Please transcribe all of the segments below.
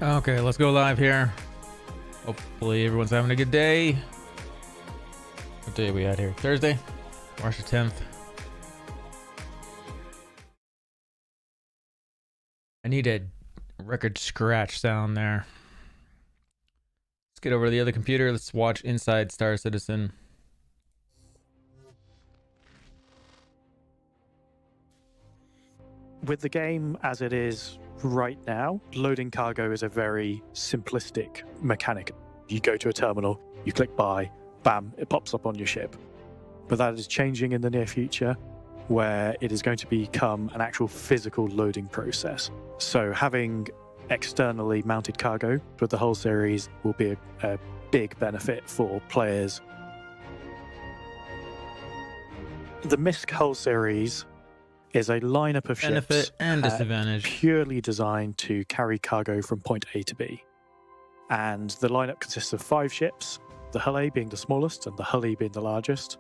Okay, let's go live here. Hopefully everyone's having a good day. What day are we at here? Thursday, March the 10th. I need a record scratch sound there. Let's get over to the other computer. Let's watch Inside Star Citizen. With the game as it is right now, loading cargo is a very simplistic mechanic. You go to a terminal, you click buy, bam, it pops up on your ship. But that is changing in the near future, where it is going to become an actual physical loading process. So having externally mounted cargo with the whole series will be a big benefit for players. The MISC hull series is a lineup of Benefit ships and disadvantage. purely designed to carry cargo from point A to B. And the lineup consists of 5 ships, the Hull A being the smallest and the Hull E being the largest.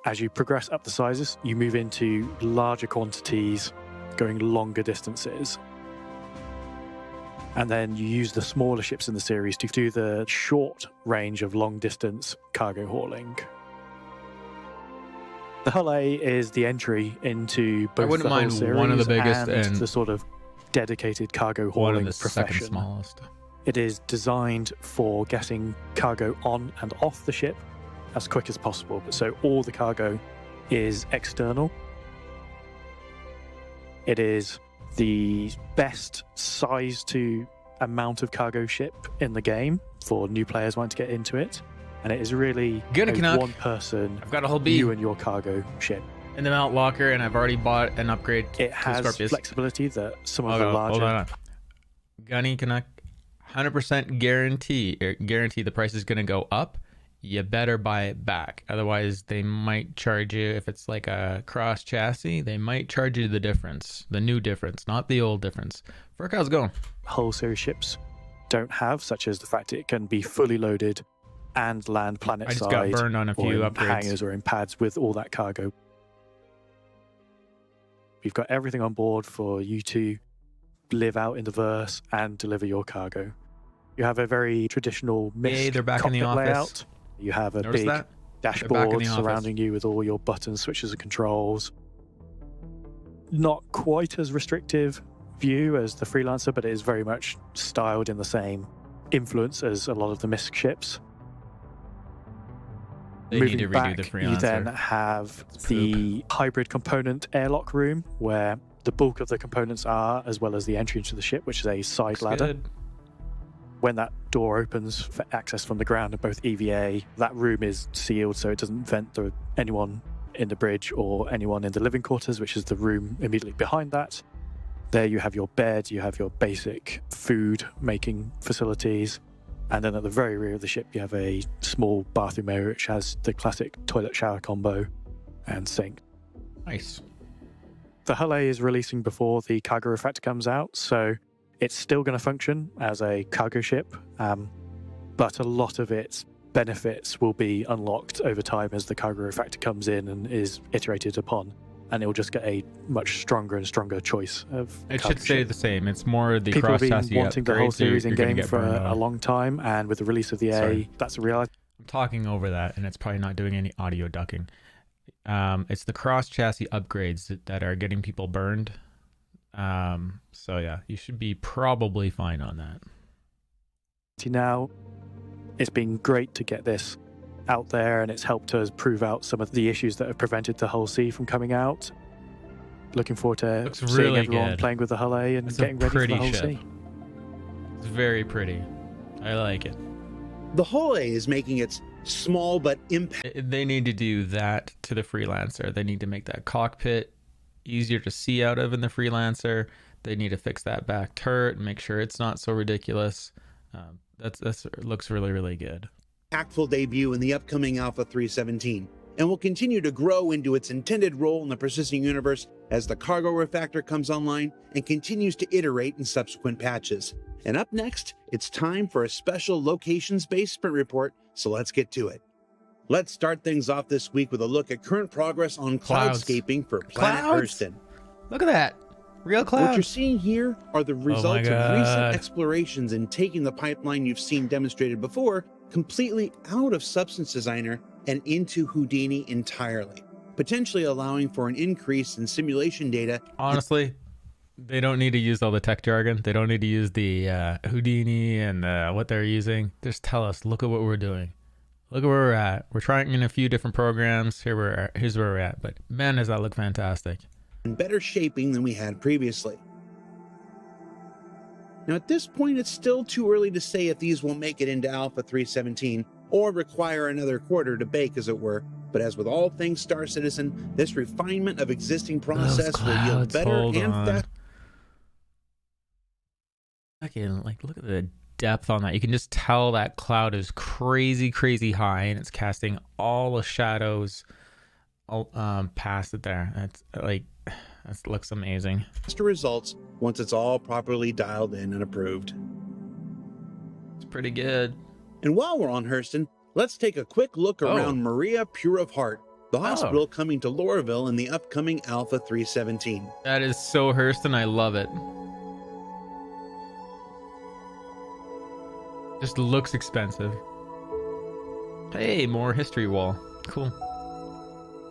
As you progress up the sizes, you move into larger quantities, going longer distances. And then you use the smaller ships in the series to do the short range of long distance cargo hauling. The Hull A is the entry into both the whole series one of the biggest and the sort of dedicated cargo one hauling of the second profession. smallest. It is designed for getting cargo on and off the ship as quick as possible. So all the cargo is external. It is the best size to amount of cargo ship in the game for new players wanting to get into it. And it is really Good, Canuck. one person, I've got a whole B you and your cargo ship. in the mount locker, and I've already bought an upgrade It to has Scorpius. flexibility that some of Hold the on, larger... hold on. Gunny, Canuck, 100% guarantee the price is going to go up. You better buy it back. Otherwise, they might charge you, if it's like a cross chassis, they might charge you the difference, the new difference, not the old difference. Frick, how's it going? Hull series ships don't have, such as the fact it can be fully loaded and land planet I just side got burned on a or few in upgrades. hangars or in pads with all that cargo. We've got everything on board for you to live out in the verse and deliver your cargo. You have a very traditional Yay, they're back in the cockpit office. layout. You have a Notice big that? They're back in dashboard the office. surrounding you with all your buttons, switches and controls. Not quite as restrictive view as the Freelancer, but it is very much styled in the same influence as a lot of the MISC ships. They Moving need to redo back, the you Freelancer. then have It's the hybrid component airlock room, where the bulk of the components are, as well as the entry into the ship, which is a side Looks ladder. good. When that door opens for access from the ground in both EVA, that room is sealed so it doesn't vent to anyone in the bridge or anyone in the living quarters, which is the room immediately behind that. There you have your bed, you have your basic food making facilities, and then at the very rear of the ship you have a small bathroom area which has the classic toilet shower combo and sink. Nice. The Hull A is releasing before the cargo refactor comes out, so it's still going to function as a cargo ship, but a lot of its benefits will be unlocked over time as the cargo refactor comes in and is iterated upon, and it will just get a much stronger and stronger choice of It cargo should stay ship. the same. It's more the People have cross been chassis wanting the whole upgrades, so series you're gonna in-game get for burned a on. long time, and with the release of the Sorry. A, that's a reality. I'm talking over that, and it's probably not doing any audio ducking. It's the cross chassis upgrades that are getting people burned. So yeah, you should be probably fine on that. Now, it's been great to get this out there, and it's helped us prove out some of the issues that have prevented the Hull C from coming out. Looking forward to Looks seeing really everyone good. playing with the Hull A and It's a getting ready for the pretty Hull ship. C. It's very pretty. I like it. The Hull A is making its small but impact. They need to do that to the Freelancer. They need to make that cockpit easier to see out of in the Freelancer. They need to fix that back turret and make sure it's not so ridiculous. That's looks really, really good. Impactful debut in the upcoming Alpha 317, and will continue to grow into its intended role in the persisting universe as the cargo refactor comes online and continues to iterate in subsequent patches. And up next, it's time for a special locations-based sprint report, so let's get to it. Let's start things off this week with a look at current progress on Clouds. cloudscaping for Planet Clouds? Hurston. Look at that. Real What you're clouds. seeing here are the my results of God. recent explorations in taking the pipeline you've seen demonstrated before completely out of Substance Designer and into Houdini entirely, potentially allowing for an increase in simulation data. Honestly, they don't need to use all the tech jargon. They don't need to use the Houdini and what they're using. Just tell us, look at what we're doing. Look at where we're at. We're trying in a few different programs. Here's where we're at. But man, does that look fantastic. And better shaping than we had previously. Now at this point, it's still too early to say if these will make it into Alpha 317 or require another quarter to bake, as it were. But as with all things Star Citizen, this refinement of existing process will yield better and faster. Okay, like look at the depth on that. You can just tell that cloud is crazy, crazy high, and it's casting all the shadows past it there. That's like, that looks amazing. Results once it's all properly dialed in and approved. It's pretty good. And while we're on Hurston, let's take a quick look around Maria Pure of Heart, the hospital coming to Lorville in the upcoming Alpha 317. That is so Hurston. I love it. Just looks expensive. Hey, more history wall. Cool.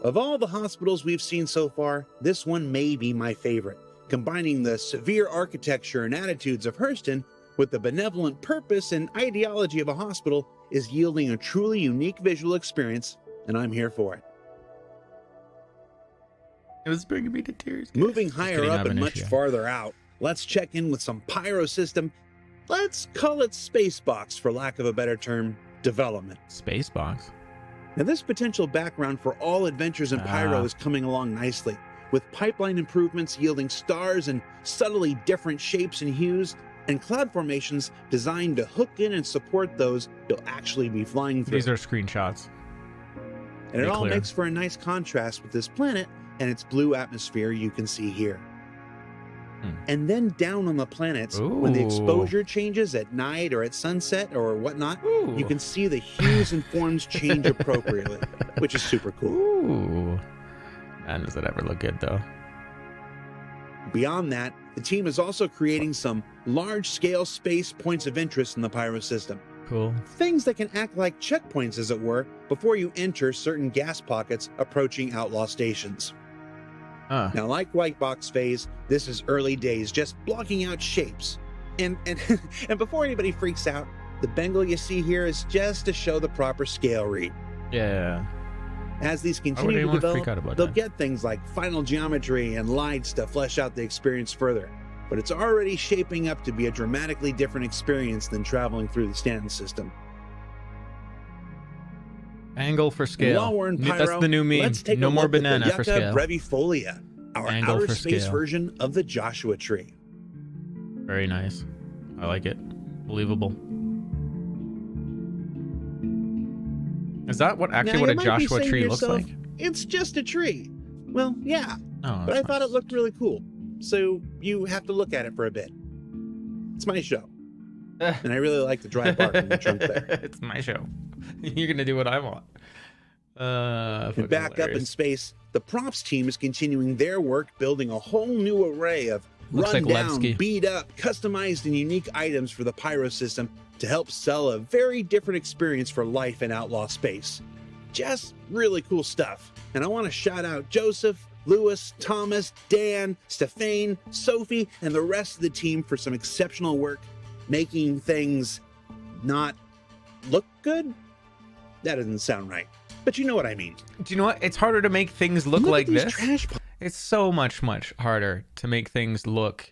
Of all the hospitals we've seen so far, this one may be my favorite, combining the severe architecture and attitudes of Hurston with the benevolent purpose and ideology of a hospital is yielding a truly unique visual experience, and I'm here for it. It was bringing me to tears. Moving higher up and much farther out, let's check in with some Pyro System, let's call it Spacebox for lack of a better term, development. Spacebox? Now this potential background for all adventures in Pyro is coming along nicely, with pipeline improvements yielding stars in subtly different shapes and hues, and cloud formations designed to hook in and support those you'll actually be flying through. These are screenshots. And it all makes for a nice contrast with this planet and its blue atmosphere you can see here. And then down on the planets, when the exposure changes at night or at sunset or whatnot, you can see the hues and forms change appropriately, which is super cool. Ooh. Man, does it ever look good though. Beyond that, the team is also creating some large-scale space points of interest in the Pyro system. Cool. Things that can act like checkpoints, as it were, before you enter certain gas pockets approaching outlaw stations. Now, like White Box Phase, this is early days, just blocking out shapes. And before anybody freaks out, the Bengal you see here is just to show the proper scale read. Yeah. As these continue to develop, they'll get things like final geometry and lights to flesh out the experience further. But it's already shaping up to be a dramatically different experience than traveling through the Stanton system. Angle for scale. While we're in Pyro, that's the new meme. let's take no a more look banana at the for Yucca scale. brevifolia, our Angle outer for space scale. version of the Joshua tree. Very nice. I like it. Believable. Is that what a Joshua tree looks like? It's just a tree. Well, yeah. Oh, but I thought it looked really cool. So you have to look at it for a bit. It's my show. And I really like the dry bark in the trunk there. It's my show. You're going to do what I want. And back up in space, the props team is continuing their work building a whole new array of run-down, beat up, customized and unique items for the Pyro system to help sell a very different experience for life in outlaw space. Just really cool stuff. And I want to shout out Joseph, Lewis, Thomas, Dan, Stefane, Sophie, and the rest of the team for some exceptional work making things not look good. That doesn't sound right, but you know what I mean. Do you know what? It's harder to make things look like this. It's so much harder to make things look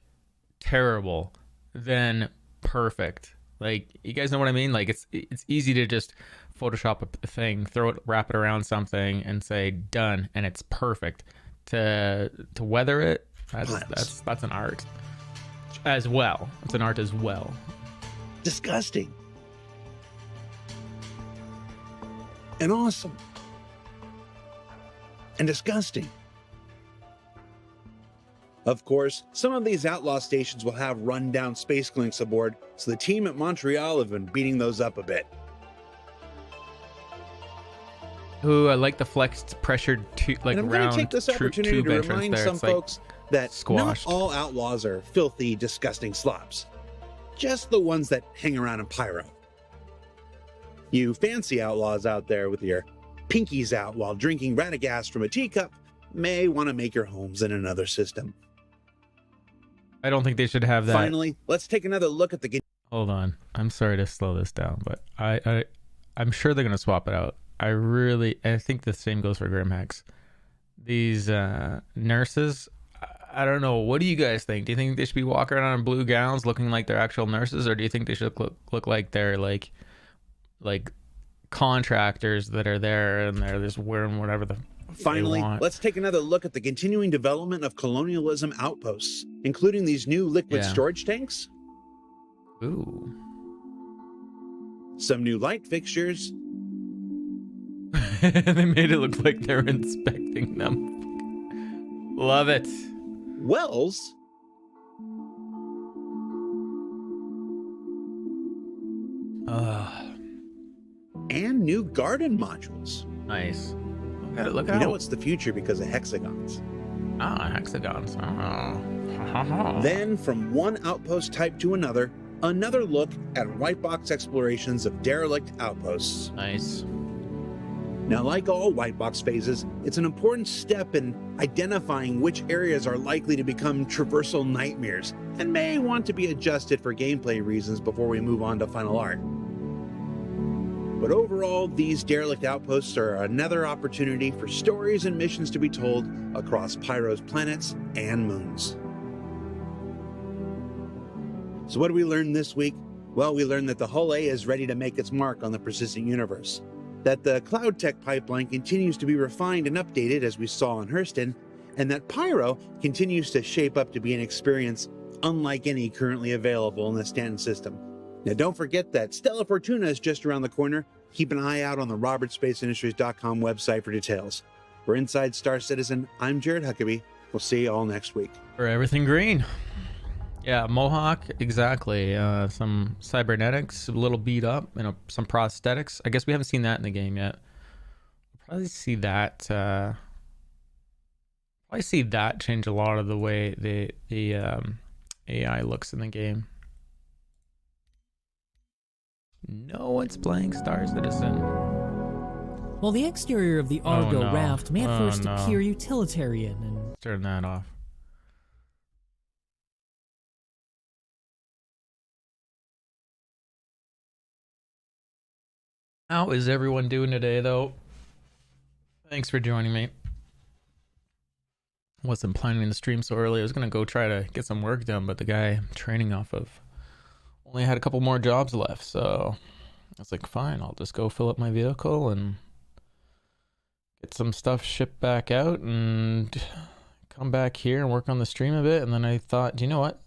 terrible than perfect. Like, you guys know what I mean? Like, it's easy to just Photoshop a thing, wrap it around something, and say done, and it's perfect. To weather it, that's an art as well. It's an art as well. Disgusting. And awesome. And disgusting. Of course, some of these outlaw stations will have run-down space clinics aboard, so the team at Montreal have been beating those up a bit. Ooh, I like the flexed pressured round I'm going to take this opportunity to remind some folks that squashed. not all outlaws are filthy, disgusting slobs. Just the ones that hang around in Pyro. You fancy outlaws out there with your pinkies out while drinking Radagast from a teacup may want to make your homes in another system. I don't think they should have that. Finally, let's take another look at the... Hold on. I'm sorry to slow this down, but I'm sure they're going to swap it out. I think the same goes for Grimhex. These nurses, I don't know. What do you guys think? Do you think they should be walking around in blue gowns looking like they're actual nurses, or do you think they should look like they're like contractors that are there and they're just wearing whatever the Finally, they want? Let's take another look at the continuing development of colonialism outposts, including these new liquid storage tanks, Ooh. some new light fixtures, They made it look like they're inspecting them. Love it. wells, and new garden modules. Nice. Look You at know it's the future because of hexagons. hexagons. Then, from one outpost type to another look at white box explorations of derelict outposts. Nice. Now, like all white box phases, it's an important step in identifying which areas are likely to become traversal nightmares and may want to be adjusted for gameplay reasons before we move on to final art. But overall, these derelict outposts are another opportunity for stories and missions to be told across Pyro's planets and moons. So what did we learn this week? Well, we learned that the Hull A is ready to make its mark on the persistent universe, that the cloud tech pipeline continues to be refined and updated as we saw in Hurston, and that Pyro continues to shape up to be an experience unlike any currently available in the Stanton system. Now don't forget that Stella Fortuna is just around the corner. Keep an eye out on the RobertSpaceIndustries.com website for details. For Inside Star Citizen, I'm Jared Huckabee. We'll see you all next week. For everything green. Yeah, Mohawk, exactly. Some cybernetics, a little beat up, and some prosthetics. I guess we haven't seen that in the game yet. We'll probably see that. Change a lot of the way the AI looks in the game. No one's playing Star Citizen. While the exterior of the Argo raft may at first appear utilitarian and... Turn that off. How is everyone doing today, though? Thanks for joining me. Wasn't planning the stream so early. I was gonna go try to get some work done, but the guy I'm training off of only had a couple more jobs left, so I was like, fine, I'll just go fill up my vehicle and get some stuff shipped back out and come back here and work on the stream a bit. And then I thought, you know what?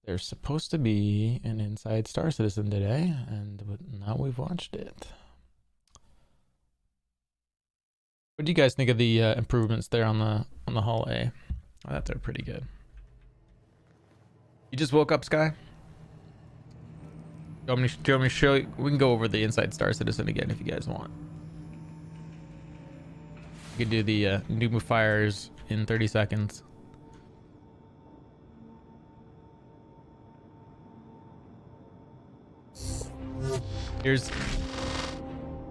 There's supposed to be an Inside Star Citizen today, and now we've watched it. What do you guys think of the improvements there on the Hull A? I thought they're pretty good. You just woke up, Sky? Do you want me to show you? We can go over the Inside Star Citizen again if you guys want. We could do the new fires in 30 seconds. Here's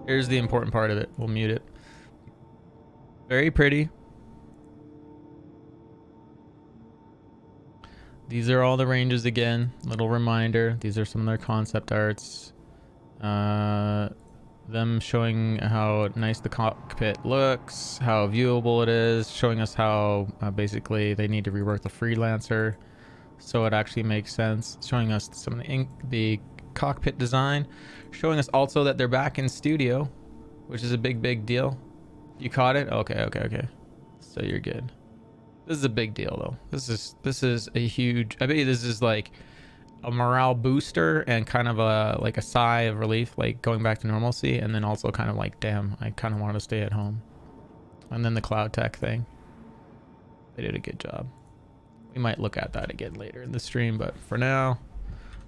the important part of it. We'll mute it. Very pretty. These are all the ranges again. Little reminder. These are some of their concept arts. Them showing how nice the cockpit looks, how viewable it is, showing us how basically they need to rework the freelancer so it actually makes sense. Showing us some of the cockpit design. Showing us also that they're back in studio, which is a big deal. You caught it? Okay. So you're good. This is a big deal though. This is a huge, I bet you this is like a morale booster and kind of a sigh of relief, like going back to normalcy, and then also kind of like, damn, I kind of want to stay at home. And then the cloud tech thing. They did a good job. We might look at that again later in the stream, but for now,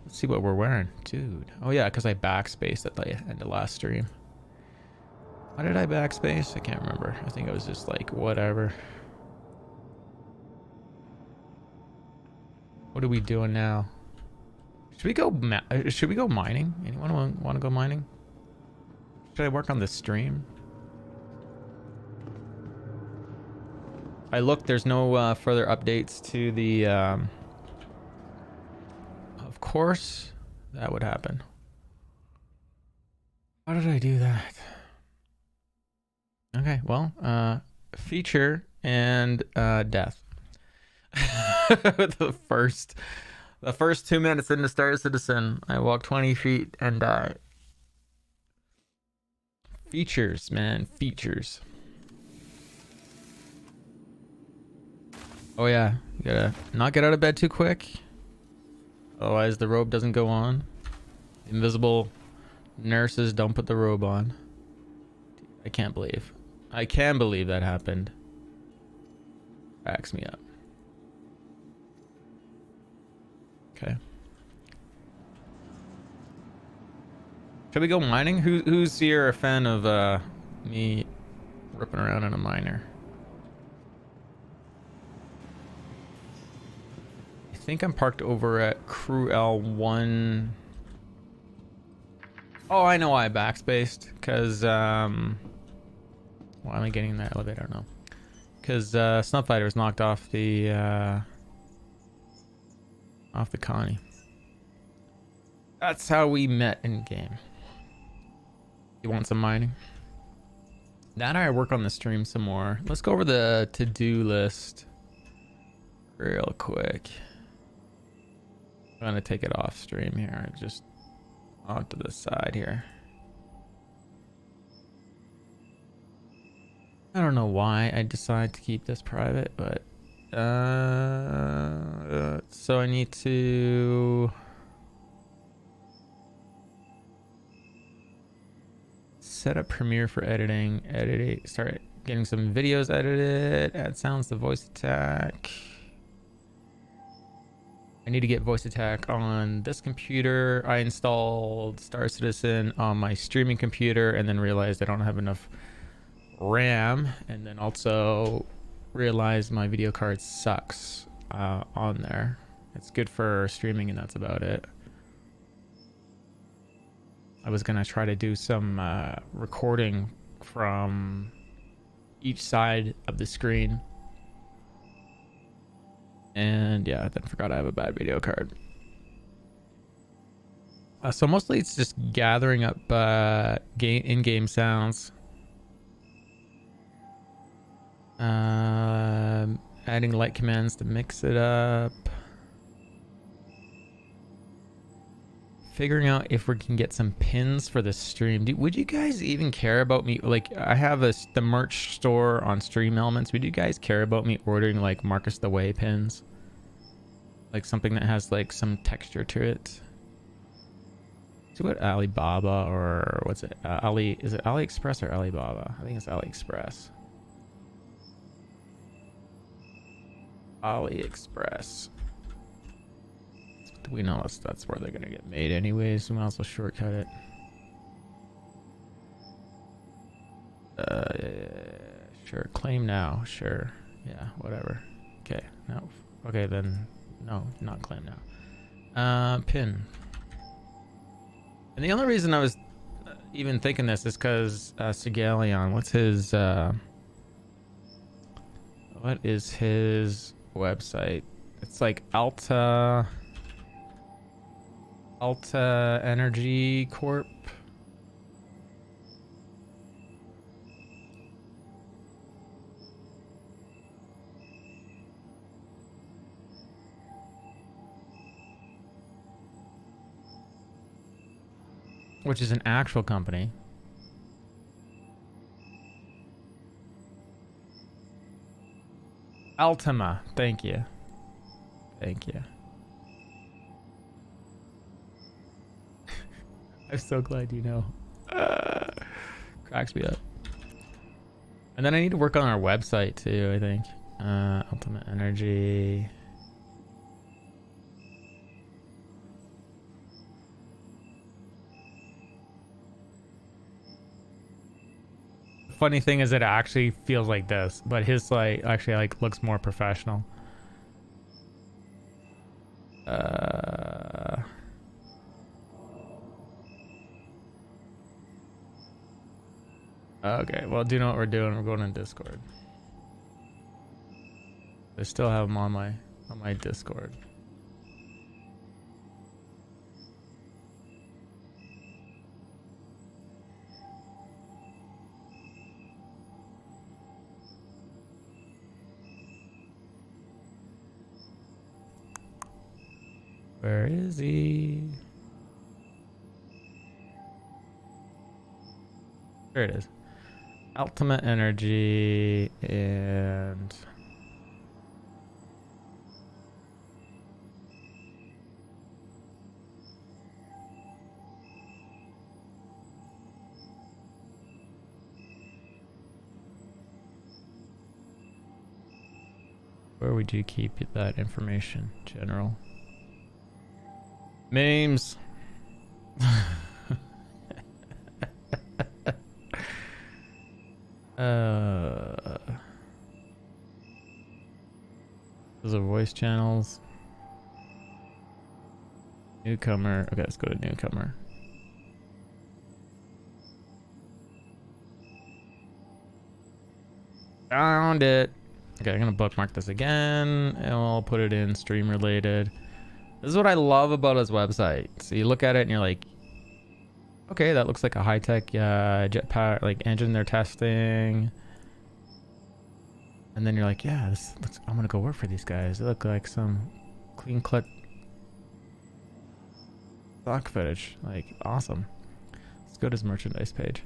let's see what we're wearing. Dude. Oh yeah, because I backspaced at the end of last stream. Why did I backspace? I can't remember. I think I was just like, whatever. What are we doing now? Should we go mining? Anyone want to go mining? Should I work on the stream? I looked, there's no further updates to the of course that would happen. How did I do that? Okay, well, feature and death. the first 2 minutes into Star Citizen, I walked 20 feet and died. Features, man, features. Oh yeah, you gotta not get out of bed too quick, otherwise the robe doesn't go on. Invisible nurses don't put the robe on. I can't believe that happened. Cracks me up. Okay. Should we go mining? Who's here a fan of me ripping around in a miner? I think I'm parked over at Crew L1. Oh, I know why I backspaced. Because, why am I getting in that elevator? I don't know. Because Snuff Fighter knocked off the Connie. That's how we met in game. You want some mining? That I work on the stream some more. Let's go over the to-do list real quick. I'm gonna take it off stream here, just onto the side here. I don't know why I decided to keep this private, but so I need to set up Premiere for editing, start getting some videos edited, add sounds to voice attack. I need to get voice attack on this computer. I installed Star Citizen on my streaming computer and then realized I don't have enough RAM, and then also realized my video card sucks on there. It's good for streaming and that's about it. I was gonna try to do some recording from each side of the screen. And yeah, I then forgot I have a bad video card. So mostly it's just gathering up in-game sounds. Adding light commands to mix it up. Figuring out if we can get some pins for the stream. Would you guys even care about me? Like, I have the merch store on Stream Elements. Would you guys care about me ordering like Marcus the Way pins? Like something that has like some texture to it. See what Alibaba or what's it? Is it AliExpress or Alibaba? I think it's AliExpress. AliExpress. We know that's where they're gonna get made anyways. We might as well shortcut it. Sure. Claim now. Sure. Yeah. Whatever. Okay. No. Okay then. No. Not claim now. Pin. And the only reason I was even thinking this is because Segalion. What is his website? It's like Alta Energy Corp. Which is an actual company. Altima, thank you. Thank you. I'm so glad you know. Cracks me up. And then I need to work on our website too, I think. Ultimate Energy. Funny thing is it actually feels like this, but his site actually like looks more professional. Okay, well, do you know what we're doing? We're going in Discord. I still have them on my Discord. Where is he? There it is. Ultimate energy and where would you keep that information? General. Memes. Those are voice channels. Newcomer. Okay, let's go to newcomer. Found it. Okay, I'm gonna bookmark this again, and we'll put it in stream related. This is what I love about his website. So you look at it and you're like, okay, that looks like a high-tech jetpack, like engine they're testing. And then you're like, yeah, this looks, I'm gonna go work for these guys. They look like some clean-cut stock footage. Like, awesome. Let's go to his merchandise page.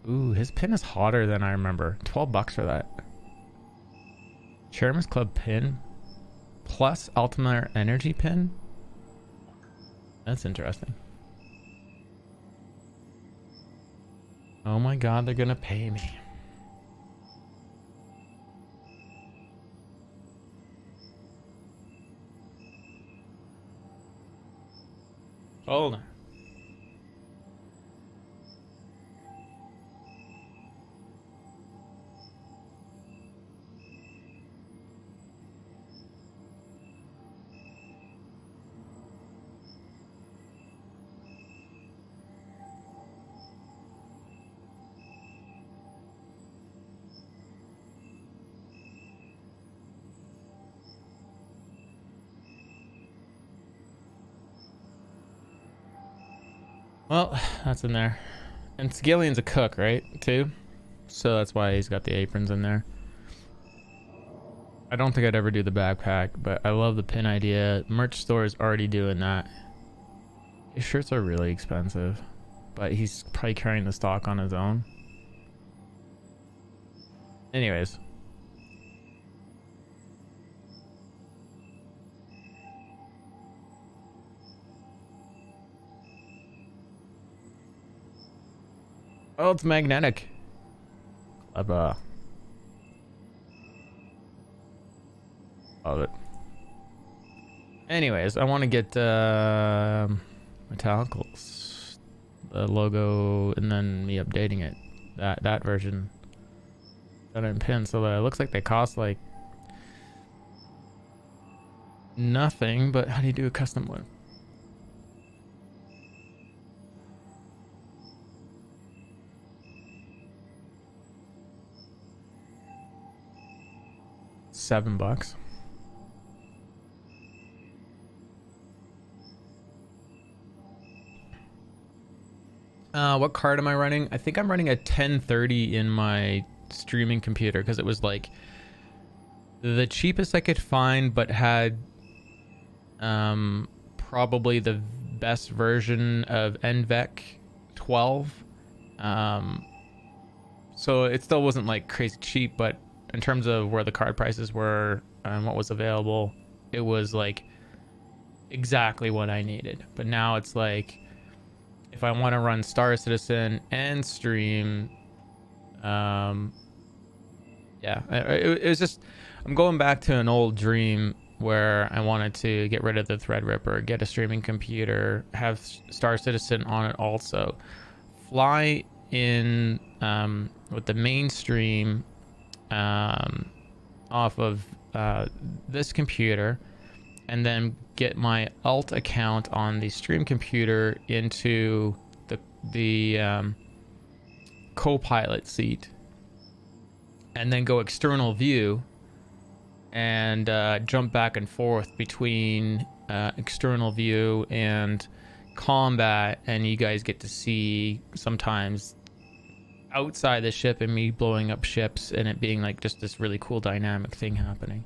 Ooh, his pin is hotter than I remember. $12 for that. Chairman's Club pin plus Ultimate Energy pin. That's interesting. Oh my god, they're gonna pay me. Hold on. Well, that's in there. And Scalion's a cook, right? Too? So that's why he's got the aprons in there. I don't think I'd ever do the backpack, but I love the pin idea. Merch store is already doing that. His shirts are really expensive, but he's probably carrying the stock on his own. Anyways. Oh, it's magnetic. Clever. Love it. Anyways, I want to get metallicals, the logo, and then me updating it. That version. That in pin, so that it looks like they cost like nothing. But how do you do a custom one? $7. What card am I running? I think I'm running a 1030 in my streaming computer because it was like the cheapest I could find, but had probably the best version of NVEC 12. So it still wasn't like crazy cheap, but in terms of where the card prices were and what was available, it was like exactly what I needed. But now it's like, if I want to run Star Citizen and stream, yeah, it was just, I'm going back to an old dream where I wanted to get rid of the Threadripper, get a streaming computer, have Star Citizen on it also, fly in with the mainstream off of this computer, and then get my alt account on the stream computer into the co-pilot seat, and then go external view and jump back and forth between external view and combat, and you guys get to see sometimes outside the ship and me blowing up ships and it being like just this really cool dynamic thing happening.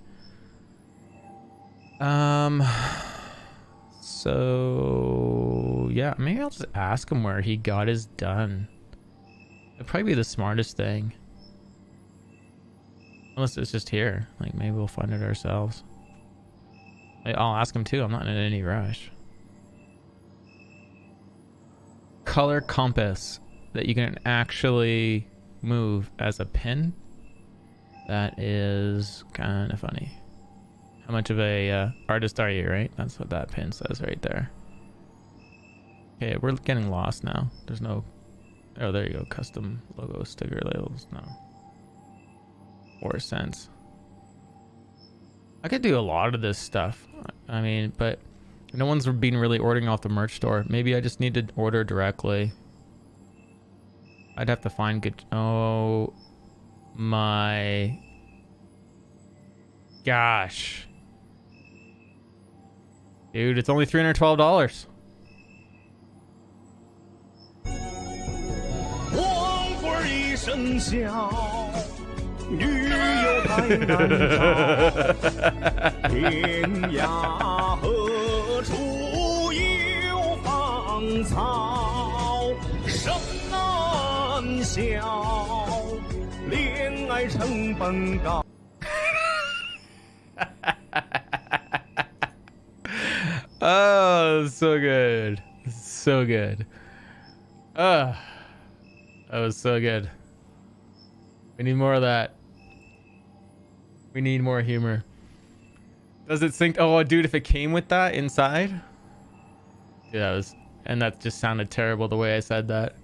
So yeah, maybe I'll just ask him where he got his done. It'd probably be the smartest thing. Unless it's just here. Like, maybe we'll find it ourselves. I'll ask him too. I'm not in any rush. Color compass that you can actually move as a pin. That is kind of funny. How much of a artist are you, right? That's what that pin says right there. Okay, we're getting lost now. There's no... Oh, there you go. Custom logo sticker labels. No. 4 cents. I could do a lot of this stuff. I mean, but no one's been really ordering off the merch store. Maybe I just need to order directly. I'd have to find good... Oh my gosh. Dude, it's only $312. Oh, so good. So good. That was so good. We need more of that. We need more humor. Does it sync? Oh, dude, if it came with that inside? Yeah, that was... And that just sounded terrible the way I said that.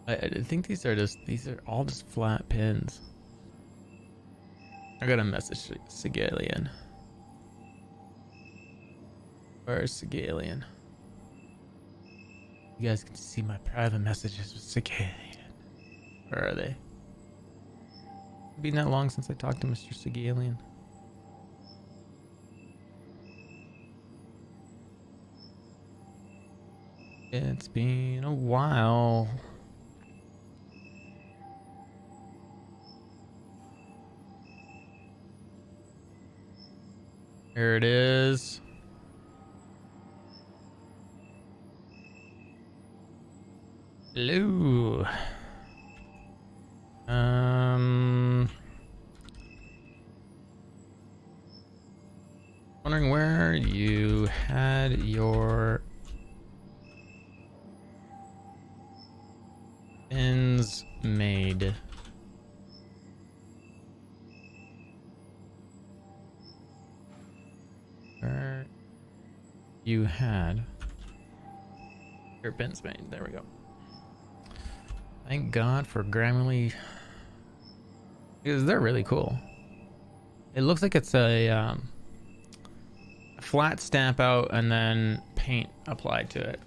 I think these are all just flat pins. I got a message to Sigalian. Where's Sigalian? You guys can see my private messages with Sigalian. Where are they? It's been that long since I talked to Mr. Sigalian. It's been a while. Here it is. Hello. Wondering where you had your pins made. Where you had your pins made. There we go. Thank God for Grammarly. Because they're really cool. It looks like it's a flat stamp out and then paint applied to it.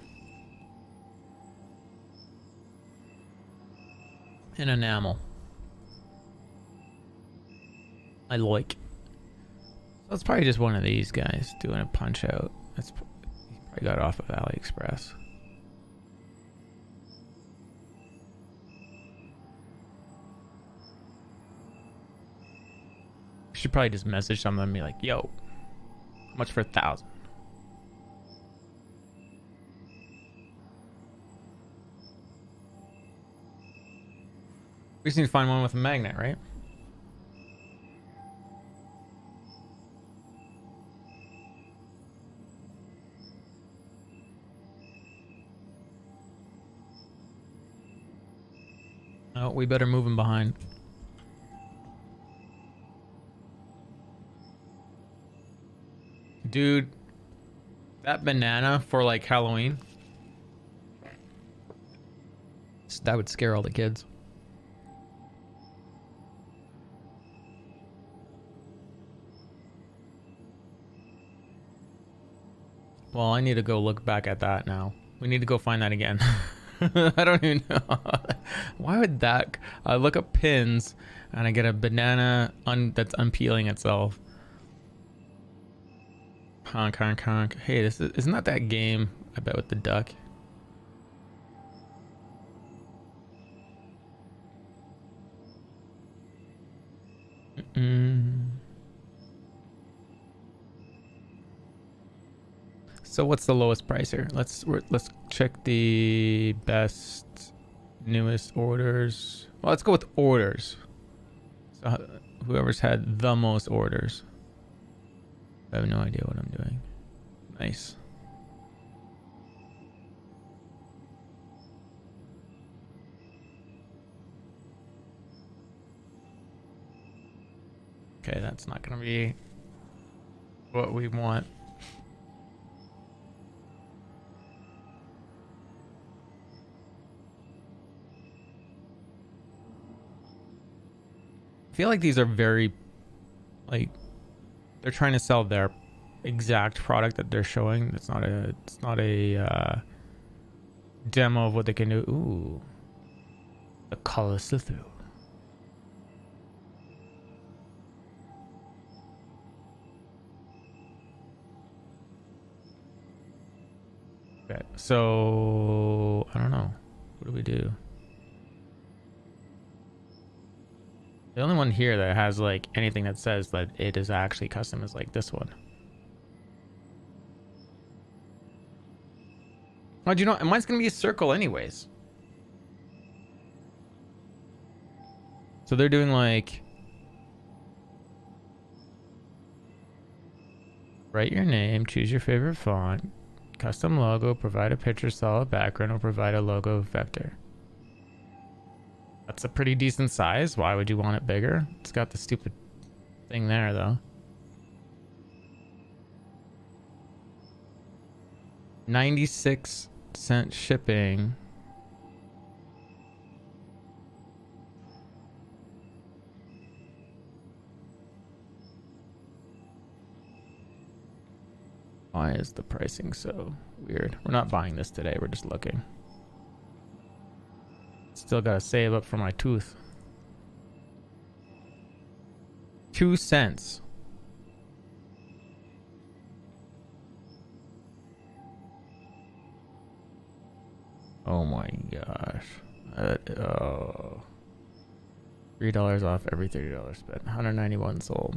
And enamel. I like. So it's probably just one of these guys doing a punch out. That's probably got it off of AliExpress. Should probably just message someone and be like, yo, how much for 1,000? We just need to find one with a magnet, right? Oh, we better move him behind. Dude, that banana for like Halloween, that would scare all the kids. Well, I need to go look back at that now. We need to go find that again. I don't even know. Why would that... I look up pins and I get a banana that's unpeeling itself. Honk, honk, honk. Hey, isn't that game I bet with the duck? So what's the lowest price here? Let's check the best, newest orders. Well, let's go with orders. So whoever's had the most orders. I have no idea what I'm doing. Nice. Okay, that's not gonna be what we want. I feel like these are very, like, they're trying to sell their exact product that they're showing. It's not a demo of what they can do. Ooh, the color see-through. Okay, so I don't know. What do we do? The only one here that has like anything that says that it is actually custom is like this one. Oh, do you know? Mine's gonna be a circle anyways. So they're doing like, write your name, choose your favorite font, custom logo, provide a picture, solid background, or provide a logo vector. That's a pretty decent size. Why would you want it bigger? It's got the stupid thing there, though. 96-cent shipping. Why is the pricing so weird? We're not buying this today. We're just looking. Still gotta save up for my tooth. 2 cents. Oh my gosh. $3 off every $30 spent. 191 sold.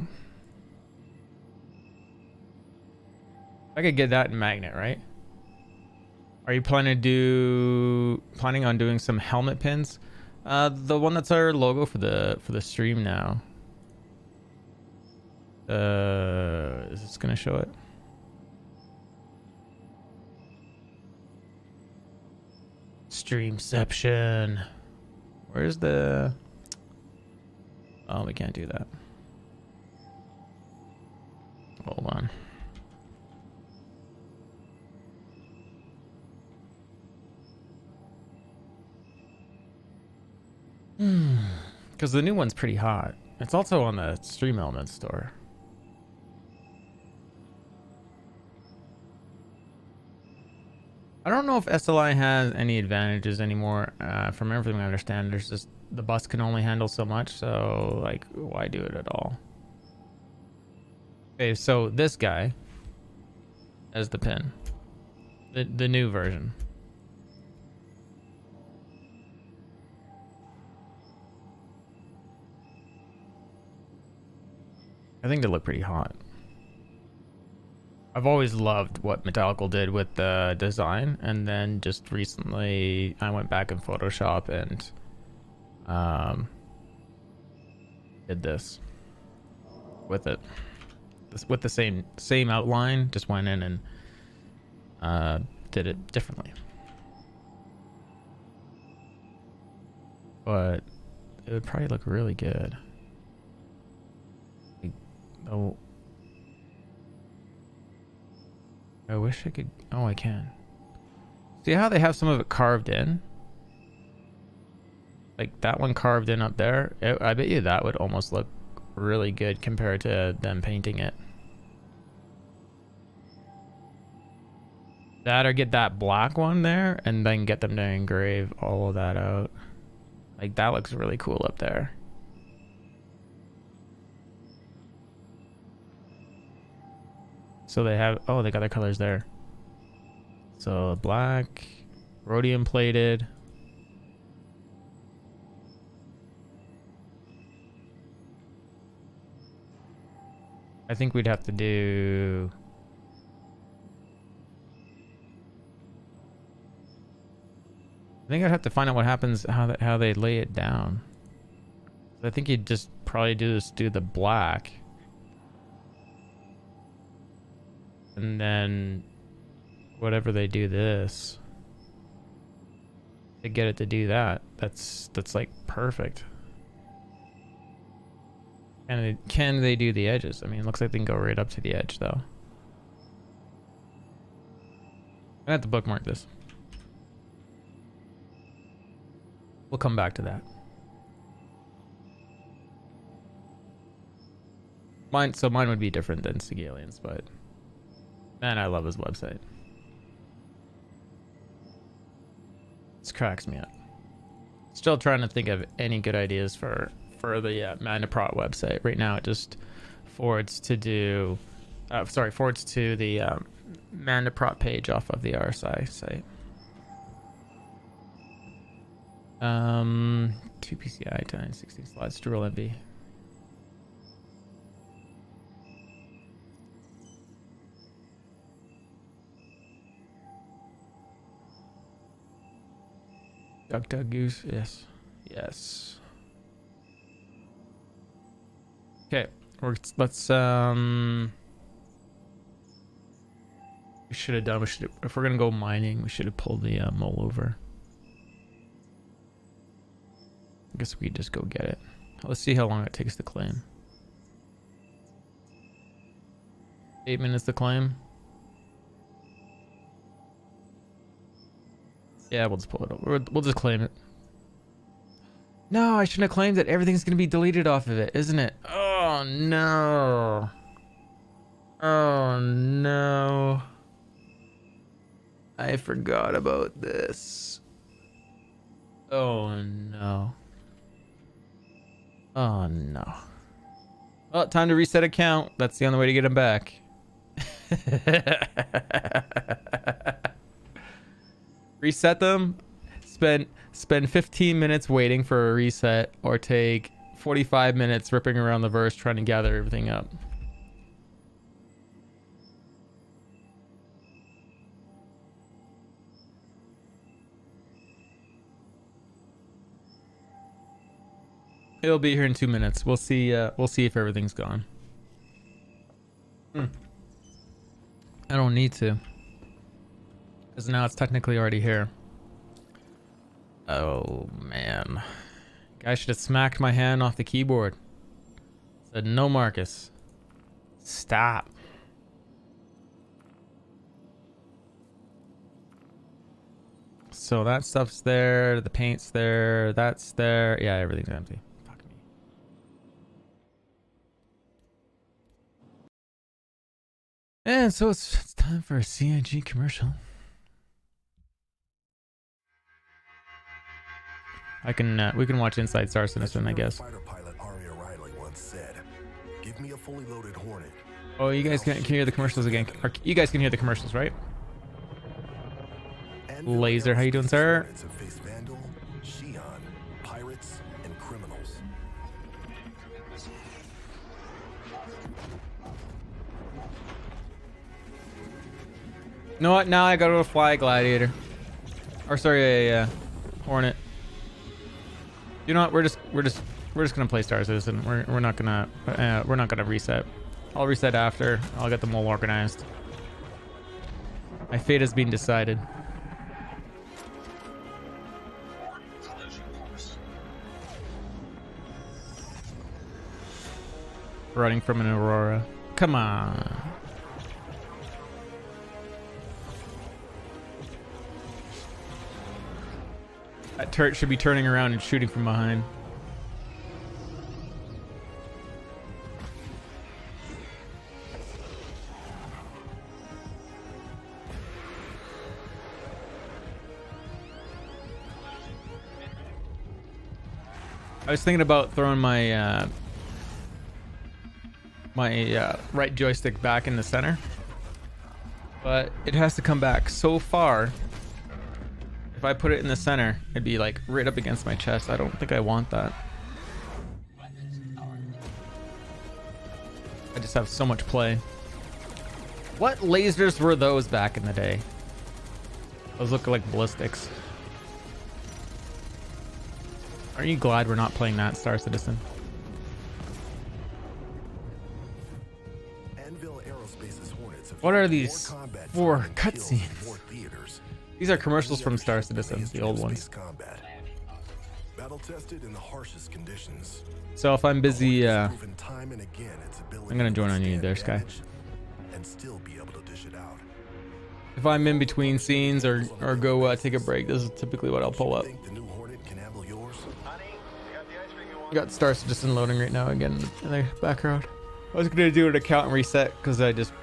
I could get that in magnet, right? Are you planning on doing some helmet pins? The one that's our logo for the stream now. Is this gonna show it? Streamception. Where's the... Oh, we can't do that. Hold on. Because the new one's pretty hot. It's also on the Stream Elements store. I don't know if SLI has any advantages anymore. From everything I understand, there's just the bus can only handle so much, so like, why do it at all? Okay, so this guy as the pin, the new version. I think they look pretty hot. I've always loved what Metallical did with the design, and then just recently I went back in Photoshop and did this with it. With the same outline, just went in and did it differently. But it would probably look really good. Oh, I wish I could. Oh, I can. See how they have some of it carved in? Like that one carved in up there. I bet you that would almost look really good compared to them painting it. That or get that black one there and then get them to engrave all of that out. Like, that looks really cool up there. So they have, oh, they got their colors there. So black, rhodium plated. I think we'd have to do... I think I'd have to find out what happens, how they lay it down. I think you'd just probably do the black. And then whatever they do this, to get it to do that, that's like perfect. And can they do the edges? I mean, it looks like they can go right up to the edge though. I have to bookmark this. We'll come back to that. Mine would be different than Sigalian's, but man, I love his website. This cracks me up. Still trying to think of any good ideas for the Mandaprot website. Right now it just forwards to the Mandaprot page off of the RSI site. 2 PCI times 16 slots, dual MB. Duck goose, yes. Yes. Okay, let's we should have done, if we're gonna go mining, we should have pulled the mole over. I guess we could just go get it. Let's see how long it takes to claim. 8 minutes to claim. Yeah, we'll just pull it over. We'll just claim it. No, I shouldn't have claimed it. Everything's gonna be deleted off of it, isn't it? Oh no. Oh no. I forgot about this. Oh no. Oh no. Well, time to reset account. That's the only way to get him back. Reset them. Spend 15 minutes waiting for a reset, or take 45 minutes ripping around the verse trying to gather everything up. It'll be here in 2 minutes. We'll see if everything's gone. I don't need to, because now it's technically already here. Oh man, guy should have smacked my hand off the keyboard. Said no, Marcus. Stop. So that stuff's there. The paint's there. That's there. Yeah, everything's empty. Fuck me. And so it's time for a CIG commercial. We can watch Inside Star Citizen, I guess. Fighter pilot Aria Riley once said, "Give me a fully loaded Hornet." Oh, you guys can hear the commercials again. You guys can hear the commercials, right? Laser, how you doing, sir? Face Vandal, Shion, pirates, and criminals. You know what? Now I gotta go fly a gladiator, or sorry, a Hornet. You know what? We're just gonna play Star Citizen. We're not gonna reset. I'll reset after. I'll get them all organized. My fate has been decided. Running from an Aurora. Come on. That turret should be turning around and shooting from behind. I was thinking about throwing my right joystick back in the center, but it has to come back so far. If I put it in the center, it'd be like right up against my chest. I don't think I want that. I just have so much play. What lasers were those back in the day? Those look like ballistics. Aren't you glad we're not playing that, Star Citizen? What are these for cutscenes? These are commercials from Star Citizen, the old ones. Battle tested in the harshest conditions. So if I'm busy, I'm gonna join on you there, Sky. And still be able to dish it out. If I'm in between scenes or go take a break, this is typically what I'll pull up. I got Star Citizen loading right now again in the background. I was gonna do an account and reset because I just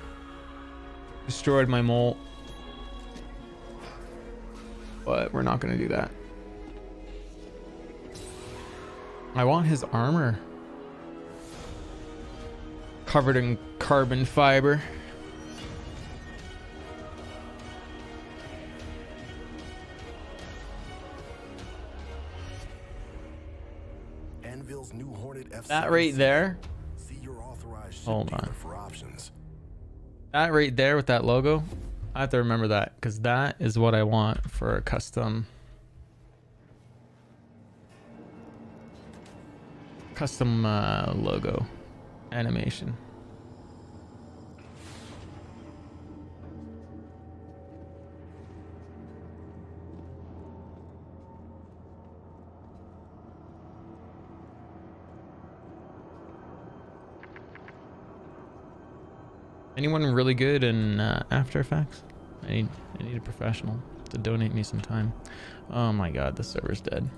destroyed my mole, but we're not gonna do that. I want his armor covered in carbon fiber. Anvil's new Hornet F That right there. See your authorized Hold on. for options. That right there with that logo, I have to remember that because that is what I want for a custom logo animation. Anyone really good in After Effects? I need a professional to donate me some time. Oh my god, the server's dead.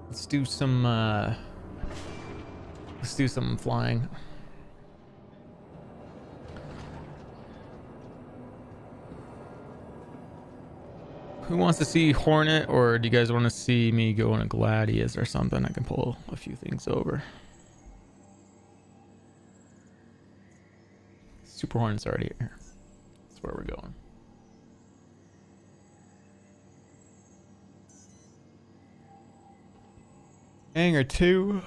Let's do some flying. Who wants to see Hornet, or do you guys want to see me go in a Gladius or something? I can pull a few things over. Super Hornet's already here. That's where we're going. Hangar 2.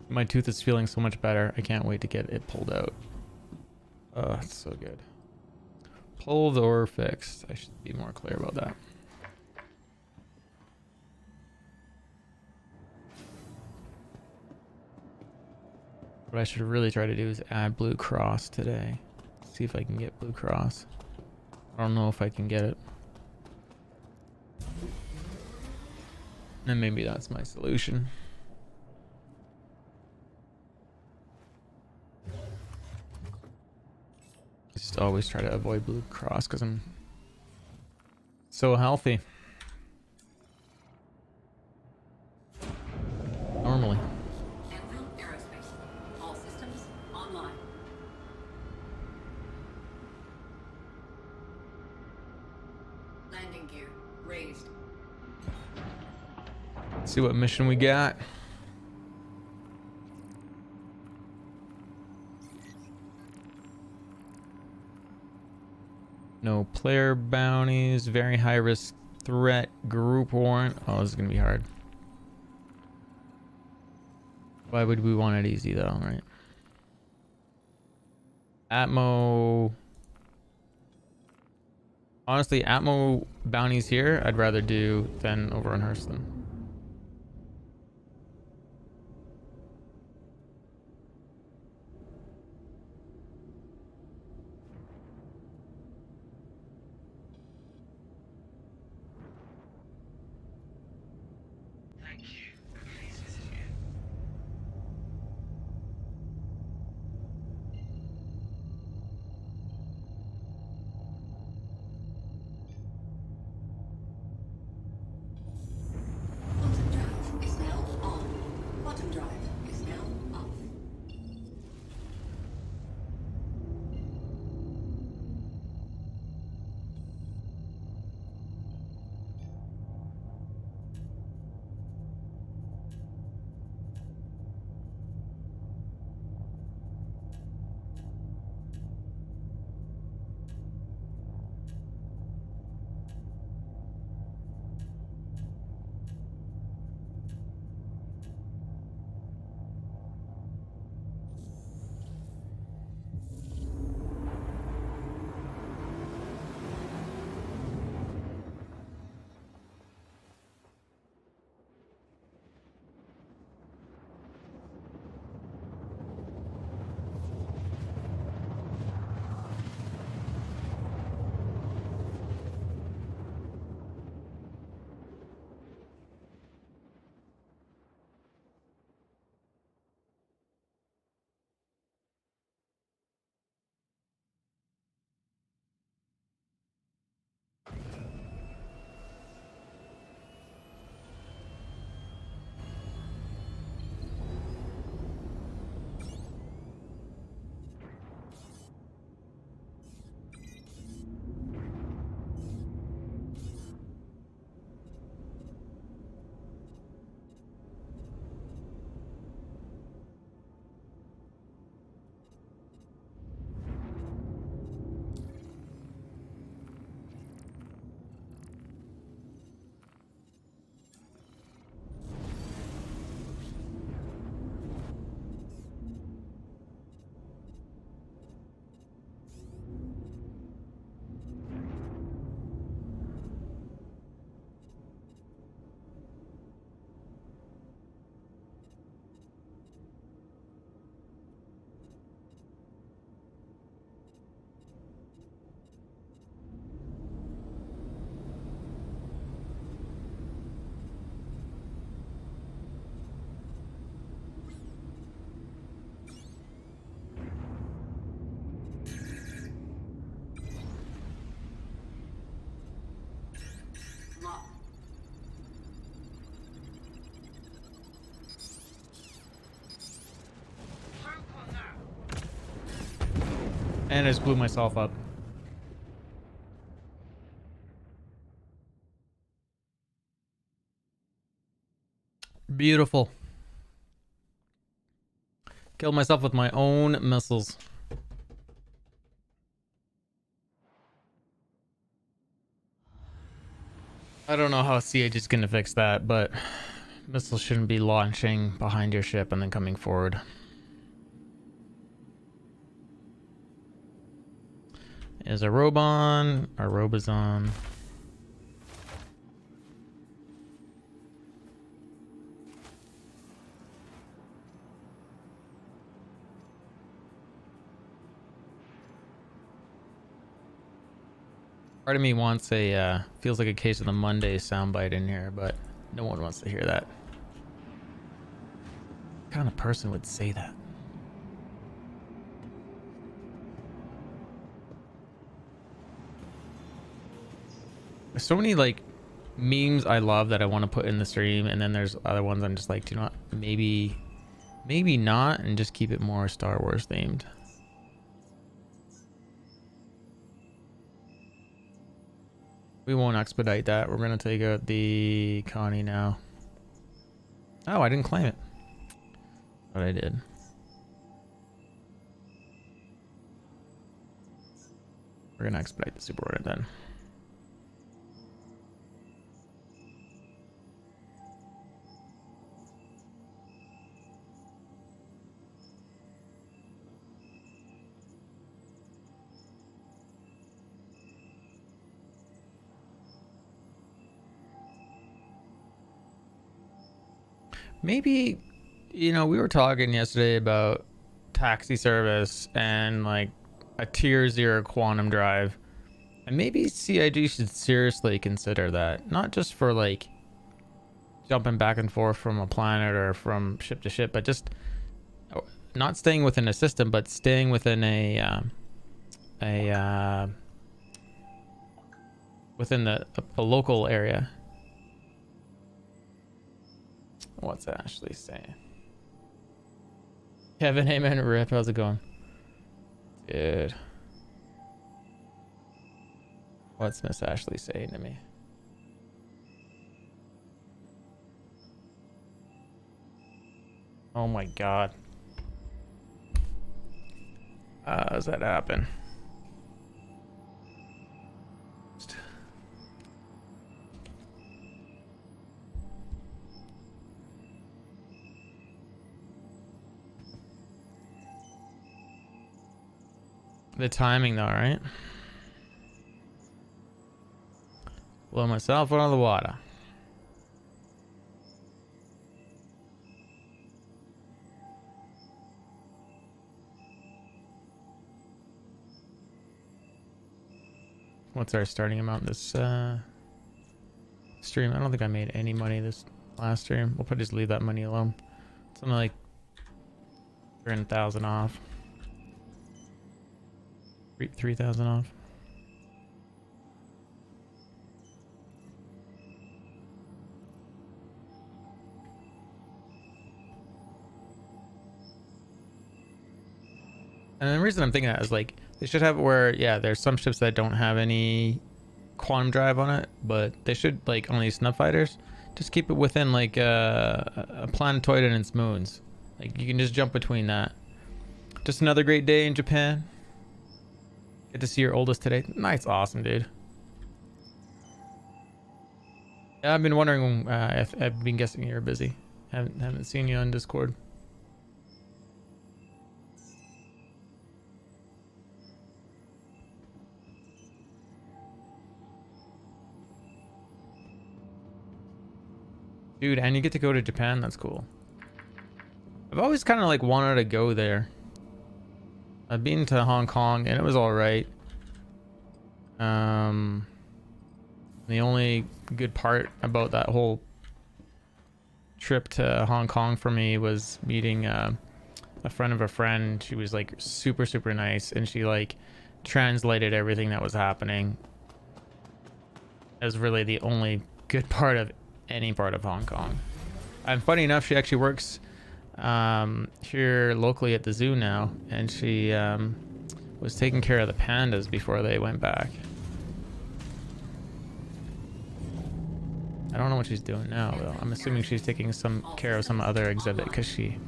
My tooth is feeling so much better. I can't wait to get it pulled out. Oh, it's so good. Pulled or fixed. I should be more clear about that. What I should really try to do is add Blue Cross today. See if I can get Blue Cross. I don't know if I can get it. And maybe that's my solution. Just always try to avoid Blue Cross because I'm so healthy. Normally. Anvil Aerospace. All systems online. Landing gear raised. Let's see what mission we got. No player bounties, very high risk threat, group warrant. Oh, this is gonna be hard. Why would we want it easy though, right? Atmo. Honestly, Atmo bounties here, I'd rather do than over in Hurston. Bottom drive is now on. Bottom drive is now off. And I just blew myself up. Beautiful. Killed myself with my own missiles. I don't know how CH is going to fix that, but missiles shouldn't be launching behind your ship and then coming forward. Is a Robon or Robazon? Part of me wants a feels like a case of the Monday soundbite in here, but no one wants to hear that. What kind of person would say that? There's so many like memes I love that I want to put in the stream, and then there's other ones I'm just like, do you know what? Maybe not, and just keep it more Star Wars themed. We won't expedite that. We're gonna take out the Connie now. Oh, I didn't claim it. But I did. We're gonna expedite the Super Hornet then. Maybe, you know, we were talking yesterday about taxi service and like a tier 0 quantum drive. And maybe CIG should seriously consider that. Not just for like jumping back and forth from a planet or from ship to ship, but just not staying within a system, but staying within within a local area. What's Ashley saying? Kevin, amen, Rip, how's it going? Dude. What's Miss Ashley saying to me? Oh my god. How does that happen? The timing though, right? Blow myself out of the water. What's our starting amount this stream? I don't think I made any money this last stream. We'll probably just leave that money alone. Something like 3,000 off. 3,000 off. And the reason I'm thinking that is like they should have it where, yeah, there's some ships that don't have any quantum drive on it, but they should, like on these snub fighters, just keep it within like a planetoid and its moons. Like you can just jump between that. Just another great day in Japan. Get to see your oldest today. Nice, awesome, dude. Yeah, I've been wondering if I've been guessing you're busy. Haven't seen you on Discord. Dude, and you get to go to Japan. That's cool. I've always kind of like wanted to go there. I've been to Hong Kong and it was all right. The only good part about that whole trip to Hong Kong for me was meeting a friend of a friend. She was like super, super nice, and she like translated everything that was happening. It was really the only good part of any part of Hong Kong. And funny enough, she actually works here locally at the zoo now, and she was taking care of the pandas before they went back. I don't know what she's doing now, though. I'm assuming she's taking some care of some other exhibit because she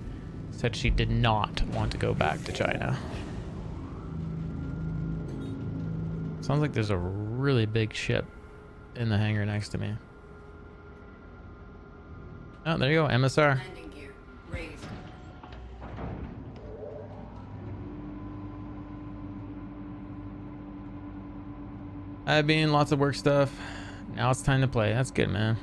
said she did not want to go back to China. Sounds like there's a really big ship in the hangar next to me. Oh, there you go, MSR. Landing gear raised. I've been lots of work stuff. Now it's time to play. That's good, man.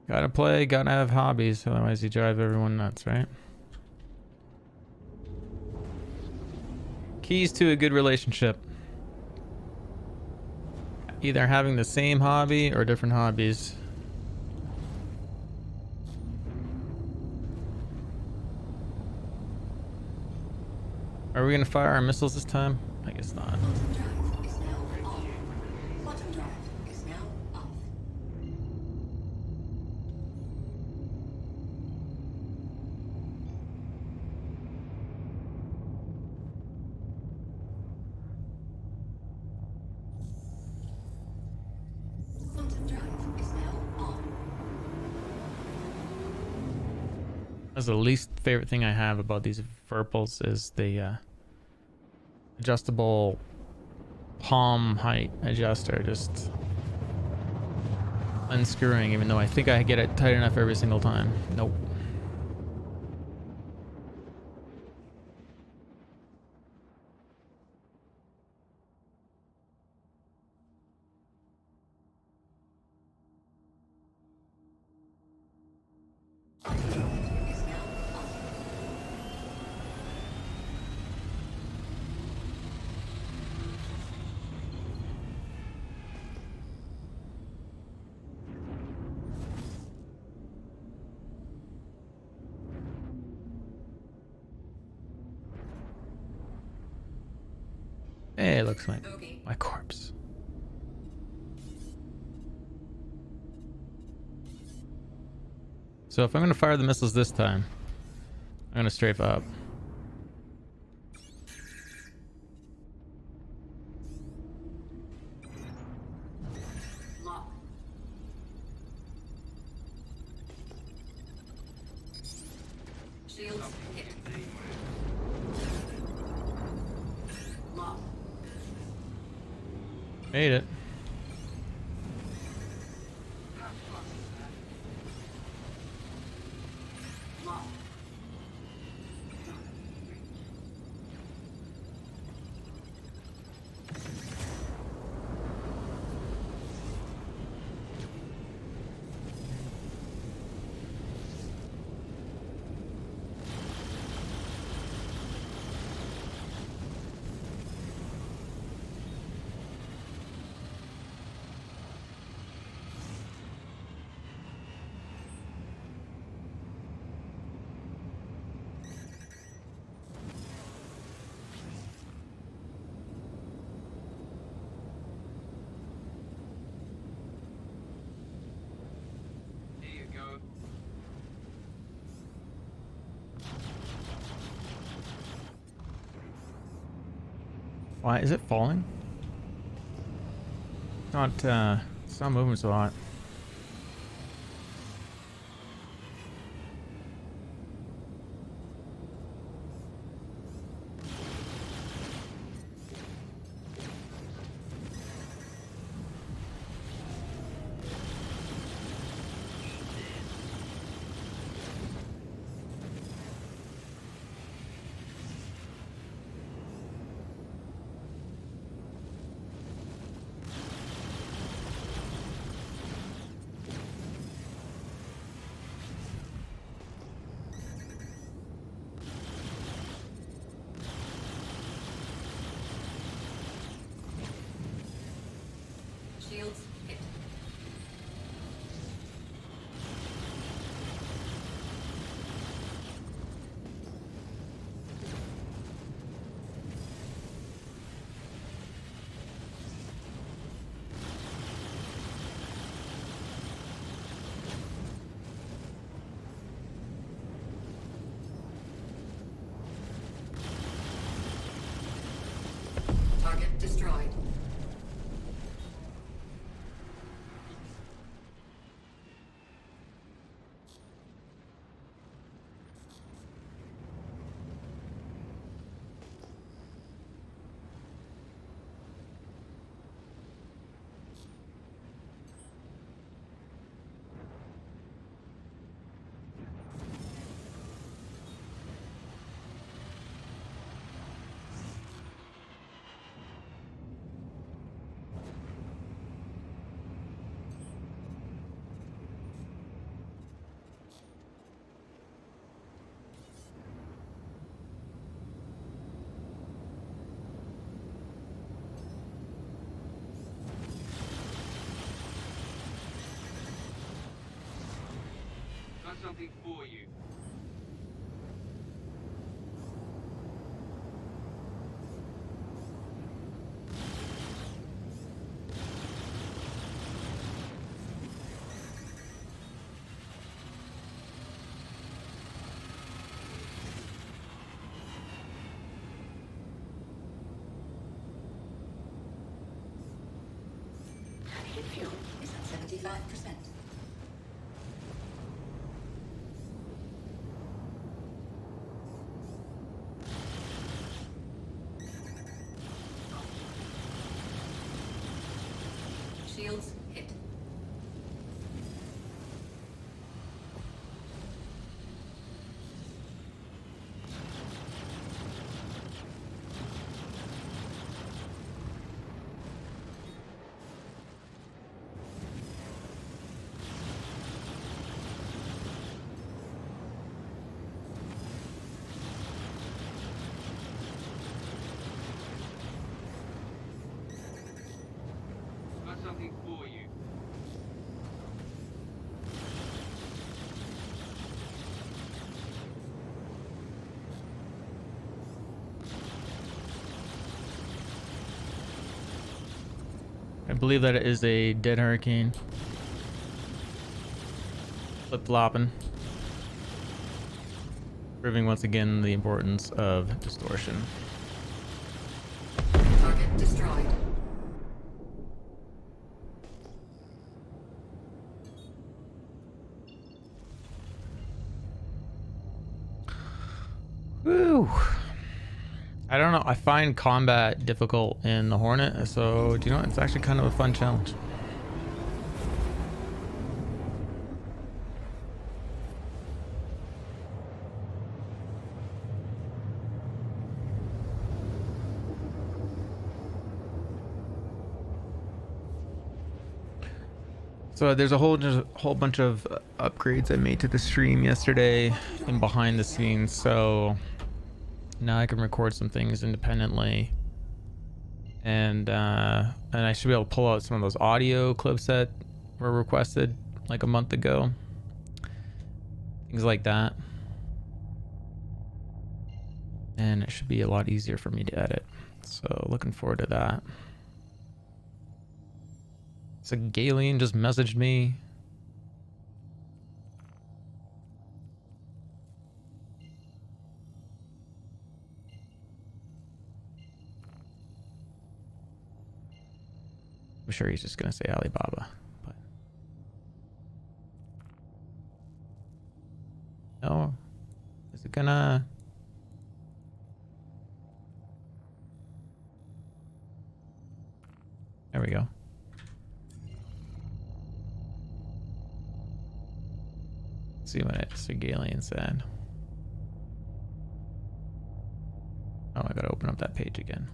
Gotta play, gotta have hobbies, otherwise you drive everyone nuts, right? Keys to a good relationship. Either having the same hobby or different hobbies. Are we gonna fire our missiles this time? I guess not. Bottom drive is now off. Bottom drive is now off. Bottom drive is now on. That's the least favorite thing I have about these Verpals is the adjustable palm height adjuster, just unscrewing, even though I think I get it tight enough every single time. Nope. Hey, it looks like my corpse. So if I'm gonna fire the missiles this time, I'm gonna strafe up. Lock. Shields hit. Lock. Made it. Lock. Why is it falling? It's not moving so hot. Got something for you. Hydrogen fuel is at 75%. Shields hit. Got something for you. I believe that it is a dead hurricane. Flip-flopping. Proving once again the importance of distortion. Target destroyed. Woo. I don't know. I find combat difficult in the Hornet, so do you know what? It's actually kind of a fun challenge. So there's a whole bunch of upgrades I made to the stream yesterday and behind the scenes, so now I can record some things independently, and I should be able to pull out some of those audio clips that were requested like a month ago, things like that, and it should be a lot easier for me to edit. So looking forward to that. So Galen just messaged me. I'm sure he's just gonna say Alibaba, but no, is it gonna? There we go. Let's see what Galen said. Oh, I gotta open up that page again.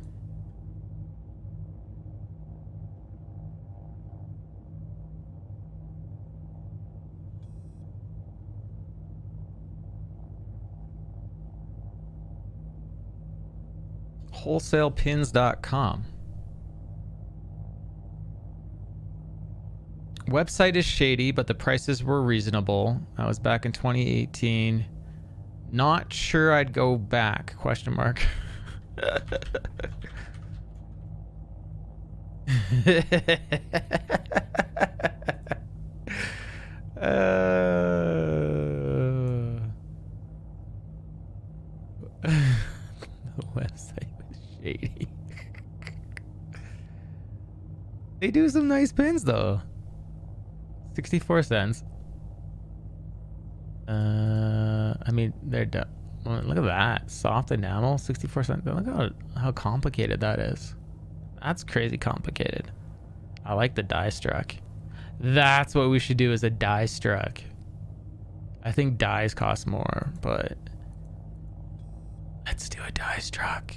wholesalepins.com. Website is shady, but the prices were reasonable. I was back in 2018. Not sure I'd go back, question mark. The website was shady. They do some nice pins though. 64 cents. I mean, they're look at that. Soft enamel, 64 cents. Look how complicated that is. That's crazy complicated. I like the die struck. That's what we should do, is a die struck. I think dies cost more, but let's do a die struck.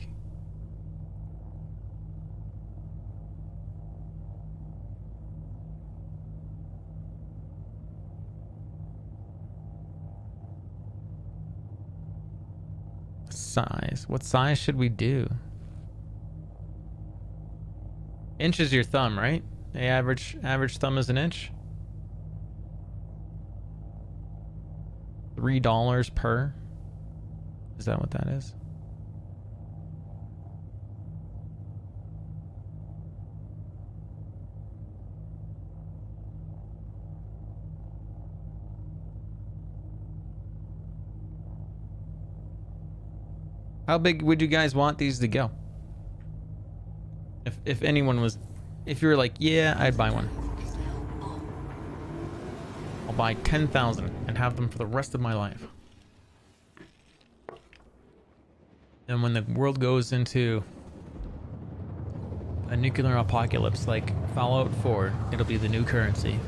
Size. What size should we do? Inch is your thumb, right? The average thumb is an inch. $3 per. Is that what that is? How big would you guys want these to go? If anyone was, if you were like, yeah, I'd buy one. I'll buy 10,000 and have them for the rest of my life. And when the world goes into a nuclear apocalypse like Fallout 4, it'll be the new currency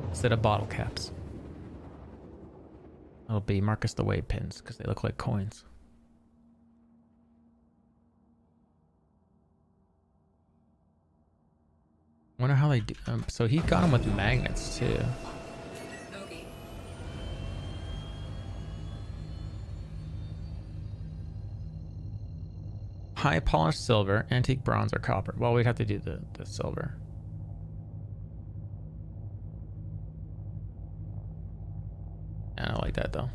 instead of bottle caps. It'll be Marcus the Wade pins because they look like coins. Wonder how they do. So he got them with magnets too. Okay. High polished silver, antique bronze, or copper. Well, we'd have to do the silver. I don't like that though.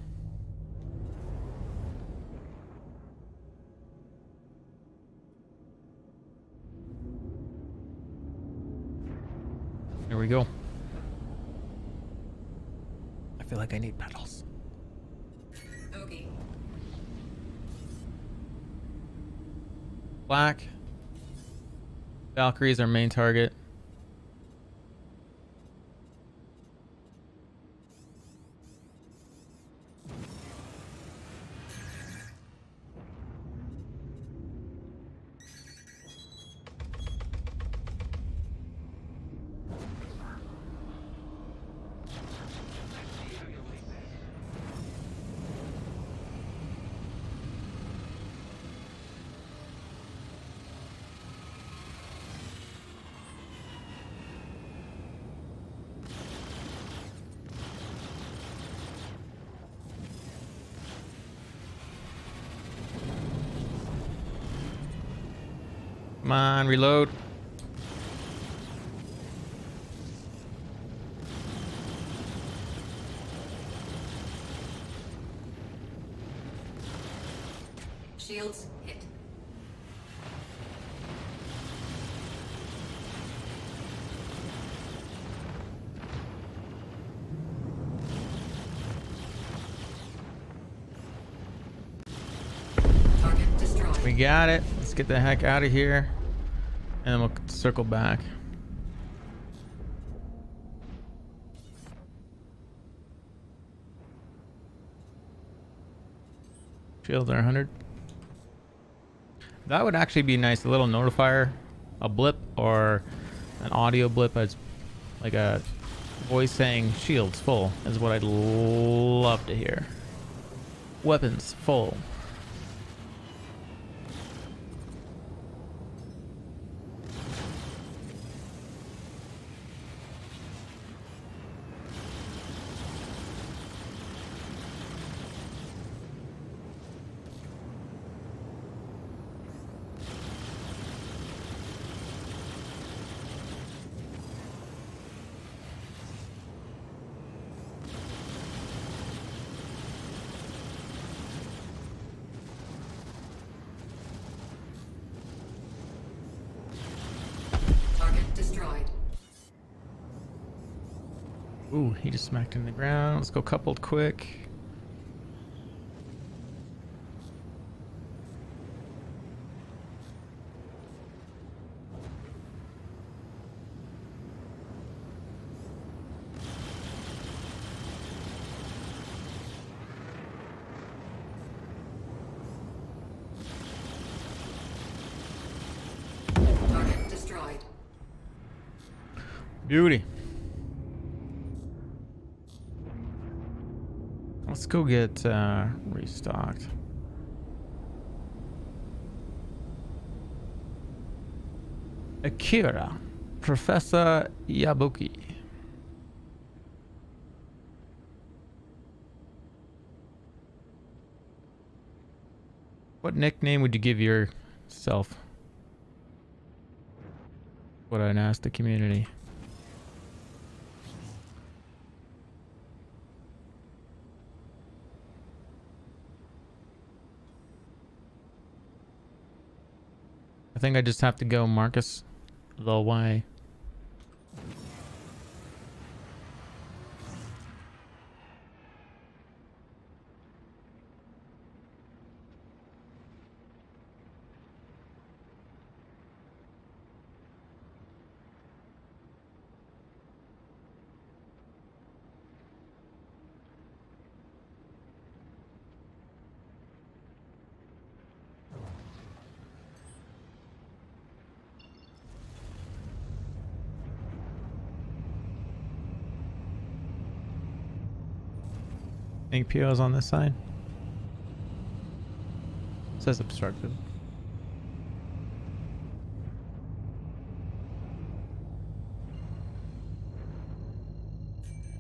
Here we go. I feel like I need pedals. Okay. Black. Valkyrie's our main target. Come on, reload. Shields hit. Target destroyed. We got it. Let's get the heck out of here. And then we'll circle back. Shields are 100. That would actually be nice. A little notifier, a blip, or an audio blip as like a voice saying shields full is what I'd love to hear. Weapons full. Target destroyed. Ooh, he just smacked in the ground. Let's go coupled quick. Target destroyed. Beauty. Let's go get restocked. Akira, Professor Yabuki. What nickname would you give yourself? What I'd ask the community. I think I just have to go Marcus the way. Any POs on this side? It says obstructed.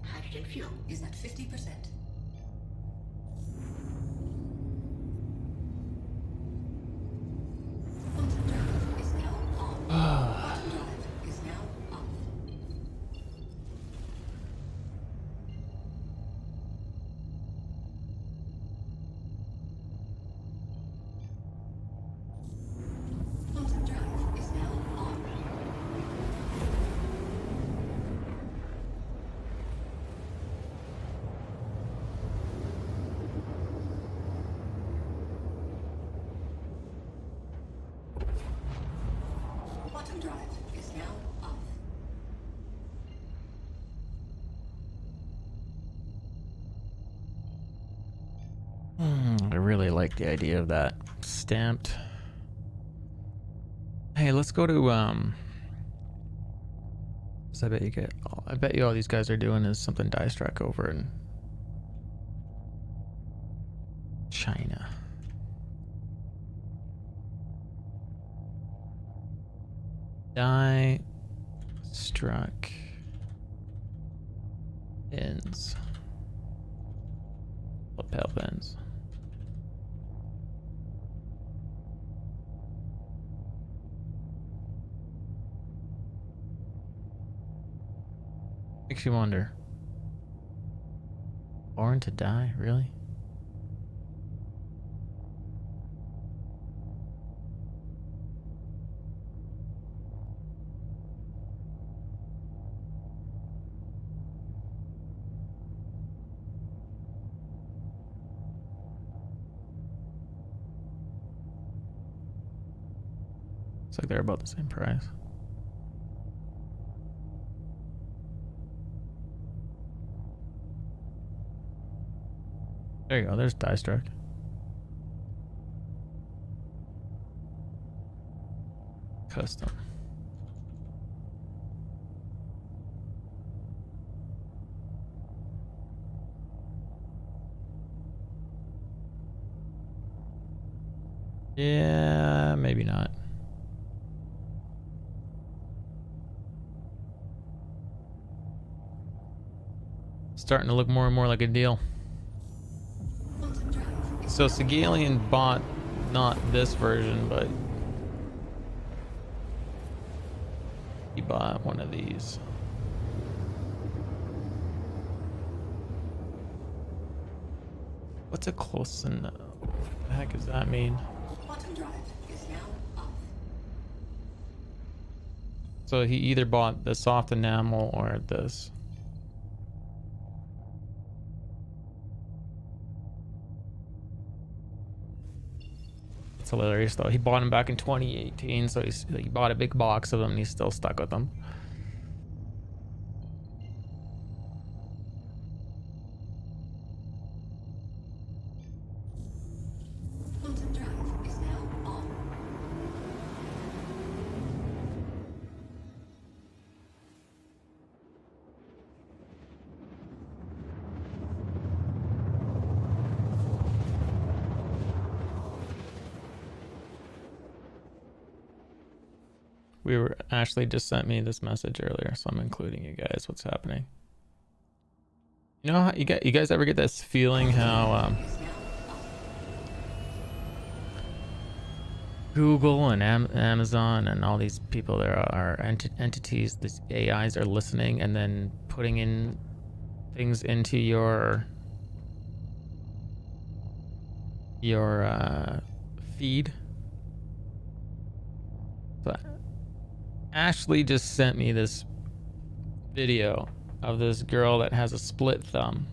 Hydrogen fuel is at 50%. Quantum drive is now on. Quantum drive is now off. Quantum drive is now on. Quantum drive is now off. I really like the idea of that stamped. Hey, let's go to so I bet you all these guys are doing is something die struck over in China. Die struck ends. Lapel pins. Makes you wonder. Born to die, really? Looks like they're about the same price. There you go, there's die struck. Custom. Yeah, maybe not. Starting to look more and more like a deal. So Sigalian bought not this version, but he bought one of these. What's a close enough? What the heck does that mean? Quantum drive is now off. So he either bought the soft enamel or this. It's hilarious though. He bought them back in 2018, so he bought a big box of them and he's still stuck with them. Quantum drive is now on. Ashley just sent me this message earlier, so I'm including you guys. What's happening? You know how you guys ever get this feeling how Google and Amazon and all these people there are entities, these AIs are listening and then putting in things into your feed. So Ashley just sent me this video of this girl that has a split thumb.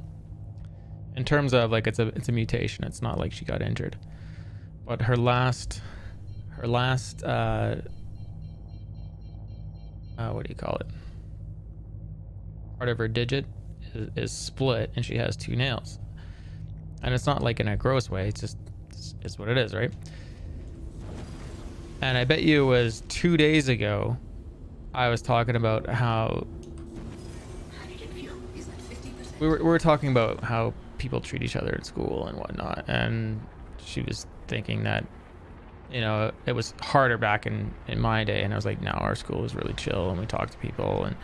In terms of like it's a mutation. It's not like she got injured. But her last what do you call it? Part of her digit is split, and she has 2 nails. And it's not like in a gross way. It's what it is, right? And I bet you it was 2 days ago I was talking about how we were talking about how people treat each other at school and whatnot, and she was thinking that, you know, it was harder back in my day, and I was like, no, our school was really chill, and we talked to people, and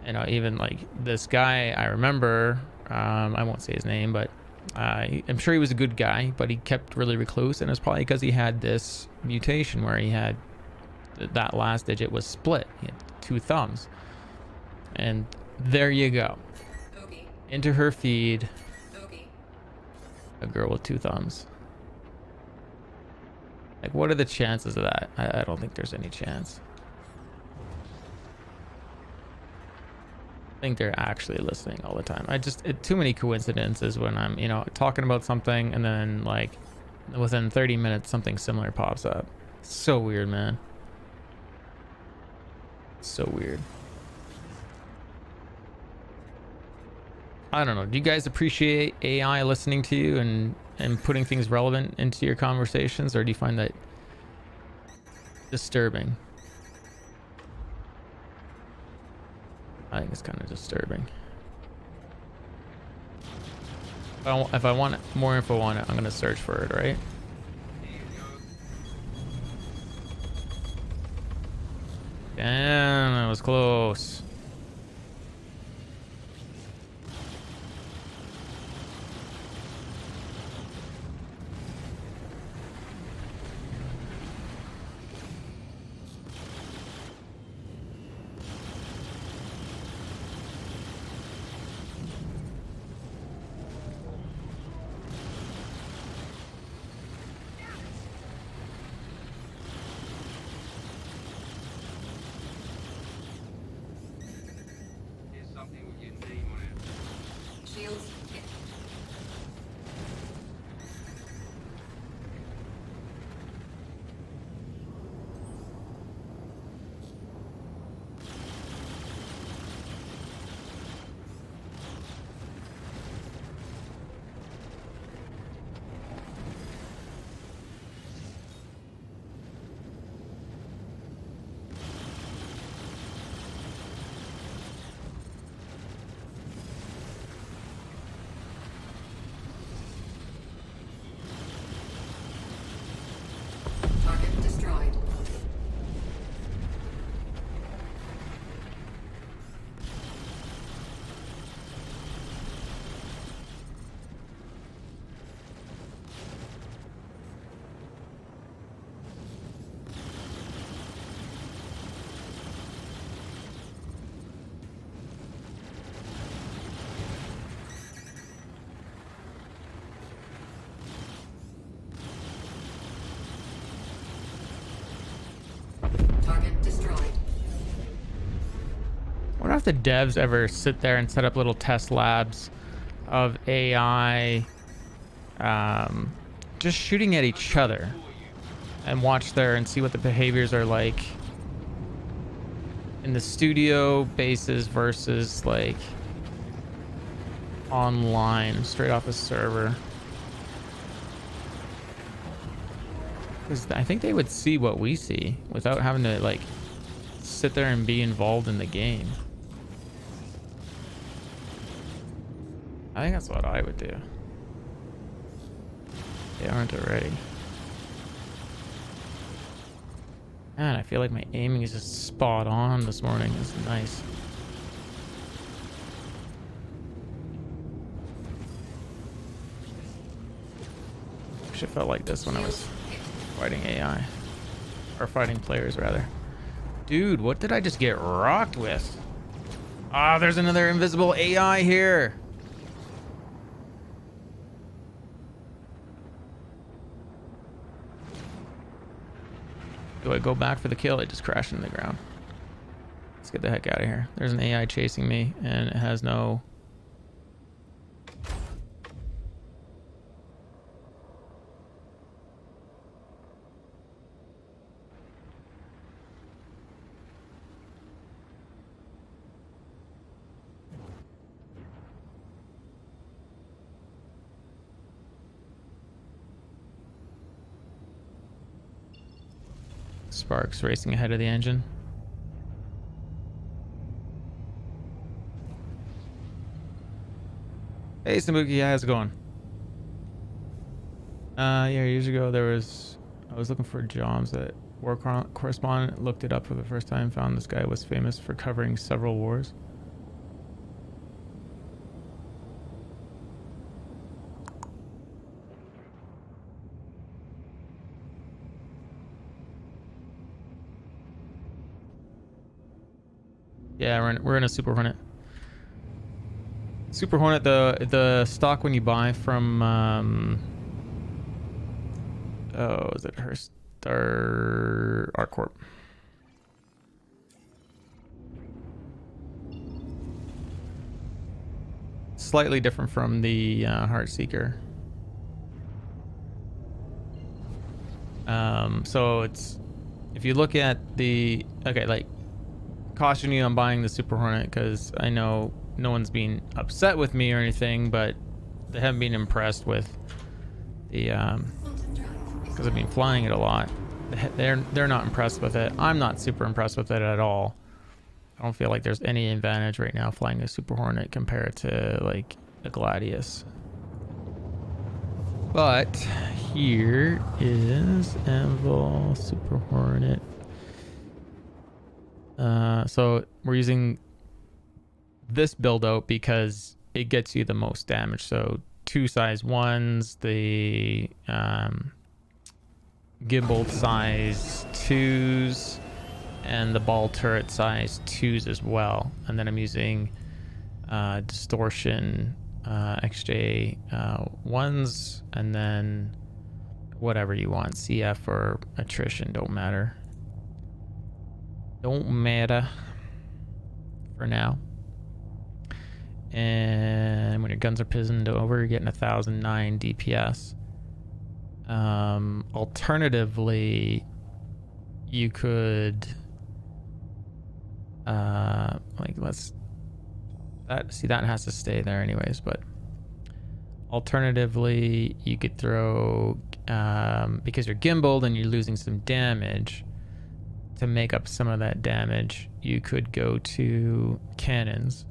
you know, even like this guy I remember, I won't say his name, but I'm sure he was a good guy, but he kept really recluse, and it's probably because he had this mutation where he had that last digit was split. He had 2 thumbs, and there you go. Into her feed, a girl with 2 thumbs. Like, what are the chances of that? I don't think there's any chance. I think they're actually listening all the time. Too many coincidences when I'm, you know, talking about something, and then like within 30 minutes something similar pops up. So weird, man. So weird. I don't know. Do you guys appreciate AI listening to you and putting things relevant into your conversations, or do you find that disturbing? I think it's kind of disturbing. If I want more info on it, I'm gonna search for it, right? Damn, that was close. Here's something with your name on it. Shields. Target destroyed. Target destroyed. I wonder if the devs ever sit there and set up little test labs of AI just shooting at each other and watch there and see what the behaviors are like in the studio bases versus like online straight off a server. Because I think they would see what we see without having to like sit there and be involved in the game. I think that's what I would do. They aren't already. Man, I feel like my aiming is just spot on this morning. It's nice. Wish it felt like this when I was fighting AI. Or fighting players, rather. Dude, what did I just get rocked with? Ah, there's another invisible AI here. Do I go back for the kill? I just crashed into the ground. Let's get the heck out of here. There's an AI chasing me, and it has no... Sparks racing ahead of the engine. Hey Samuki, how's it going? Yeah, years ago I was looking for jobs at war correspondent, looked it up for the first time, found this guy was famous for covering several wars. Yeah, we're in a Super Hornet. Super Hornet, the stock when you buy from is it Hearst or ArcCorp? Slightly different from the Heartseeker. So it's, if you look at the, okay, like, caution you on buying the Super Hornet because I know no one's been upset with me or anything, but they haven't been impressed with the because I've been flying it a lot. They're not impressed with it. I'm not super impressed with it at all. I don't feel like there's any advantage right now flying a Super Hornet compared to like a Gladius. But here is Anvil Super Hornet. So we're using this build out because it gets you the most damage. So 2 size 1s, the gimbal size 2s, and the ball turret size 2s as well. And then I'm using distortion XJ 1s, and then whatever you want, CF or attrition, don't matter. Don't matter for now. And when your guns are pinned over, you're getting 1009 DPS. Alternatively, you could like that has to stay there anyways, but alternatively you could throw because you're gimbaled and you're losing some damage, to make up some of that damage you could go to cannons.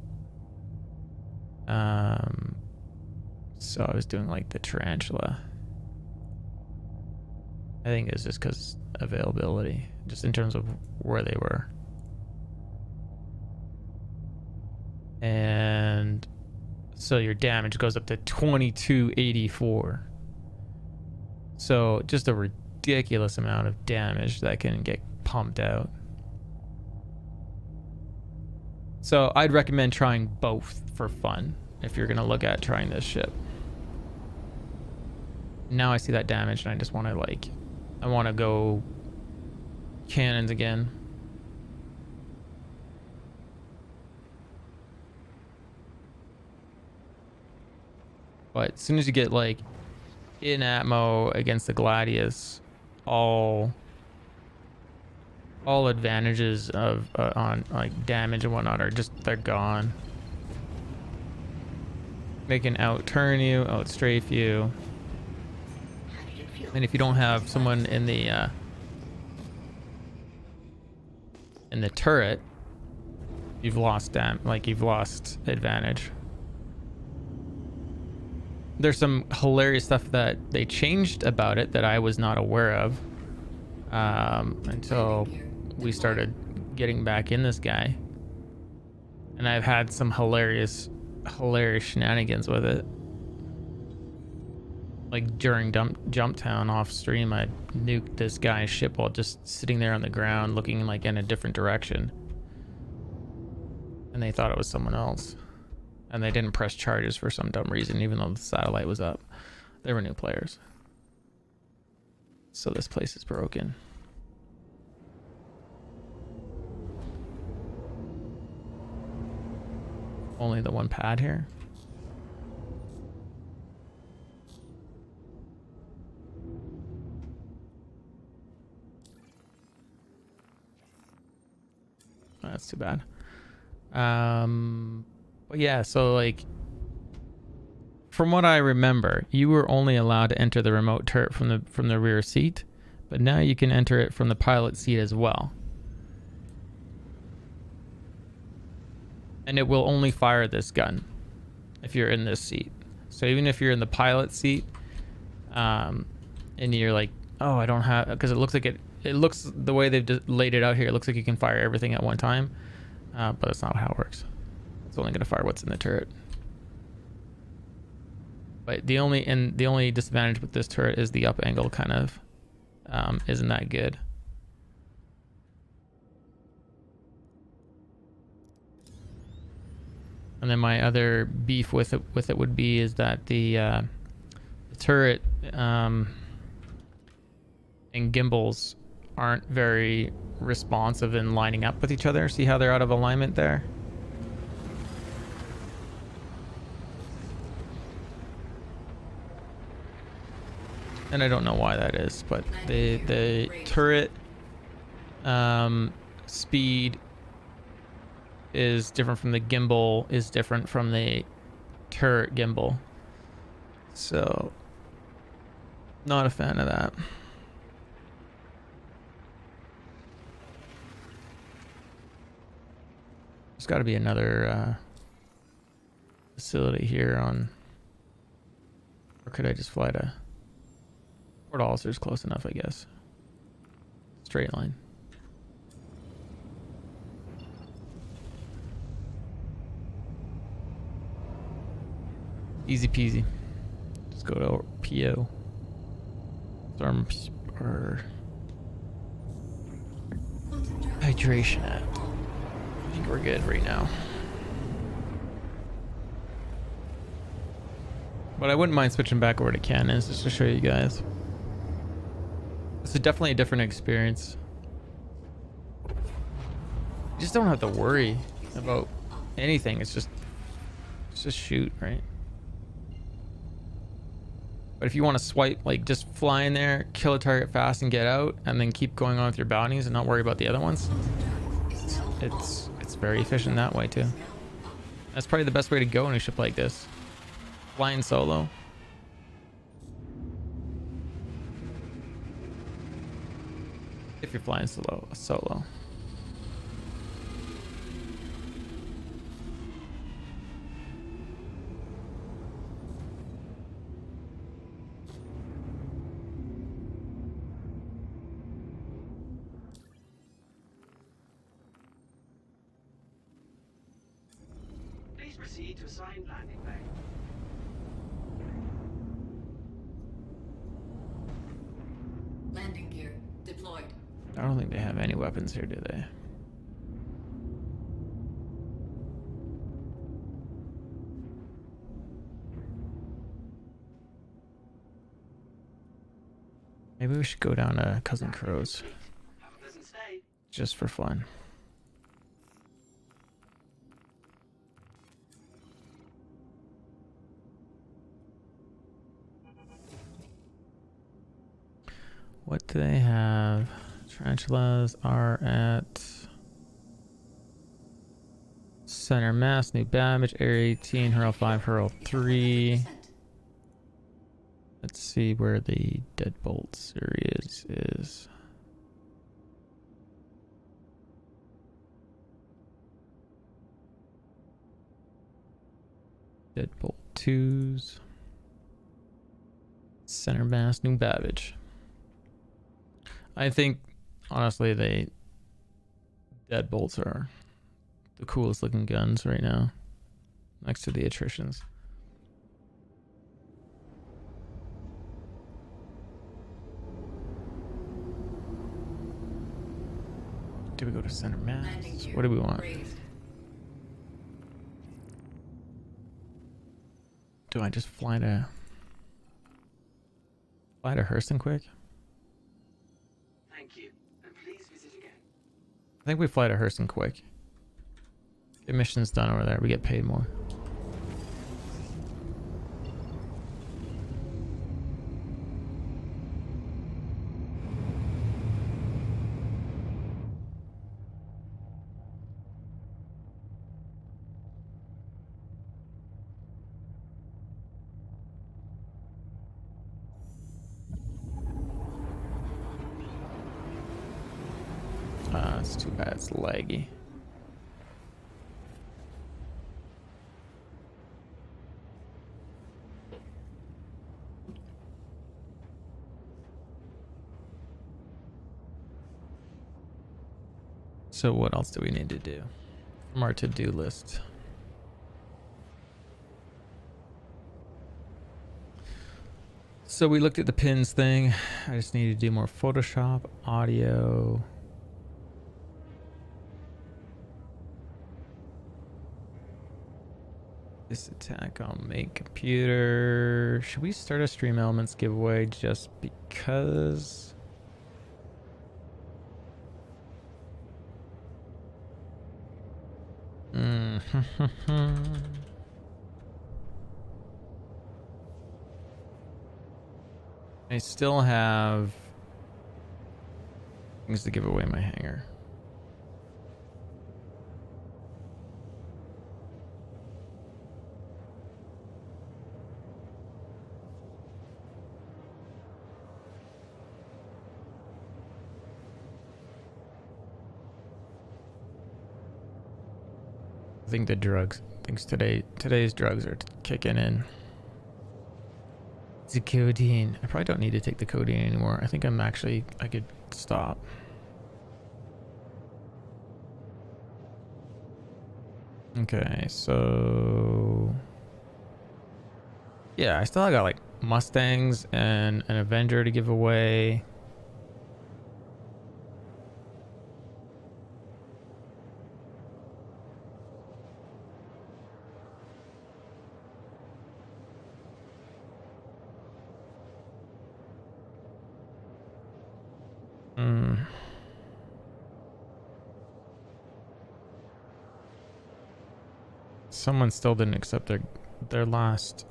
So I was doing like the tarantula. I think it's just because availability, just in terms of where they were. And so your damage goes up to 2284. So just a ridiculous amount of damage that can get pumped out. So I'd recommend trying both for fun if you're gonna look at trying this ship. Now I see that damage and I just want to I want to go cannons again. But as soon as you get like in atmo against the Gladius, all advantages of on like damage and whatnot are just, they're gone. They can out-turn you, out-strafe you. And if you don't have someone in the turret, you've lost you've lost advantage. There's some hilarious stuff that they changed about it that I was not aware of until we started getting back in this guy, and I've had some hilarious shenanigans with it. Like during Jumptown off stream, I nuked this guy's ship while just sitting there on the ground looking like in a different direction, and they thought it was someone else, and they didn't press charges for some dumb reason even though the satellite was up. They were new players. So this place is broken. Only the one pad here. Oh, that's too bad. But yeah, so like from what I remember, you were only allowed to enter the remote turret from the rear seat, but now you can enter it from the pilot seat as well. And it will only fire this gun if you're in this seat. So even if you're in the pilot seat, and you're like, oh, I don't have, because it looks like it looks, the way they've just laid it out here, it looks like you can fire everything at one time, but that's not how it works. It's only going to fire what's in the turret. But the only disadvantage with this turret is the up angle kind of isn't that good. And then my other beef with it would be is that the turret and gimbals aren't very responsive in lining up with each other. See how they're out of alignment there? And I don't know why that is, but the turret speed is different from the gimbal, is different from the turret gimbal. So, not a fan of that. There's got to be another facility here on, or could I just fly to Port Ulster's close enough, I guess. Straight line. Easy peasy. Just go to PO. Storm or hydration app. I think we're good right now. But I wouldn't mind switching back over to cannons just to show you guys. It's definitely a different experience. You just don't have to worry about anything. It's just shoot, right? But if you want to swipe, like just fly in there, kill a target fast and get out, and then keep going on with your bounties and not worry about the other ones, it's very efficient that way too. That's probably the best way to go in a ship like this. Flying solo. If you're flying solo. Please proceed to assigned landing bay. Landing gear deployed. I don't think they have any weapons here, do they? Maybe we should go down to Cousin Crow's Have a pleasant stay. just for fun. What do they have? Tarantulas are at center mass, new damage, area 18, hurl 5, hurl 3. Let's see where the deadbolt series is. Deadbolt 2s. Center mass, new babbage. I think, honestly, the deadbolts are the coolest looking guns right now, next to the attritions. Do we go to center mass? What do we want? Do I just fly to Hurston quick? Thank you, and please visit again. I think we fly to Hurston quick. Get missions done over there. We get paid more. It's too bad it's laggy. So what else do we need to do from our to-do list? So we looked at the pins thing. I just need to do more Photoshop, audio. This attack on main computer. Should we start a Stream Elements giveaway just because? I still have things to give away my hangar. I think the drugs. Today's drugs are kicking in. It's a codeine. I probably don't need to take the codeine anymore. I think I could stop. Okay, so yeah, I still got like Mustangs and an Avenger to give away. Someone still didn't accept their last.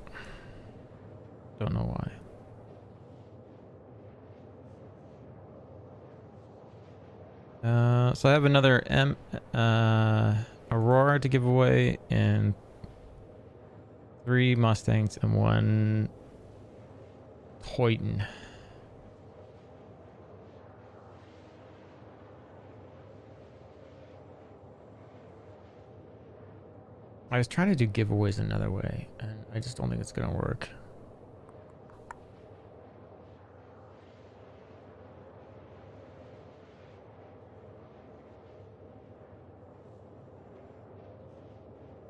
Don't know why. So I have another Aurora to give away, and 3 Mustangs and 1 Titan. I was trying to do giveaways another way, and I just don't think it's gonna work.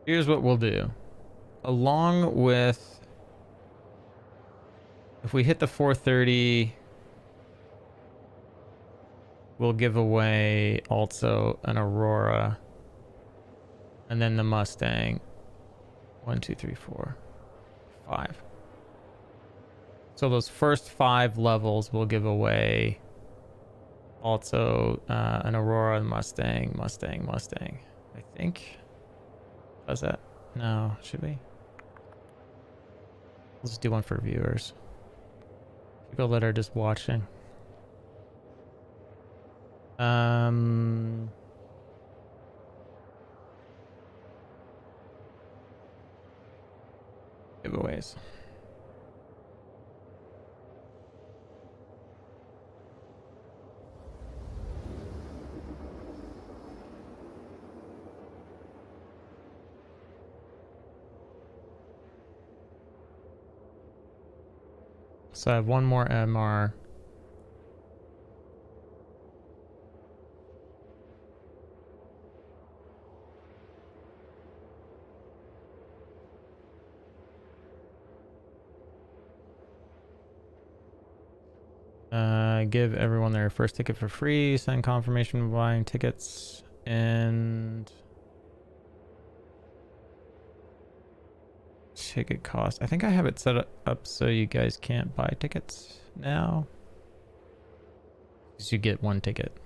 Here's what we'll do. Along with, if we hit the 430, we'll give away also an Aurora. And then the Mustang. 1, 2, 3, 4, 5. So those first 5 levels will give away also an Aurora, Mustang. I think. Does that? No, should we? Let's just do one for viewers. People that are just watching. Giveaways. So I have one more MR. Give everyone their first ticket for free, send confirmation of buying tickets, and ticket cost. I think I have it set up so you guys can't buy tickets now. Because you get 1 ticket.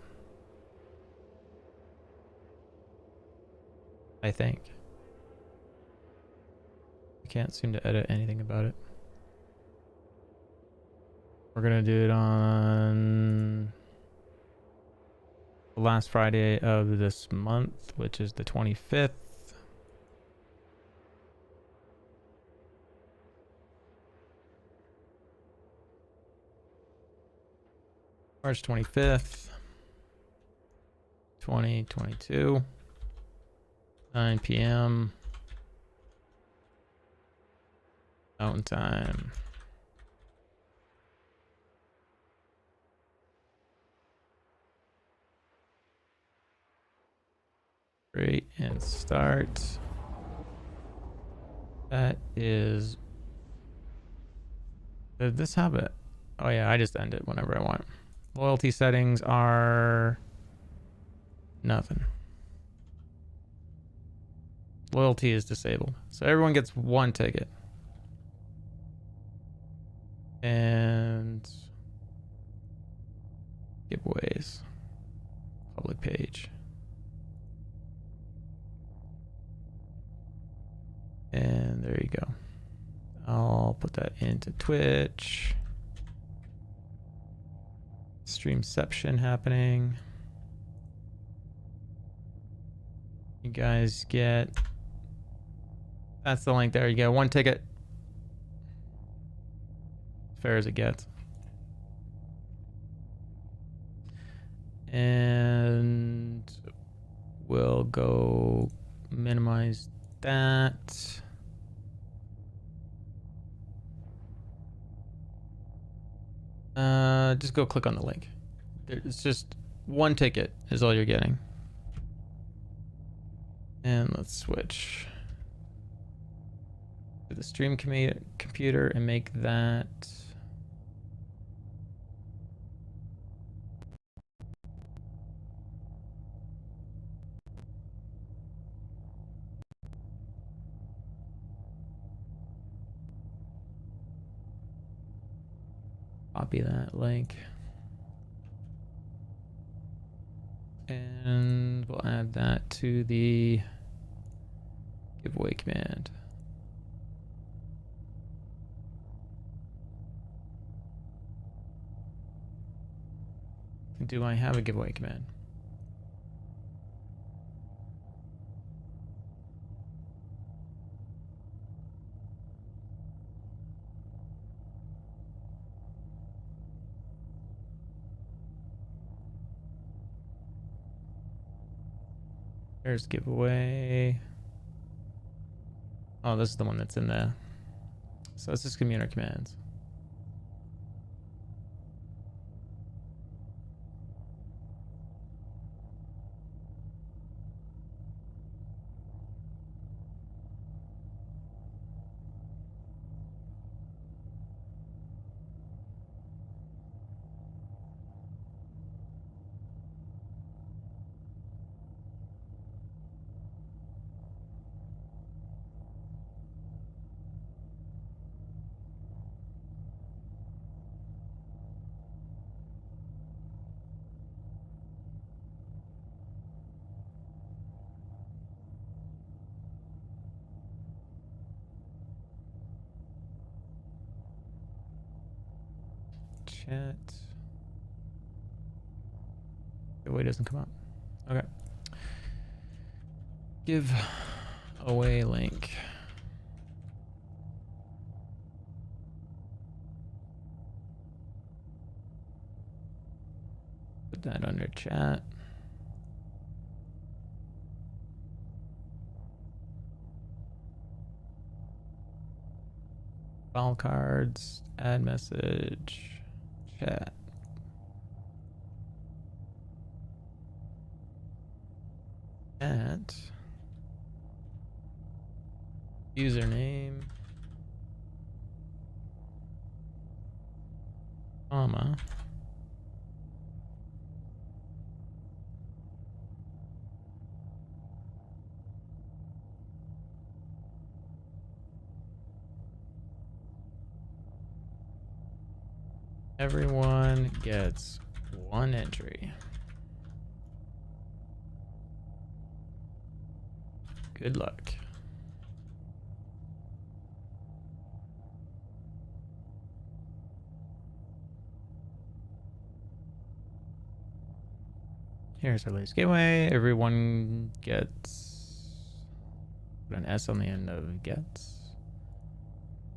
I think. I can't seem to edit anything about it. We're gonna do it on the last Friday of this month, which is the 25th. March 25th, 2022, 9 p.m. Mountain Time. Great, and start. That is... Did this have it? Oh yeah, I just end it whenever I want. Loyalty settings are... nothing. Loyalty is disabled. So everyone gets one ticket. And... giveaways. Public page. And there you go. I'll put that into Twitch. Streamception happening. You guys get... That's the link there. You get one ticket. Fair as it gets. And we'll go minimize that. Just go click on the link. It's just one ticket is all you're getting. And let's switch to the stream computer and make that copy that link. And we'll add that to the giveaway command. Do I have a giveaway command? There's giveaway. Oh, this is the one that's in there. So it's just community commands. Chat. Giveaway doesn't come up. Okay. Give away link. Put that under chat. File cards, add message, chat. At username, comma, everyone gets one entry. Good luck. Here's our latest gateway. Everyone gets... Put an S on the end of gets.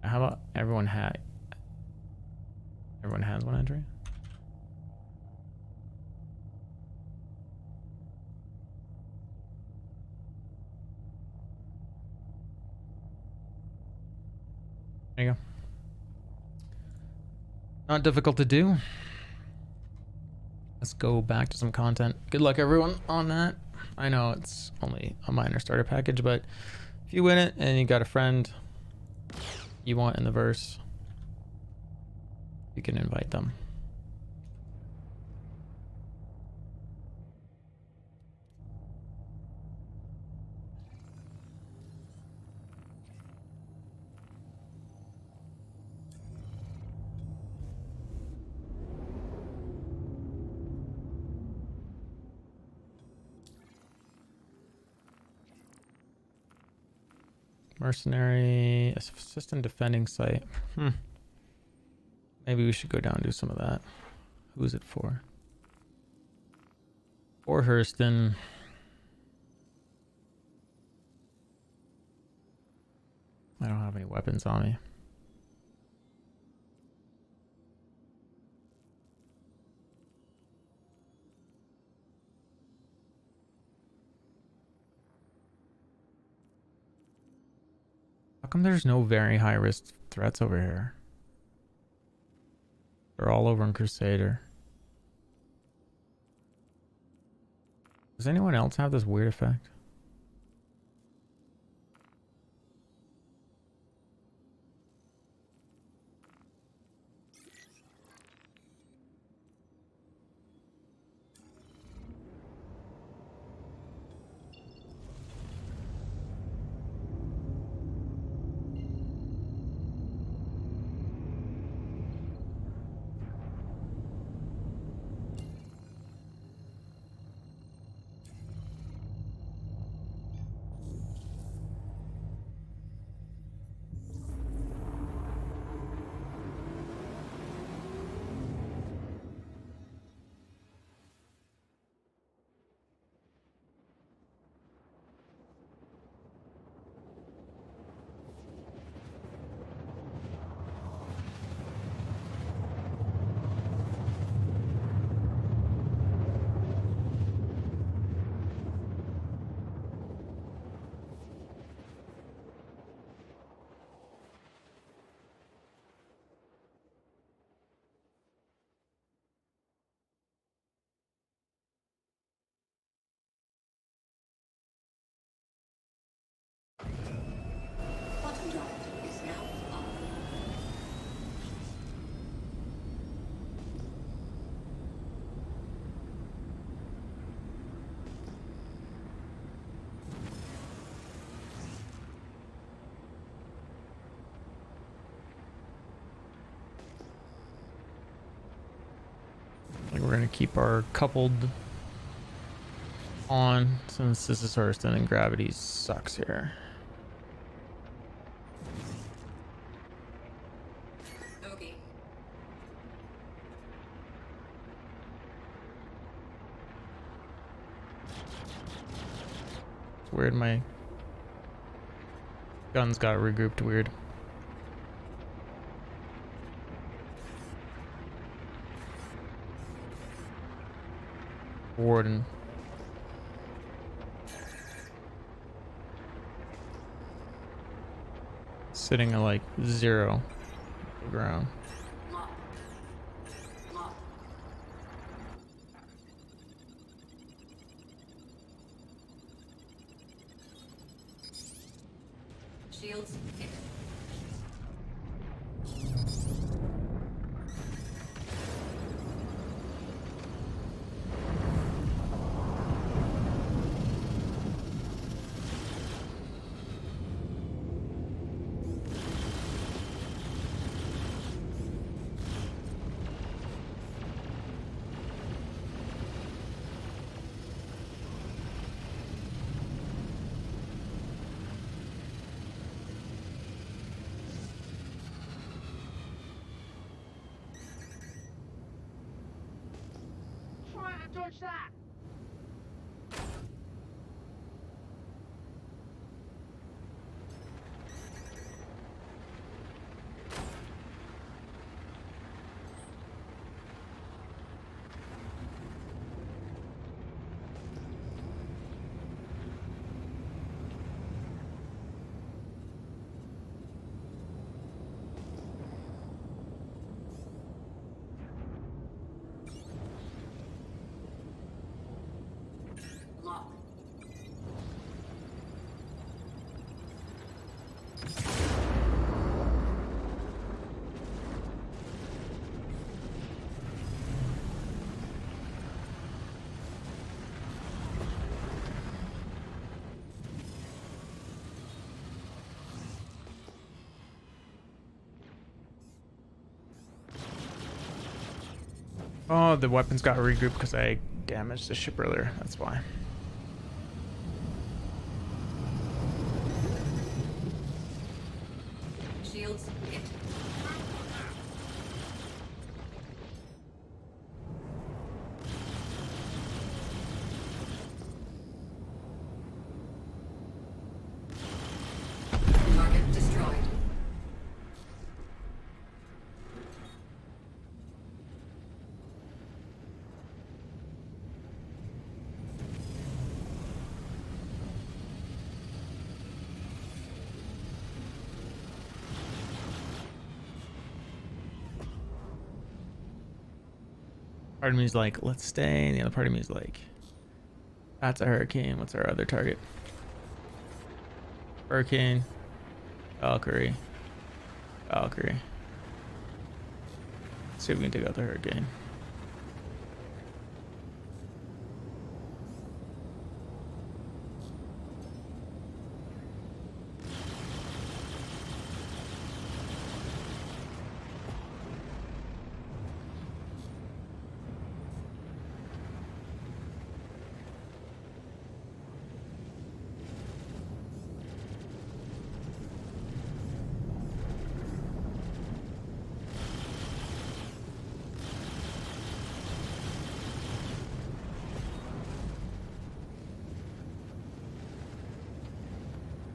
How about everyone has one entry? There you go. Not difficult to do. Let's go back to some content. Good luck, everyone, on that. I know it's only a minor starter package, but if you win it and you got a friend you want in the verse, you can invite them. Mercenary assistant defending site. Maybe we should go down and do some of that. Who's it for? For Hurston. I don't have any weapons on me. How come there's no very high risk threats over here? They're all over in Crusader. Does anyone else have this weird effect? Bottom drive is now up. Like we're gonna keep our coupled on since this is Hurston and gravity sucks here. Okay. It's weird, my guns got regrouped weird. Warden. Sitting at like 0 on the ground. Lock. Lock. Shields fitted. Dodge that! Lock. Oh, the weapons got regrouped because I damaged the ship earlier. That's why. Shields hit. Target destroyed. Part of me is like, let's stay, and the other part of me is like, that's a hurricane. What's our other target? Hurricane, Valkyrie, Valkyrie. Let's see if we can take out the hurricane.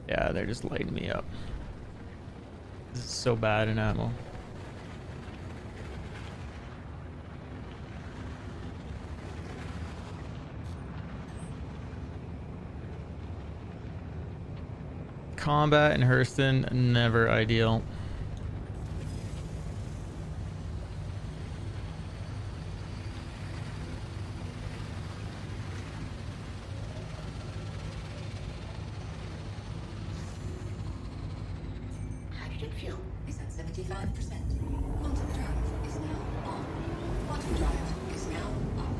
Yeah, they're just lighting me up. This is so bad in ammo. Combat in Hurston, never ideal. Hydrogen fuel is at 75%. Quantum drive is now on. Quantum drive is now off.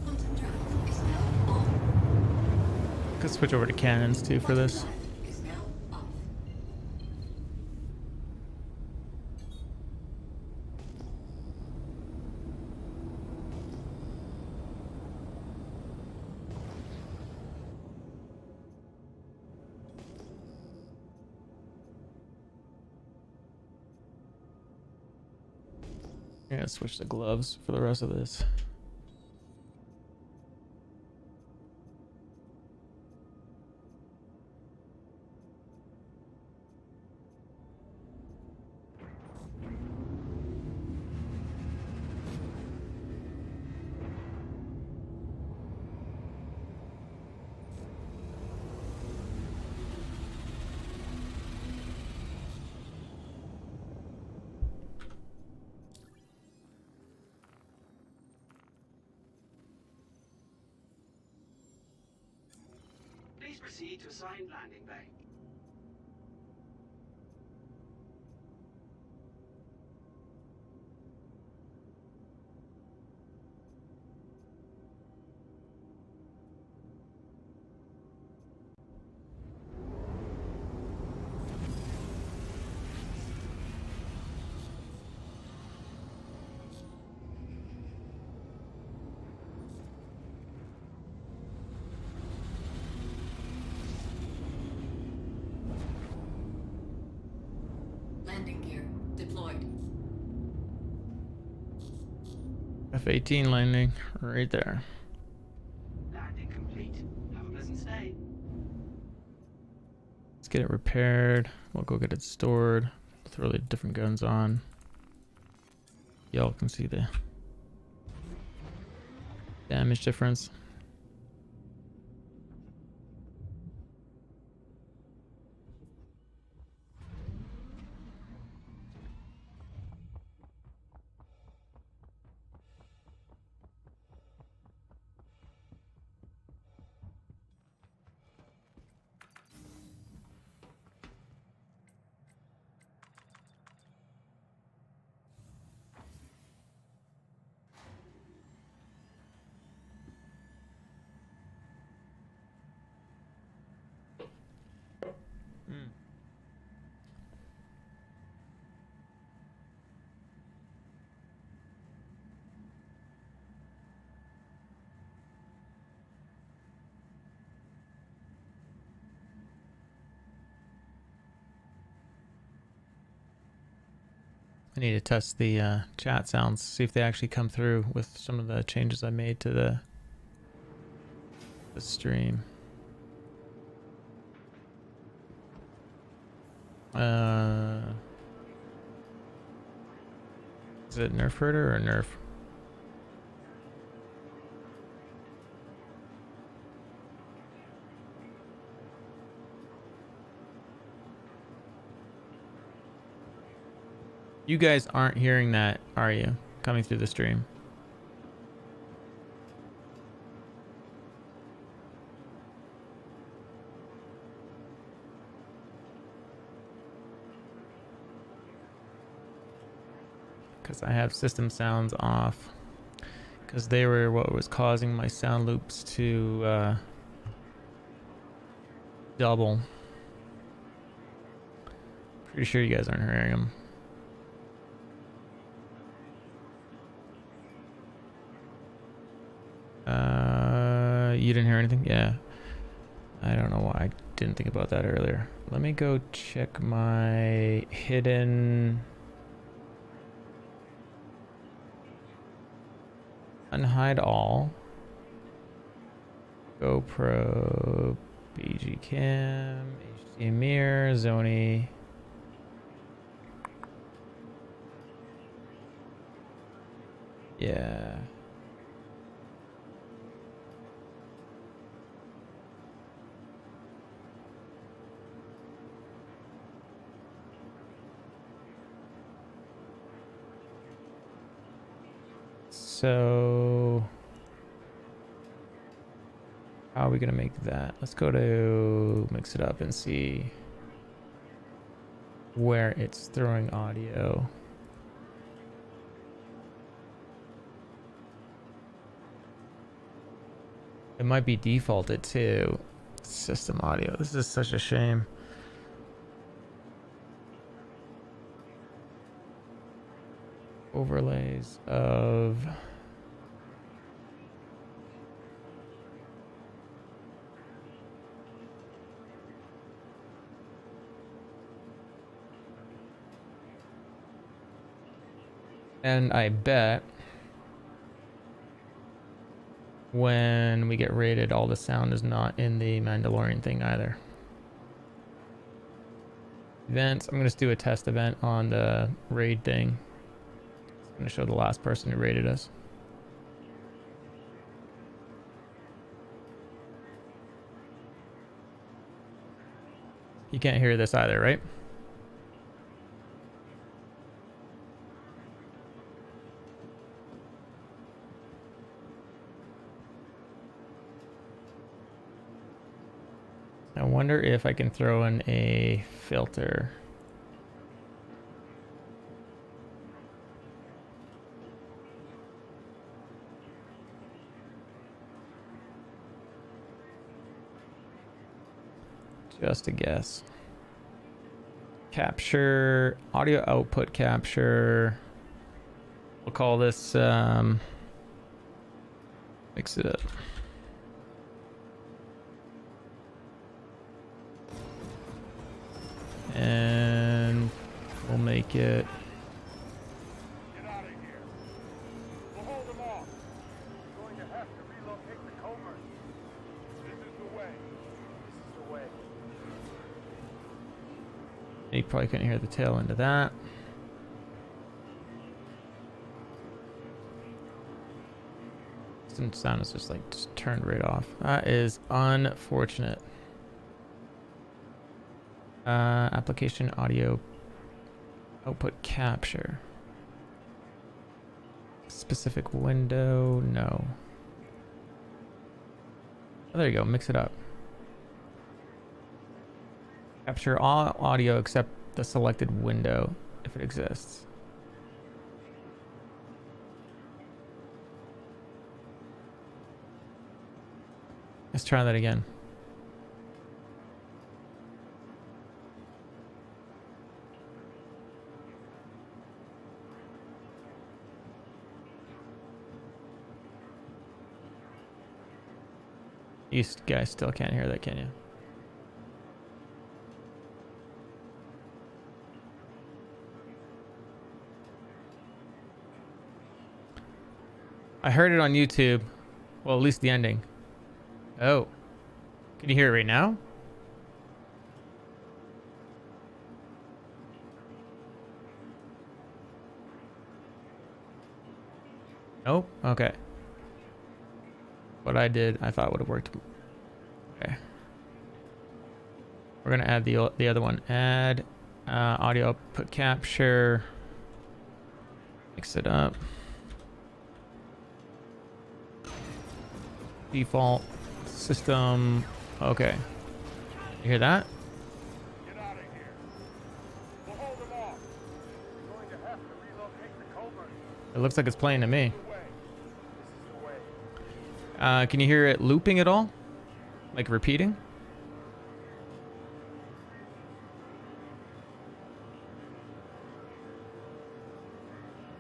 Quantum drive is now on. Could switch over to cannons too for this. Quantum drive is now off. Yeah, switch the gloves for the rest of this. Please proceed to assigned landing bay. Landing gear deployed. F-18 landing right there. Landing complete. Have a pleasant stay. Let's get it repaired. We'll go get it stored. Throw the different guns on. Y'all can see the damage difference. I need to test the chat sounds, see if they actually come through with some of the changes I made to the stream. Is it Nerf Herder or Nerf? You guys aren't hearing that, are you? Coming through the stream. Because I have system sounds off. Because they were what was causing my sound loops to double. Pretty sure you guys aren't hearing them. You didn't hear anything? Yeah. I don't know why I didn't think about that earlier. Let me go check my hidden... Unhide all. GoPro, BG Cam, HD Mirror, Zony. Yeah. So how are we gonna make that? Let's go to mix it up and see where it's throwing audio. It might be defaulted to system audio. This is such a shame. Overlays of and I bet when we get raided, all the sound is not in the Mandalorian thing either. Events, I'm going to do a test event on the raid thing. I'm going to show the last person who raided us. You can't hear this either, right? I wonder if I can throw in a filter. Just a guess. Capture, audio output capture. We'll call this, mix it up. And We'll make it. Get out of here. We'll hold them off. We're going to have to relocate the Comers. This is the way. This is the way. You probably couldn't hear the tail end of that. Sound is just like just turned right off. That is unfortunate. Application audio output capture. Specific window, no. Oh, there you go, mix it up. Capture all audio except the selected window if it exists. Let's try that again. You guys still can't hear that, can you? I heard it on YouTube. Well, at least the ending. Oh. Can you hear it right now? Nope. Okay. What I did, I thought would have worked. Okay. We're gonna add the other one. Add audio output capture. Mix it up. Default system. Okay. You hear that? Get out of here. We'll hold them off. We're going to have to relocate the Comers. It looks like it's playing to me. This is the way. Can you hear it looping at all? Like repeating?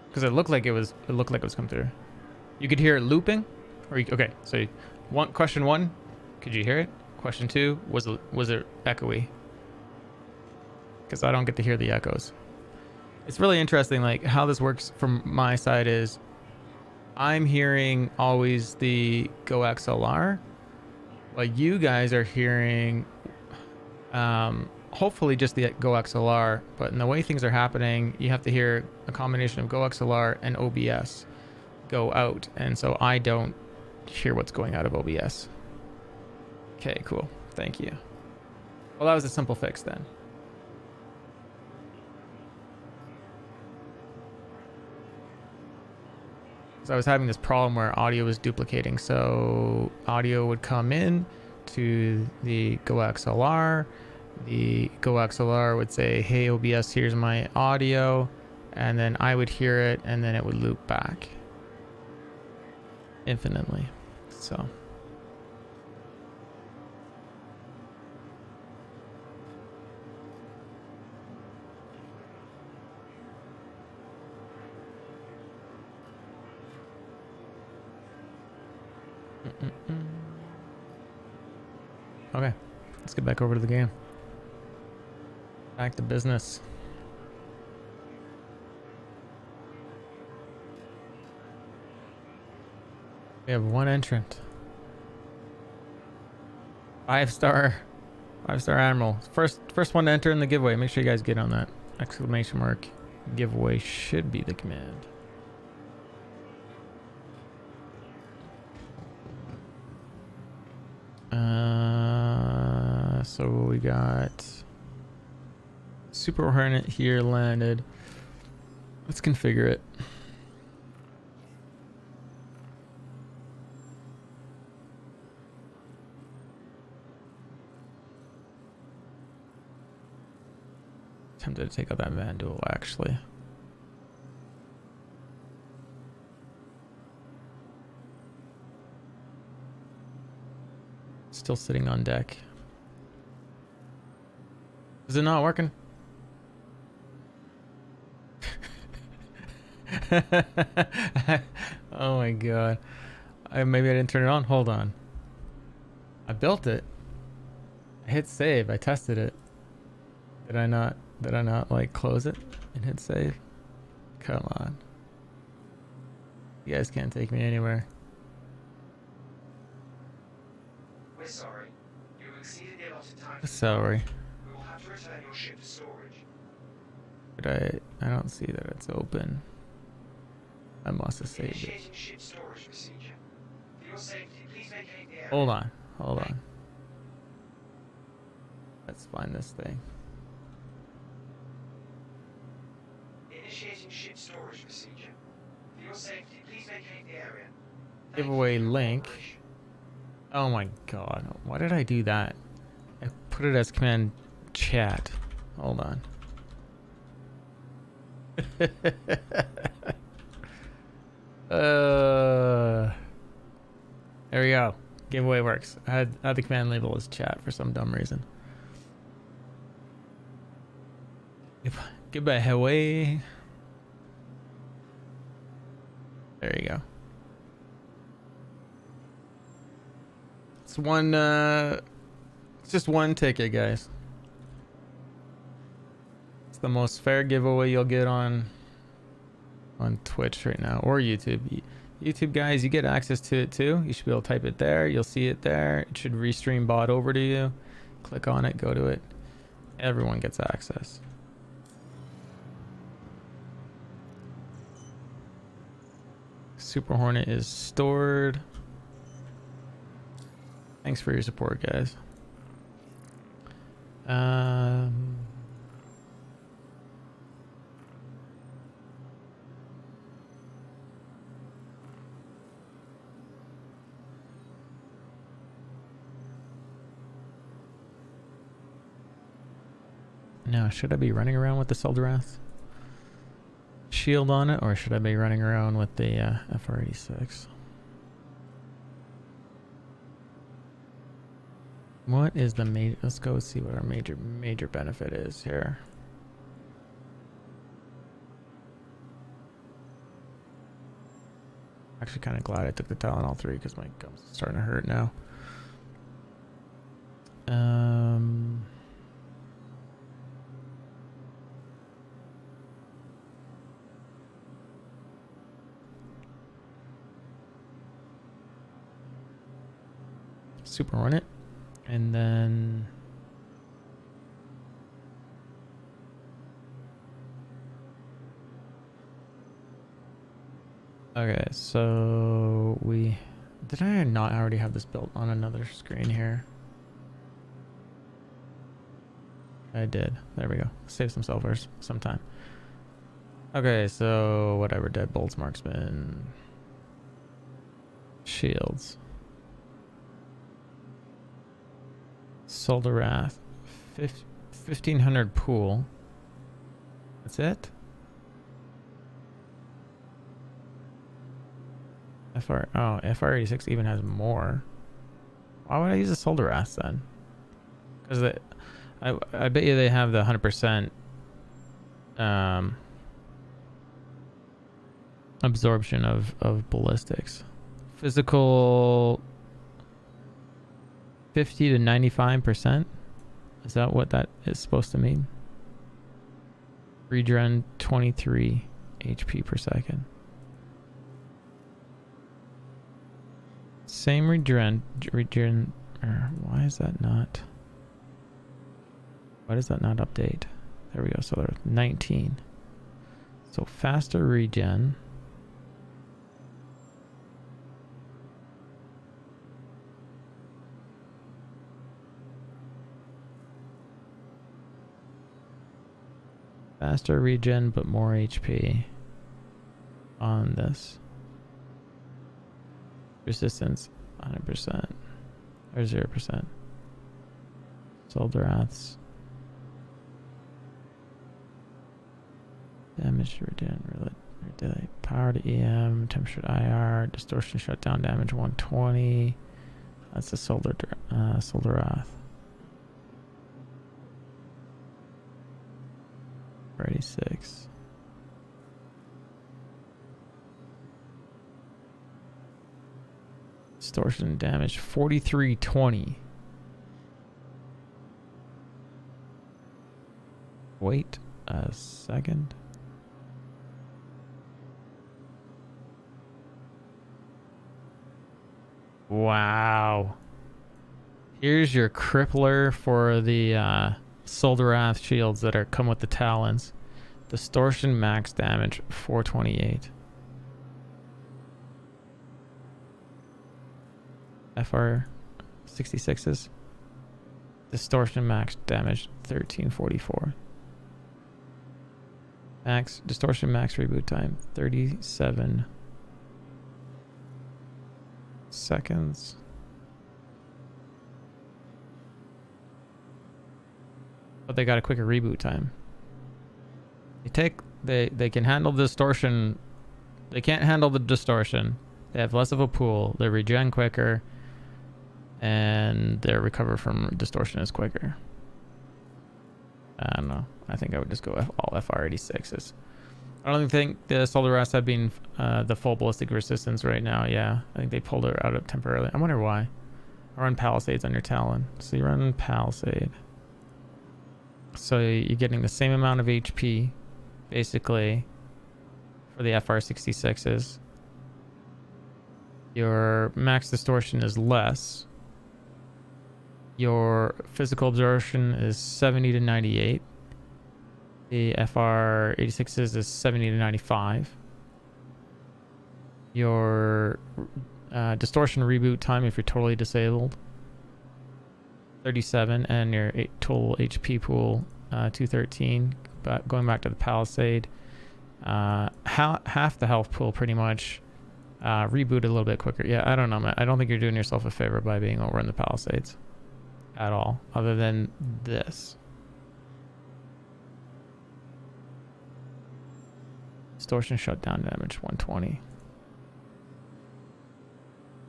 Because it looked like it was coming through. You could hear it looping? Okay, so question one, could you hear it? Question two, was it echoey? Because I don't get to hear the echoes. It's really interesting, like how this works from my side is I'm hearing always the Go XLR, while you guys are hearing hopefully just the Go XLR, but in the way things are happening, you have to hear a combination of Go XLR and OBS go out, and so I don't hear what's going out of OBS. Okay, cool. Thank you. Well, that was a simple fix then. So I was having this problem where audio was duplicating. So audio would come in to the Go XLR. The Go XLR would say, hey, OBS, here's my audio. And then I would hear it, and then it would loop back infinitely. So. Okay, let's get back over to the game. Back to business. We have one entrant. Five-star Admiral. First one to enter in the giveaway. Make sure you guys get on that. Exclamation mark. Giveaway should be the command. So we got Super Hornet here landed. Let's configure it. Tempted to take out that Van Duel actually. Still sitting on deck. Is it not working? Oh my god. Maybe I didn't turn it on. Hold on. I built it. I hit save. I tested it. Did I not Did I not like close it and hit save? Come on. You guys can't take me anywhere. We're sorry. You exceeded the allotted time. Sorry. We will have to return your ship to storage. But I don't see that it's open. I must have saved it. Initiating ship storage procedure. For your safety, please vacate the area. Hold on. Let's find this thing. Initiating ship storage procedure. For your safety, please vacate the area. Giveaway link. Oh my god. Why did I do that? I put it as command chat. Hold on. There we go. Giveaway works. I had the command label as chat for some dumb reason. Goodbye, away. There you go. It's one. It's just one ticket, guys. It's the most fair giveaway you'll get on Twitch right now, or YouTube. YouTube guys, you get access to it too. You should be able to type it there. You'll see it there. It should restream bot over to you. Click on it, go to it. Everyone gets access. Super Hornet is stored. Thanks for your support, guys. Now, should I be running around with the Soldrath shield on it, or should I be running around with the FR86? What is the major? Let's go see what our major benefit is here. Actually, kind of glad I took the Tylenol 3 because my gums are starting to hurt now. Super Hornet, and then okay, so did I not already have this built on another screen here? I did. There we go. Save some silvers sometime. Okay, so whatever, Deadbolts, Marksman, Shields, Soldrath, 1500 pool. That's it? FR86 even has more. Why would I use a Soldrath then? Because I bet you they have the 100% absorption of ballistics. Physical 50 to 95%. Is that what that is supposed to mean? Regen 23 HP per second. Same regen. Why is that not? Why does that not update? There we go. So they're 19. So faster regen. Faster regen, but more HP on this. Resistance 100% or 0%. Soldraths. Damage regen, relate power to EM, temperature to IR, distortion shutdown damage 120. That's a Soldrath. 86. Distortion damage 4320. Wait a second. Wow. Here's your crippler for the Solderath shields that are come with the talons. Distortion max damage 428. FR 66s. Distortion max damage 1344. Distortion max reboot time 37 seconds. But they got a quicker reboot time. They can handle the distortion. They can't handle the distortion. They have less of a pool. They regen quicker. And their recover from distortion is quicker. I don't know. I think I would just go all FR86s. I don't think the Soldier have been the full ballistic resistance right now. Yeah, I think they pulled her out of temporarily. I wonder why. I run Palisades on your Talon. So you run Palisade. So you're getting the same amount of HP, basically, for the FR66s. Your max distortion is less. Your physical absorption is 70 to 98. The FR86s is 70 to 95. Your distortion reboot time, if you're totally disabled, 37, and your total HP pool 213. But going back to the Palisade, half the health pool pretty much. Reboot a little bit quicker. Yeah, I don't know, man. I don't think you're doing yourself a favor by being over in the Palisades at all, other than this. Distortion shutdown damage 120.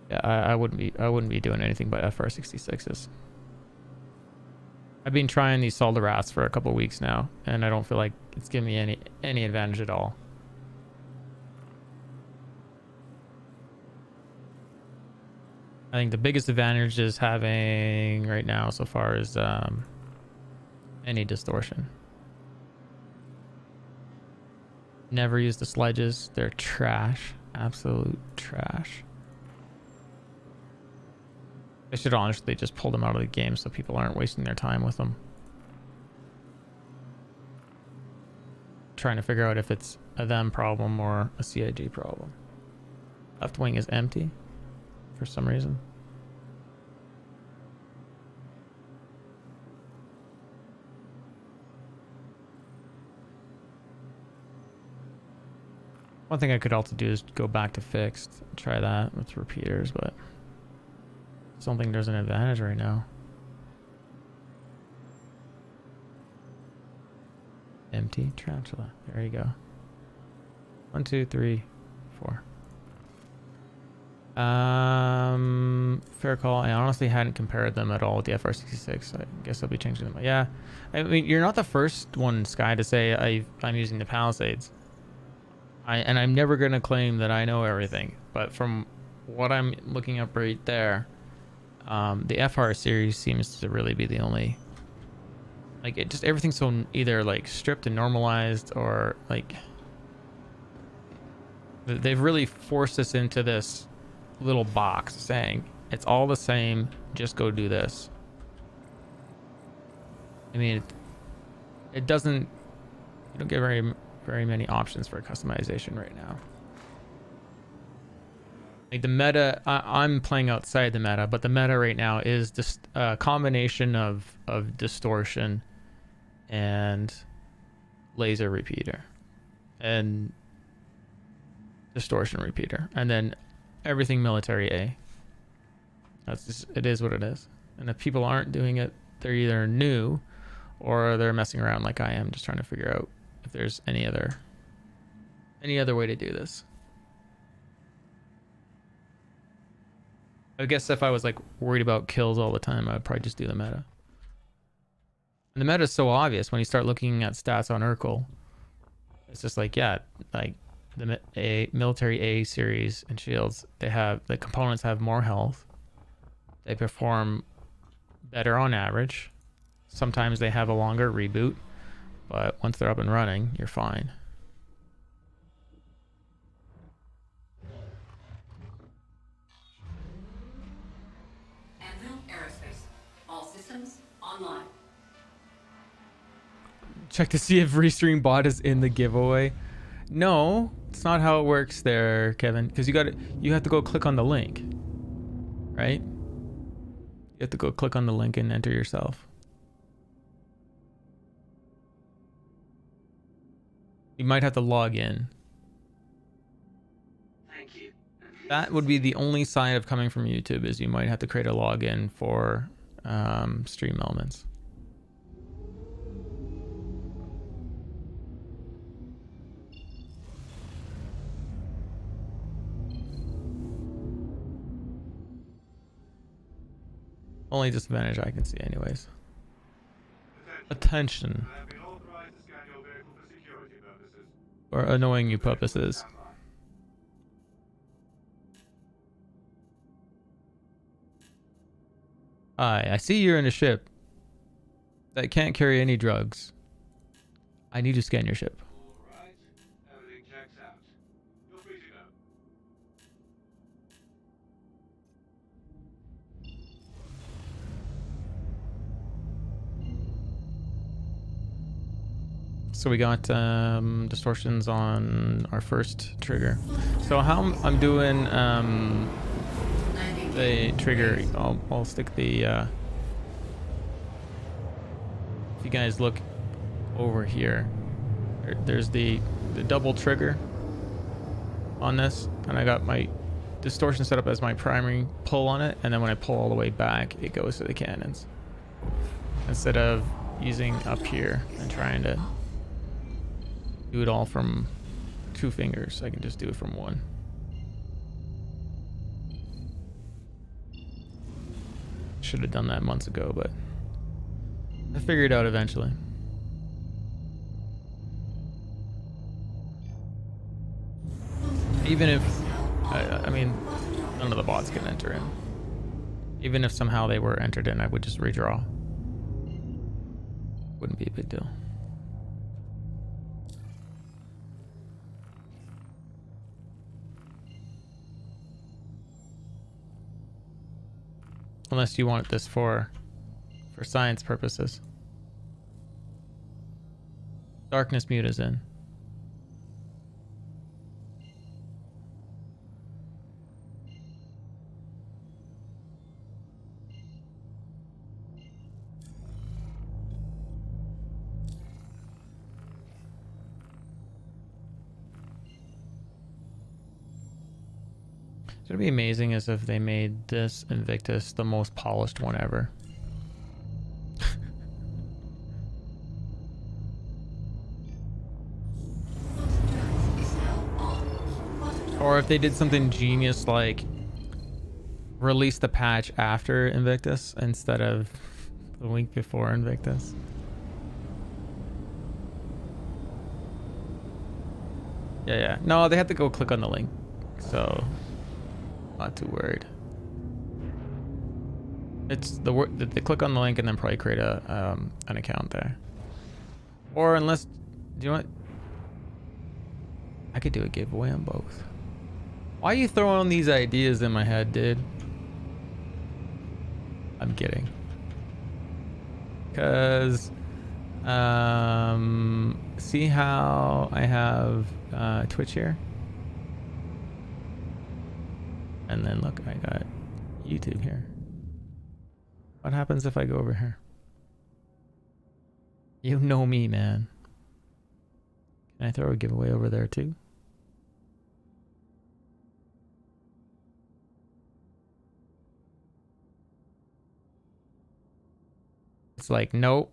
Yeah, I wouldn't be doing anything but FR66s. I've been trying these Solderats for a couple weeks now, and I don't feel like it's giving me any advantage at all. I think the biggest advantage is having right now so far is any distortion. Never use the sledges. They're trash. Absolute trash. I should honestly just pull them out of the game so people aren't wasting their time with them. Trying to figure out if it's a them problem or a CIG problem. Left wing is empty for some reason. One thing I could also do is go back to fixed, try that with repeaters, but I don't think there's an advantage right now. Empty tarantula. There you go. 1, 2, 3, 4. Fair call. I honestly hadn't compared them at all with the FR66. I guess I'll be changing them. Yeah, I mean, you're not the first one, Sky, to say I'm using the Palisades. And I'm never gonna claim that I know everything, but from what I'm looking up right there, the FR series seems to really be the only. Like, it just everything's so either like stripped and normalized, or like they've really forced us into this little box saying it's all the same, just go do this. I mean, it doesn't, you don't get very many options for customization right now. Like the meta, I'm playing outside the meta, but the meta right now is just a combination of distortion and laser repeater and distortion repeater, and then everything military A. That's just, it is what it is. And if people aren't doing it, they're either new or they're messing around like I am, just trying to figure out if there's any other way to do this. I guess if I was like worried about kills all the time, I'd probably just do the meta. And the meta is so obvious when you start looking at stats on Urkel. It's just like, yeah, like the military A series and shields, the components have more health. They perform better on average. Sometimes they have a longer reboot, But once they're up and running, you're fine. Anvil Aerospace. All systems online. Check to see if Restream Bot is in the giveaway. No, it's not how it works there, Kevin. Because you have to go click on the link. Right? You have to go click on the link and enter yourself. You might have to log in. Thank you. That would be the only sign of coming from YouTube, is you might have to create a login for Stream Elements. Only disadvantage I can see anyways. Attention. I have been authorized to scan your vehicle for security purposes. Or annoying you purposes. I see you're in a ship that can't carry any drugs. I need to scan your ship. All right. Everything checks out. You're free to go. So we got distortions on our first trigger. So how I'm doing the trigger, I'll stick the if you guys look over here, there's the double trigger on this, and I got my distortion set up as my primary pull on it, and then when I pull all the way back, it goes to the cannons instead of using up here and trying to do it all from 2 fingers. I can just do it from 1. Should have done that months ago, but I figured it out eventually. Even if, I mean, none of the bots can enter in. Even if somehow they were entered in, I would just redraw. Wouldn't be a big deal. Unless you want this for science purposes. Darkness mute is in. It'd be amazing as if they made this Invictus the most polished one ever. Or if they did something genius like release the patch after Invictus instead of the week before Invictus. Yeah. No, they had to go click on the link. So not too worried. It's the word that they click on the link and then probably create a an account there. Or unless, do you know what? I could do a giveaway on both. Why are you throwing these ideas in my head, dude? I'm kidding. Cause see how I have Twitch here? And then look, I got YouTube here. What happens if I go over here? You know me, man. Can I throw a giveaway over there too? It's like, nope.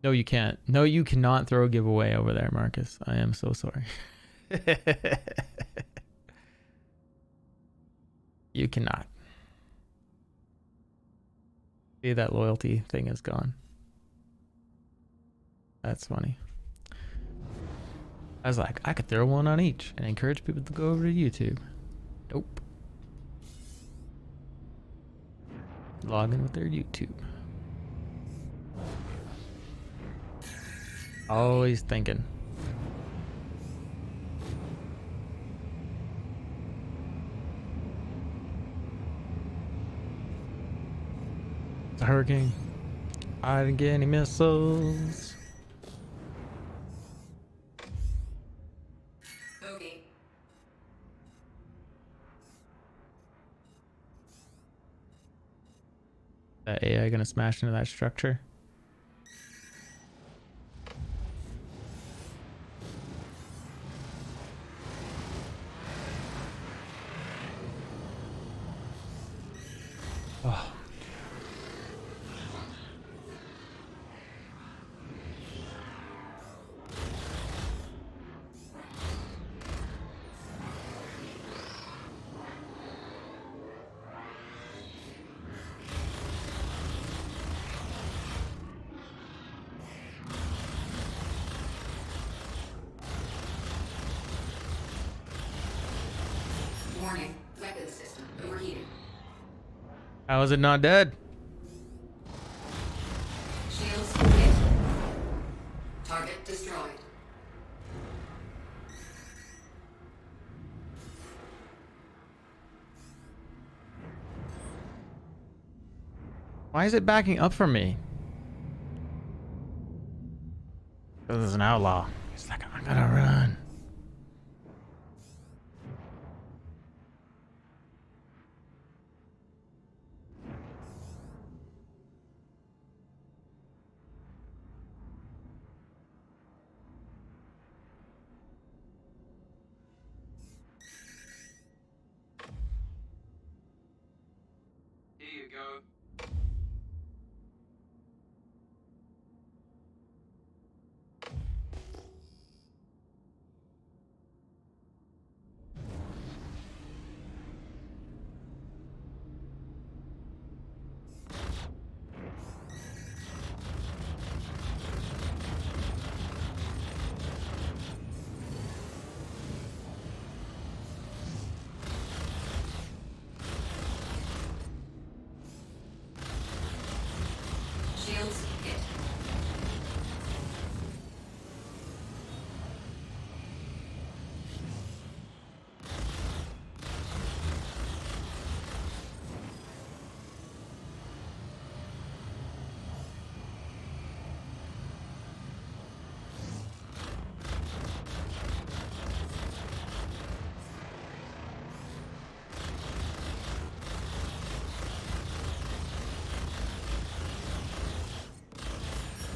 No, you can't. No, you cannot throw a giveaway over there, Marcus. I am so sorry. You cannot. See, that loyalty thing is gone. That's funny. I was like, I could throw one on each and encourage people to go over to YouTube. Nope. Log in with their YouTube. Always thinking. It's a hurricane. I didn't get any missiles. Bogey. That AI gonna smash into that structure? Oh. Warning. Weapons system overheating. How is it not dead? Shields hit. Target destroyed. Why is it backing up from me? This is an outlaw. He's like, I gotta run. Here you go. Shields hit.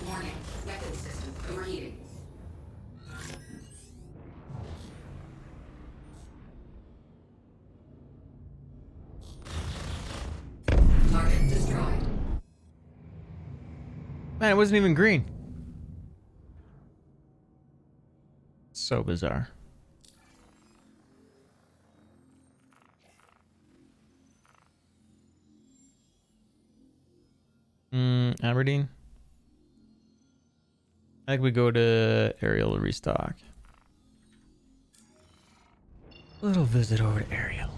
Warning. Weapons system overheating. Target destroyed. Man, it wasn't even green. So bizarre. Aberdeen. I think we go to Ariel to restock. Little visit over to Ariel.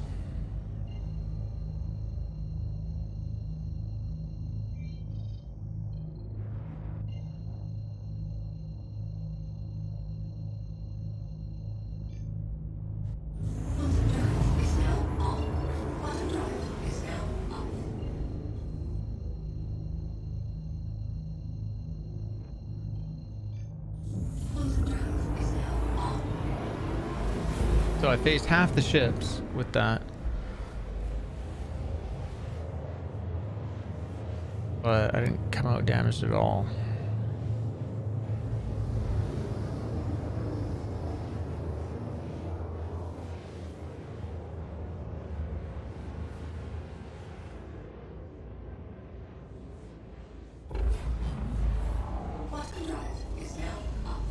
Quantum drive is now on. Quantum drive is now off. Quantum drive is now on. So I faced half the ships with that. But I didn't come out damaged at all. Quantum drive is now off.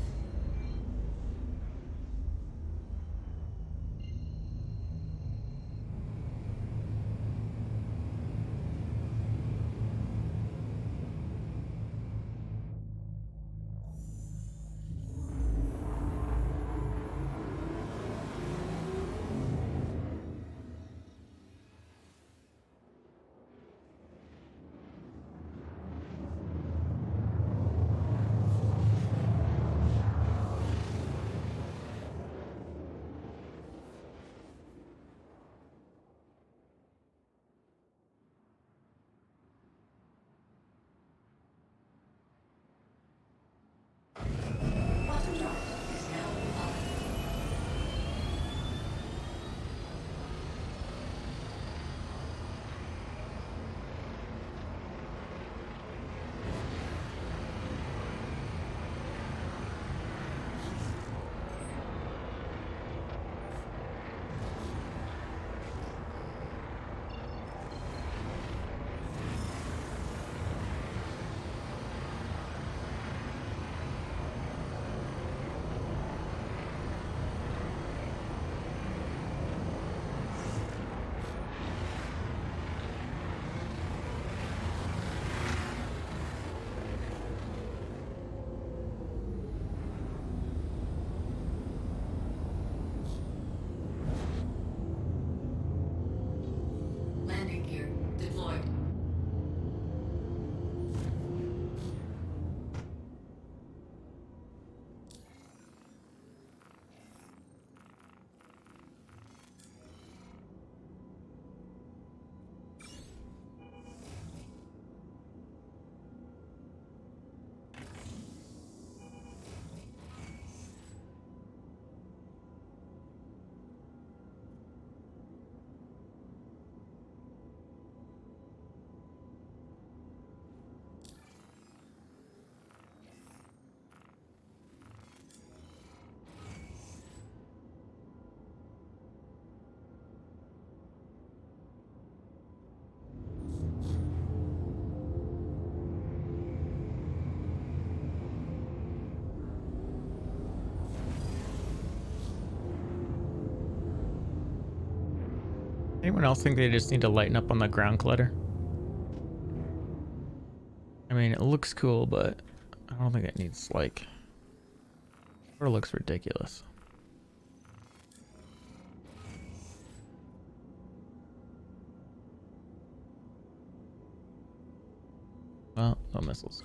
Anyone else think they just need to lighten up on the ground clutter? I mean, it looks cool, but I don't think it needs, like... It looks ridiculous. Well, no missiles.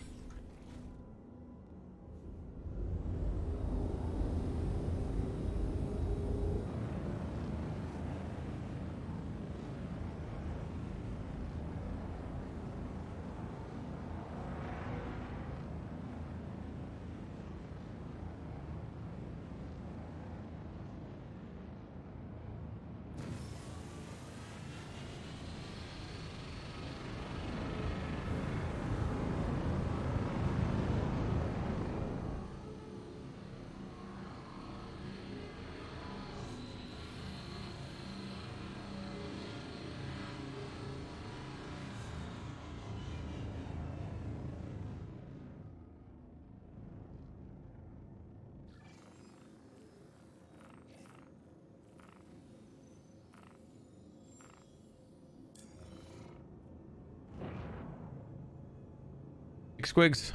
Squigs,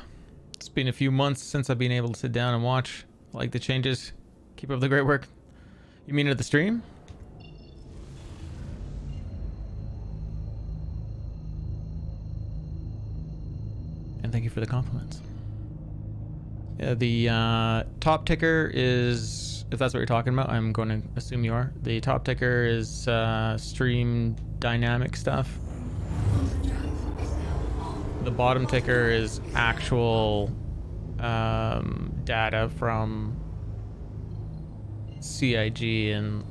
it's been a few months since I've been able to sit down and watch. I like the changes. Keep up the great work. You mean at the stream? And thank you for the compliments. Yeah, the top ticker is, if that's what you're talking about, I'm going to assume you are. The top ticker is stream dynamic stuff. The bottom ticker is actual data from CIG and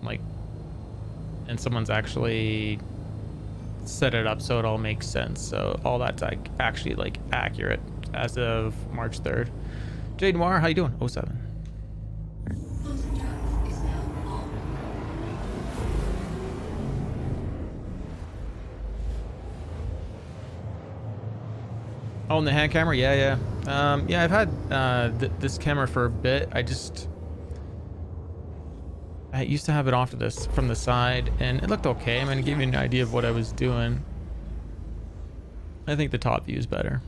someone's actually set it up so it all makes sense. So all that's like actually like accurate as of March 3rd. Jade Noir, how you doing? 07. Oh, and the hand camera? Yeah. Yeah, I've had this camera for a bit. I used to have it off to this from the side, and it looked okay. I mean, it gave me an idea of what I was doing. I think the top view is better.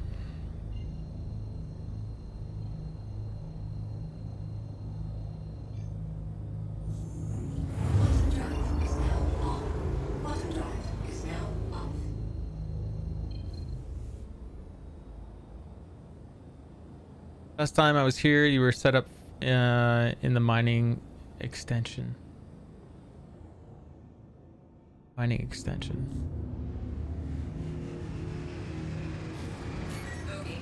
Last time I was here, you were set up in the mining extension. Mining extension. Okay.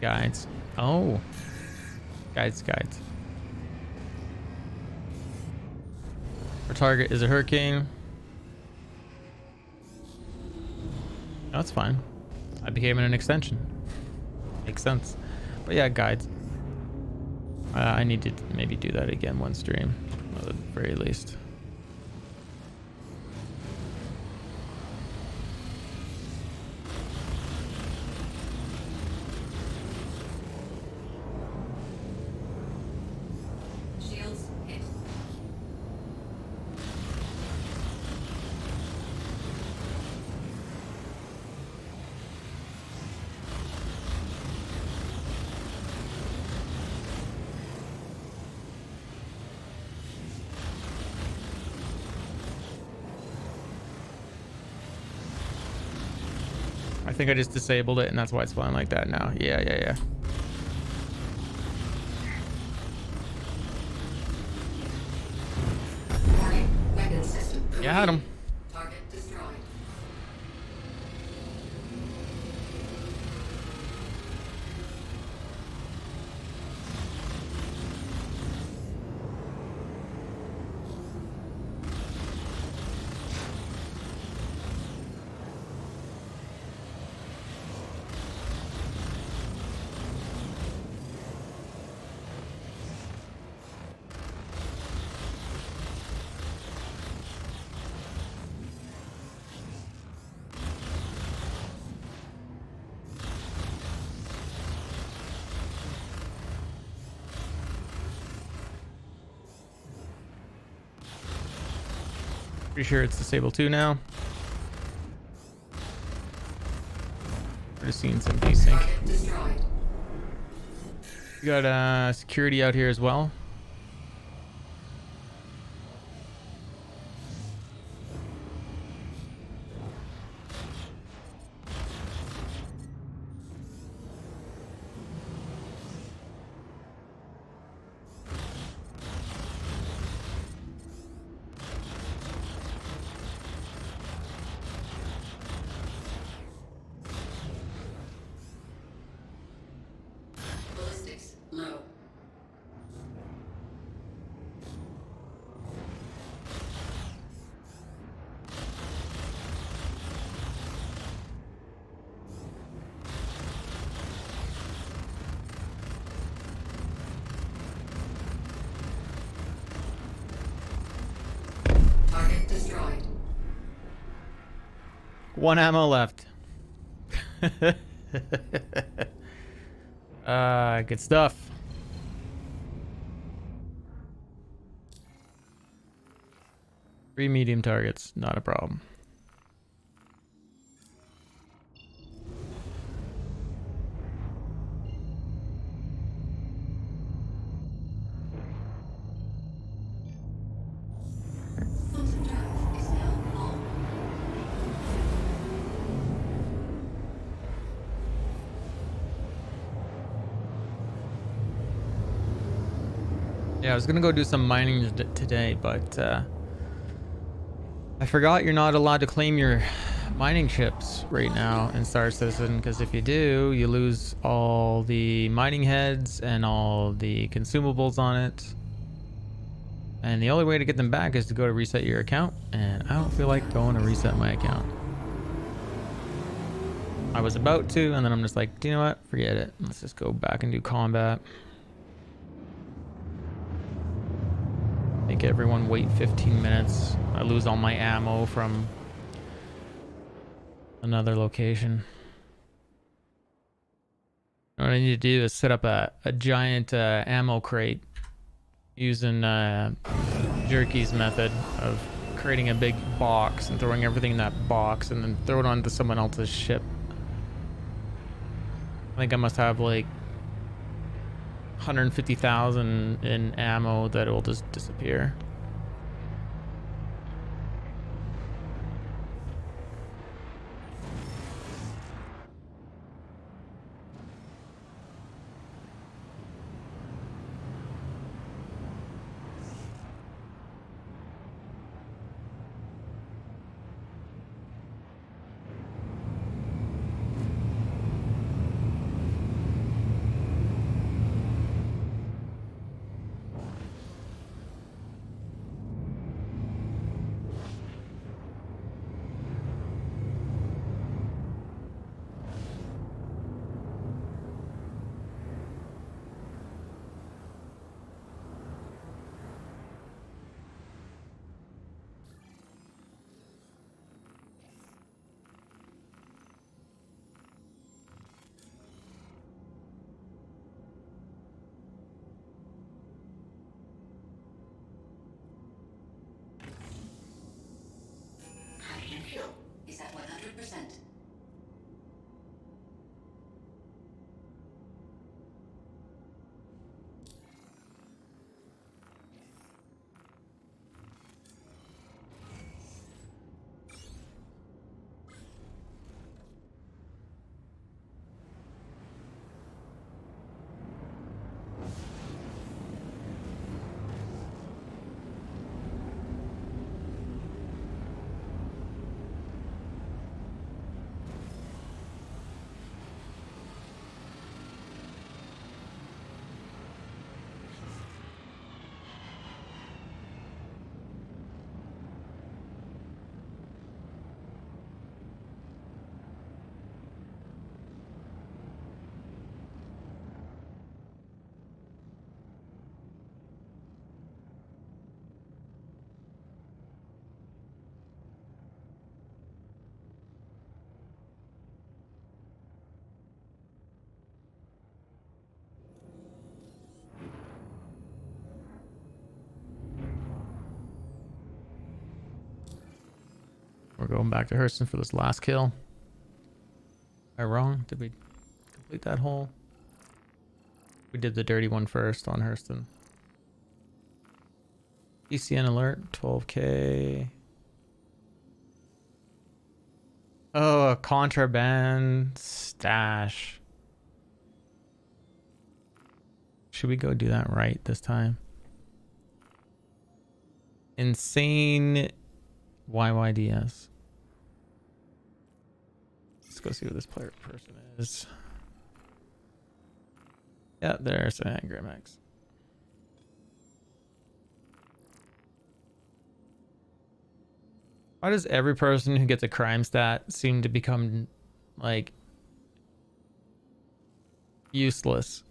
Guides. Oh. Guides. Our target is a hurricane. No, that's fine. I became an extension. Makes sense. But yeah, guides. I need to maybe do that again one stream, at the very least. Shields hit. I think I just disabled it, and that's why it's flying like that now. Yeah. Target weapon system. Got him. Target destroyed. Pretty sure it's disabled too now. We're just seeing some desync. We got security out here as well. Ballistics low. Target destroyed. One ammo left. Good stuff. Three medium targets, not a problem. Quantum drive is now on. Yeah, I was gonna go do some mining today, but I forgot you're not allowed to claim your mining chips right now in Star Citizen, because if you do, you lose all the mining heads and all the consumables on it. And the only way to get them back is to go to reset your account, and I don't feel like going to reset my account. I was about to, and then I'm just like, do you know what? Forget it. Let's just go back and do combat. Make everyone wait 15 minutes. I lose all my ammo from another location. What I need to do is set up a giant ammo crate using Jerky's method of creating a big box and throwing everything in that box and then throw it onto someone else's ship. I think I must have like 150,000 in ammo that will just disappear. Going back to Hurston for this last kill. Am I wrong? Did we complete that hole? We did the dirty one first on Hurston. ECN alert, 12k. Oh, a contraband stash. Should we go do that right this time? Insane YYDS. Let's go see who this person is. Yeah, there's Grimex. Why does every person who gets a crime stat seem to become, like, useless?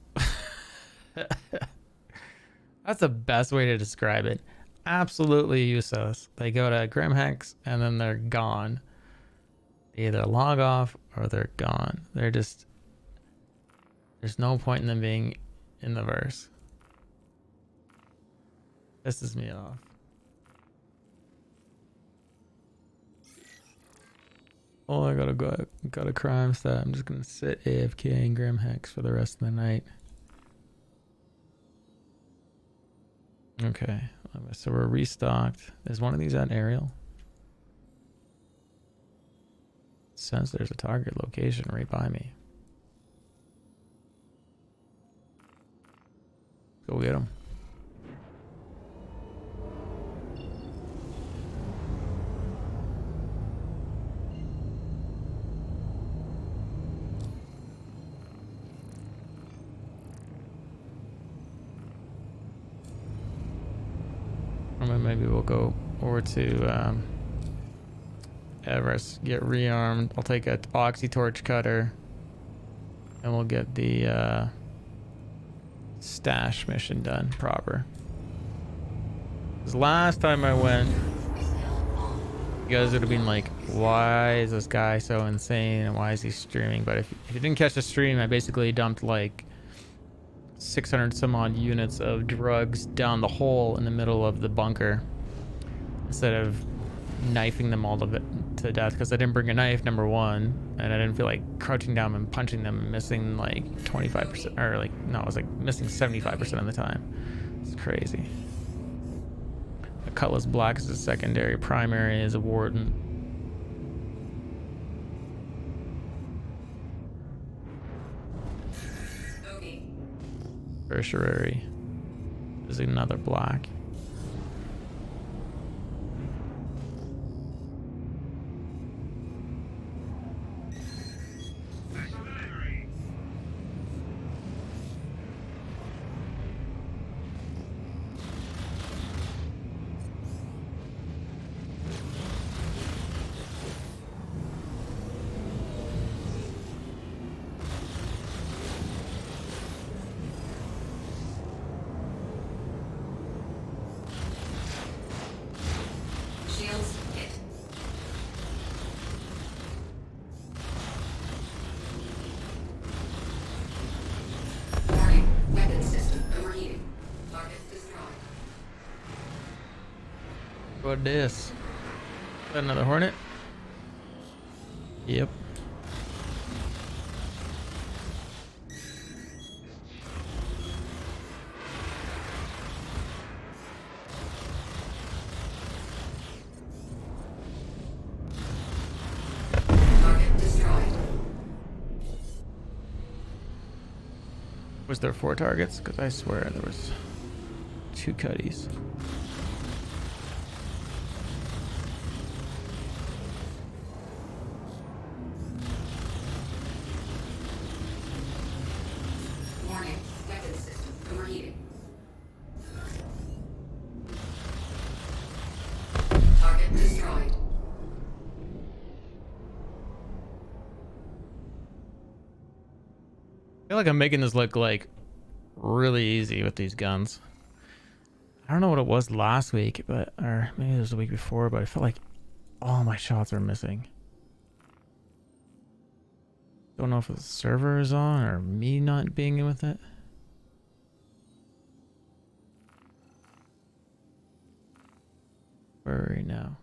That's the best way to describe it. Absolutely useless. They go to Grimhex and then they're gone. They either log off or they're gone. They're just... There's no point in them being in the verse. Pisses me off. Oh, I got a crime stat. I'm just gonna sit AFK in Grimhex for the rest of the night. Okay, so we're restocked. Is one of these at Aerial? Says there's a target location right by me. Go get him. Or maybe we'll go over to Everest, get rearmed. I'll take a oxy torch cutter, and we'll get the stash mission done proper. Because last time I went, you guys would have been like, why is this guy so insane and why is he streaming? But if you didn't catch the stream, I basically dumped like 600 some odd units of drugs down the hole in the middle of the bunker instead of knifing them all to death, because I didn't bring a knife, number one, and I didn't feel like crouching down and punching them and missing like 25%, or like, no, I was like missing 75% of the time. It's crazy. A Cutlass Black is a secondary, primary is a Warden. Tertiary is another black. What this? Is that another Hornet? Yep. Target destroyed. Was there 4 targets? Because I swear there was 2 cutties. Warning, weapon system overheating. Target destroyed. I feel like I'm making this look like really easy with these guns. I don't know what it was last week, but or maybe it was the week before, but I felt like all my shots are missing. Don't know if the server is on or me not being in with it. Where are we now?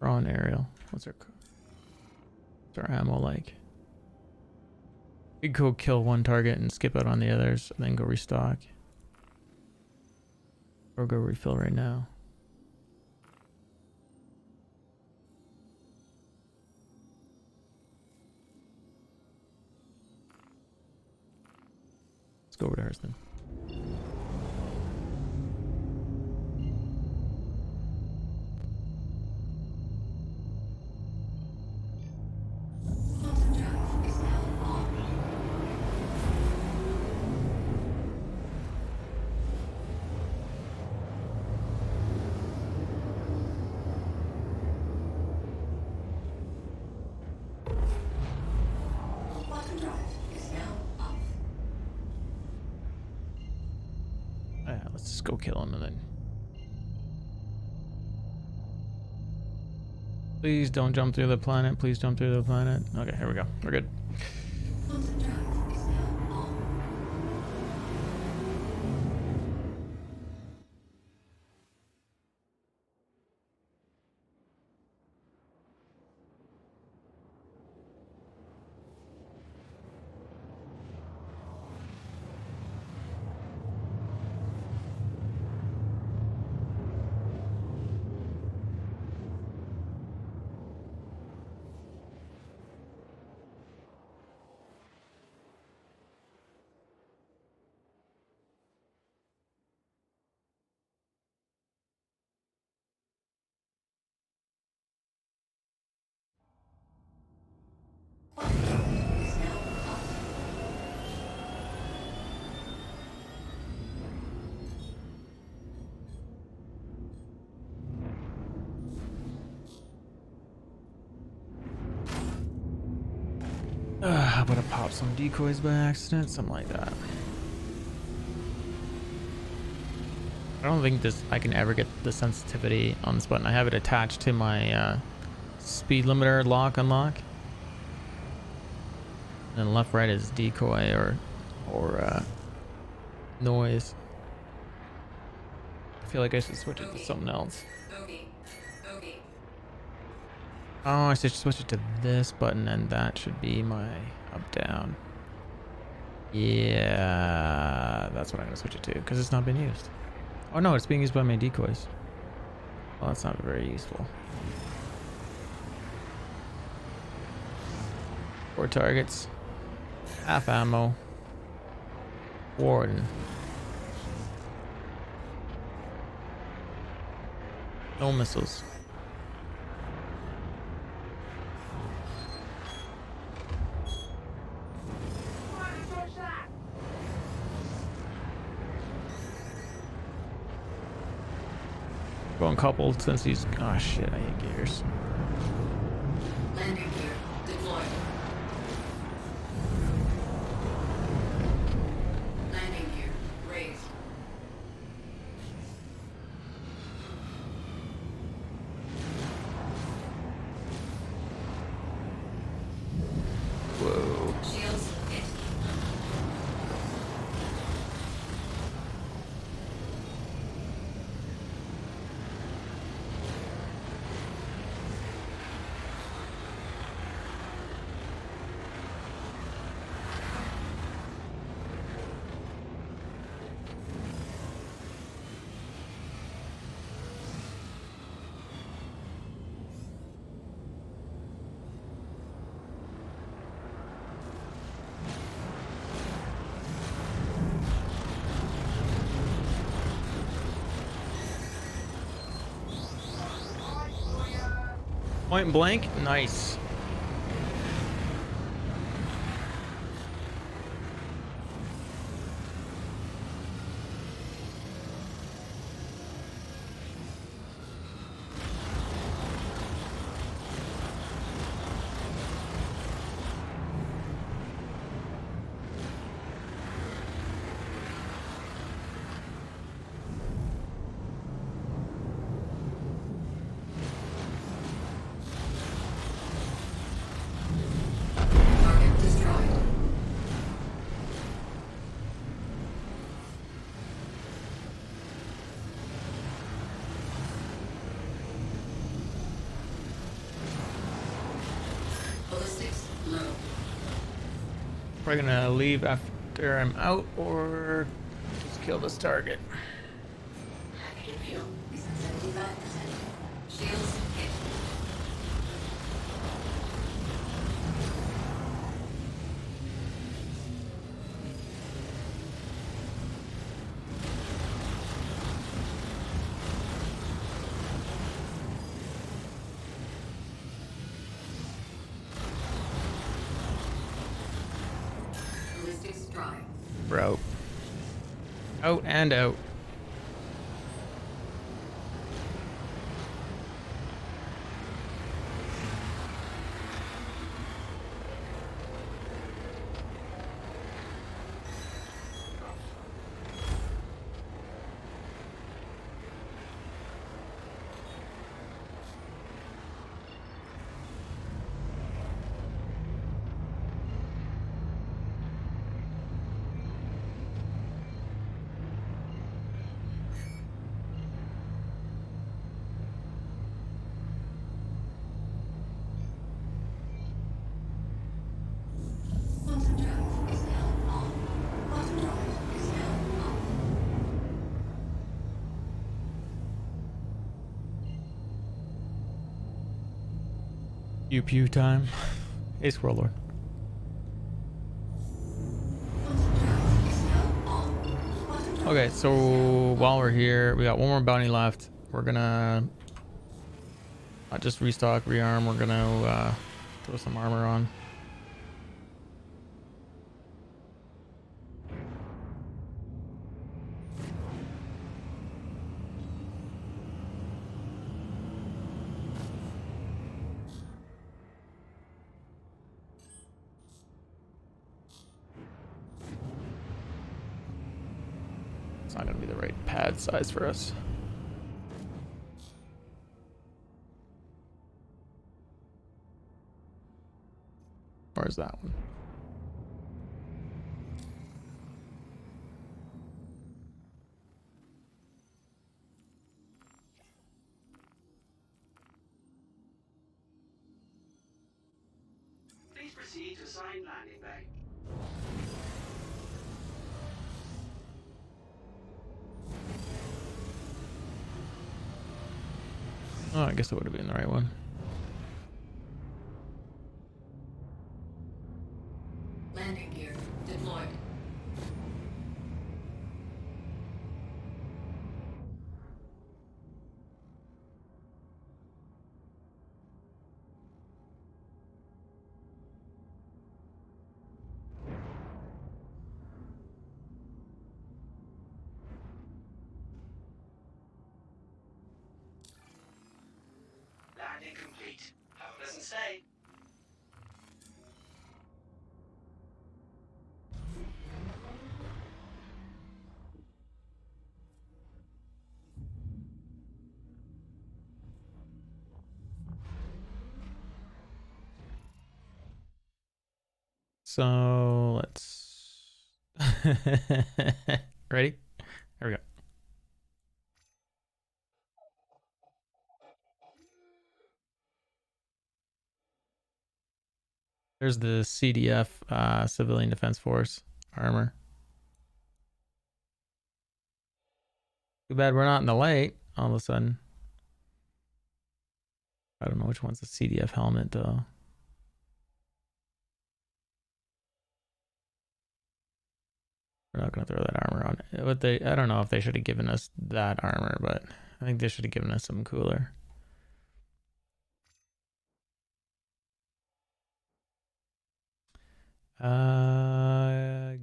Drawn aerial. What's our ammo like? We could go kill one target and skip out on the others, and then go restock. Or go refill right now. Let's go over to Hurston. Quantum drive is now on. Quantum drive is now off. Yeah, let's just go kill him and then. Please don't jump through the planet. Please jump through the planet. Okay, here we go. We're good. Quantum drive is now on. Is now off. How about I pop some decoys by accident? Something like that. I don't think I can ever get the sensitivity on this button. I have it attached to my speed limiter unlock. And left right is decoy or noise. I feel like I should switch it to something else. Bogey. Bogey. Oh, I should switch it to this button, and that should be my up down. Yeah, that's what I'm gonna switch it to because it's not been used. Oh no, it's being used by my decoys. Well, that's not very useful. 4 targets, half ammo, warden. No missiles. Going coupled since he's. Oh shit, I hate gears. Landing gear deployed. Landing gear raised. Whoa. Shields hit. Point blank, nice. Probably gonna leave after I'm out or just kill this target. Package fuel is at 75%. Shields hit. Ballistics dry. Bro. Out and out. Quantum drive is now on. Quantum drive is now on. Pew pew time. Ace Warlord. Quantum drive is now on. Quantum drive Okay, so while we're here, we got one more bounty left. We're gonna just restock, rearm. We're gonna throw some armor on. It's not gonna be the right pad size for us. Where's that one? Please proceed to assigned landing bay. Oh, I guess it would have been the right one. landing gear deployed. Landing complete. Have a pleasant stay. So let's ready? There we go. There's the CDF, Civilian Defense Force armor. Too bad we're not in the light all of a sudden. I don't know which one's the CDF helmet though. We're not gonna throw that armor on it. But I don't know if they should have given us that armor, but I think they should have given us something cooler.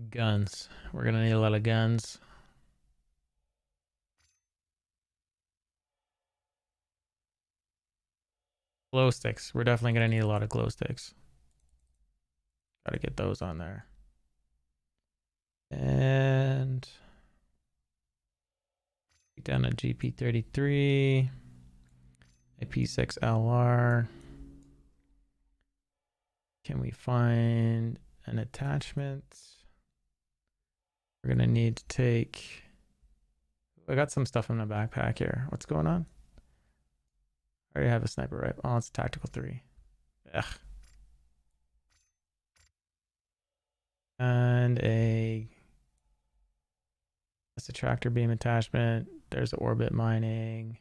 Guns. We're gonna need a lot of guns. Glow sticks. We're definitely gonna need a lot of glow sticks. Gotta get those on there. And down a GP33, a P6LR. Can we find an attachment? We're gonna need to take. I got some stuff in my backpack here. What's going on? I already have a sniper rifle. Oh, it's a tactical 3. Ugh. and that's a tractor beam attachment. There's orbit mining.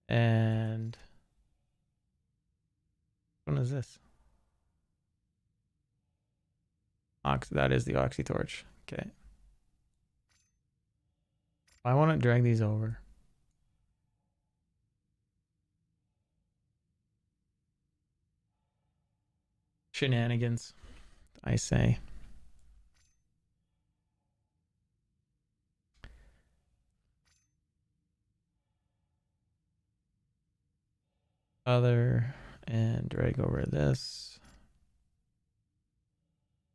And what one is this? That is the oxy torch. Okay. I want to drag these over. Shenanigans, I say. Other and drag over this.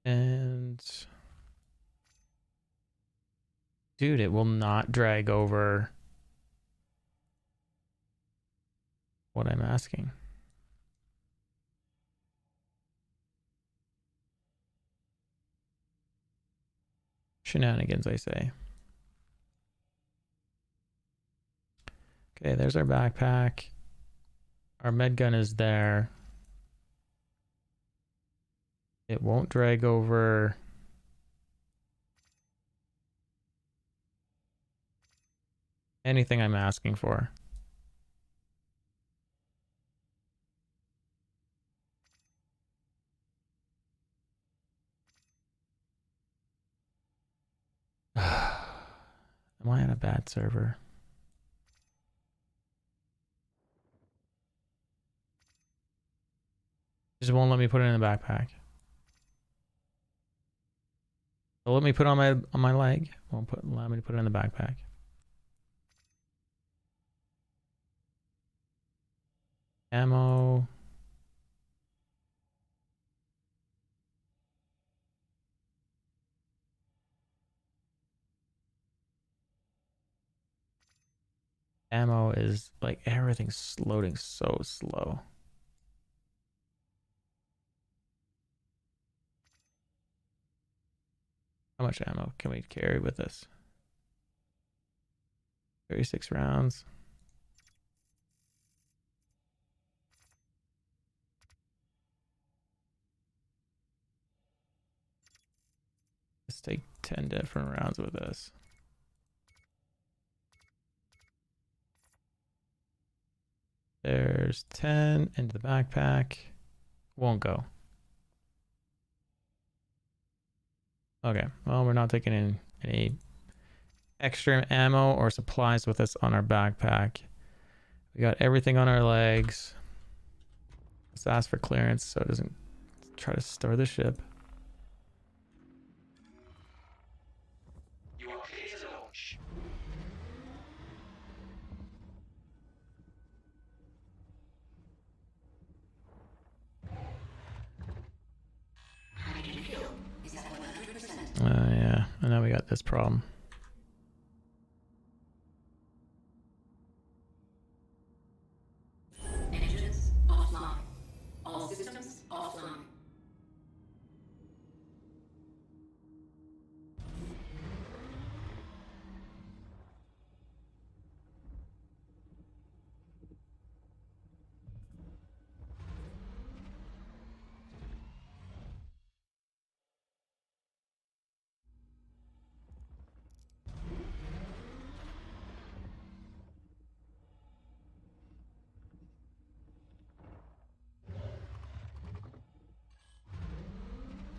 And dude, it will not drag over what I'm asking. Shenanigans, I say. Okay, there's our backpack. Our med gun is there. It won't drag over anything I'm asking for. Am I on a bad server? Just won't let me put it in the backpack. They'll let me put it on my leg. Won't allow me to put it in the backpack. Ammo. Ammo is like everything's loading so slow. How much ammo can we carry with us? 36 rounds. Let's take 10 different rounds with us. There's 10 into the backpack. Won't go. Okay, well, we're not taking in any extra ammo or supplies with us on our backpack. We got everything on our legs. Let's ask for clearance so it doesn't try to store the ship. You are clear to launch. Hydrogen fuel is at 100%. Yeah, I know we got this problem. Engines offline. All systems offline.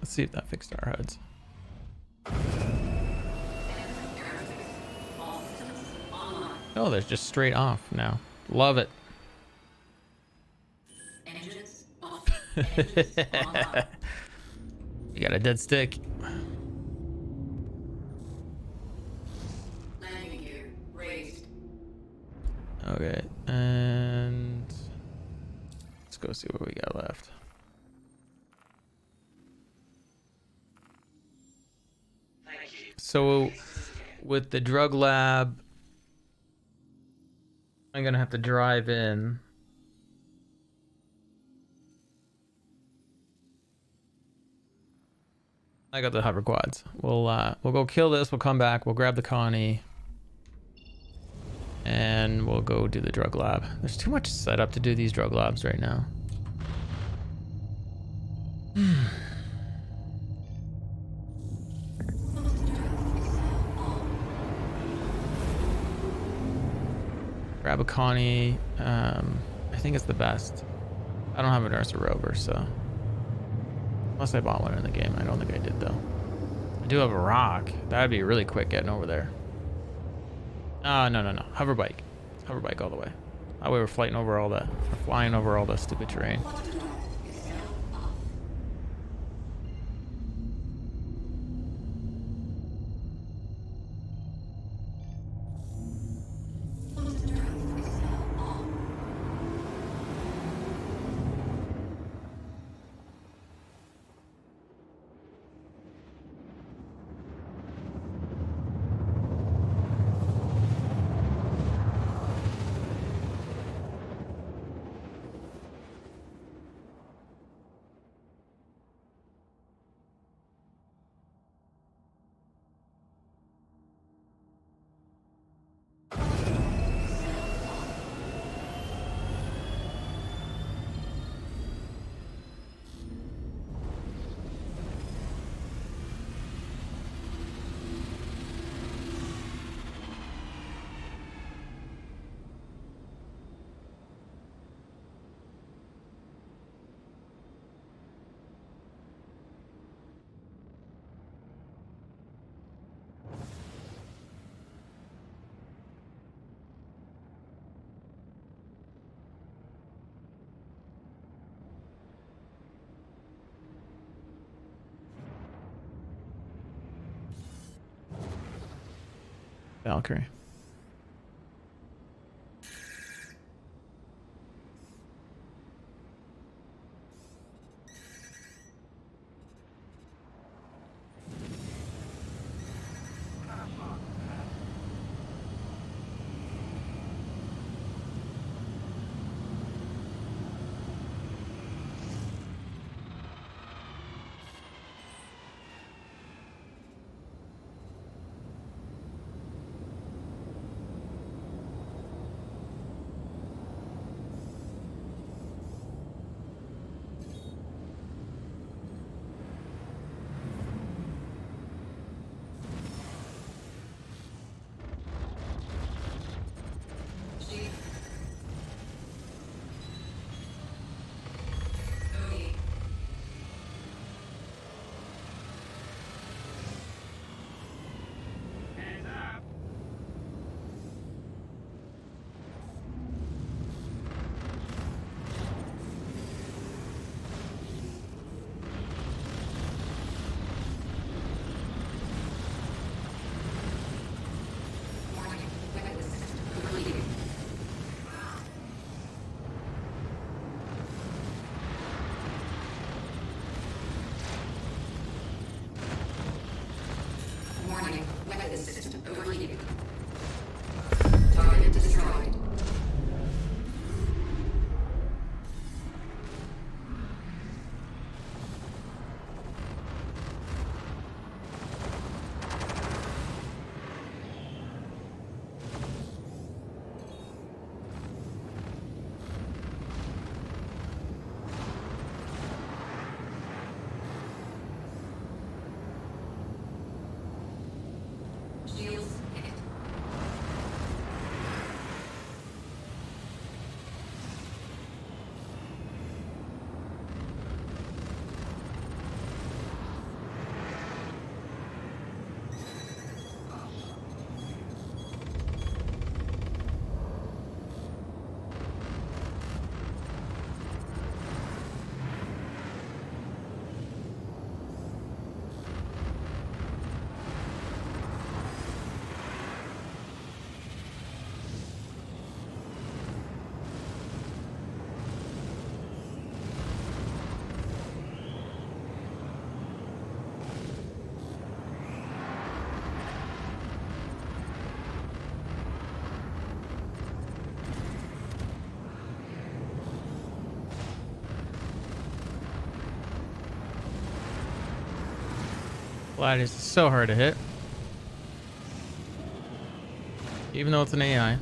Let's see if that fixed our HUDs. Oh, they're just straight off now. Love it. Engines off. Engines online. You got a dead stick. Landing gear raised. Okay, and let's go see what we got left. Thank you. So with the drug lab, I'm gonna have to drive in. I got the hover quads. We'll go kill this. We'll come back. We'll grab the Connie, and we'll go do the drug lab. There's too much setup to do these drug labs right now. Grab a Connie. I think it's the best. I don't have an Ursa Rover, so unless I bought one in the game. I don't think I did though. I do have a rock. That'd be really quick getting over there. No. Hover bike all the way. That way we're flying over all the stupid terrain. Valkyrie. Warning, weapon system overheating. Target destroyed. Shields hit. Glad is so hard to hit. Even though it's an AI.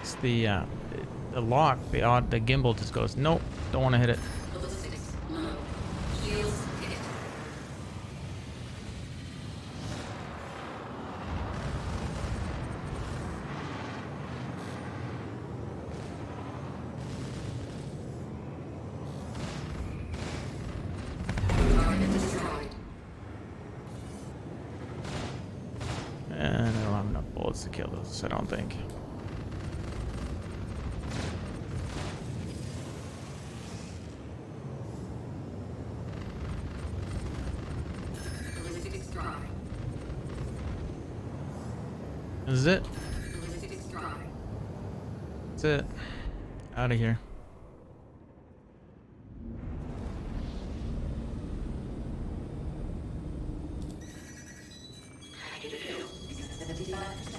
It's the the lock, the gimbal just goes, nope, don't want to hit it. Level 6 low. Shields hit. Target destroyed. And I don't have enough bullets to kill this, I don't think. Ballistics dry. This is it. Ballistics dry. That's it. Out of here. Kill is at 75%.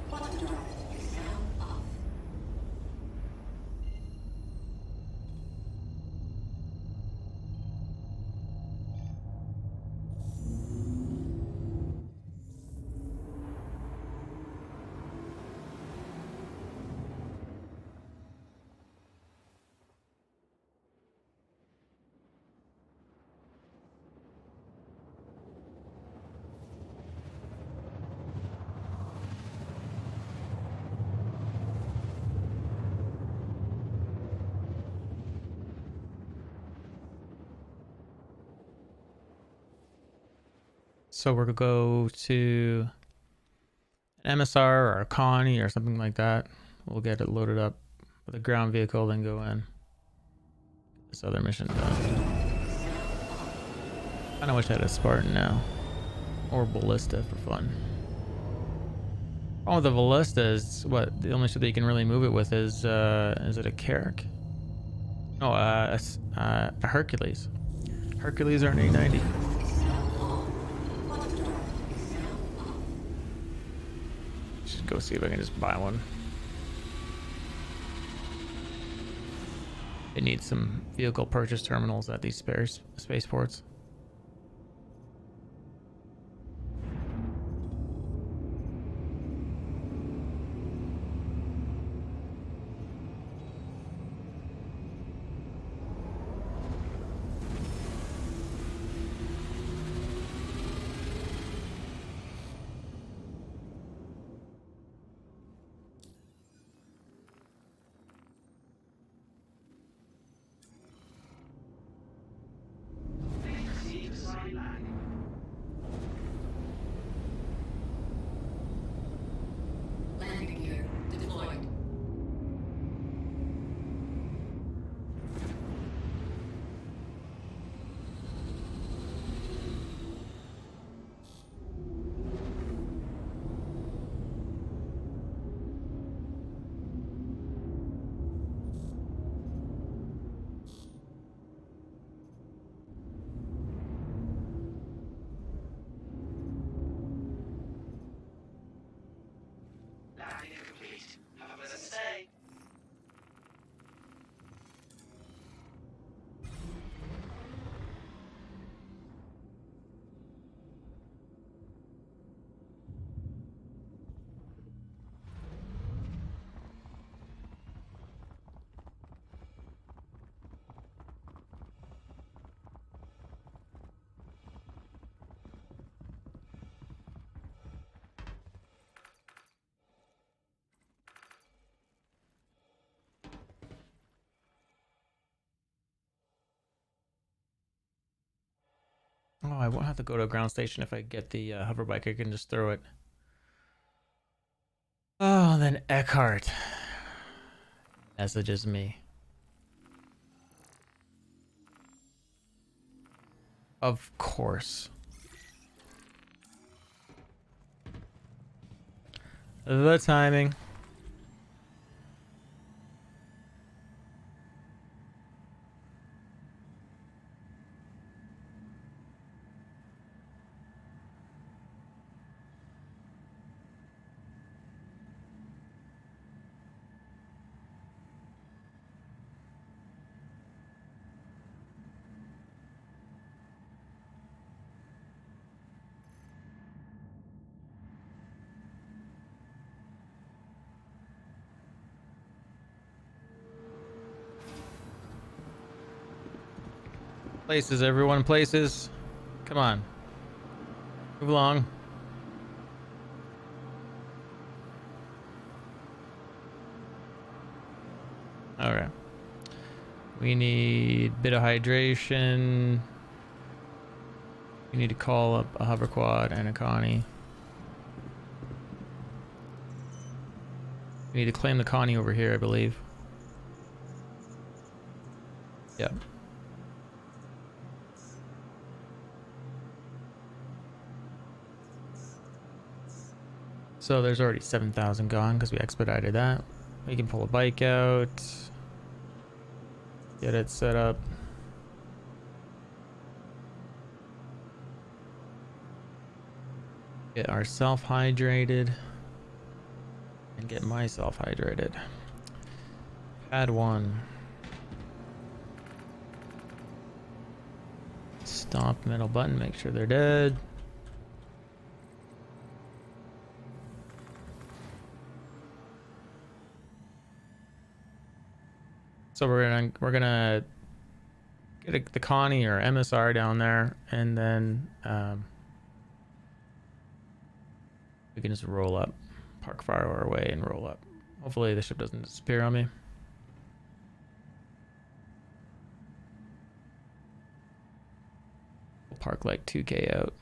Quantum drive is now off. So we're gonna go to an MSR or a Connie or something like that. We'll get it loaded up with a ground vehicle, then go in. Get this other mission done. I kinda wish I had a Spartan now. Or Ballista for fun. Problem with the Ballista is what the only ship that you can really move it with is it a Carrack? No, a Hercules. Hercules are an 890. Should go see if I can just buy one. They need some vehicle purchase terminals at these spaceports. Oh, I won't have to go to a ground station if I get the hover bike. I can just throw it. Oh, then Eckhart messages me. Of course. The timing. Places, everyone, places. Come on. Move along. Alright. We need a bit of hydration. We need to call up a hover quad and a Connie. We need to claim the Connie over here, I believe. Yep. So there's already 7,000 gone because we expedited that. We can pull a bike out. Get it set up. Get ourselves hydrated. And get myself hydrated. Pad 1. Stop middle button, make sure they're dead. So we're gonna get the Connie or MSR down there, and then we can just roll up, park far our way, and roll up. Hopefully the ship doesn't disappear on me. We'll park like 2K out.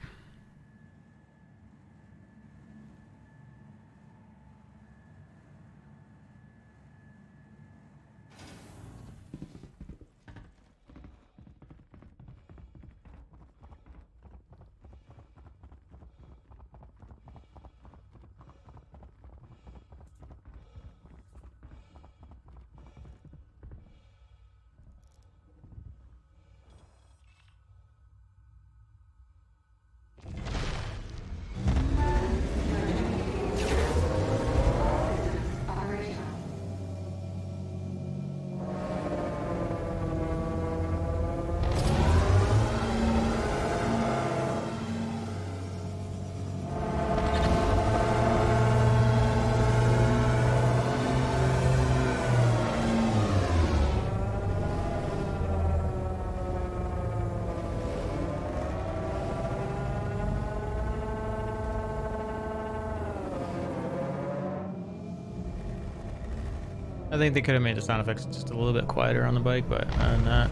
I think they could have made the sound effects just a little bit quieter on the bike, but other than that,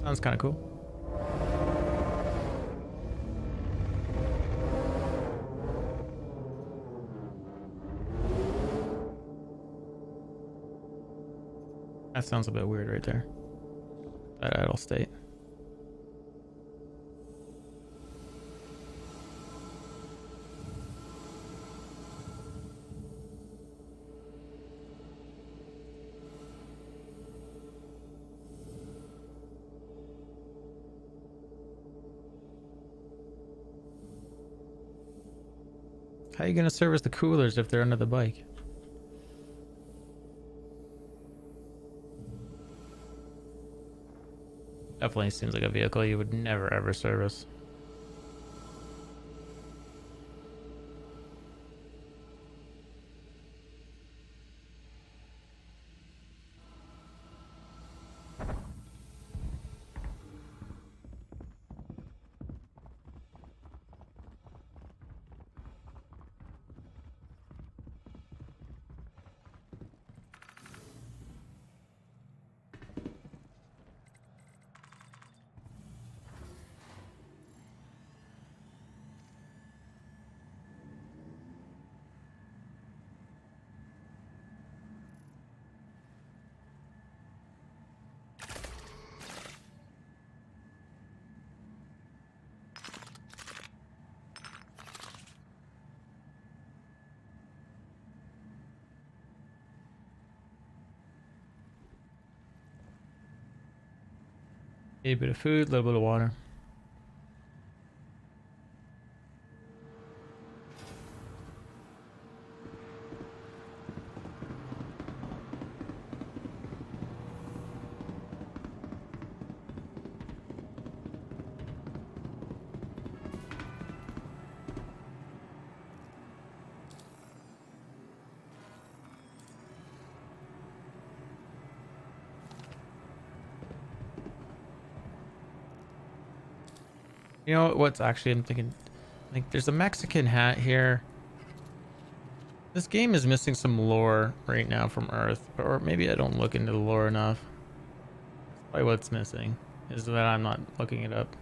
sounds kind of cool. That sounds a bit weird right there. That idle state. How are you going to service the coolers if they're under the bike? Definitely seems like a vehicle you would never ever service. A bit of food, a little bit of water. You know what's actually, I'm thinking, like, there's a Mexican hat here. This game is missing some lore right now from Earth, or maybe I don't look into the lore enough. That's probably what's missing, is that I'm not looking it up.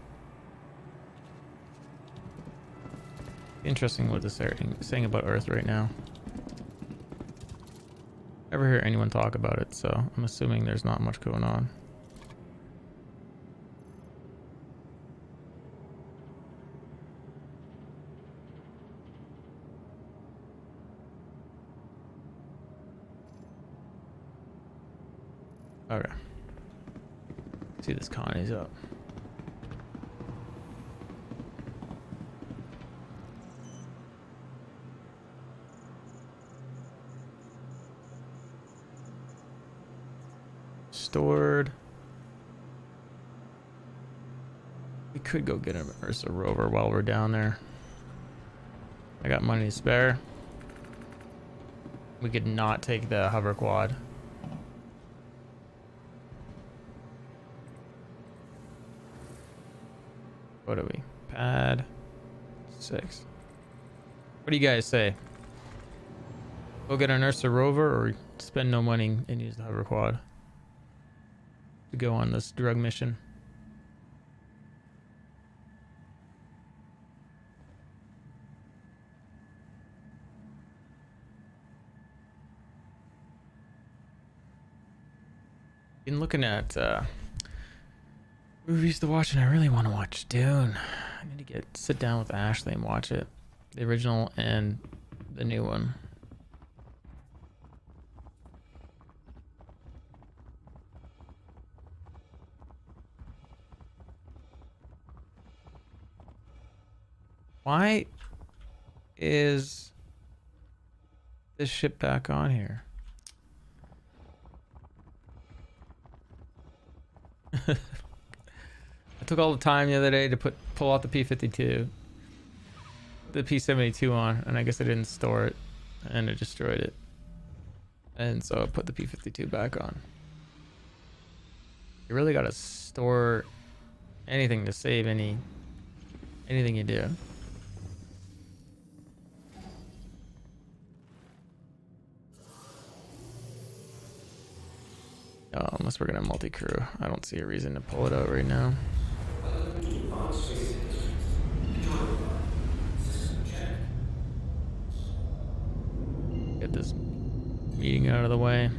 Interesting what they're saying about Earth right now. Never hear anyone talk about it, so I'm assuming there's not much going on. Okay. See, this Connie's up. Stored. We could go get an Ursa rover while we're down there. I got money to spare. We could not take the hover quad. What are we? Pad 6. What do you guys say? Go get an Ursa rover or spend no money and use the hover quad to go on this drug mission? Been looking at movies to watch, and I really want to watch Dune. I need to sit down with Ashley and watch it, the original and the new one. Why is this ship back on here? I took all the time the other day to pull out the P-52, the P-72 on, and I guess I didn't store it, and it destroyed it. And so I put the P-52 back on. You really gotta store anything to save anything you do. Unless we're gonna multi-crew. I don't see a reason to pull it out right now. Get this meeting out of the way.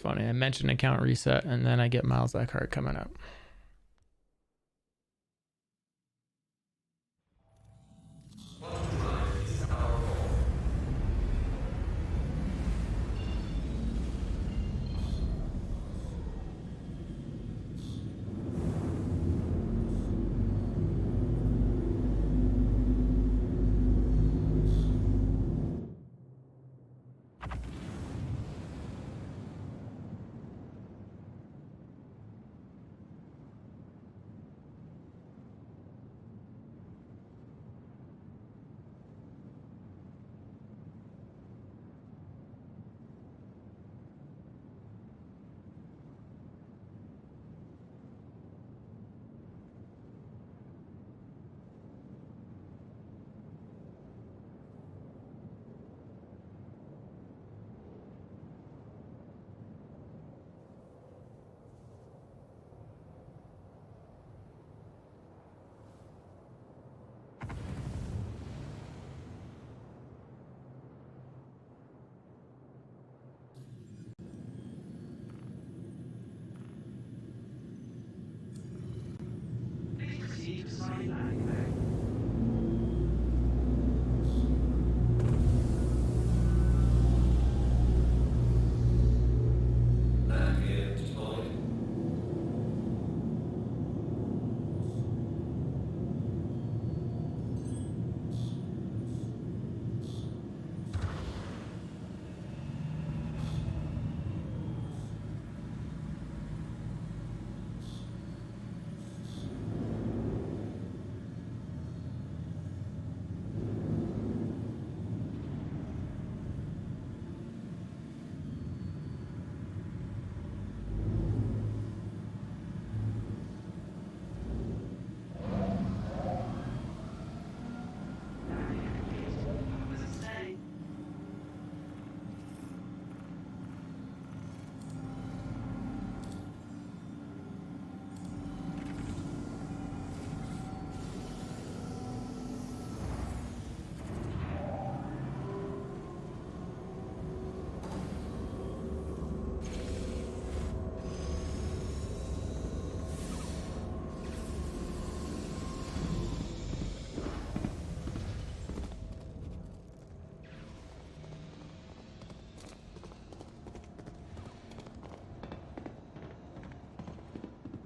Funny, I mentioned account reset and then I get Miles Eckhart coming up.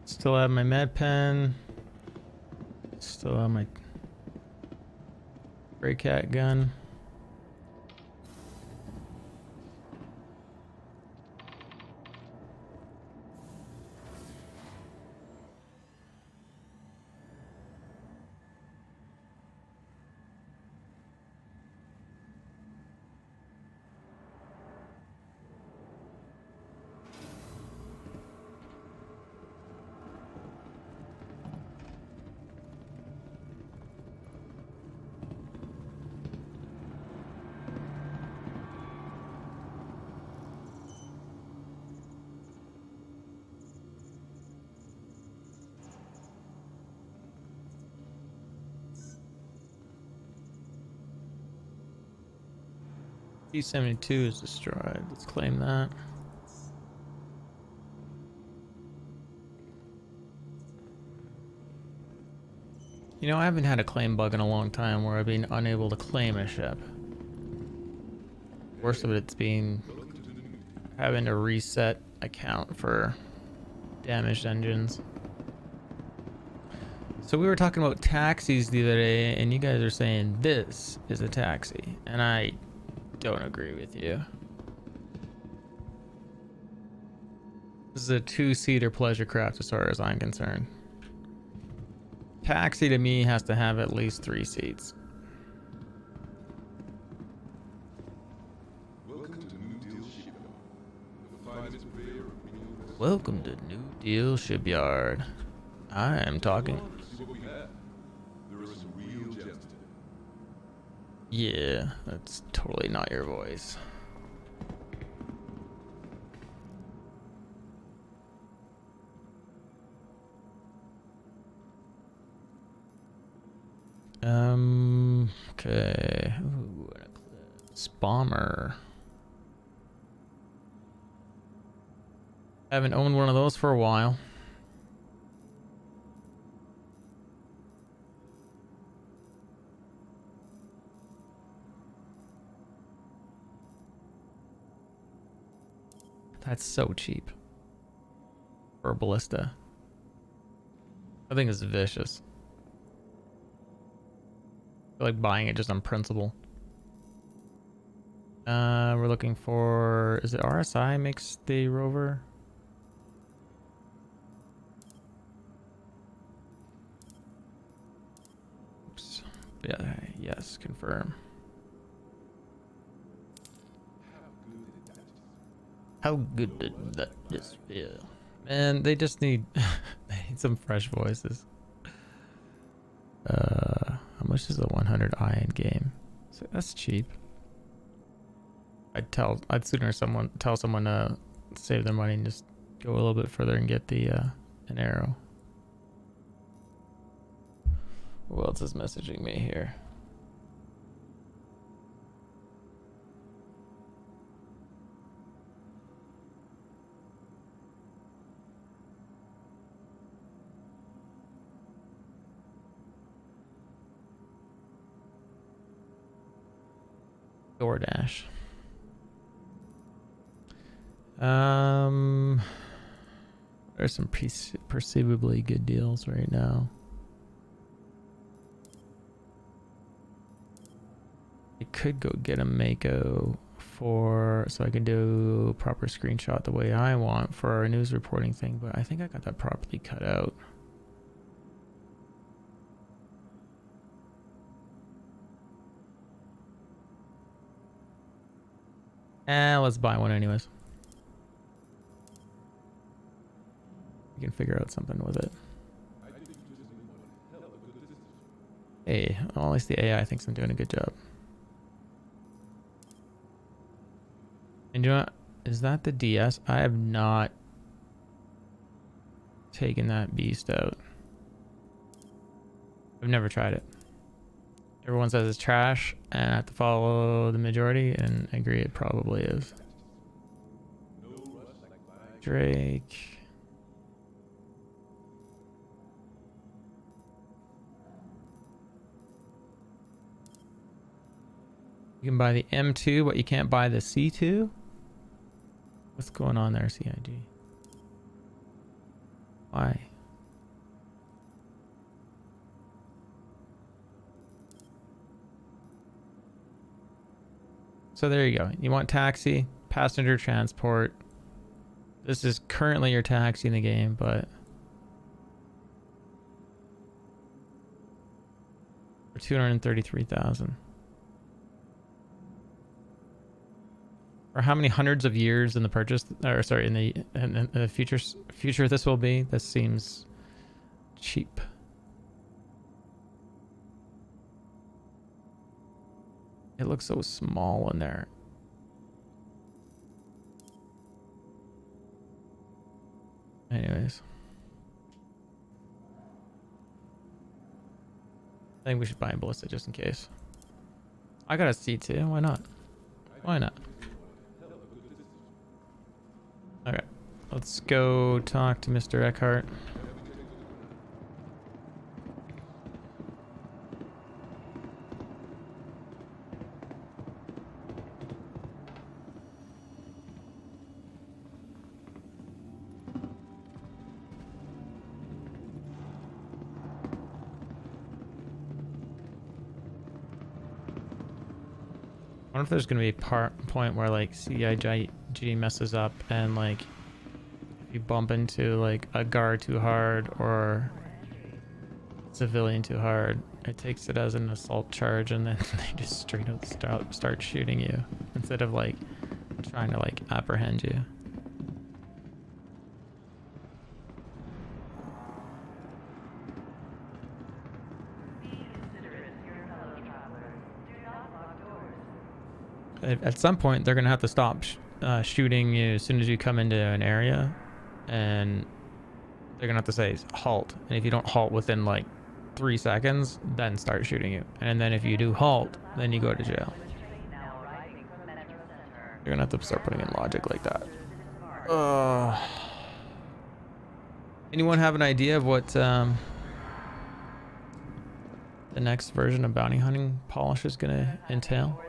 Still have my med pen. Still have my Gray Cat gun. T-72 is destroyed. Let's claim that. You know, I haven't had a claim bug in a long time where I've been unable to claim a ship. Worst of it's been having to reset account for damaged engines. So we were talking about taxis the other day, and you guys are saying this is a taxi, and I don't agree with you. This is a two-seater pleasure craft as far as I'm concerned. Taxi to me has to have at least 3 seats. Welcome to New Deal Shipyard. I am talking. Yeah, that's totally not your voice. Okay. Ooh, an Eclipse bomber. I haven't owned one of those for a while. That's so cheap. For a ballista. I think it's vicious. I like buying it just on principle. We're looking for... Is it RSI makes the rover? Oops. Yeah, yes, confirm. How good did that just feel? Man, they just need... they need some fresh voices. How much is a 100 iron game? So that's cheap. I'd sooner tell someone to save their money and just go a little bit further and get the an arrow. Who else is messaging me here? DoorDash. There's some perceivably good deals right now. I could go get a Mako so I can do proper screenshot the way I want for our news reporting thing, but I think I got that properly cut out. Let's buy one anyways. We can figure out something with it. Hey, well, at least the AI thinks I'm doing a good job. And you know what? Is that the DS? I have not taken that beast out. I've never tried it. Everyone says it's trash, and I have to follow the majority, and I agree it probably is. Drake. You can buy the M2, but you can't buy the C2? What's going on there, CIG? Why? So there you go. You want taxi, passenger transport. This is currently your taxi in the game, but for 233,000. Or how many hundreds of years in the purchase, or sorry, in the future this will be? This seems cheap. It looks so small in there. Anyways, I think we should buy a ballista just in case. I got a C2. Why not? Why not? Okay, let's go talk to Mr. Eckhart. I wonder if there's gonna be a point where like CIG messes up and like if you bump into like a guard too hard or civilian too hard, it takes it as an assault charge and then they just straight up start shooting you instead of like trying to like apprehend you. At some point, they're going to have to stop shooting you as soon as you come into an area. And they're going to have to say, halt. And if you don't halt within like 3 seconds, then start shooting you. And then if you do halt, then you go to jail. You're going to have to start putting in logic like that. Anyone have an idea of what the next version of bounty hunting polish is going to entail?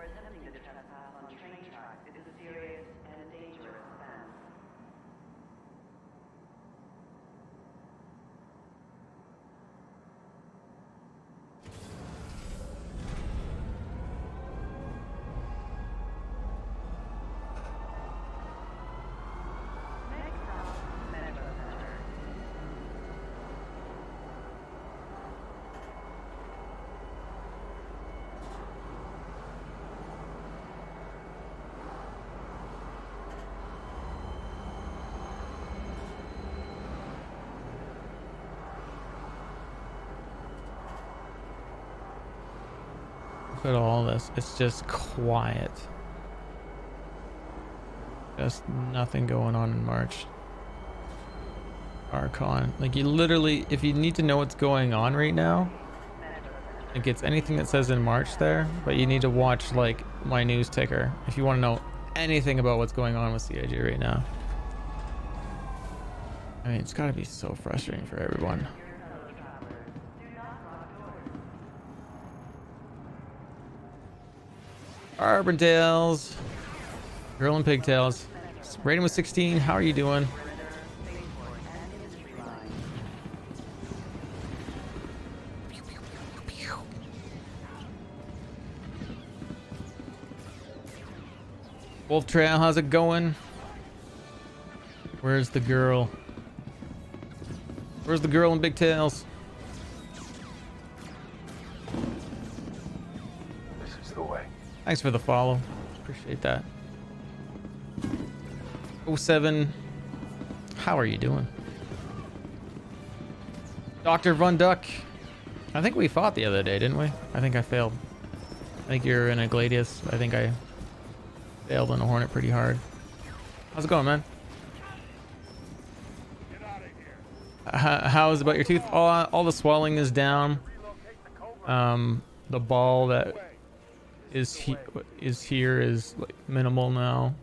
Look at all this. It's just quiet. Just nothing going on in March. Archon. Like you literally, if you need to know what's going on right now, it gets anything that says in March there, but you need to watch like my news ticker if you want to know anything about what's going on with CIG right now. I mean, it's got to be so frustrating for everyone. Arbentails. Girl in pigtails. Rating was 16. How are you doing? Wolf Trail, how's it going? Where's the girl? Where's the girl in big tails? This is the way. Thanks for the follow. Appreciate that. 07. How are you doing? Dr. Von Duck. I think we fought the other day, didn't we? I think I failed. I think you're in a Gladius. I think I failed on a Hornet pretty hard. How's it going, man? How's about your tooth? All the swelling is down. The ball that is here is like minimal now.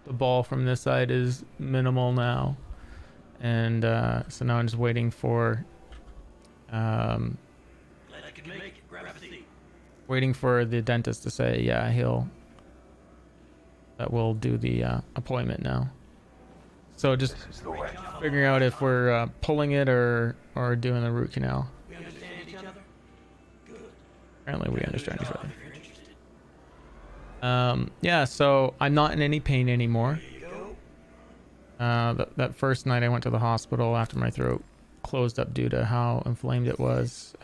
The ball from this side is minimal now, and so now I'm just waiting for waiting for the dentist to say yeah that we'll do the appointment now. So just figuring out if we're pulling it or doing the root canal. Apparently we understand each other. Yeah, so I'm not in any pain anymore. That first night I went to the hospital after my throat closed up due to how inflamed it was.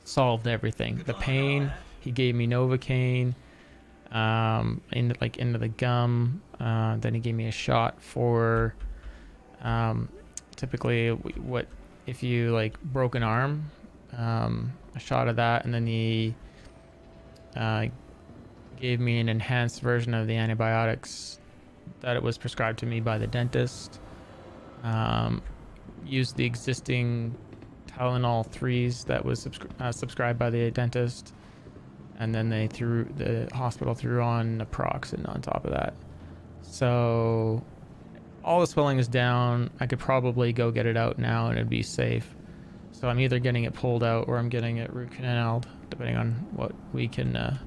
Solved everything. The pain, he gave me Novocaine into the gum. Then he gave me a shot for typically what if you like broke an arm, a shot of that, and then he gave me an enhanced version of the antibiotics that it was prescribed to me by the dentist. Used the existing Tylenol 3s that was subscribed by the dentist, and then the hospital threw on naproxen on top of that. So all the swelling is down. I could probably go get it out now and it'd be safe. So I'm either getting it pulled out or I'm getting it root canaled, depending on what we can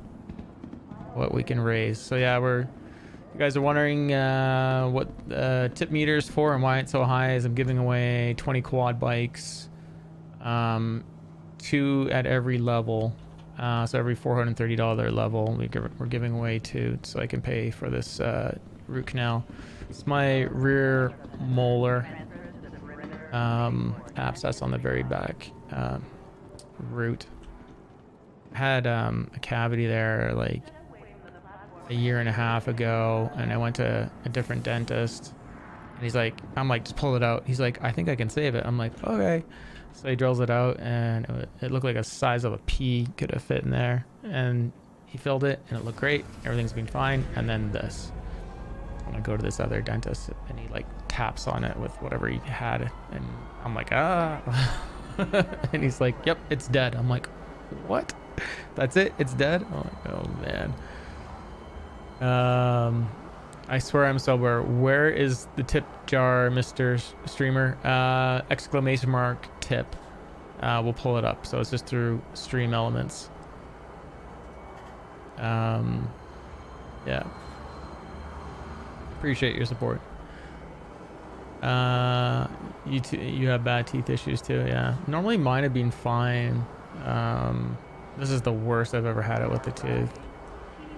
raise. So yeah, you guys are wondering what tip meter is for and why it's so high. Is I'm giving away 20 quad bikes, 2 at every level. So every $430 level, we're giving away 2, so I can pay for this root canal. It's my rear molar abscess on the very back root. I had a cavity there like a year and a half ago, and I went to a different dentist, and I'm like, just pull it out. He's like, I think I can save it. I'm like, okay. So he drills it out, and it looked like a size of a pea could have fit in there, and he filled it, and it looked great. Everything's been fine. And then this, when I go to this other dentist, and he like taps on it with whatever he had, and I'm like, and he's like, yep, it's dead. I'm like, what? That's it? It's dead? I'm like, oh man. I swear I'm sober. Where is the tip jar, Mr. Streamer? Exclamation mark tip. We'll pull it up. So it's just through Stream Elements. Yeah. Appreciate your support. You have bad teeth issues too, yeah. Normally mine have been fine. This is the worst I've ever had it with the tooth.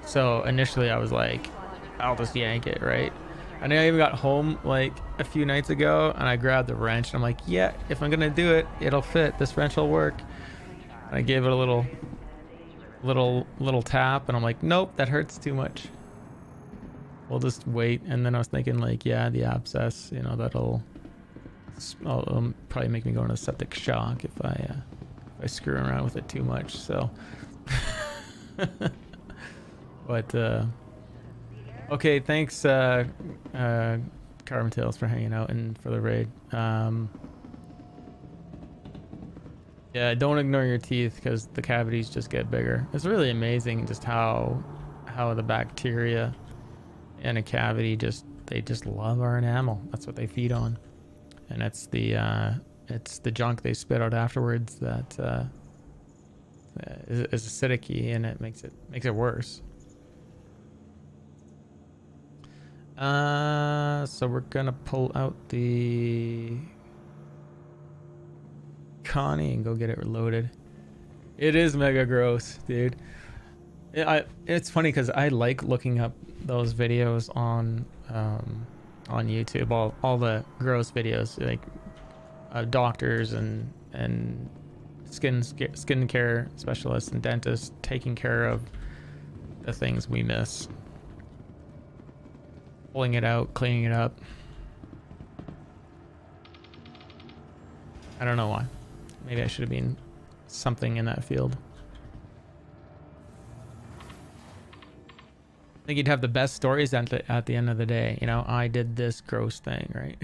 So initially I was like, I'll just yank it, right? And I even got home like a few nights ago, and I grabbed the wrench, and I'm like, yeah, if I'm gonna do it, it'll fit. This wrench will work. And I gave it a little tap, and I'm like, nope, that hurts too much. We'll just wait. And then I was thinking like, yeah, the abscess, that'll probably make me go into septic shock if I screw around with it too much. So, but okay, thanks Carbon Tales for hanging out and for the raid. Yeah, don't ignore your teeth because the cavities just get bigger. It's really amazing just how the bacteria in a cavity they just love our enamel. That's what they feed on, and it's the junk they spit out afterwards that is acidic and it makes it worse. So we're gonna pull out the Connie and go get it reloaded. It is mega gross, dude. It's funny because I like looking up those videos on YouTube, all the gross videos, like doctors and skincare specialists and dentists taking care of the things we miss, pulling it out, cleaning it up. I don't know why. Maybe I should have been something in that field. I think you'd have the best stories at the end of the day. You know, I did this gross thing, right?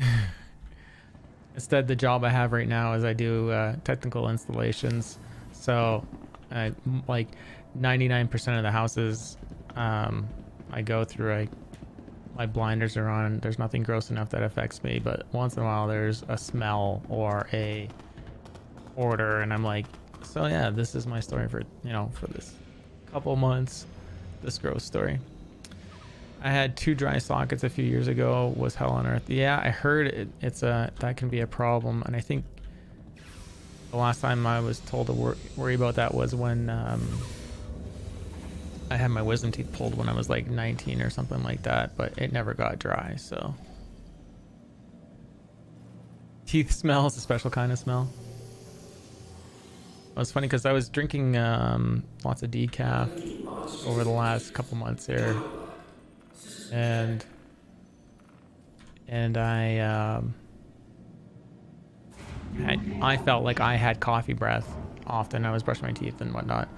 Instead, the job I have right now is I do technical installations. So, like 99% of the houses I go through, my blinders are on. There's nothing gross enough that affects me. But once in a while, there's a smell or a order, and I'm like, so yeah, this is my story for this couple months. This gross story. I had 2 dry sockets a few years ago. Was hell on earth. Yeah, I heard that can be a problem, and I think the last time I was told to worry about that was when I had my wisdom teeth pulled when I was like 19 or something like that, but it never got dry. So teeth smell is a special kind of smell. It was funny because I was drinking lots of decaf over the last couple months here, and I felt like I had coffee breath often. I was brushing my teeth and whatnot,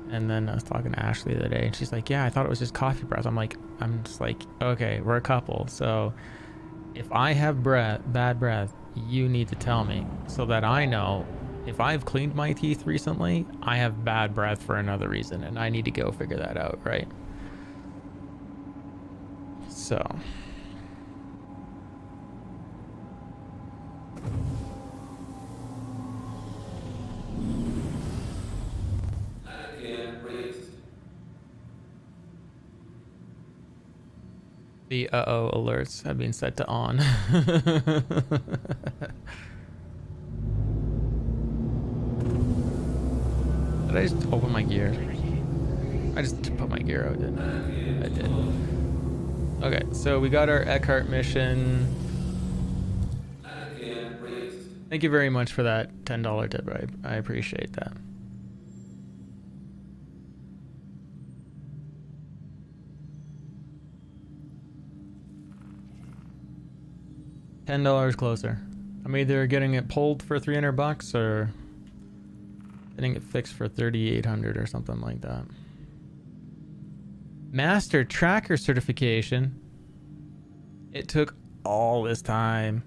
and then I was talking to Ashley the other day, and she's like, "Yeah, I thought it was just coffee breath." I'm just like, okay, we're a couple, so if I have bad breath, you need to tell me so that I know. If I've cleaned my teeth recently, I have bad breath for another reason, and I need to go figure that out, right? So. The uh-oh alerts have been set to on. Did I just open my gear? I just put my gear out, didn't I? I did. Okay, so we got our Eckhart mission. Thank you very much for that $10 tip. I appreciate that. $10 closer. I'm either getting it pulled for $300 or getting it fixed for $3,800 or something like that. Master Tracker certification. It took all this time.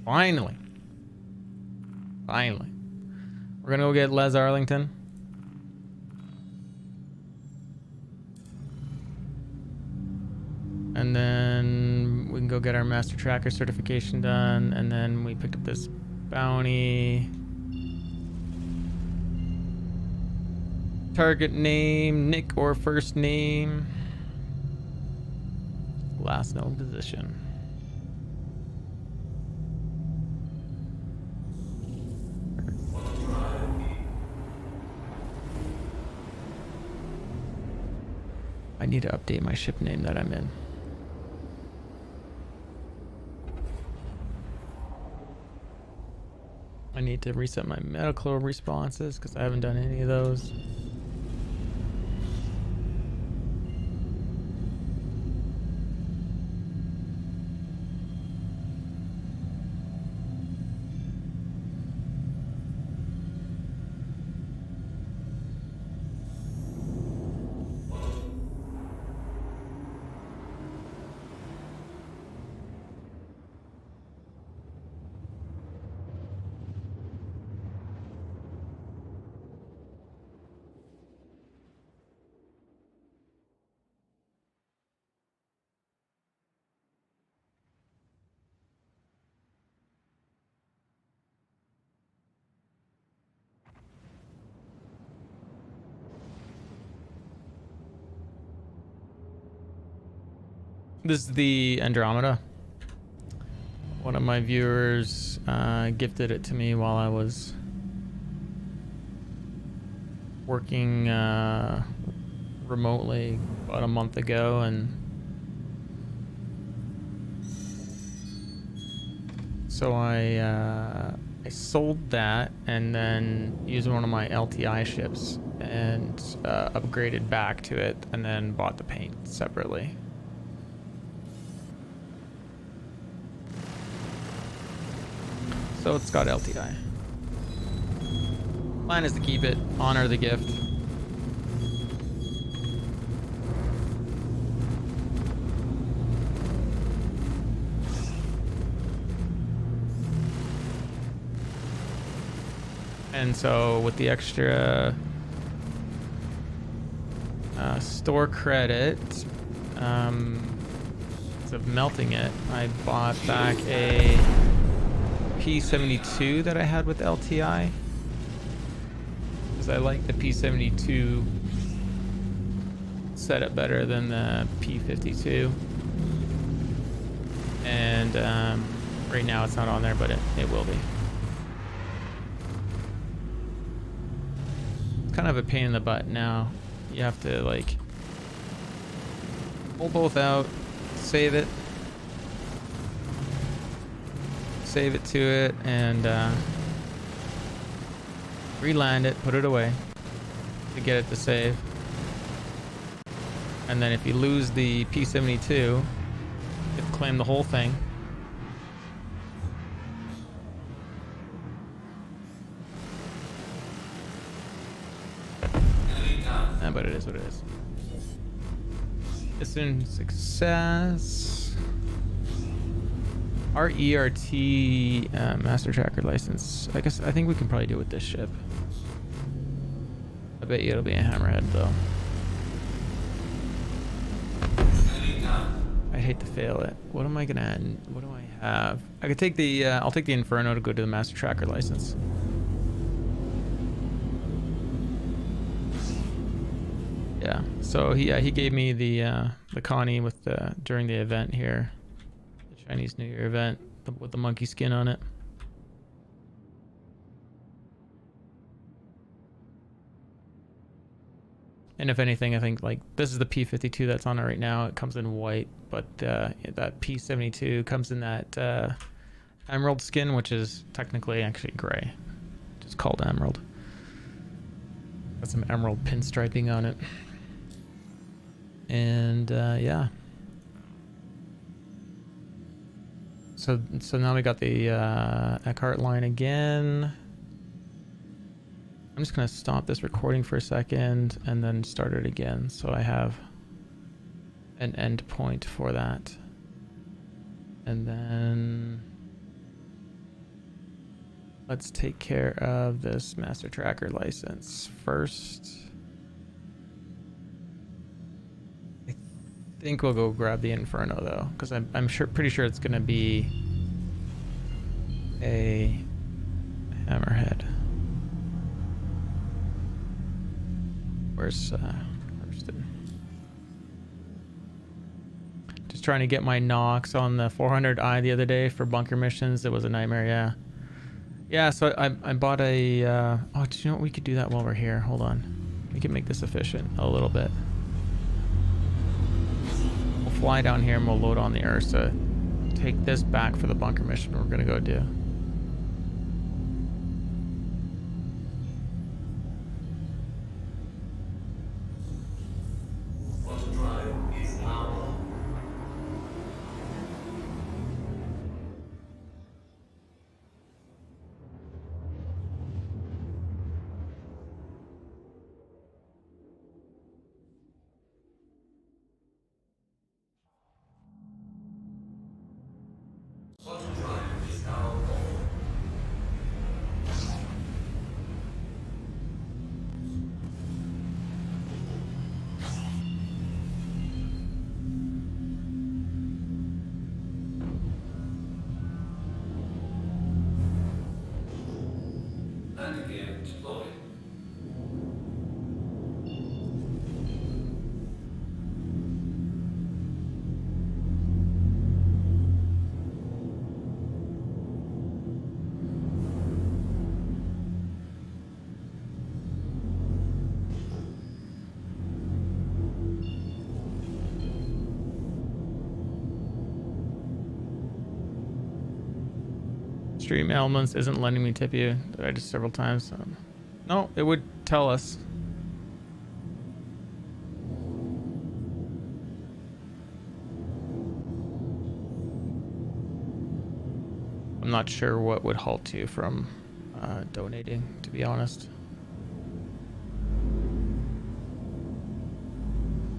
Finally. We're gonna go get Les Arlington. And then we can go get our Master Tracker certification done. And then we picked up this bounty. Target name, Nick or first name. Last known position. I need to update my ship name that I'm in. I need to reset my medical responses because I haven't done any of those. This is the Andromeda. One of my viewers gifted it to me while I was working remotely about a month ago, and so I sold that and then used one of my LTI ships and upgraded back to it, and then bought the paint separately. So it's got LTI. Plan is to keep it, honor the gift. And so with the extra store credit, instead of melting it, I bought back a P72 that I had with LTI, because I like the P72 setup better than the P52. And right now it's not on there, but it will be. It's kind of a pain in the butt now. You have to like pull both out, save it to it, and re-land it, put it away to get it to save. And then if you lose the P72, you have to claim the whole thing. But it is what it is. Instant success. Our ERT master tracker license. I think we can probably do it with this ship. I bet you it'll be a hammerhead though. I hate to fail it. What am I gonna add? What do I have? I could take the I'll take the Inferno to go to the master tracker license. Yeah, so he gave me the Connie with the during the event here, the Chinese New Year event with the monkey skin on it. And if anything, I think like this is the P52 that's on it right now. It comes in white, but that P72 comes in that emerald skin, which is technically actually gray, just called emerald. Got some emerald pinstriping on it. And yeah, so now we got the Eckhart line again. I'm just gonna stop this recording for a second and then start it again, so I have an end point for that. And then let's take care of this master tracker license first. I think we'll go grab the Inferno though, because I'm pretty sure it's gonna be a hammerhead. Where's Hurston? Just trying to get my Nox on the 400i the other day for bunker missions. It was a nightmare. Yeah. So I bought a. Oh, do you know what? We could do that while we're here. Hold on. We can make this efficient a little bit. Fly down here and we'll load on the Ursa. Take this back for the bunker mission we're gonna go do. Stream elements isn't letting me tip you. I just several times. No, it would tell us. I'm not sure what would halt you from donating, to be honest.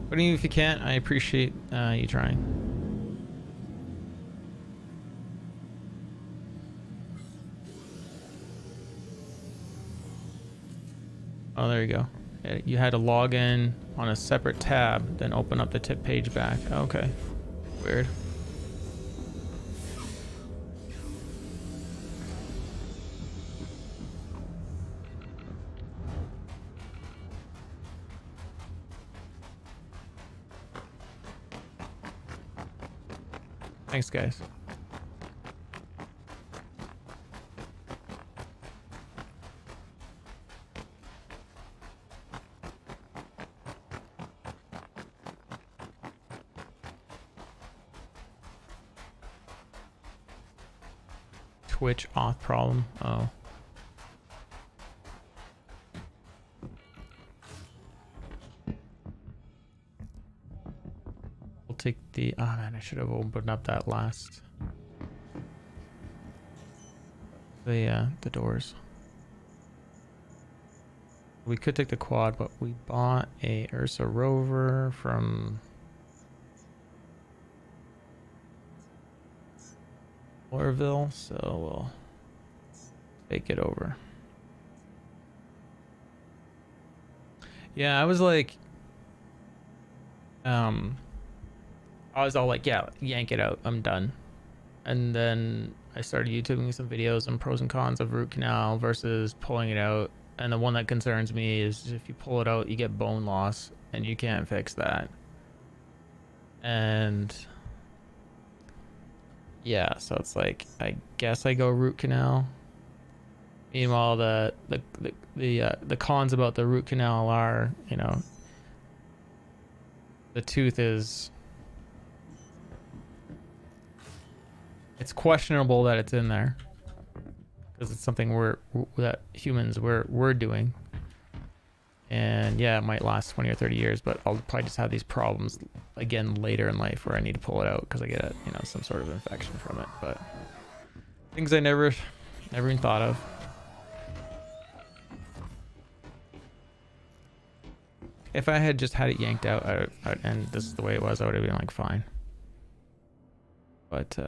But even if you can't, I appreciate you trying. Oh, there you go. You had to log in on a separate tab, then open up the tip page back. Okay. Weird. Thanks, guys. Twitch auth problem. Oh. We'll take the... Oh man, I should have opened up that last... The doors. We could take the quad, but we bought a Ursa rover from... Orville, so we'll take it over. Yeah, I was like, I was all like, yeah, yank it out, I'm done. And then I started YouTubing some videos on pros and cons of root canal versus pulling it out. And the one that concerns me is if you pull it out, you get bone loss, and you can't fix that. And yeah, so it's like, I guess I go root canal. Meanwhile, the cons about the root canal are, you know, the tooth is, it's questionable that it's in there because it's something that humans we're doing. And yeah, it might last 20 or 30 years, but I'll probably just have these problems again later in life where I need to pull it out because I get, you know, some sort of infection from it. But things I never even thought of. If I had just had it yanked out, and this is the way it was, I would have been like, fine. But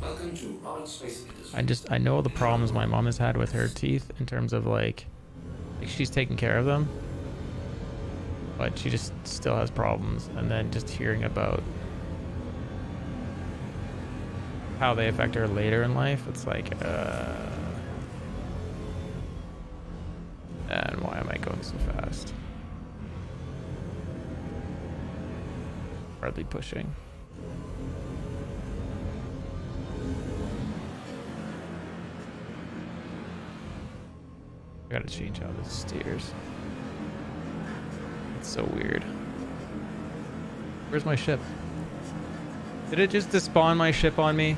Welcome to Robert Space Industry. I know the problems my mom has had with her teeth in terms of like she's taking care of them, but she just still has problems. And then just hearing about how they affect her later in life, it's like, and why am I going so fast? Hardly pushing. I gotta change out the steers. It's so weird. Where's my ship? Did it just despawn my ship on me?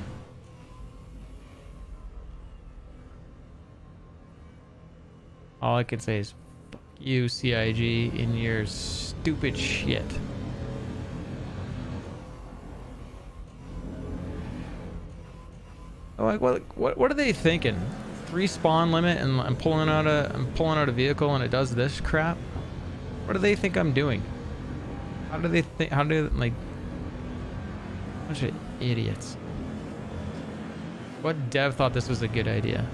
All I can say is, fuck you, CIG, in your stupid shit. Like, what are they thinking? 3 spawn limit, and I'm pulling out a vehicle, and it does this crap. What do they think I'm doing? How do they think? How do they, like? Bunch of idiots. What dev thought this was a good idea?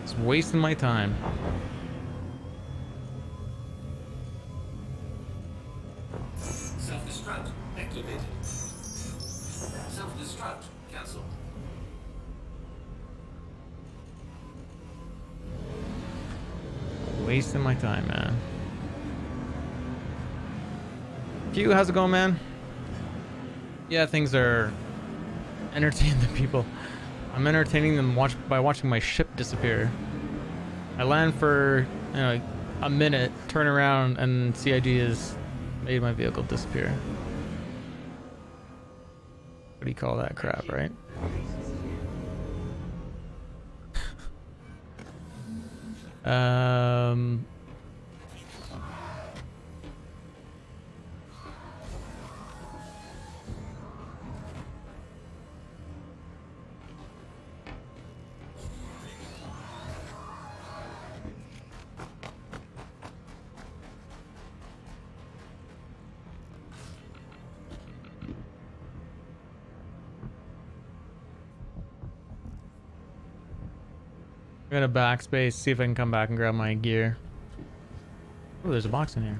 It's wasting my time. Self-destruct activated. Self-destruct cancel. Wasting my time, man. Q, how's it going, man? Yeah, things are entertaining the people. I'm entertaining them by watching my ship disappear. I land for a minute, turn around, and CIG has made my vehicle disappear. What do you call that crap, right? I'm gonna backspace, see if I can come back and grab my gear. Oh, there's a box in here.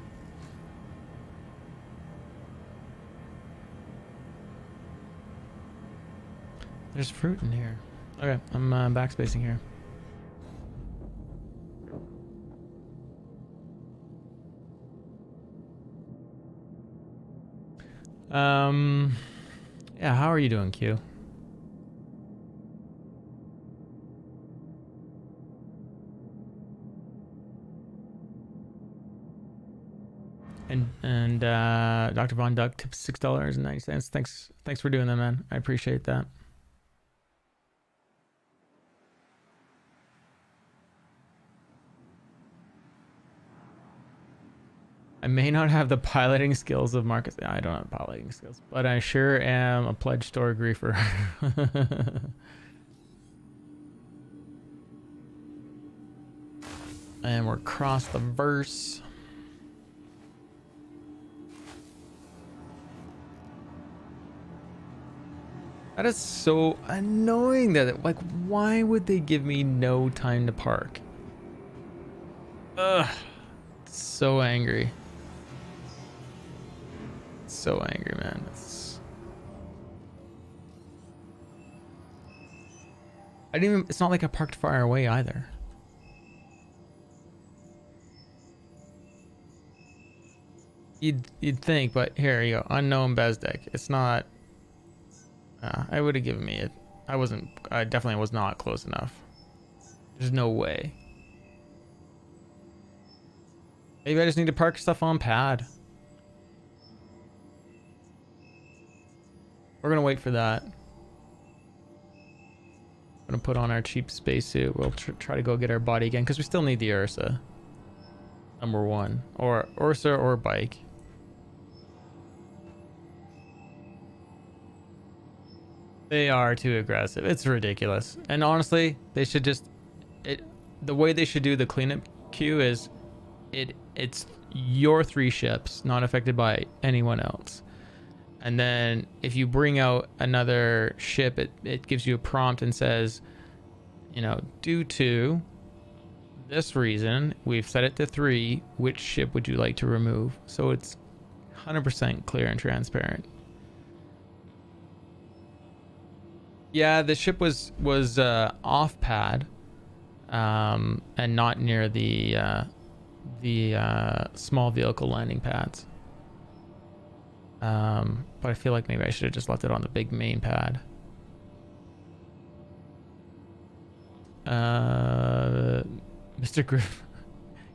There's fruit in here. Okay, I'm backspacing here. Yeah, how are you doing, Q? And Dr. Von Duck tips $6.90. Thanks for doing that, man. I appreciate that. I may not have the piloting skills of Marcus. I don't have piloting skills, but I sure am a pledge store griefer. And we're across the verse. That is so annoying that, like, why would they give me no time to park? Ugh. So angry. So angry, man. It's not like I parked far away either. You'd think, but here you go. Unknown Bezdek. It's not. I would have given me it. I definitely was not close enough. There's no way. Maybe I just need to park stuff on pad. We're gonna wait for that. I'm gonna put on our cheap spacesuit. We'll try to go get our body again because we still need the Ursa. Number one, or Ursa or bike. They are too aggressive. It's ridiculous. And honestly, they should just the way they should do the cleanup queue is it's your 3 ships, not affected by anyone else. And then if you bring out another ship, it gives you a prompt and says, due to this reason, we've set it to 3. Which ship would you like to remove? So it's 100% clear and transparent. Yeah, the ship was off pad, and not near the small vehicle landing pads. But I feel like maybe I should have just left it on the big main pad. Mr.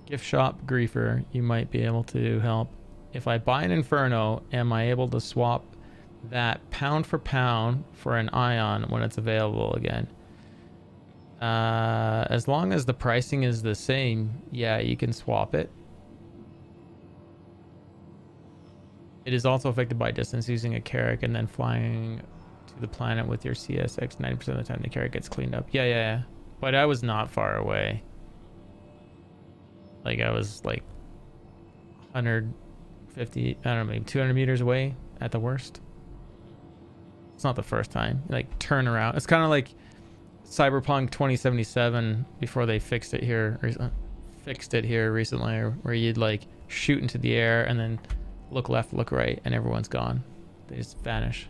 Gift Shop Griefer, you might be able to help. If I buy an Inferno, am I able to swap that pound for pound for an Ion when it's available again? As long as the pricing is the same, yeah, you can swap it. It is also affected by distance. Using a Carrack and then flying to the planet with your CSX, 90% of the time the Carrack gets cleaned up. Yeah. But I was not far away. Like, I was like 150, I don't know, maybe 200 meters away at the worst. It's not the first time. Like, turn around. It's kind of like Cyberpunk 2077 before they fixed it here recently, where you'd like shoot into the air and then look left, look right, and everyone's gone. They just vanish.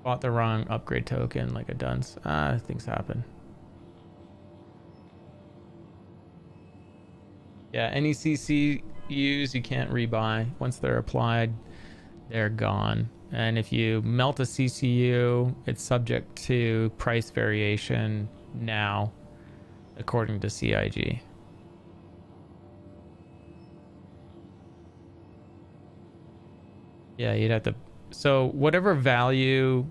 Bought the wrong upgrade token like a dunce. Things happen. Yeah, any CCUs you can't rebuy. Once they're applied, they're gone. And if you melt a CCU, it's subject to price variation now, according to CIG. Yeah, you'd have to. So whatever value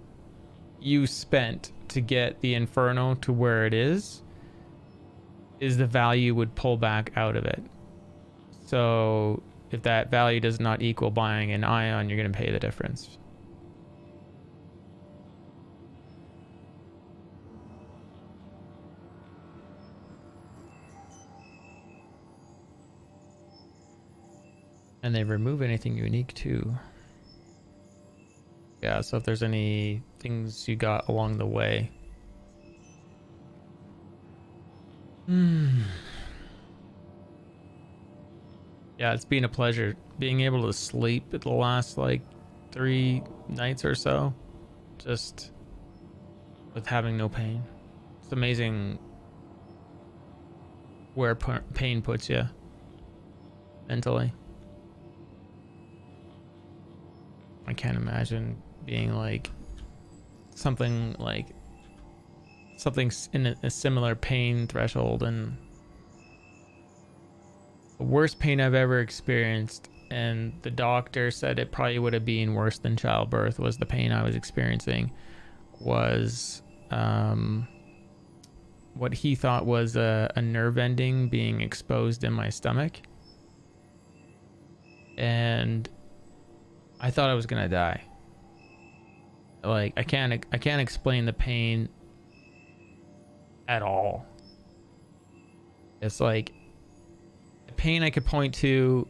you spent to get the Inferno to where it is the value you would pull back out of it. So if that value does not equal buying an Ion, you're going to pay the difference. And they remove anything unique too. Yeah, so if there's any things you got along the way. Yeah, it's been a pleasure being able to sleep at the last like 3 nights or so, just with having no pain. It's amazing where pain puts you mentally. I can't imagine being like something in a similar pain threshold, and the worst pain I've ever experienced, and the doctor said it probably would have been worse than childbirth, was the pain I was experiencing, was what he thought was a nerve ending being exposed in my stomach. And I thought I was gonna die. Like, I can't explain the pain at all. It's like the pain I could point to,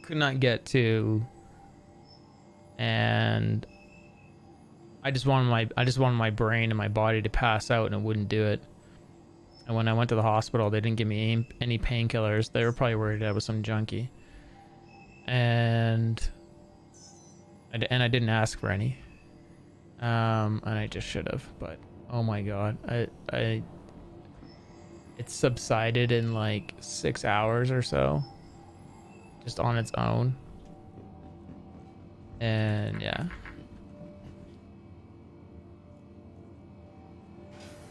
could not get to, and I just wanted my brain and my body to pass out, and it wouldn't do it. And when I went to the hospital, they didn't give me any painkillers. They were probably worried I was some junkie. And I didn't ask for any. And I just should have, but oh my god, it subsided in like 6 hours or so, just on its own. And yeah,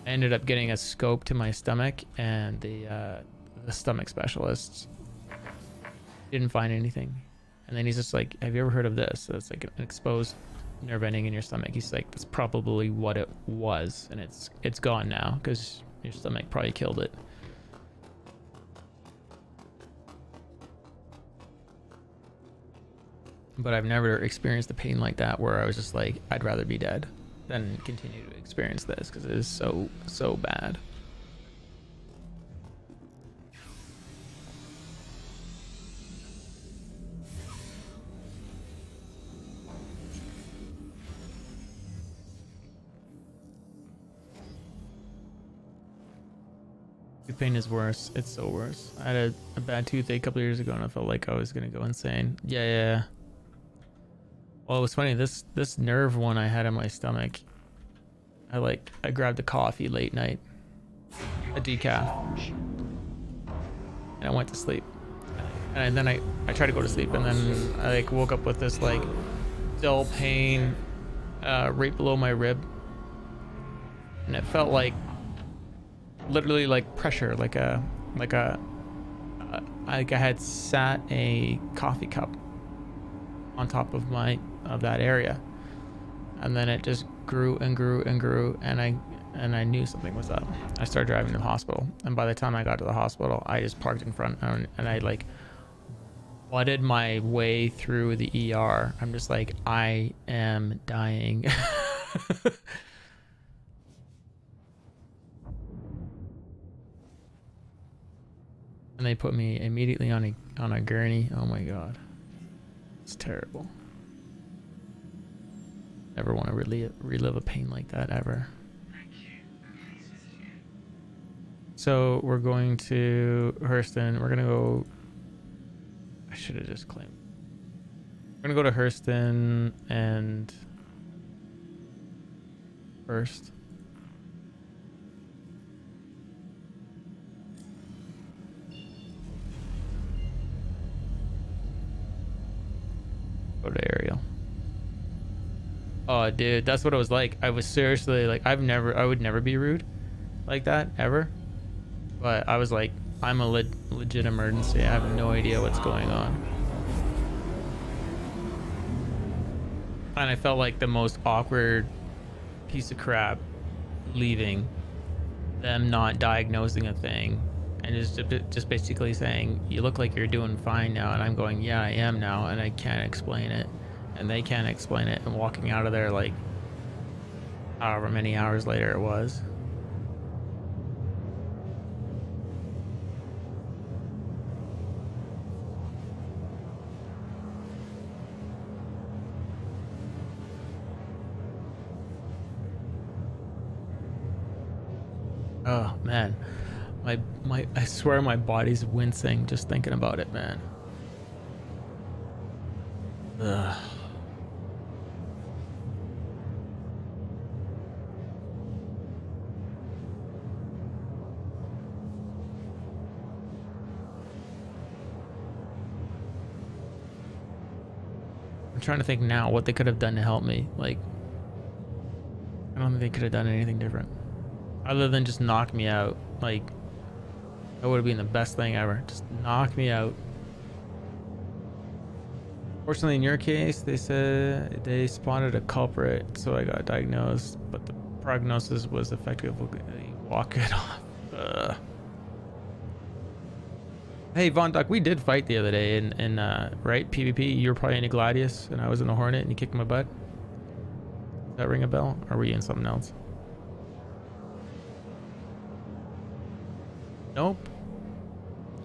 I ended up getting a scope to my stomach, and the stomach specialists didn't find anything. And then he's just like, have you ever heard of this? So it's like an exposed nerve ending in your stomach. He's like, that's probably what it was, and it's gone now because your stomach probably killed it. But I've never experienced a pain like that where I was just like, I'd rather be dead than continue to experience this, because it is so bad. Pain is worse. It's so worse. I had a bad toothache a couple years ago, and I felt like I was gonna go insane. Yeah. Well, it was funny. This nerve one I had in my stomach, I grabbed a coffee late night, a decaf, and I went to sleep. And then I tried to go to sleep, and then I woke up with this dull pain right below my rib, and it felt like literally like pressure, like I had sat a coffee cup on top of that area, and then it just grew and grew and grew, and I knew something was up. I started driving to the hospital, and by the time I got to the hospital, I just parked in front, and I butted my way through the ER. I'm just like, I am dying. And they put me immediately on a gurney. Oh my god, it's terrible. Never want to relive a pain like that ever. So we're going to Hurston. We're gonna go. I should have just claimed. We're gonna go to Hurston and first. Go to Ariel. Oh, dude, that's what it was like. I was seriously like, I would never be rude like that ever. But I was like, I'm a legit emergency. I have no idea what's going on. And I felt like the most awkward piece of crap leaving, them not diagnosing a thing and just basically saying, you look like you're doing fine now. And I'm going, yeah, I am now. And I can't explain it. And they can't explain it. And walking out of there like however many hours later it was. Oh man, I swear my body's wincing just thinking about it, man. Ugh. I'm trying to think now what they could have done to help me. Like, I don't think they could have done anything different other than just knock me out. Like, that would have been the best thing ever. Just knock me out. Fortunately, in your case, they said they spotted a culprit, so I got diagnosed, but the prognosis was effectively walk it off. Hey, Von Duck, we did fight the other day in right, PvP. You were probably in a Gladius, and I was in a Hornet, and you kicked my butt. Does that ring a bell? Or were you in something else? Nope.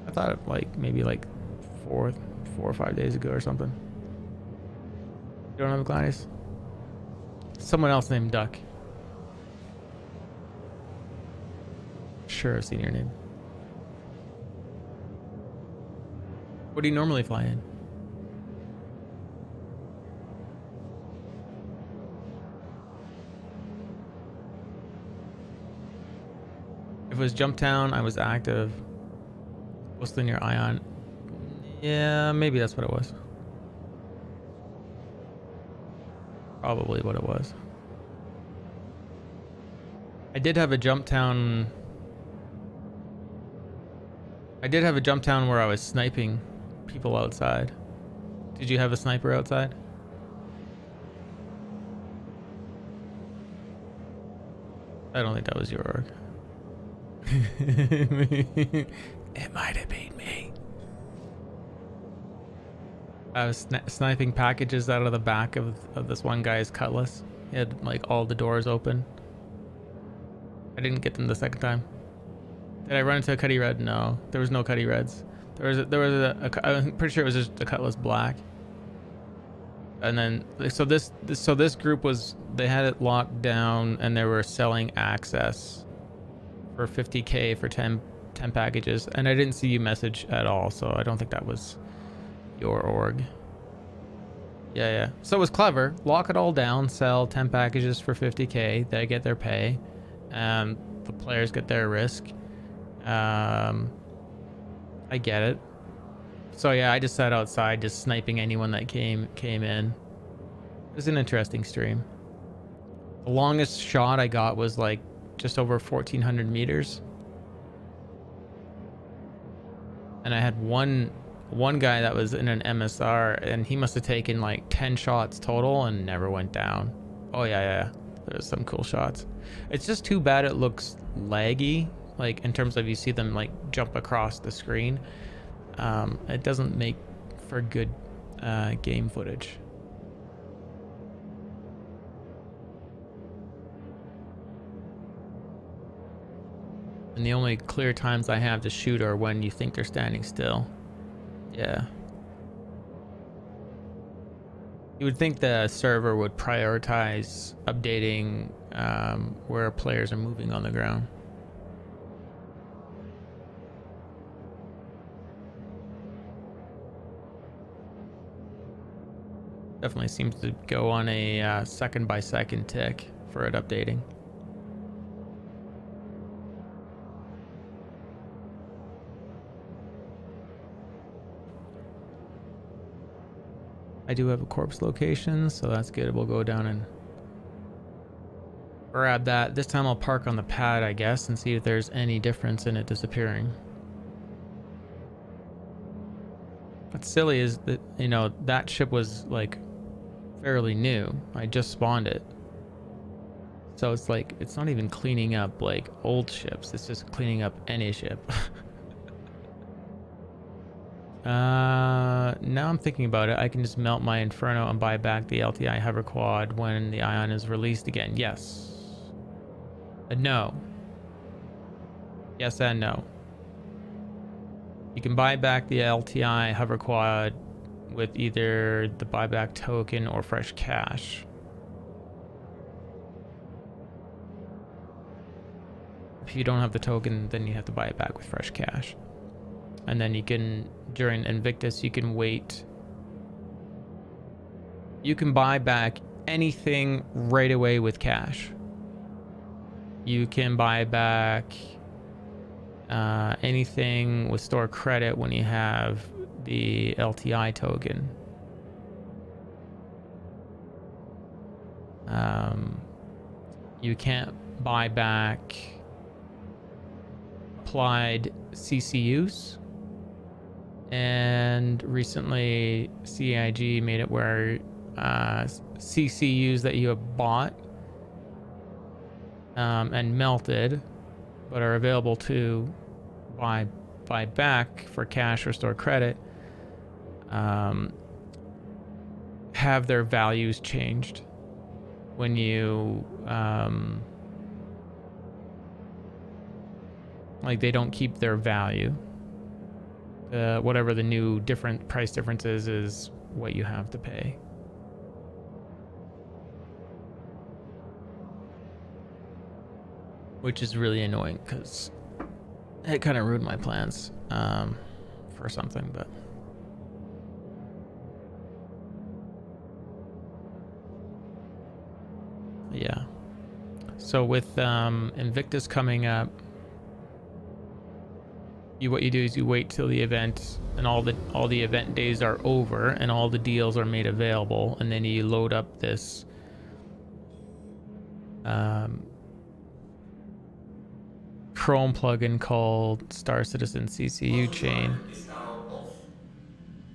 I thought like maybe like 4 or 5 days ago or something. You don't have a Gladius? Someone else named Duck. Sure, I've seen your name. What do you normally fly in? If it was Jump Town, I was active. Mostly near Ion. Yeah, maybe that's what it was. Probably what it was. I did have a Jump Town. I did have a Jump Town where I was sniping people outside. Did you have a sniper outside? I don't think that was your org. It might have been me. I was sniping packages out of the back of this one guy's cutlass. He had like all the doors open. I didn't get them the second time. Did I run into a Cutty Red? No, there was no Cutty Reds. I'm pretty sure it was just a Cutlass Black. And then so this group was, they had it locked down and they were selling access for 50k for 10 packages, and I didn't see you message at all, so I don't think that was your org. Yeah. So it was clever. Lock it all down, sell 10 packages for 50k. They get their pay. The players get their risk. I get it. So yeah, I just sat outside just sniping anyone that came in. It was an interesting stream. The longest shot I got was like just over 1400 meters. And I had one guy that was in an MSR, and he must have taken like 10 shots total and never went down. Oh yeah. There's some cool shots. It's just too bad it looks laggy, like in terms of you see them like jump across the screen. It doesn't make for good game footage. And the only clear times I have to shoot are when you think they're standing still. Yeah. You would think the server would prioritize updating where players are moving on the ground. Definitely seems to go on a second by second tick for it updating. I do have a corpse location, so that's good. We'll go down and grab that. This time I'll park on the pad, I guess, and see if there's any difference in it disappearing. What's silly is that, you know, that ship was like fairly new. I just spawned it. So it's like, it's not even cleaning up like old ships. It's just cleaning up any ship. Now I'm thinking about it. I can just melt my Inferno and buy back the LTI hover quad when the Ion is released again. Yes. No. Yes and no. You can buy back the LTI hover quad with either the buyback token or fresh cash. If you don't have the token, then you have to buy it back with fresh cash. And then you can, during Invictus, you can wait. You can buy back anything right away with cash. You can buy back anything with store credit when you have the LTI token. You can't buy back applied CCUs. And recently CIG made it where CCUs that you have bought and melted but are available to buy back for cash or store credit have their values changed when you like they don't keep their value. Whatever the new different price difference is what you have to pay. Which is really annoying because it kind of ruined my plans for something, but yeah. So with Invictus coming up, what you do is you wait till the event and all the event days are over and all the deals are made available, and then you load up this Chrome plugin called Star Citizen CCU chain,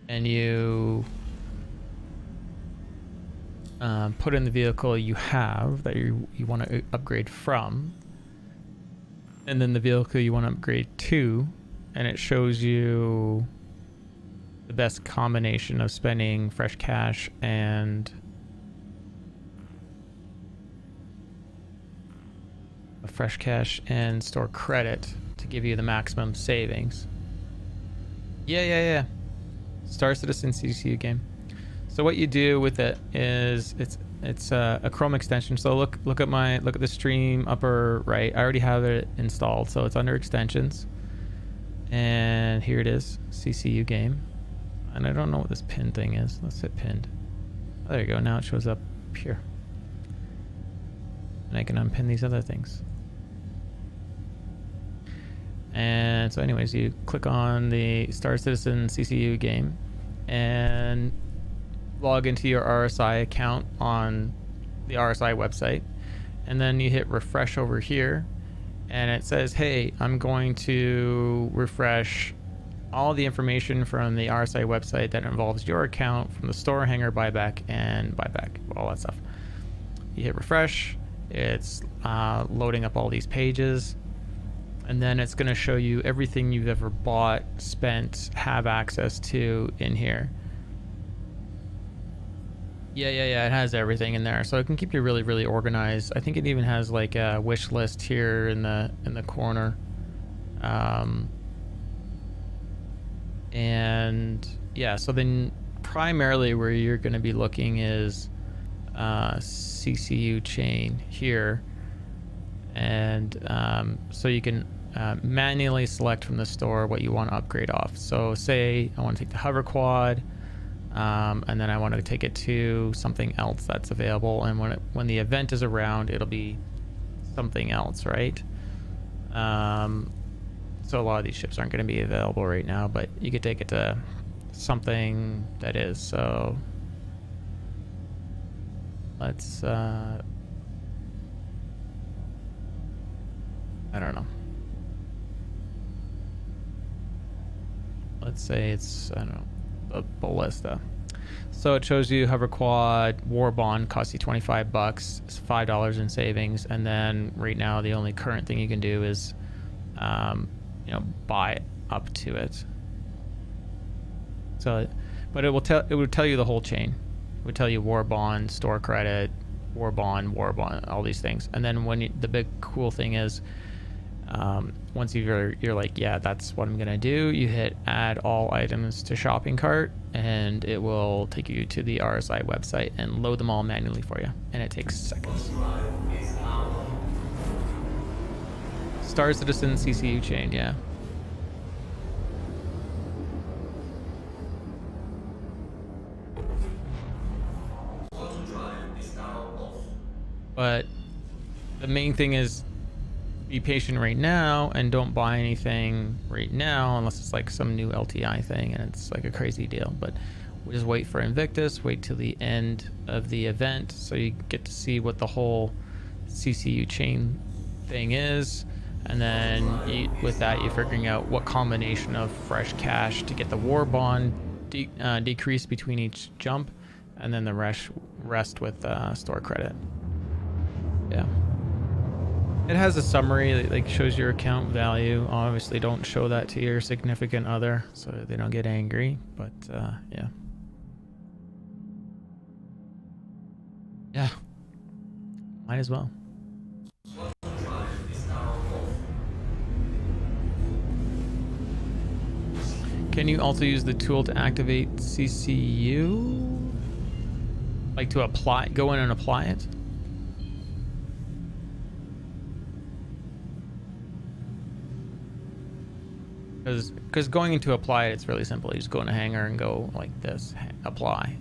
and you put in the vehicle you have that you want to upgrade from, and then the vehicle you want to upgrade to, and it shows you the best combination of spending fresh cash and store credit to give you the maximum savings. Yeah. Star Citizen CCU game. So what you do with it is it's a Chrome extension. So look at the stream upper right. I already have it installed, so it's under extensions. And here it is, CCU game. And I don't know what this pin thing is. Let's hit pinned. Oh, there you go. Now it shows up here. And I can unpin these other things. And so anyways, you click on the Star Citizen CCU game and log into your RSI account on the RSI website. And then you hit refresh over here. And it says, hey, I'm going to refresh all the information from the RSI website that involves your account from the store, hangar, buyback, and buyback, all that stuff. You hit refresh. It's loading up all these pages. And then it's going to show you everything you've ever bought, spent, have access to in here. Yeah, it has everything in there, so it can keep you really, really organized. I think it even has like a wish list here in the corner, and yeah. So then, primarily where you're going to be looking is CCU chain here, and so you can manually select from the store what you want to upgrade off. So say I want to take the hover quad. And then I want to take it to something else that's available, and when the event is around, it'll be something else, right? So a lot of these ships aren't going to be available right now, but you could take it to something that is. So let's I don't know. Let's say it's, I don't know, a ballista. So it shows you hover quad, war bond costs you $25. It's $5 in savings. And then right now, the only current thing you can do is, buy up to it. So, but it would tell you the whole chain. It would tell you war bond, store credit, war bond, all these things. And then the big cool thing is, once you're like, yeah, that's what I'm gonna do, you hit add all items to shopping cart, and it will take you to the RSI website and load them all manually for you, and it takes seconds. Star Citizen CCU chain, yeah. But the main thing is be patient right now and don't buy anything right now unless it's like some new LTI thing and it's like a crazy deal. But we just wait for Invictus, wait till the end of the event so you get to see what the whole CCU chain thing is. And then with that, you're figuring out what combination of fresh cash to get the war bond decrease between each jump, and then the rest with store credit. Yeah. It has a summary that like shows your account value. Obviously, don't show that to your significant other so they don't get angry. But yeah. Yeah. Might as well. Can you also use the tool to activate CCU? Like to go in and apply it? Because going into apply it, it's really simple. You just go in a hangar and go like this, apply.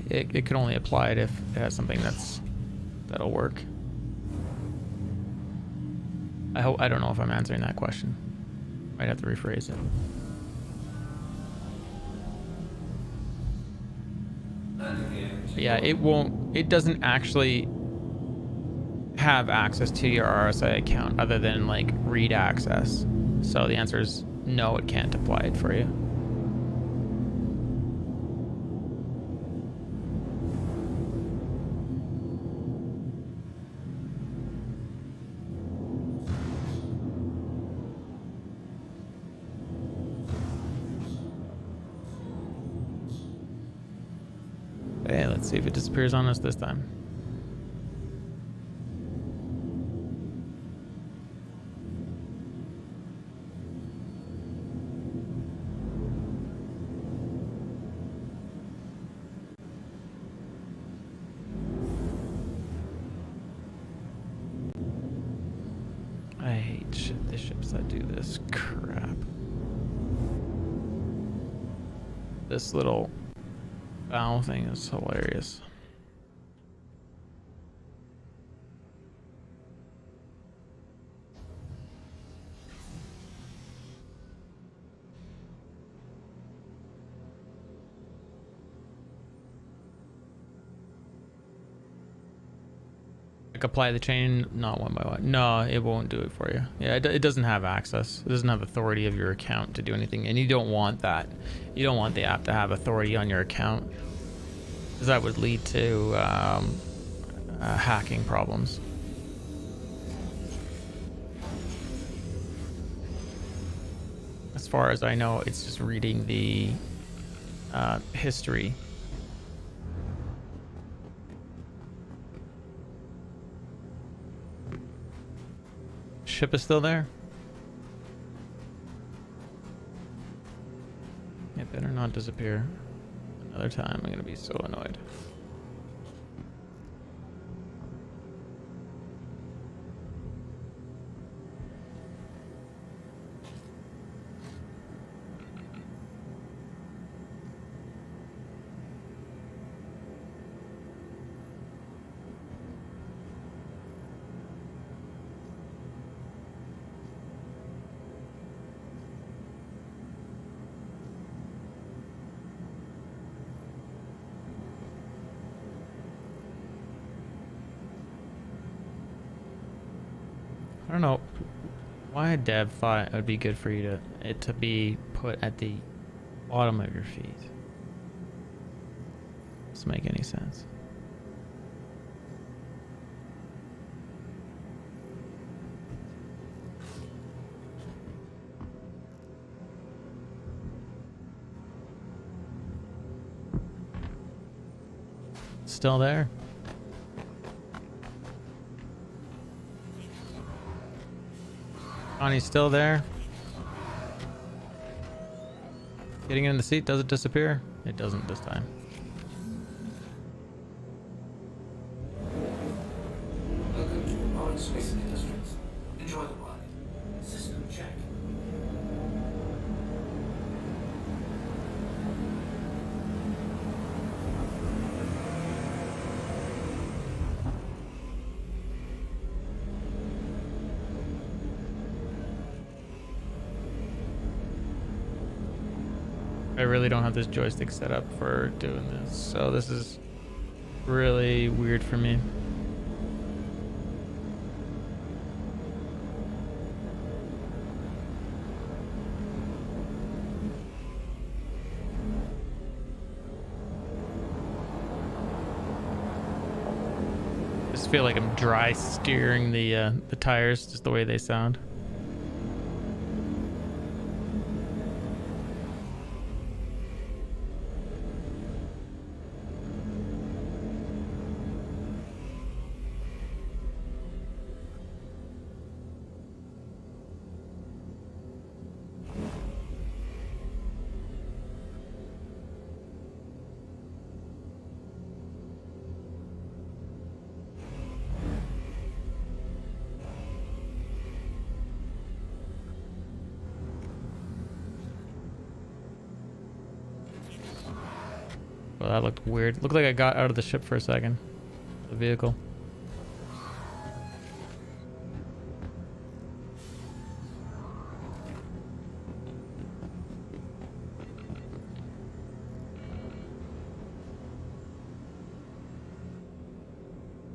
It can only apply it if it has something that'll work. I don't know if I'm answering that question. Might have to rephrase it. But yeah, it doesn't actually have access to your RSI account other than like read access. So the answer is no, it can't apply it for you. Hey, let's see if it disappears on us this time. I hate the ships that do this crap. This little bow thing is hilarious. Like apply the chain, not one by one. No, it won't do it for you. Yeah, it doesn't have access. It doesn't have authority of your account to do anything, and you don't want that. You don't want the app to have authority on your account, because that would lead to hacking problems. As far as I know, it's just reading the history. Ship is still there? It better not disappear another time. I'm gonna be so annoyed. I don't know. Why a dev thought it would be good for you to be put at the bottom of your feet. Doesn't make any sense. Still there? Connie's still there? Getting in the seat, does it disappear? It doesn't this time. Welcome to Orange Space Industries. Enjoy the ride. System check. I really don't have this joystick set up for doing this, so this is really weird for me. I just feel like I'm dry steering the tires, just the way they sound. Well, that looked weird. Looked like I got out of the ship for a second. The vehicle.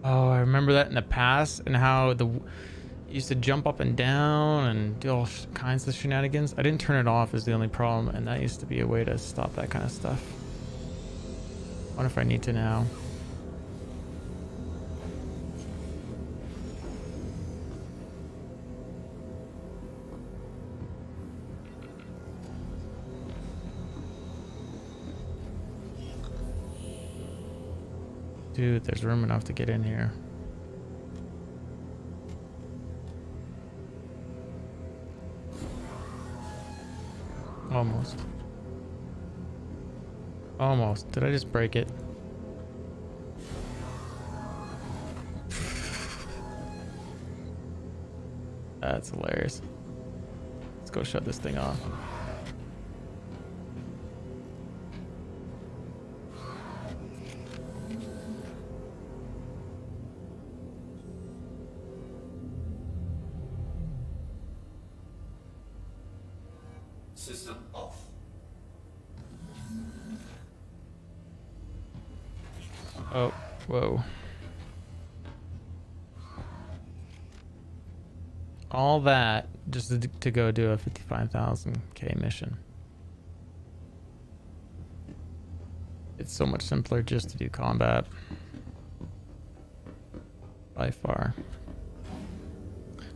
Oh, I remember that in the past and how used to jump up and down and do all kinds of shenanigans. I didn't turn it off is the only problem, and that used to be a way to stop that kind of stuff. I wonder if I need to now. Dude, there's room enough to get in here. Almost. Almost. Did I just break it? That's hilarious. Let's go shut this thing off. System off. Oh, whoa. All that just to go do a 55,000K mission. It's so much simpler just to do combat. By far.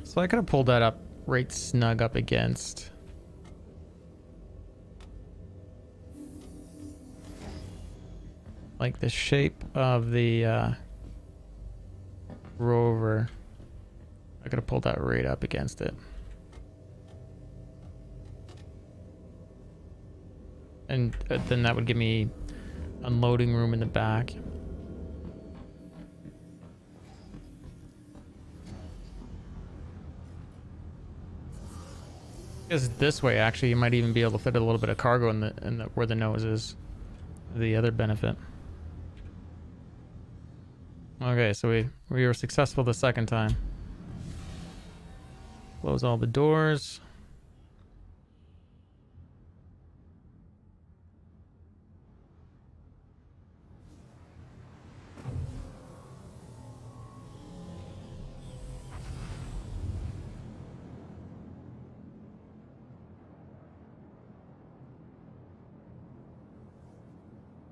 So I could have pulled that up right snug up against. Like the shape of the rover. I could have pulled that right up against it. And then that would give me unloading room in the back. Because this way, actually, you might even be able to fit a little bit of cargo in the where the nose is. The other benefit. Okay, so we were successful the second time. Close all the doors.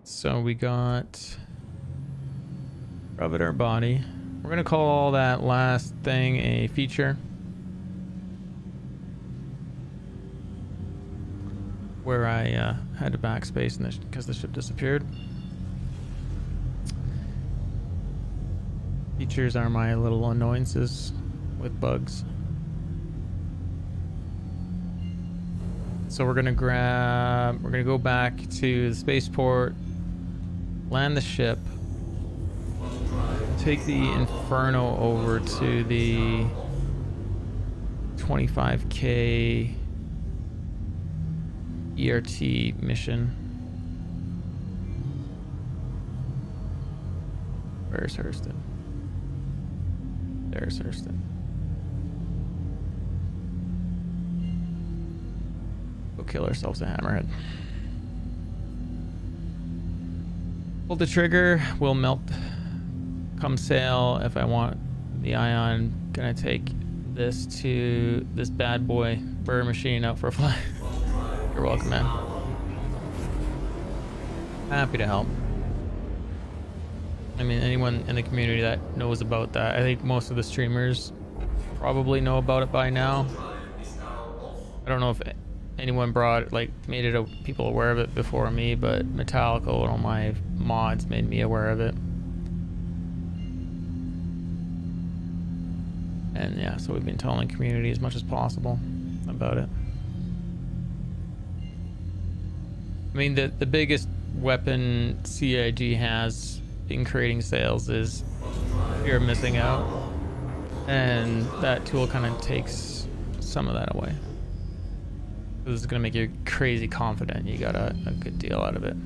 So we got Rubber Body. We're gonna call that last thing a feature. Where I had to backspace because the ship disappeared. Features are my little annoyances with bugs. So we're gonna go back to the spaceport, land the ship, take the Inferno over to the 25K ERT mission. Where's Hurston? There's Hurston. Go kill ourselves a hammerhead. Pull the trigger, we'll melt. Come sail. If I want the Ion, gonna take this to this bad boy bird machine out for a fly. You're welcome, man. Happy to help. I mean, anyone in the community that knows about that. I think most of the streamers probably know about it by now. I don't know if anyone made it people aware of it before me, but Metallica and all my mods made me aware of it. And yeah, so we've been telling the community as much as possible about it. I mean, the biggest weapon CIG has in creating sales is you're missing out, and that tool kind of takes some of that away. This is going to make you crazy confident you got a good deal out of it.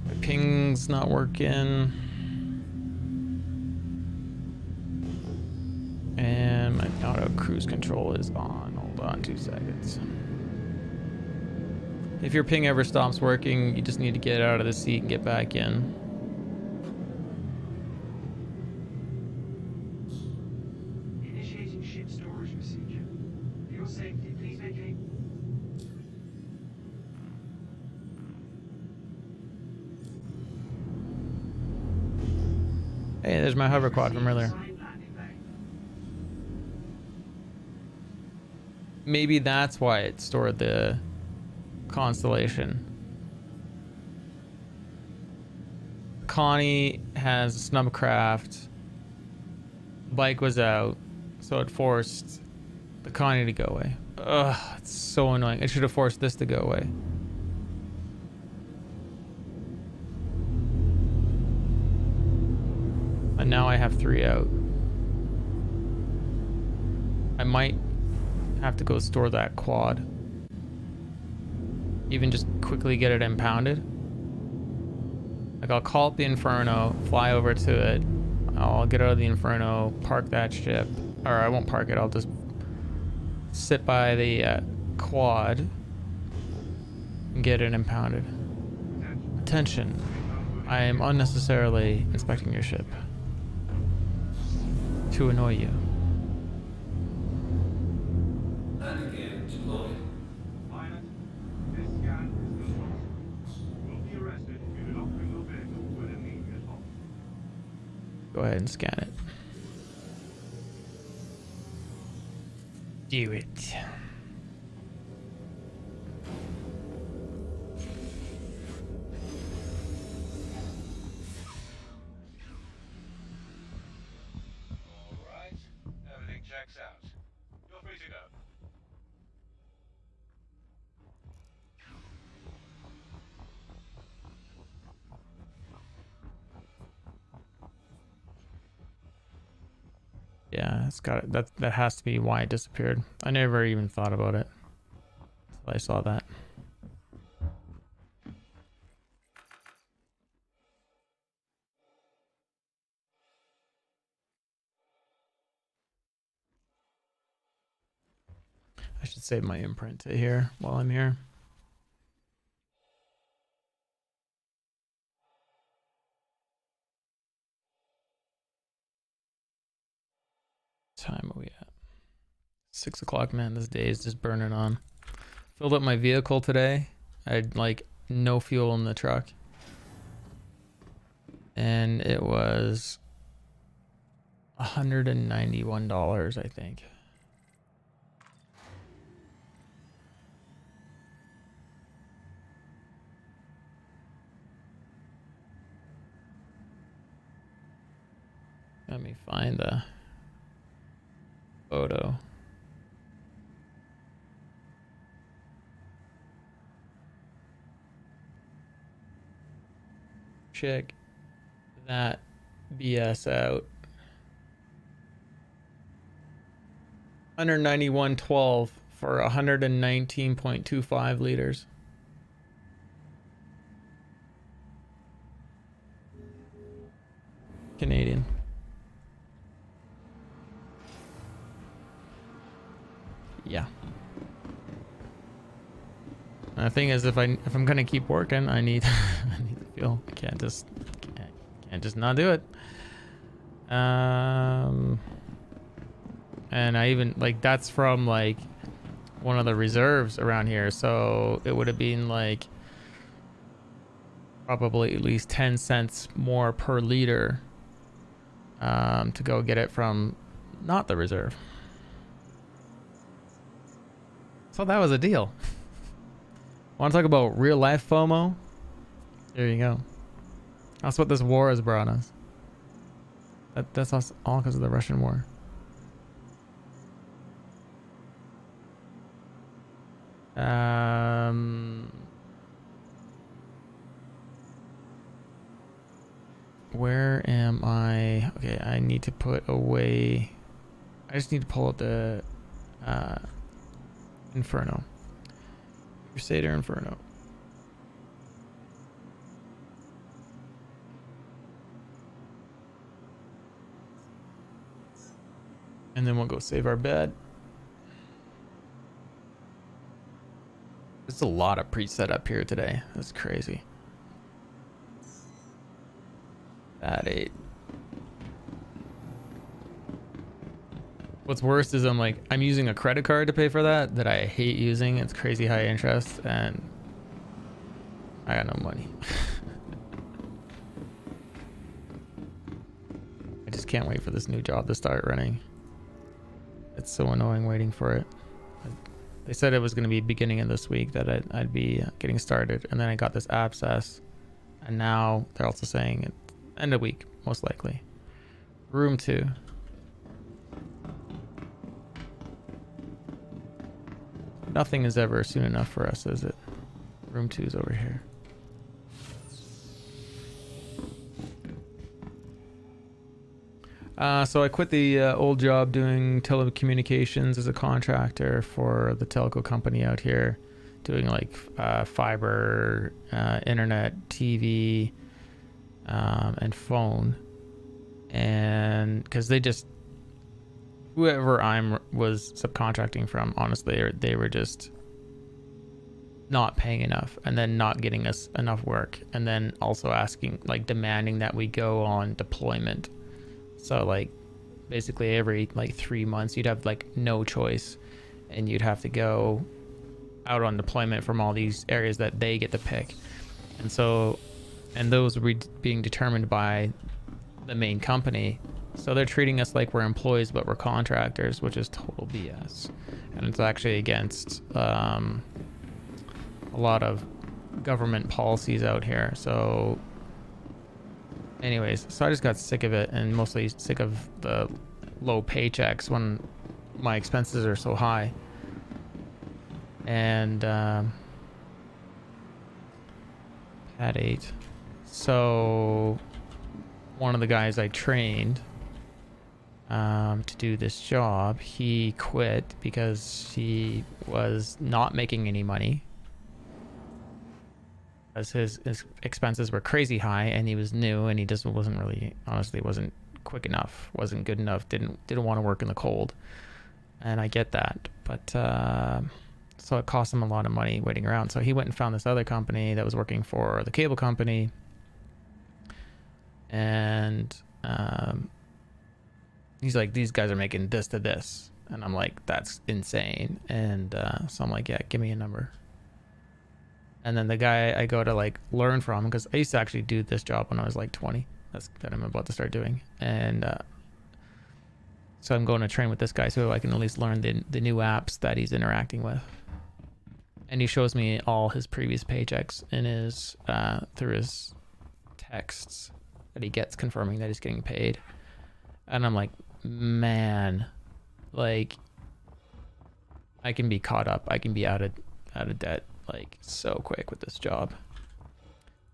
My ping's not working. And my auto cruise control is on. Hold on 2 seconds. If your ping ever stops working, you just need to get out of the seat and get back in. Initiating ship storage procedure. For your safety, please vacate. Hey, there's my hover quad from earlier. Maybe that's why it stored the constellation. Connie has a snubcraft. Bike was out, so it forced the Connie to go away. Ugh, it's so annoying. It should have forced this to go away. And now I have 3 out. I might have to go store that quad. Even just quickly get it impounded. Like, I'll call up the Inferno, fly over to it. I'll get out of the Inferno, park that ship. Or I won't park it, I'll just sit by the quad and get it impounded. Attention. I am unnecessarily inspecting your ship to annoy you. And again, deployed. Pilot, this scan is the source. You will be arrested if you do not bring your vehicle to an immediate halt. Go ahead and scan it. Do it. Alright, everything checks out. You're free to go. Yeah, it's got it. That has to be why it disappeared. I never even thought about it until I saw that. I should save my imprint to here while I'm here. What time are we at? 6 o'clock, man. This day is just burning on. Filled up my vehicle today. I had like no fuel in the truck. And it was $191, I think. Let me find the photo. Check that BS out. 191.12 for 119.25 liters. Canadian. Yeah. And the thing is, if I'm gonna keep working, I need I need the fuel. I can't just not do it. And I even like that's from like one of the reserves around here, so it would have been like probably at least 10 cents more per liter to go get it from not the reserve. So that was a deal. Want to talk about real life FOMO? There you go. That's what this war has brought us. That's us all because of the Russian war. Where am I? Okay, I need to put away. I just need to pull up the Inferno. Crusader Inferno. And then we'll go save our bed. There's a lot of preset up here today. That's crazy. That 8. What's worse is I'm using a credit card to pay for that I hate using. It's crazy high interest and I got no money. I just can't wait for this new job to start running. It's so annoying waiting for it. They said it was going to be beginning of this week that I'd be getting started, and then I got this abscess, and now they're also saying it's end of week, most likely. Room 2. Nothing is ever soon enough for us, is it? Room 2 is over here. So I quit the old job doing telecommunications as a contractor for the telco company out here, doing like fiber, internet, TV, and phone. And because whoever was subcontracting from, honestly, they were just not paying enough, and then not getting us enough work, and then also demanding that we go on deployment. So basically every 3 months you'd have no choice, and you'd have to go out on deployment from all these areas that they get to pick. And those were being determined by the main company. So they're treating us like we're employees, but we're contractors, which is total BS. And it's actually against a lot of government policies out here. So anyways, so I just got sick of it, and mostly sick of the low paychecks when my expenses are so high. And Pad 8. So one of the guys I trained to do this job, he quit because he was not making any money, as his expenses were crazy high, and he was new, and he just wasn't quick enough, wasn't good enough, didn't want to work in the cold. And I get that, but so it cost him a lot of money waiting around. So he went and found this other company that was working for the cable company, and he's like, these guys are making this to this, And I'm like, that's insane. And so I'm like, yeah, give me a number. And then the guy I go to like learn from, because I used to actually do this job when I was like 20. That's that I'm about to start doing. And so I'm going to train with this guy so I can at least learn the new apps that he's interacting with. And he shows me all his previous paychecks in his through his texts that he gets confirming that he's getting paid. And I'm like, man, like I can be caught up. I can be out of debt like so quick with this job.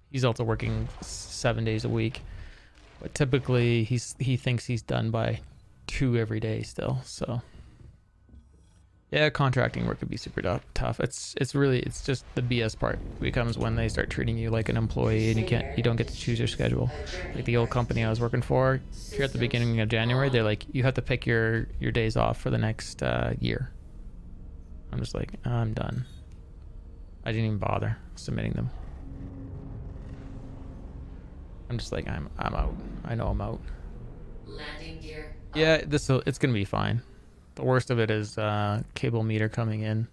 He's also working 7 days a week, but typically he thinks he's done by 2 every day still. So yeah, contracting work could be super tough. It's just the BS part becomes when they start treating you like an employee and you don't get to choose your schedule. Like the old company I was working for, here at the beginning of January, they're like, you have to pick your days off for the next year. I'm just like, I'm done. I didn't even bother submitting them. I'm just like, I'm out. I know I'm out. Landing gear. Yeah, it's gonna be fine. The worst of it is cable meter coming in.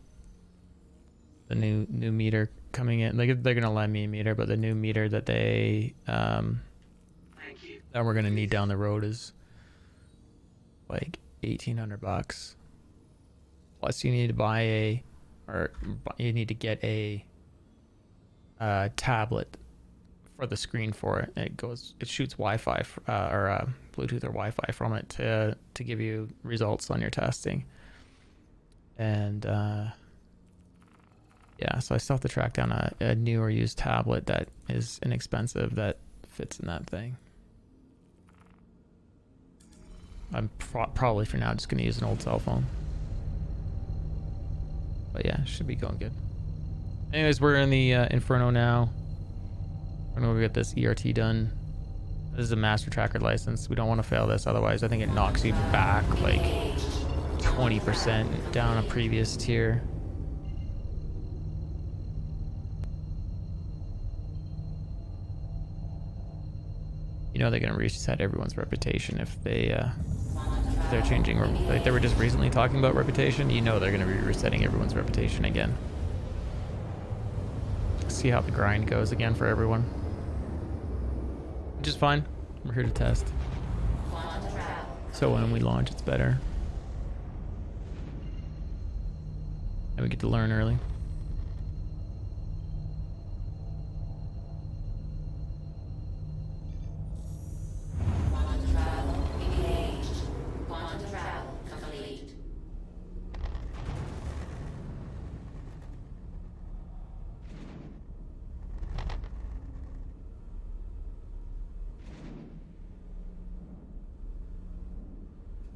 The new meter coming in. They're gonna lend me a meter, but the new meter that they that we're gonna need down the road is like $1,800. Plus, you need to you need to get a tablet for the screen for it. It shoots Wi-Fi or Bluetooth or Wi-Fi from it to give you results on your testing. And yeah, so I still have to track down a new or used tablet that is inexpensive that fits in that thing. I'm probably for now just going to use an old cell phone. But yeah, should be going good. Anyways, we're in the Inferno now. I'm gonna go get this ERT done. This is a master tracker license. We don't want to fail this, otherwise I think it knocks you back like 20% down a previous tier. You know they're gonna reset everyone's reputation if they're changing, like they were just recently talking about reputation. You know they're gonna be resetting everyone's reputation again. See how the grind goes again for everyone. Which is fine. We're here to test. So when we launch, it's better. And we get to learn early.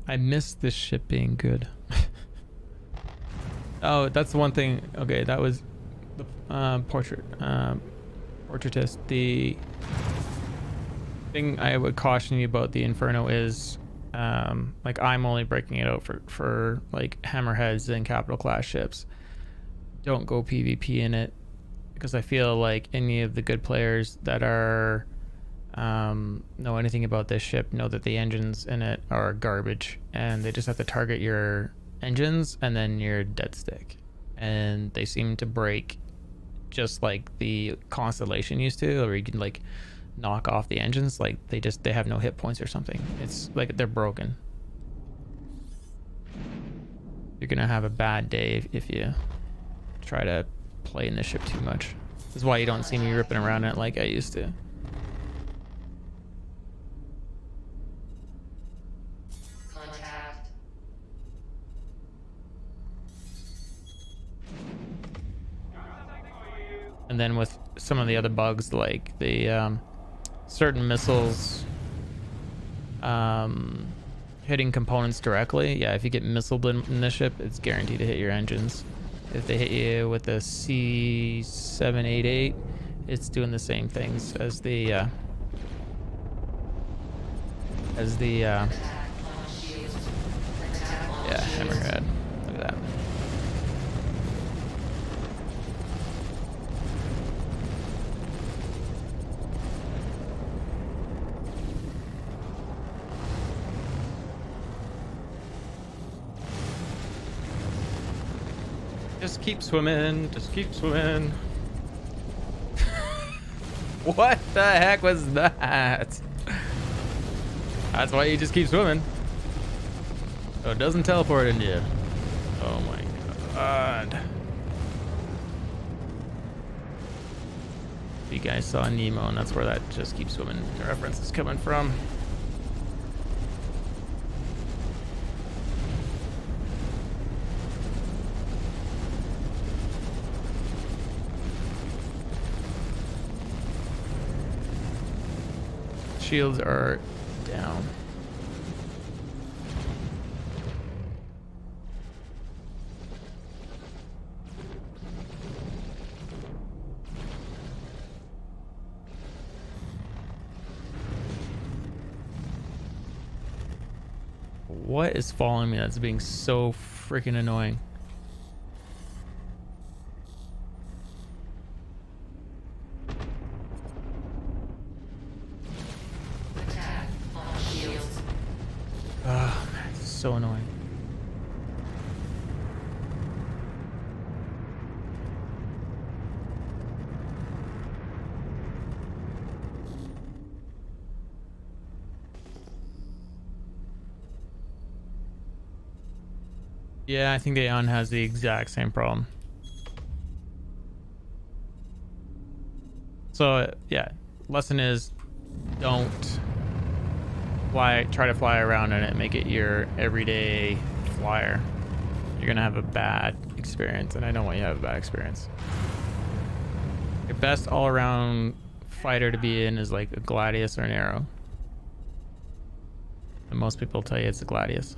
I miss this ship being good. Oh, that's the one thing. Okay, that was the portraitist. The thing I would caution you about the Inferno is like I'm only breaking it out for like hammerheads and capital class ships. Don't go PvP in it, because I feel like any of the good players that are know anything about this ship know that the engines in it are garbage, and they just have to target your engines and then your dead stick, and they seem to break just like the Constellation used to, or you can like knock off the engines. Like they have no hit points or something. It's like they're broken. You're gonna have a bad day if you try to play in this ship too much. This is why you don't see me ripping around it like I used to. And then with some of the other bugs, like the certain missiles hitting components directly. Yeah, if you get missiled in this ship, it's guaranteed to hit your engines. If they hit you with a C788, it's doing the same things as the yeah, hammerhead. Look at that. Just keep swimming. Just keep swimming. What the heck was that? That's why you just keep swimming. So it doesn't teleport into you. Oh my god. You guys saw Nemo, and that's where that just keep swimming reference is coming from. Shields are down. What is following me that's being so freaking annoying? Attack on shields. Oh man, it's so annoying. Yeah, I think the Aeon has the exact same problem. So yeah, lesson is don't try to fly around in it, make it your everyday flyer. You're gonna have a bad experience, and I don't want you to have a bad experience. Your best all-around fighter to be in is like a Gladius or an Arrow. And most people tell you it's a Gladius.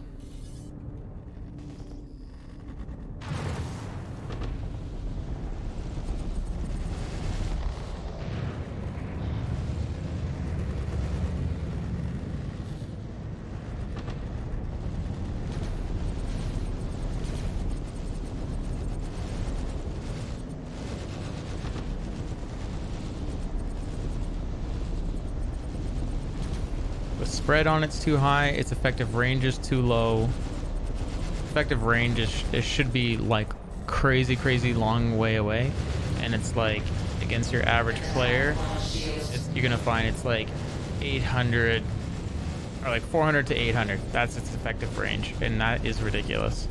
Spread on it's too high, its effective range is too low. Effective range is, it should be like crazy long way away, and it's like against your average player you're gonna find it's like 800 or like 400 to 800. That's its effective range, and that is ridiculous.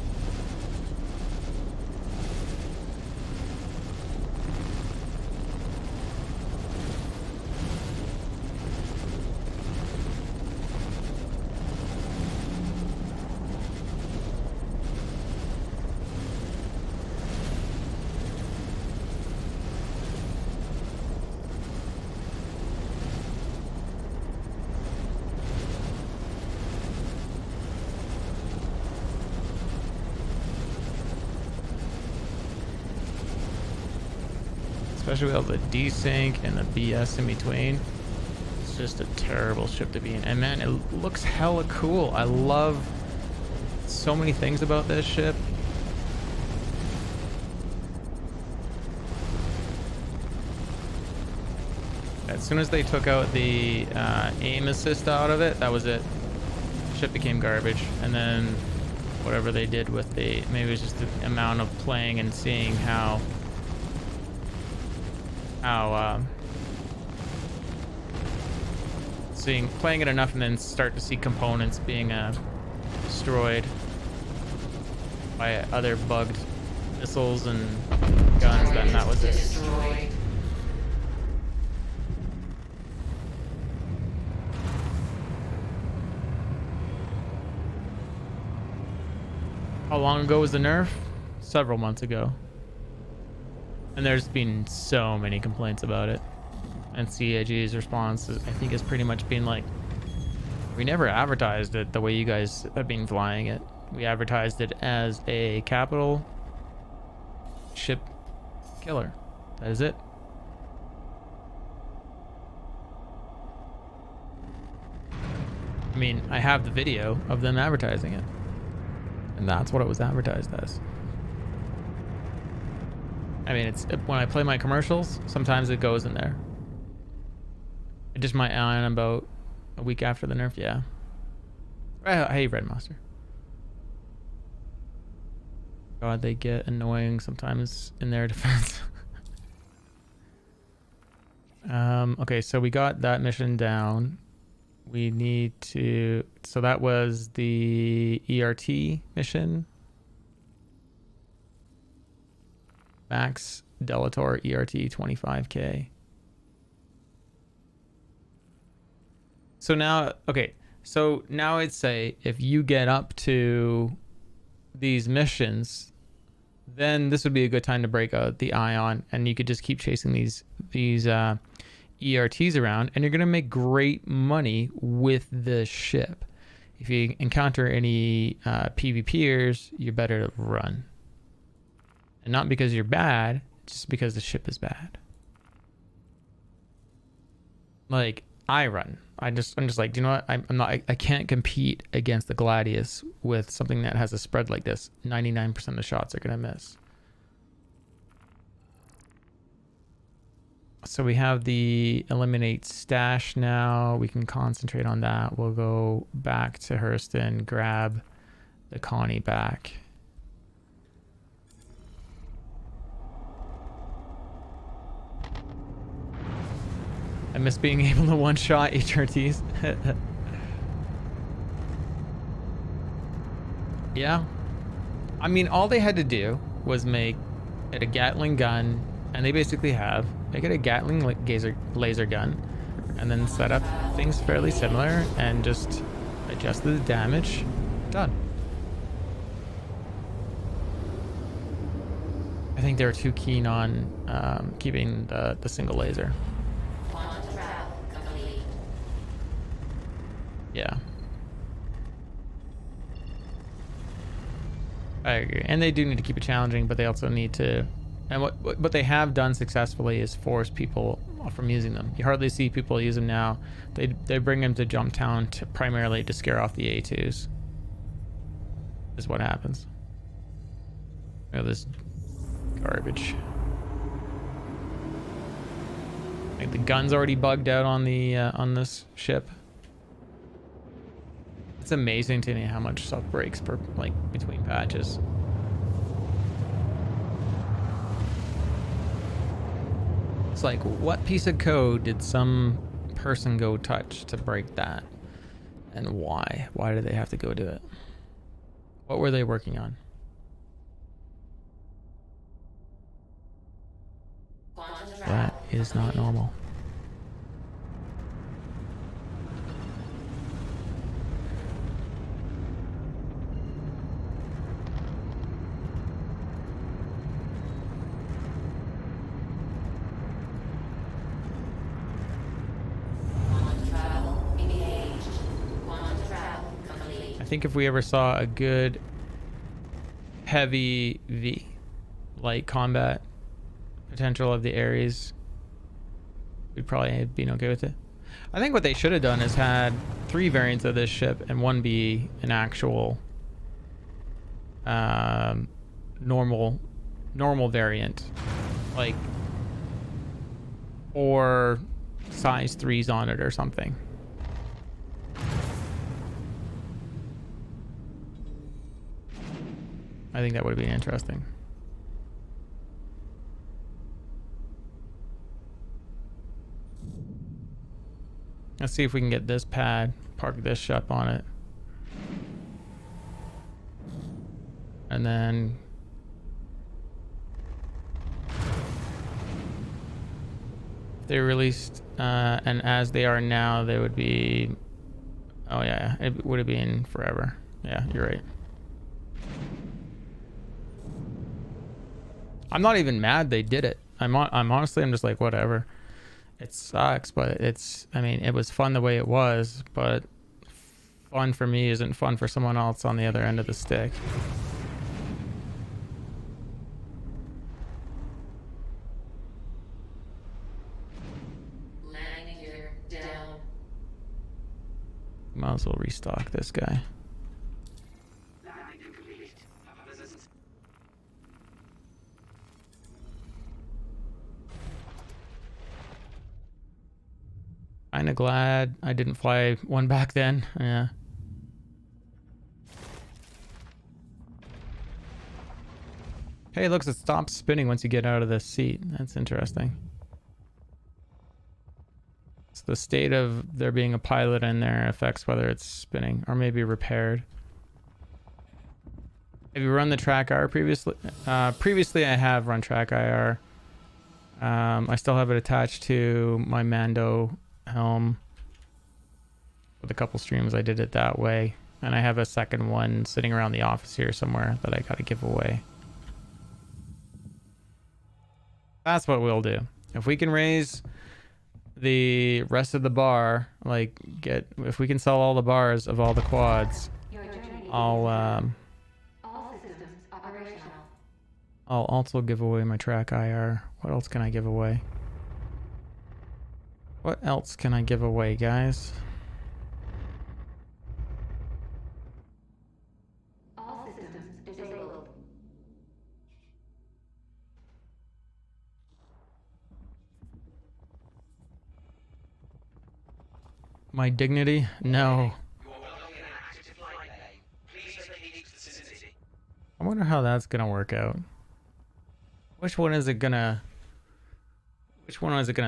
Especially with all the desync and the BS in between. It's just a terrible ship to be in. And man, it looks hella cool. I love so many things about this ship. As soon as they took out the aim assist out of it, that was it. Ship became garbage. And then whatever they did with the, maybe it was just the amount of playing and seeing how playing it enough and then start to see components being destroyed by other bugged missiles and guns, then that was it. How long ago was the nerf? Several months ago. And there's been so many complaints about it. And CIG's response, I think, has pretty much been like, we never advertised it the way you guys have been flying it. We advertised it as a capital ship killer. That is it. I mean, I have the video of them advertising it. And that's what it was advertised as. I mean, it's when I play my commercials, sometimes it goes in there. I just might on about a week after the nerf, yeah. Hey, Red Monster. God, they get annoying sometimes in their defense. Okay, so we got that mission down. We need to... So that was the ERT mission. Max Delator ERT 25k. So now, okay. So now I'd say if you get up to these missions, then this would be a good time to break out the Ion, and you could just keep chasing these ERTs around, and you're gonna make great money with the ship. If you encounter any PvPers, you better run, and not because you're bad, just because the ship is bad. Like, I run. I'm just like, do you know what? I can't compete against the Gladius with something that has a spread like this. 99% of the shots are gonna miss. So we have the eliminate stash now. We can concentrate on that. We'll go back to Hurston, grab the Connie back. I miss being able to one-shot HRTs. Yeah. I mean, all they had to do was make it a Gatling gun, and they basically have. Make it a Gatling laser gun, and then set up things fairly similar, and just adjust the damage. Done. I think they were too keen on keeping the single laser. Yeah. I agree. And they do need to keep it challenging, but they also need to... And what they have done successfully is force people from using them. You hardly see people use them now. They bring them to Jump Town primarily to scare off the A2s. Is what happens. Oh, this garbage. Like, the gun's already bugged out on the on this ship. It's amazing to me how much stuff breaks per, like, between patches. It's like, what piece of code did some person go touch to break that? And why? Why did they have to go do it? What were they working on? That is not normal. I think if we ever saw a good heavy V, light combat potential of the Ares, we'd probably be okay with it. I think what they should have done is had 3 variants of this ship and one be an actual normal variant, like, or size 3s on it or something. I think that would have been interesting. Let's see if we can get this pad, park this ship on it. And then... if they released, and as they are now, they would be... oh yeah, it would have been forever. Yeah, you're right. I'm not even mad they did it. I'm honestly, I'm just like, whatever. It sucks, but it's, I mean, it was fun the way it was, but fun for me isn't fun for someone else on the other end of the stick. Landing gear down. Might as well restock this guy. Kinda glad I didn't fly one back then. Yeah. Hey, looks, it stops spinning once you get out of the seat. That's interesting. So the state of there being a pilot in there affects whether it's spinning or maybe repaired. Have you run the track IR previously? Previously, I have run track IR. I still have it attached to my Mando helm. With a couple streams, I did it that way. And I have a second one sitting around the office here somewhere that I gotta give away. That's what we'll do. If we can raise the rest of the bar, like if we can sell all the bars of all the quads, I'll also give away my track IR. What else can I give away? What else can I give away, guys? All systems disabled. My dignity? No. I wonder how that's gonna work out. Which one is it gonna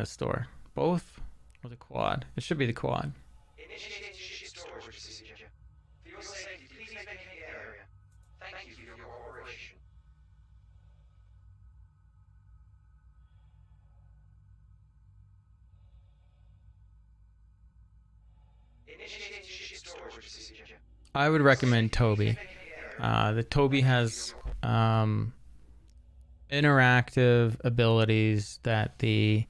store? Both? Or the quad? It should be the quad. Initiate ship storage procedure. For your safety, please vacate the area. Thank you for your cooperation. Initiate ship storage procedure. I would recommend Toby. The Toby has interactive abilities that the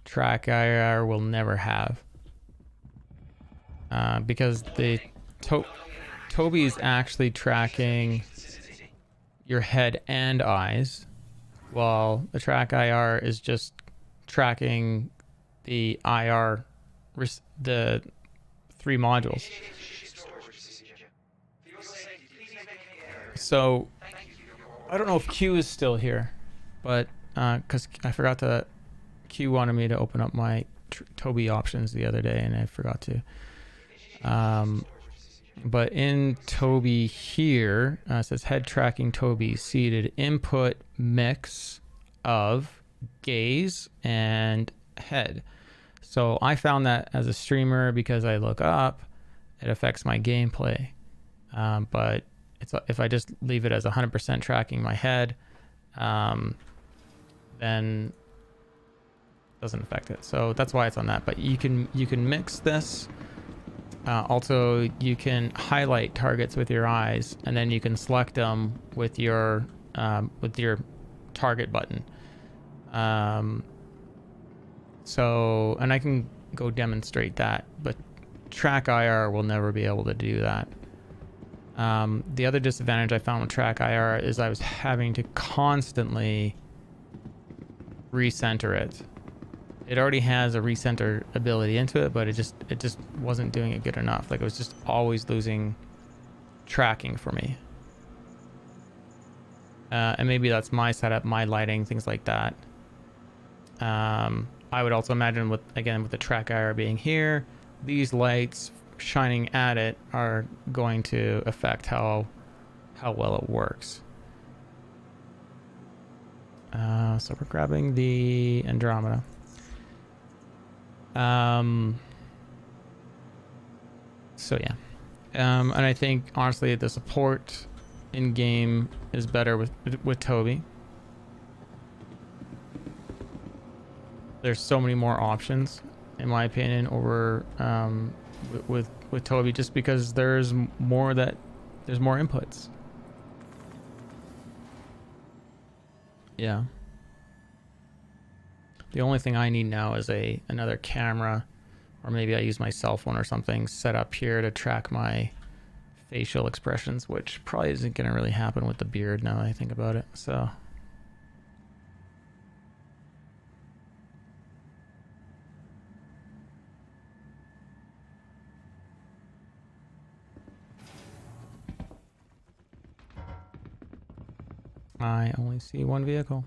track IR will never have. Because the Toby is actually tracking your head and eyes, while the track IR is just tracking the IR, the 3 modules. So I don't know if Q is still here, but because I forgot to, Q wanted me to open up my Toby options the other day and I forgot to. But in Toby here, it says head tracking Toby seated input mix of gaze and head. So I found that as a streamer, because I look up, it affects my gameplay. But if I just leave it as 100% tracking my head, then it doesn't affect it. So that's why it's on that. But you can mix this. Also, you can highlight targets with your eyes, and then you can select them with your target button. So, and I can go demonstrate that, but track IR will never be able to do that. The other disadvantage I found with track IR is I was having to constantly recenter it. It already has a recenter ability into it, but it just wasn't doing it good enough. Like, it was just always losing tracking for me. And maybe that's my setup, my lighting, things like that. I would also imagine with the track IR being here, these lights shining at it are going to affect how well it works. So we're grabbing the Andromeda. So yeah. And I think honestly the support in game is better with Toby. There's so many more options, in my opinion, over with Toby, just because there's more inputs. Yeah. The only thing I need now is another camera, or maybe I use my cell phone or something set up here to track my facial expressions, which probably isn't going to really happen with the beard now that I think about it. So I only see one vehicle.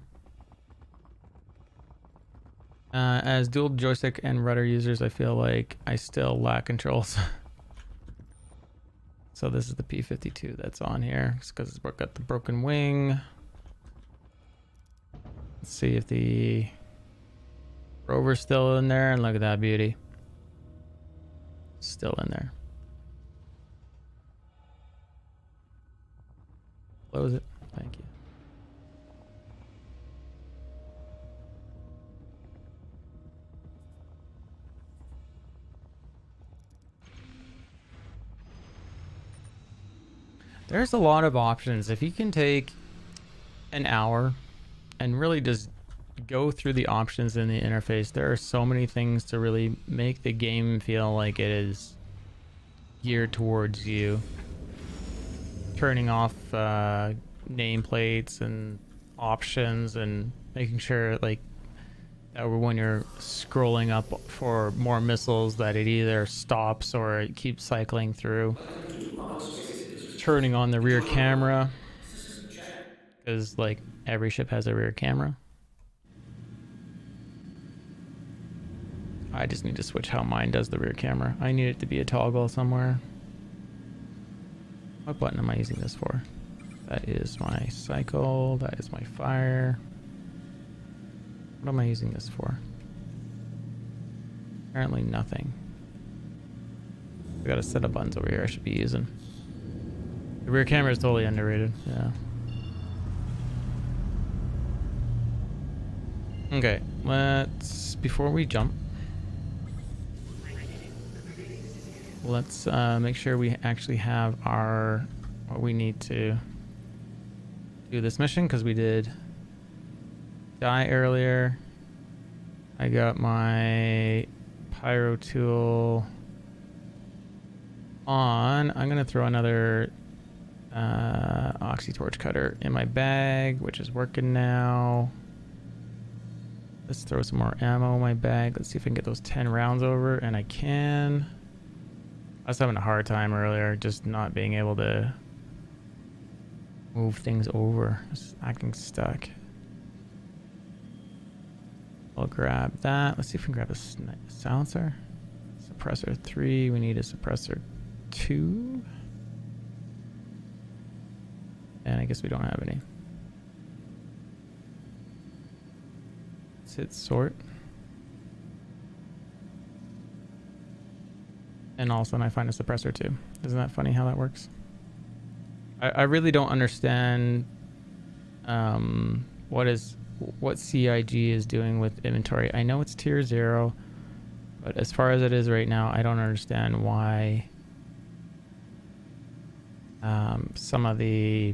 As dual joystick and rudder users, I feel like I still lack controls. So this is the P-52 that's on here. It's because it's got the broken wing. Let's see if the rover's still in there, and look at that beauty. Still in there. Close it. Thank you. There's a lot of options. If you can take an hour and really just go through the options in the interface, there are so many things to really make the game feel like it is geared towards you. Turning off nameplates and options, and making sure like that when you're scrolling up for more missiles that it either stops or it keeps cycling through. Turning on the rear camera, because like every ship has a rear camera. I just need to switch how mine does the rear camera. I need it to be a toggle somewhere. What button am I using this for? That is my cycle. That is my fire. What am I using this for? Apparently nothing. We got a set of buttons over here I should be using. The rear camera is totally underrated. Yeah. Okay, before we jump, let's make sure we actually have what we need to do this mission, because we did die earlier. I got my pyro tool on. I'm gonna throw another oxy torch cutter in my bag, which is working now. Let's throw some more ammo in my bag. Let's see if I can get those 10 rounds over, and I can. I was having a hard time earlier just not being able to move things over. Just acting stuck. I'll grab that. Let's see if we can grab a silencer. Suppressor 3. We need a suppressor 2. And I guess we don't have any. Let's hit sort. And all of a sudden I find a suppressor too. Isn't that funny how that works? I really don't understand what CIG is doing with inventory. I know it's tier 0, but as far as it is right now, I don't understand why some of the,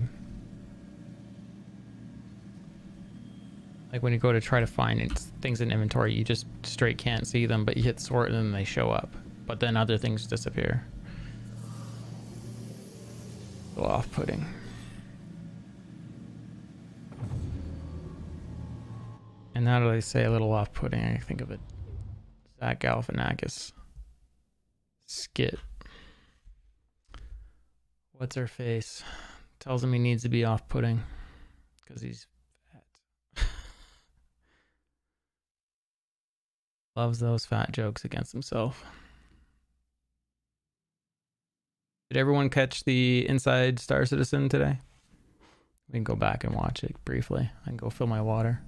like when you go to try to find things in inventory, you just straight can't see them, but you hit sort and then they show up. But then other things disappear. A little off-putting. And now that I say a little off-putting, I think of it. Zach Galifianakis skit. What's her face? Tells him he needs to be off-putting because he's fat. Loves those fat jokes against himself. Did everyone catch the Inside Star Citizen today? We can go back and watch it briefly. I can go fill my water.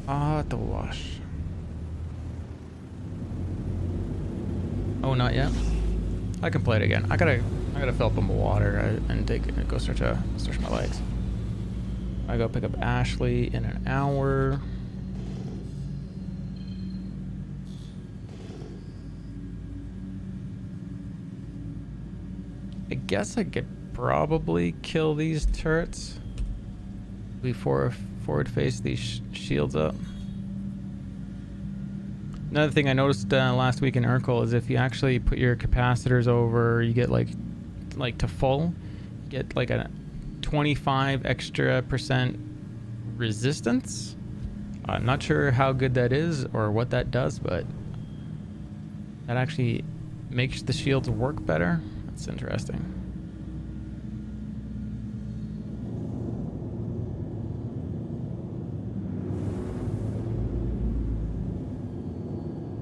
The wash. Oh, not yet. I can play it again. I gotta fill up my water and go stretch my legs. I go pick up Ashley in an hour. I guess I could probably kill these turrets before forward face these shields up. Another thing I noticed last week in Urkel is if you actually put your capacitors over, you get like to full, you get like a 25 extra % resistance. I'm not sure how good that is or what that does, but that actually makes the shields work better. That's interesting.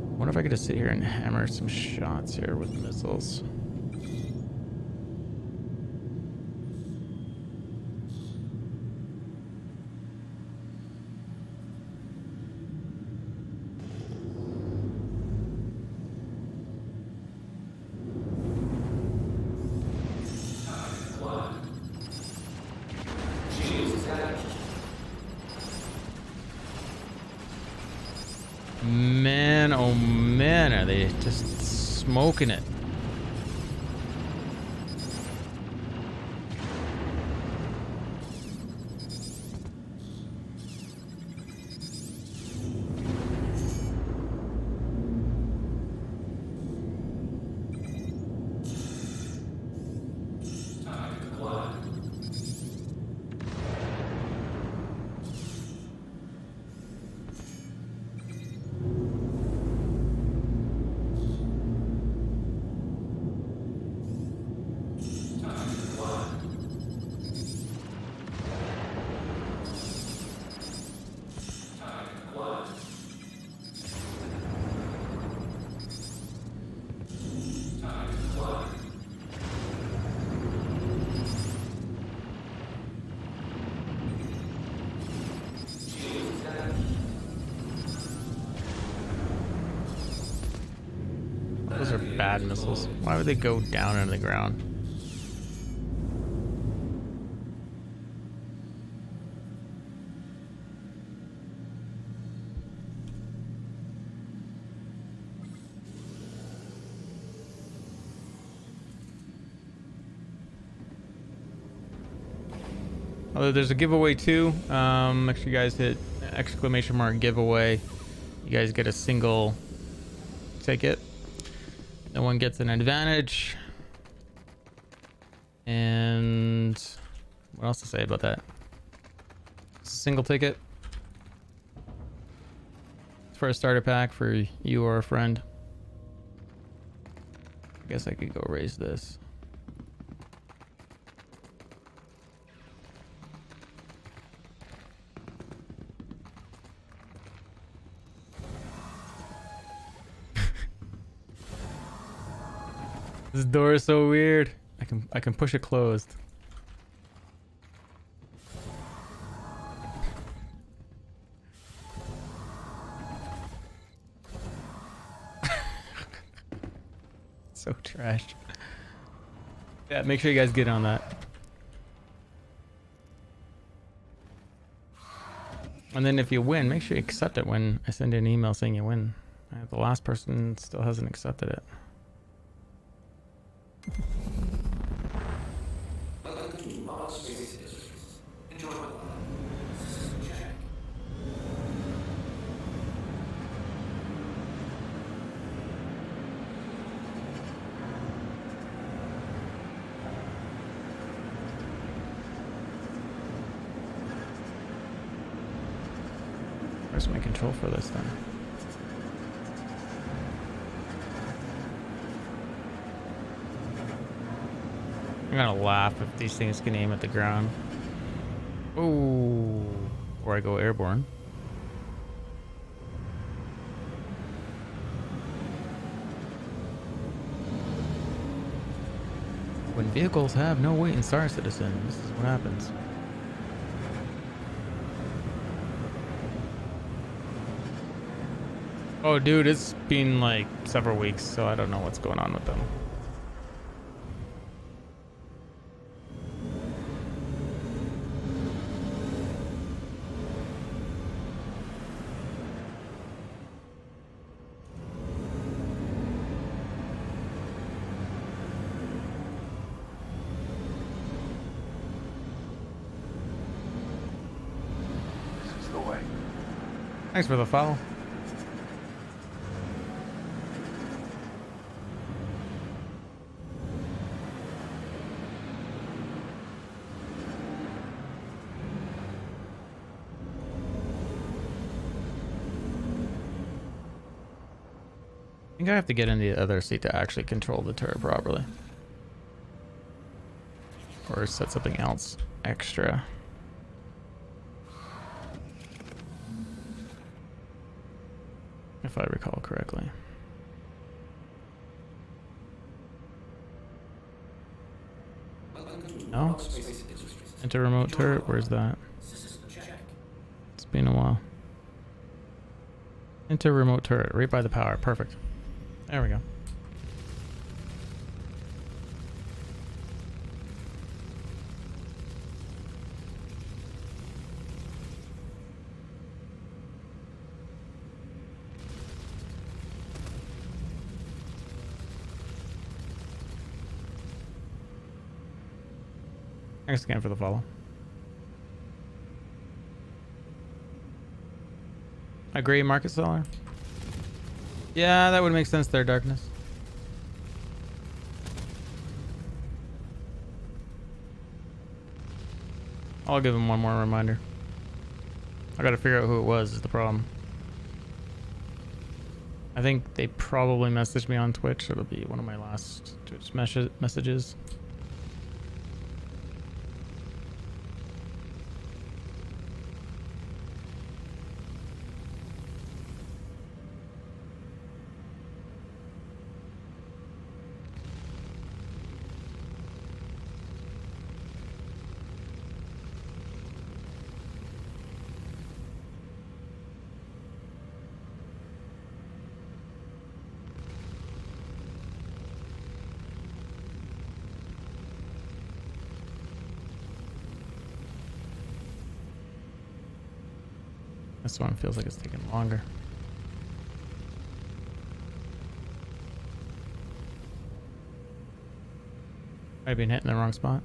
I wonder if I could just sit here and hammer some shots here with missiles. Man, oh man, are they just smoking it? Those are bad missiles. Why would they go down into the ground? Although there's a giveaway too. Make sure you guys hit ! giveaway. You guys get a single ticket. No one gets an advantage. And what else to say about that? Single ticket. It's for a starter pack for you or a friend. I guess I could go raise this. This door is so weird. I can push it closed. So trash. Yeah, make sure you guys get on that. And then if you win, make sure you accept it when I send you an email saying you win. The last person still hasn't accepted it. Where's my control for this then? I'm gonna laugh if these things can aim at the ground. Ooh, or I go airborne. When vehicles have no weight in Star Citizen, this is what happens. Oh, dude, it's been like several weeks, so I don't know what's going on with them. This is the way. Thanks for the follow. I think I have to get in the other seat to actually control the turret properly. Or set something else extra. If I recall correctly. No? Enter remote turret? Where's that? It's been a while. Enter remote turret, right by the power. Perfect. There we go. Thanks again for the follow. Agree, market seller. Yeah, that would make sense there, Darkness. I'll give him one more reminder. I gotta figure out who it was is the problem. I think they probably messaged me on Twitch. It'll be one of my last Twitch messages. This one feels like it's taking longer. I've been hitting the wrong spot.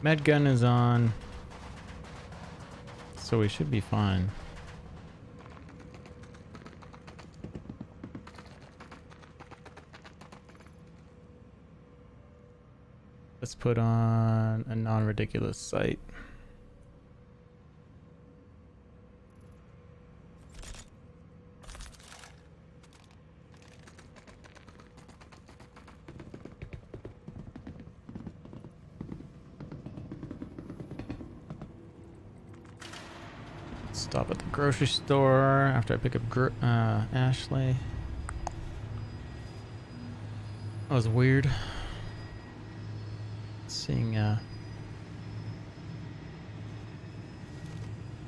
Med gun is on, so we should be fine. Let's put on a non-ridiculous sight. Stop at the grocery store after I pick up Ashley. That was weird. Seeing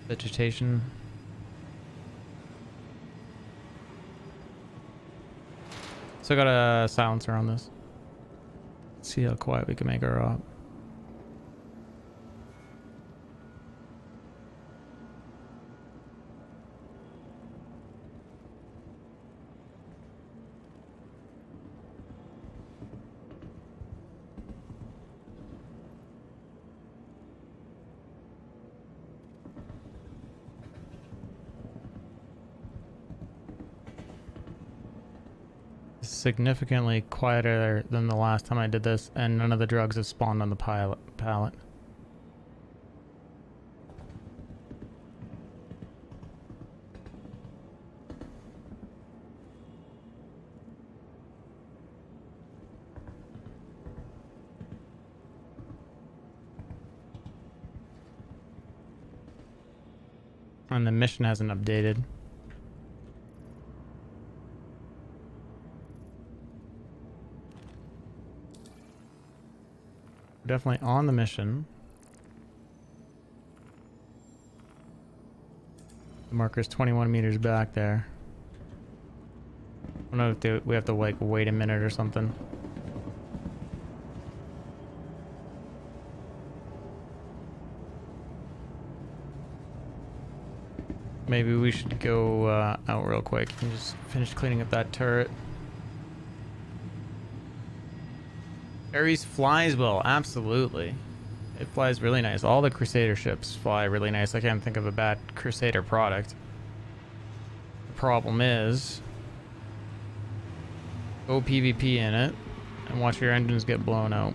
vegetation. So I got a silencer on this. Let's see how quiet we can make her up. Significantly quieter than the last time I did this, and none of the drugs have spawned on the pallet. And the mission hasn't updated. Definitely on the mission. The marker's 21 meters back there. I don't know if we have to like wait a minute or something. Maybe we should go out real quick and just finish cleaning up that turret. Ares flies well, absolutely. It flies really nice. All the Crusader ships fly really nice. I can't think of a bad Crusader product. The problem is, go PvP in it and watch your engines get blown out.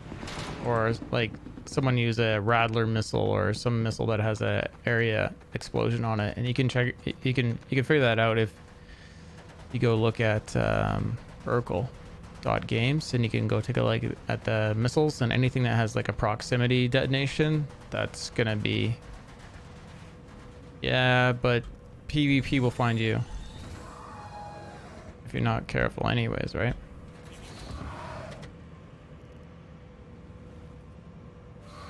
Or like someone use a Rattler missile or some missile that has a area explosion on it, and you can check. You can figure that out if you go look at Urkel.games, and you can go take a look at the missiles, and anything that has like a proximity detonation, that's gonna be, yeah, but PvP will find you if you're not careful anyways, right?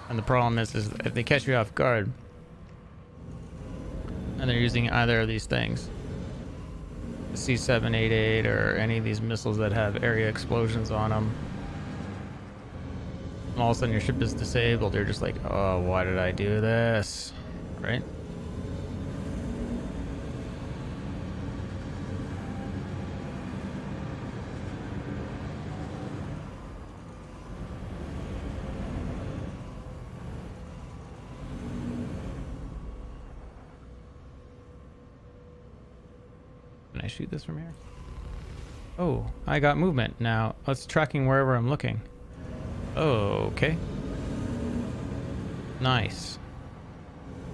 And the problem is if they catch you off guard and they're using either of these things, the C-788 or any of these missiles that have area explosions on them, and all of a sudden your ship is disabled, you're just like, oh, why did I do this? Right? Can I shoot this from here? Oh, I got movement. Now, it's tracking wherever I'm looking. Oh, okay. Nice.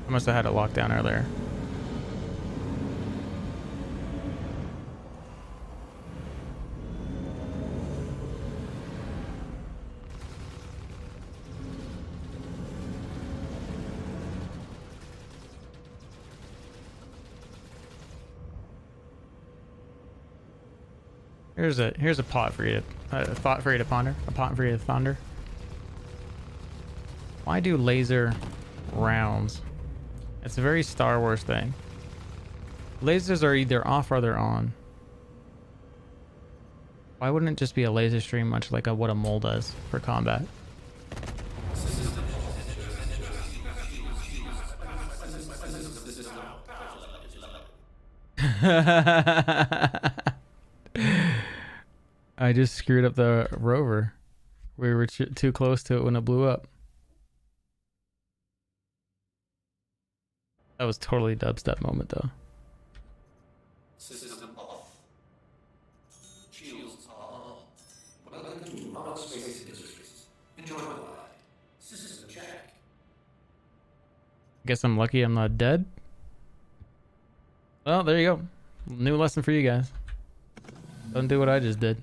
I must have had it locked down earlier. Here's a pot for you, a thought for you to ponder, a pot for you to thunder. Why do laser rounds? It's a very Star Wars thing. Lasers are either off or they're on. Why wouldn't it just be a laser stream, much like what a mole does for combat? I just screwed up the rover. We were too close to it when it blew up. That was totally dubstep moment though. System off. Shields on. Welcome to Model Space Industries. Enjoy the ride. System check. Guess I'm lucky I'm not dead. Well, there you go. New lesson for you guys. Don't do what I just did.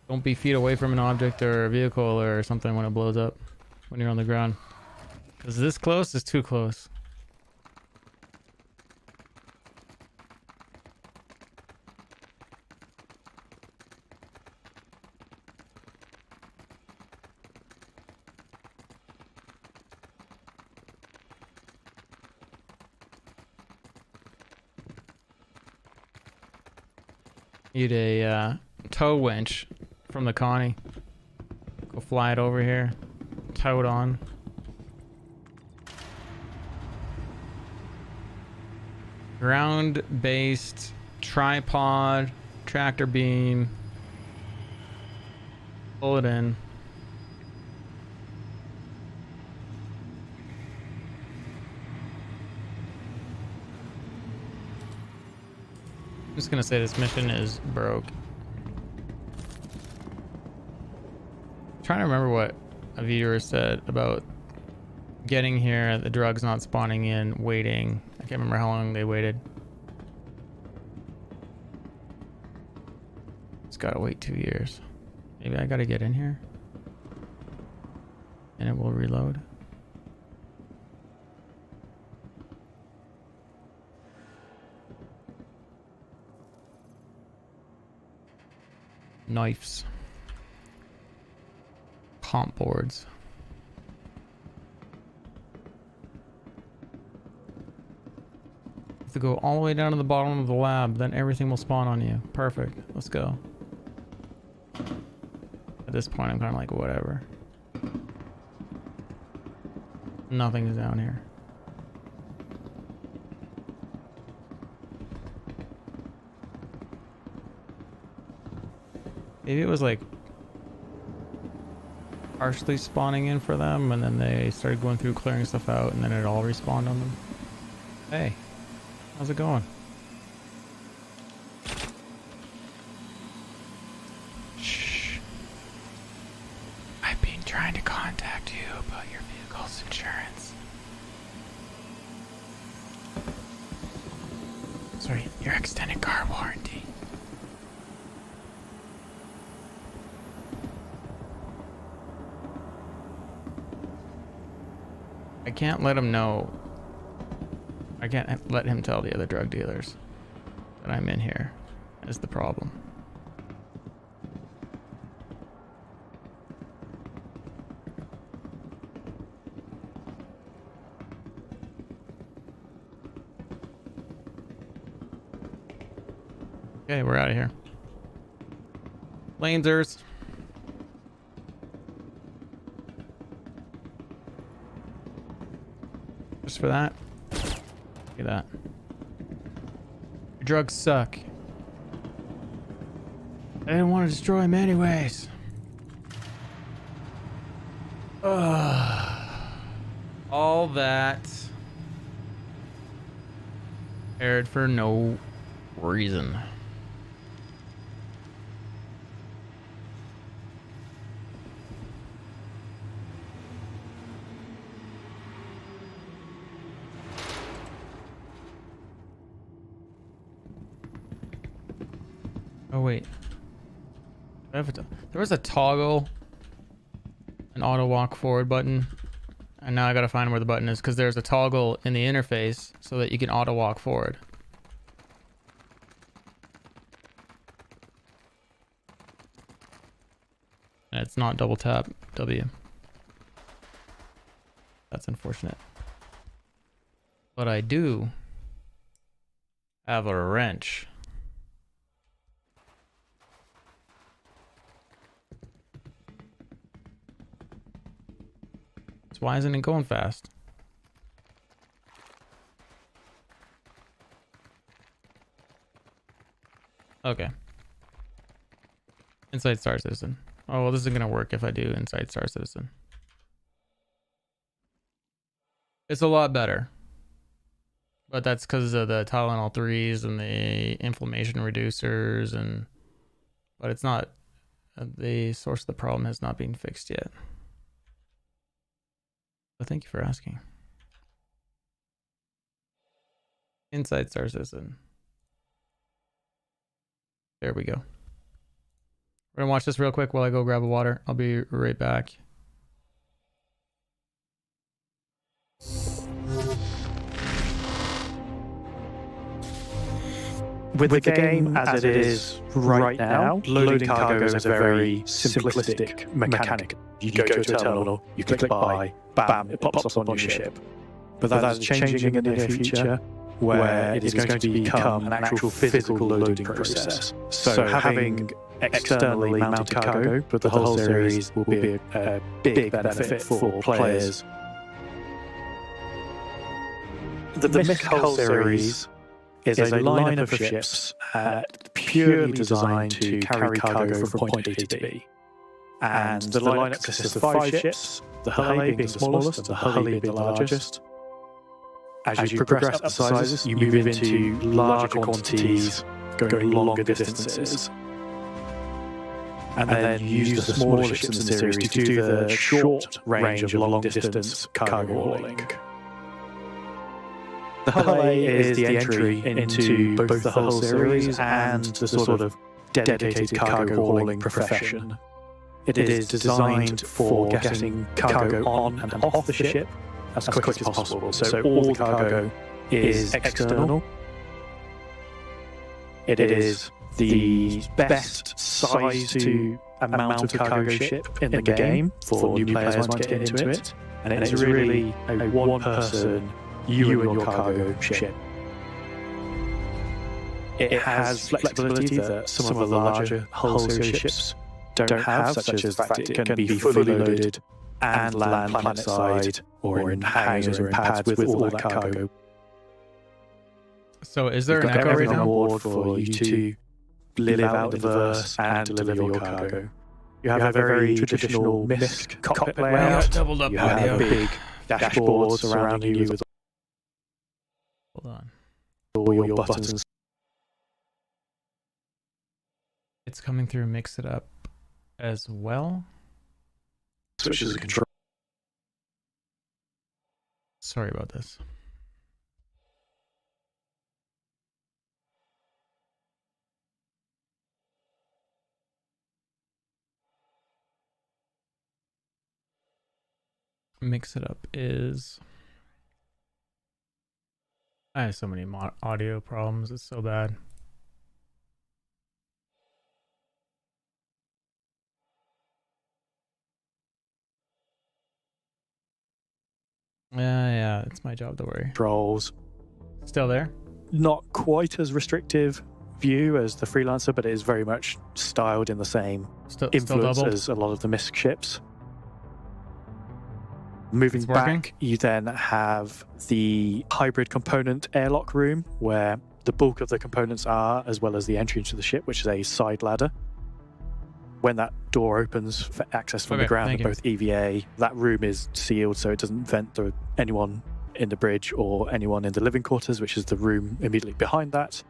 Don't be feet away from an object or a vehicle or something when it blows up, when you're on the ground. Because this close is too close. Need a tow winch from the Connie. Go fly it over here. Tow it on. Ground-based tripod, tractor beam. Pull it in. I'm just gonna say this mission is broke. I'm trying to remember what a viewer said about getting here, the drug's not spawning in, waiting. I can't remember how long they waited. It's gotta wait 2 years. Maybe I gotta get in here and it will reload. Knives. Comp boards. Have to go all the way down to the bottom of the lab, then everything will spawn on you. Perfect. Let's go. At this point, I'm kind of like, whatever. Nothing is down here. Maybe it was like partially spawning in for them, and then they started going through clearing stuff out, and then it all respawned on them. Hey, how's it going? Shh. I've been trying to contact you about your vehicle's insurance. Sorry, your extended car warranty. I can't let him know. I can't let him tell the other drug dealers that I'm in here. Is the problem. Okay, we're out of here. Lanzers. Just for that. Look at that. Your drugs suck. I didn't want to destroy him anyways. All that aired for no reason. Oh wait, there was a toggle, an auto walk forward button, and now I gotta find where the button is because there's a toggle in the interface so that you can auto walk forward. And it's not double tap W. That's unfortunate. But I do have a wrench. So why isn't it going fast? Okay. Inside Star Citizen. Oh, well, this isn't going to work if I do Inside Star Citizen. It's a lot better. But that's because of the Tylenol 3s and the inflammation reducers. But it's not... the source of the problem has not been fixed yet. But thank you for asking. Inside Star Citizen. There we go. We're gonna watch this real quick while I go grab a water. I'll be right back. With the game as it is right now, loading cargo is a very simplistic mechanic. You go to a terminal, you click buy, bam, it pops up on your ship. But that is changing in the near future, where it is going to become an actual physical loading process. So having externally mounted cargo for the whole series will be a big benefit for players. The Mythic Hull series is a lineup of ships purely designed to carry cargo from point A to B. And the lineup consists of 5 ships, the Hull A being the smallest and the Hull E being the largest. As you progress up the sizes, you move into larger quantities, going longer distances. And then you use the smaller ships in the series to do the short range of long-distance cargo hauling. The Hull A is the entry into both the Hull series and the sort of dedicated cargo hauling profession. It is designed for getting cargo on and off the ship as quick as possible. So all the cargo is external. It is the best size to amount of cargo ship in the game for new players wanting to get into it. And it is really a one-person, you and your cargo ship. It has flexibility that some of the larger Hull series ships don't have, such as the fact it can be fully loaded and land planet-side or in hangars or in pads with all that cargo. So is there an echo right now? Reward for you to live out the verse and deliver your cargo. You have a very traditional MISC cockpit layout. Doubled up You have a big dashboard surrounding you with Hold on. all your buttons. It's coming through Mix It Up as well. Switches and control. Sorry about this. Mix It Up is... I have so many audio problems. It's so bad. Yeah, it's my job to worry. Controls. Still there? Not quite as restrictive view as the Freelancer, but it is very much styled in the same Still influence doubled? as a lot of the MISC ships. Moving It's working? back, you then have the hybrid component airlock room where the bulk of the components are, as well as the entry into the ship, which is a side ladder. When that door opens for access from the Okay, ground thank in both EVA, that room is sealed so it doesn't vent to anyone in the bridge or anyone in the living quarters, which is the room immediately behind that.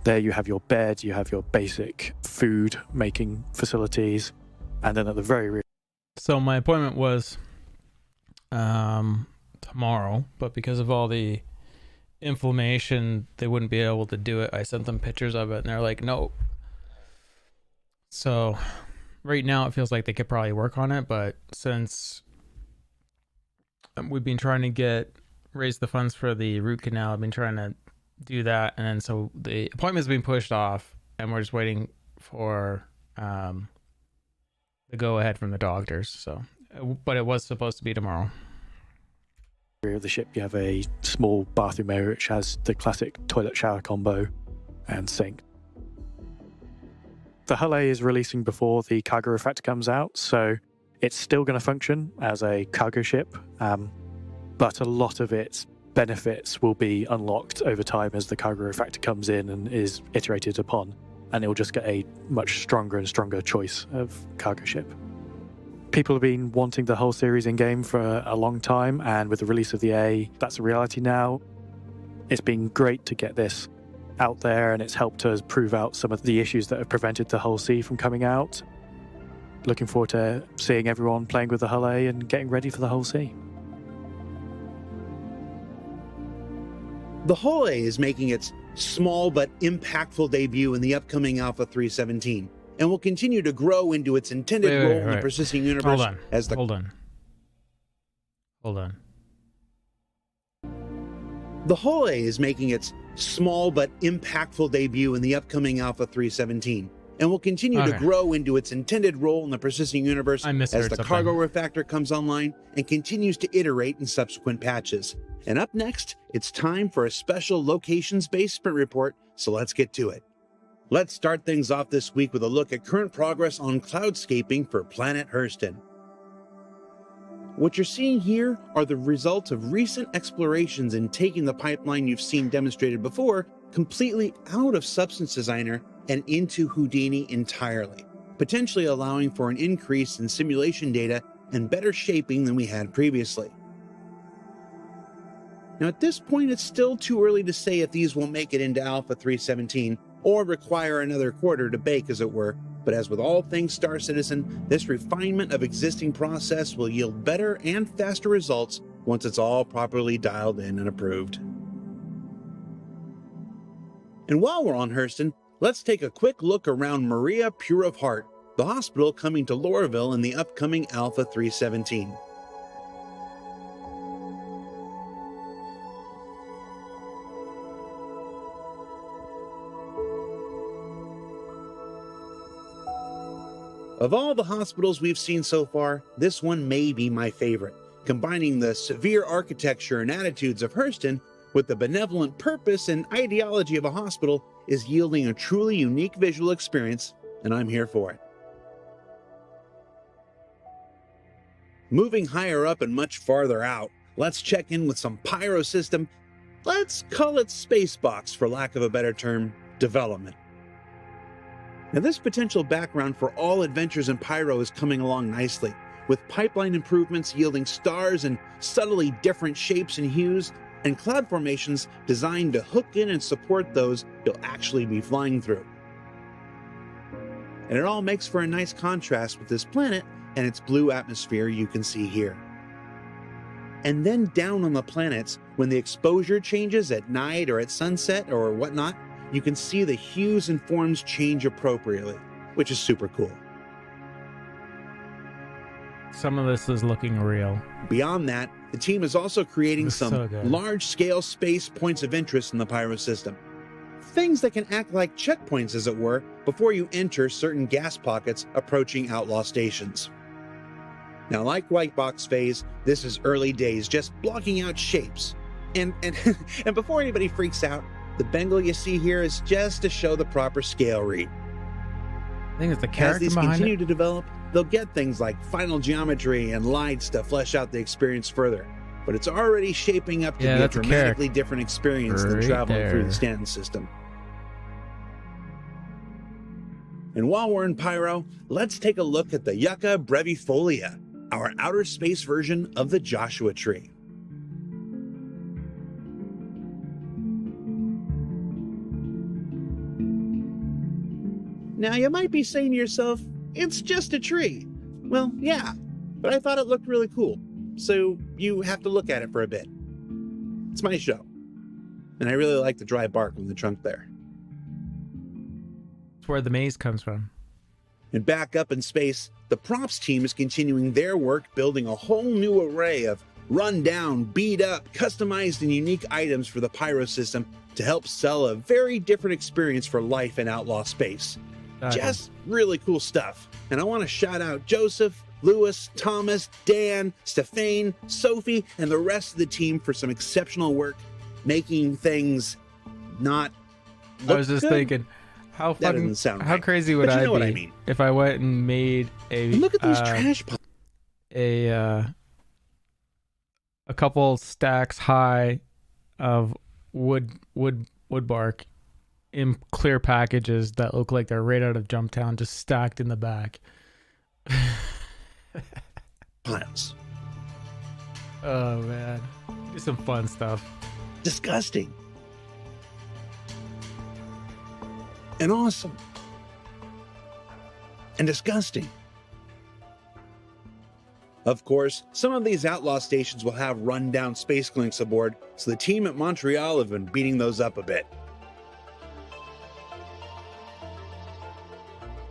There you have your bed, you have your basic food making facilities, and then at the very rear. So my appointment was tomorrow, but because of all the inflammation, they wouldn't be able to do it. I sent them pictures of it and they're like, no. So right now it feels like they could probably work on it, but since we've been trying to raise the funds for the root canal, I've been trying to do that, and then so the appointment's been pushed off and we're just waiting for the go ahead from the doctors. So, but it was supposed to be tomorrow. Rear of the ship, you have a small bathroom area which has the classic toilet shower combo and sink. The hull A is releasing before the cargo refactor comes out, so it's still going to function as a cargo ship, but a lot of its benefits will be unlocked over time as the cargo refactor comes in and is iterated upon, and it will just get a much stronger and stronger choice of cargo ship. People have been wanting the whole series in-game for a long time, and with the release of the A, that's a reality now. It's been great to get this out there, and it's helped us prove out some of the issues that have prevented the Hull C from coming out. Looking forward to seeing everyone playing with the Hull A and getting ready for the Hull C. The Hull A is making its small but impactful debut in the upcoming Alpha 317, and will continue to grow into its intended role in the persisting universe as the... Hold on. The Hull A is making its small but impactful debut in the upcoming Alpha 317, and will continue to grow into its intended role in the persisting universe as the cargo refactor comes online and continues to iterate in subsequent patches. And up next, it's time for a special locations-based sprint report, so let's get to it. Let's start things off this week with a look at current progress on cloudscaping for planet Hurston. What you're seeing here are the results of recent explorations in taking the pipeline you've seen demonstrated before completely out of Substance Designer and into Houdini entirely, potentially allowing for an increase in simulation data and better shaping than we had previously. Now at this point, it's still too early to say if these will make it into Alpha 317 or require another quarter to bake, as it were, but as with all things Star Citizen, this refinement of existing process will yield better and faster results once it's all properly dialed in and approved. And while we're on Hurston, let's take a quick look around Maria Pure of Heart, the hospital coming to Lorville in the upcoming Alpha 317. Of all the hospitals we've seen so far, this one may be my favorite, combining the severe architecture and attitudes of Hurston with the benevolent purpose and ideology of a hospital is yielding a truly unique visual experience, and I'm here for it. Moving higher up and much farther out, let's check in with some Pyro System, let's call it Spacebox for lack of a better term, development. Now, this potential background for all adventures in Pyro is coming along nicely, with pipeline improvements yielding stars in subtly different shapes and hues, and cloud formations designed to hook in and support those you'll actually be flying through. And it all makes for a nice contrast with this planet and its blue atmosphere you can see here. And then down on the planets, when the exposure changes at night or at sunset or whatnot, you can see the hues and forms change appropriately, which is super cool. Some of this is looking real. Beyond that, the team is also creating This is some so good. large-scale space points of interest in the Pyro system. Things that can act like checkpoints, as it were, before you enter certain gas pockets approaching outlaw stations. Now, like White Box Phase, this is early days, just blocking out shapes. And and before anybody freaks out, the Bengal you see here is just to show the proper scale read. I think it's the As character these behind continue it. to develop, they'll get things like final geometry and lights to flesh out the experience further. But it's already shaping up to Yeah, be a that's a dramatically different experience than Right traveling through there. the Stanton system. And while we're in Pyro, let's take a look at the Yucca brevifolia, our outer space version of the Joshua Tree. Now, you might be saying to yourself, it's just a tree. Well, yeah, but I thought it looked really cool, so you have to look at it for a bit. It's my show, and I really like the dry bark on the trunk there. It's where the maze comes from. And back up in space, the props team is continuing their work building a whole new array of run-down, beat-up, customized, and unique items for the Pyro system to help sell a very different experience for life in outlaw space. Just really cool stuff. And I want to shout out Joseph, Lewis, Thomas, Dan, Stefane, Sophie, and the rest of the team for some exceptional work making things not I was just good. thinking, how That fucking, doesn't sound how right. crazy would But you I know what be I mean. if I went and made a And look at these trash piles. a couple stacks high of wood bark in clear packages that look like they're right out of Jumptown, just stacked in the back. Piles. Oh man, do some fun stuff. Disgusting. And awesome. And disgusting. Of course, some of these outlaw stations will have run-down space clinks aboard, so the team at Montreal have been beating those up a bit.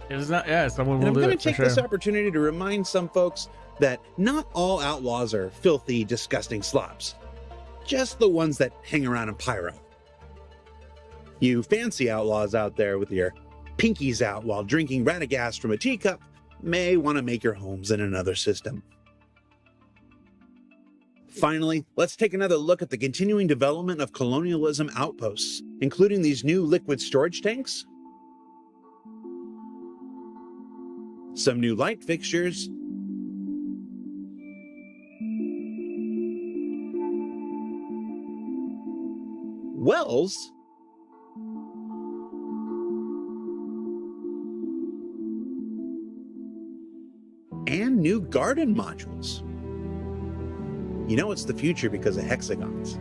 It's not, yeah, someone And will I'm do going it to for take sure. this opportunity to remind some folks that not all outlaws are filthy, disgusting slobs. Just the ones that hang around in Pyro. You fancy outlaws out there with your pinkies out while drinking Radagast from a teacup may want to make your homes in another system. Finally, let's take another look at the continuing development of colonialism outposts, including these new liquid storage tanks, some new light fixtures, wells, and new garden modules. You know it's the future because of hexagons.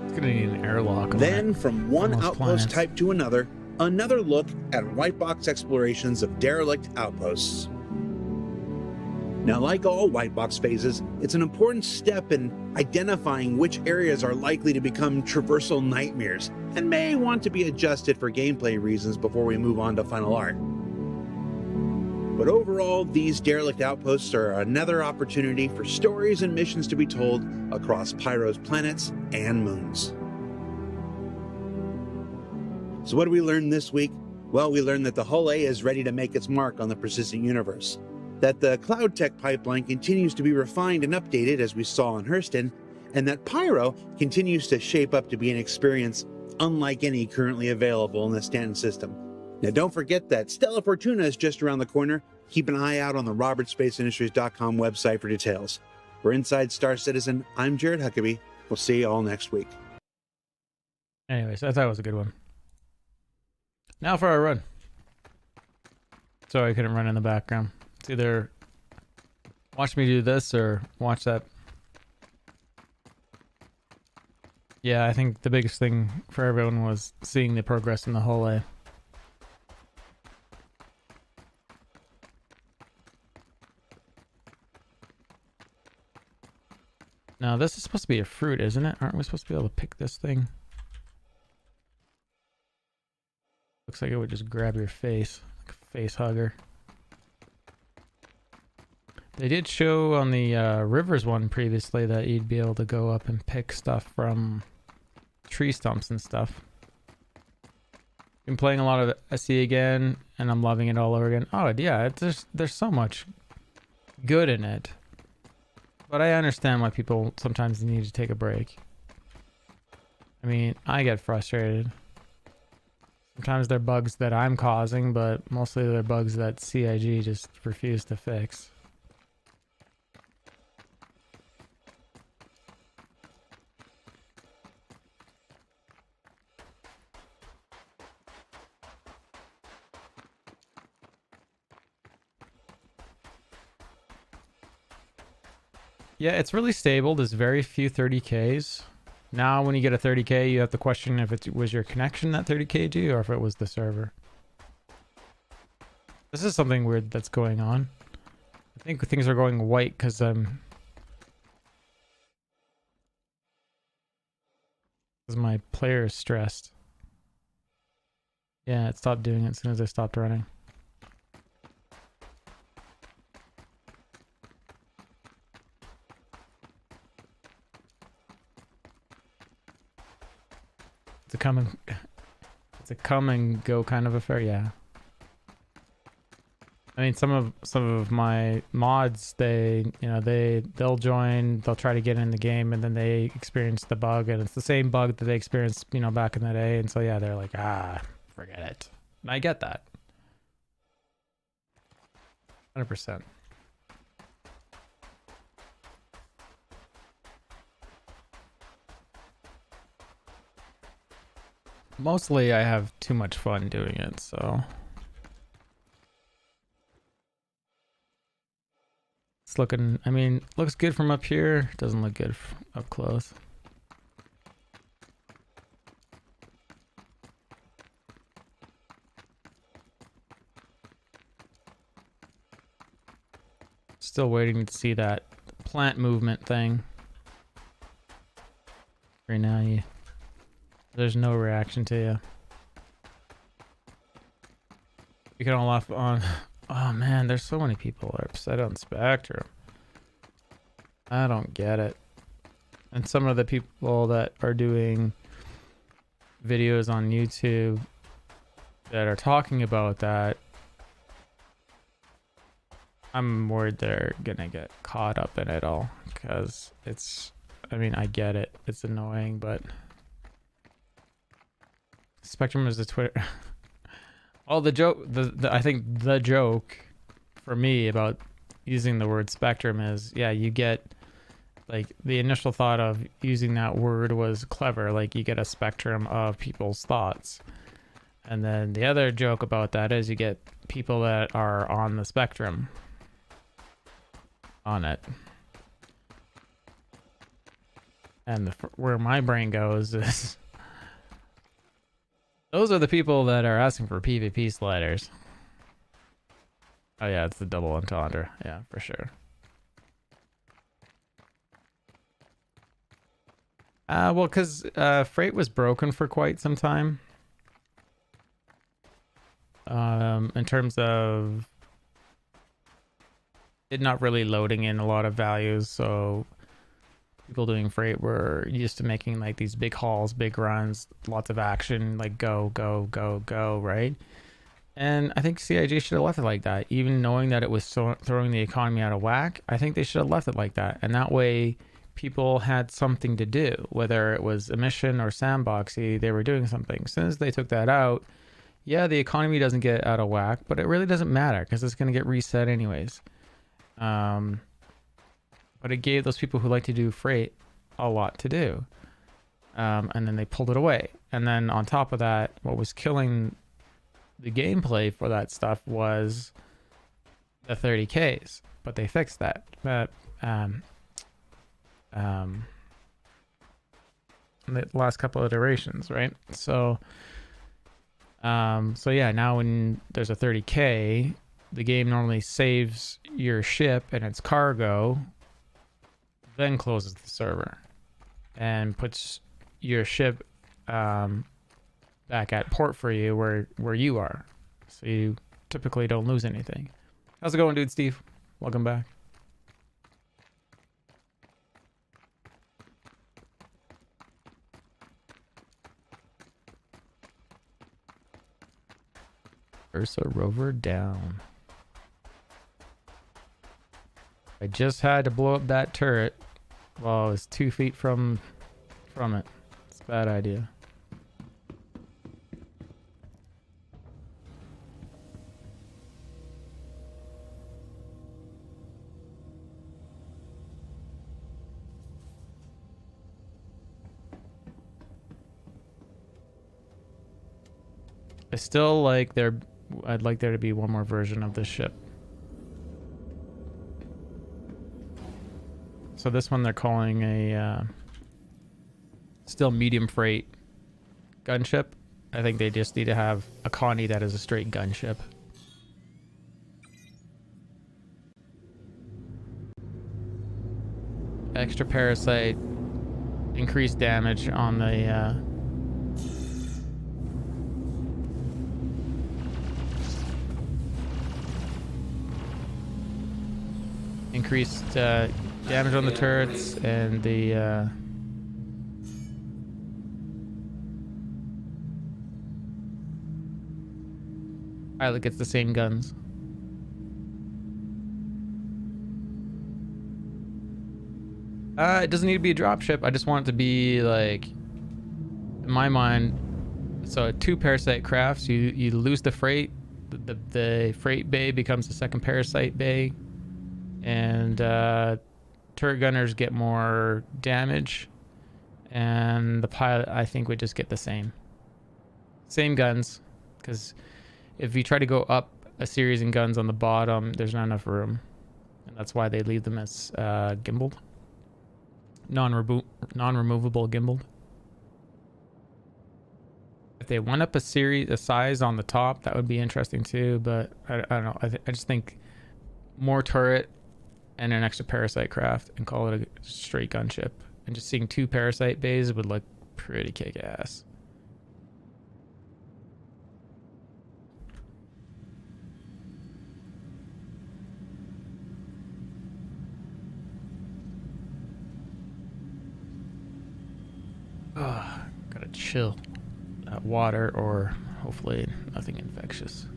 It's gonna need an airlock on Then, it. from one Almost outpost planets. type to another look at white box explorations of derelict outposts. Now, like all white box phases, it's an important step in identifying which areas are likely to become traversal nightmares and may want to be adjusted for gameplay reasons before we move on to final art. But overall, these derelict outposts are another opportunity for stories and missions to be told across Pyro's planets and moons. So what did we learn this week? Well, we learned that the Hull A is ready to make its mark on the persistent universe, that the cloud tech pipeline continues to be refined and updated as we saw in Hurston, and that Pyro continues to shape up to be an experience unlike any currently available in the Stanton system. Now don't forget that Stella Fortuna is just around the corner. Keep an eye out on the RobertSpaceIndustries.com website for details. For Inside Star Citizen, I'm Jared Huckabee. We'll see you all next week. Anyways, I thought it was a good one. Now for our run. Sorry, I couldn't run in the background. It's either watch me do this or watch that. Yeah, I think the biggest thing for everyone was seeing the progress in the whole way. Now, this is supposed to be a fruit, isn't it? Aren't we supposed to be able to pick this thing? Looks like it would just grab your face, like a face hugger. They did show on the Rivers one previously that you'd be able to go up and pick stuff from tree stumps and stuff. Been playing a lot of SE again, and I'm loving it all over again. Oh yeah, there's so much good in it. But I understand why people sometimes need to take a break. I mean, I get frustrated. Sometimes they're bugs that I'm causing, but mostly they're bugs that CIG just refuse to fix. Yeah, it's really stable. There's very few 30Ks. Now, when you get a 30K, you have to question if it was your connection that 30K'd you or if it was the server. This is something weird that's going on. I think things are going white because my player is stressed. Yeah, it stopped doing it as soon as I stopped running. It's a come and go kind of affair, yeah. I mean, some of my mods, they'll join, they'll try to get in the game, and then they experience the bug, and it's the same bug that they experienced, back in the day, and so yeah, they're like, forget it. And I get that. 100%. Mostly I have too much fun doing it, so it's looking, I mean, looks good from up here, doesn't look good up close. Still waiting to see that plant movement thing. Right now, there's no reaction to you. You can all laugh on. Oh man, there's so many people that are upset on Spectrum. I don't get it. And some of the people that are doing videos on YouTube that are talking about that, I'm worried they're gonna get caught up in it all. Because I mean, I get it. It's annoying, but Spectrum is the Twitter. Oh, the joke. I think the joke for me about using the word spectrum is, yeah, you get, like, the initial thought of using that word was clever. Like, you get a spectrum of people's thoughts. And then the other joke about that is you get people that are on the spectrum on it. And where my brain goes is those are the people that are asking for PvP sliders. Oh yeah, it's the double entendre. Yeah, for sure. Well, because Freight was broken for quite some time. In terms of it not really loading in a lot of values, so people doing Freight were used to making like these big hauls, big runs, lots of action, like go, go, go, go, right? And I think CIG should have left it like that, even knowing that it was throwing the economy out of whack. I think they should have left it like that, and that way people had something to do, whether it was a mission or sandboxy, they were doing something. As soon as they took that out, yeah, the economy doesn't get out of whack, but it really doesn't matter because it's going to get reset anyways. But it gave those people who like to do Freight a lot to do. And then they pulled it away. And then on top of that, what was killing the gameplay for that stuff was the 30Ks, but they fixed that. In the last couple of iterations, right? So yeah, now when there's a 30K, the game normally saves your ship and its cargo, then closes the server and puts your ship back at port for you where you are. So you typically don't lose anything. How's it going, dude? Steve, welcome back. Ursa rover down. I just had to blow up that turret while I was 2 feet from it. It's a bad idea. I still like I'd like there to be one more version of this ship. So this one they're calling a still medium freight gunship. I think they just need to have a Connie that is a straight gunship. Extra parasite, increased damage on the increased damage on the turrets, and the pilot gets the same guns. It doesn't need to be a dropship. I just want it to be like, in my mind, so 2 parasite crafts, you lose the freight, the freight bay becomes the second parasite bay, and turret gunners get more damage, and the pilot, I think, would just get the same guns, because if you try to go up a series in guns on the bottom, there's not enough room, and that's why they leave them as gimbaled, non-removable gimbaled. If they went up a size on the top, that would be interesting too, but I don't know. I just think more turret and an extra parasite craft and call it a straight gunship, and just seeing 2 parasite bays would look pretty kick-ass. Gotta chill that water, or hopefully nothing infectious.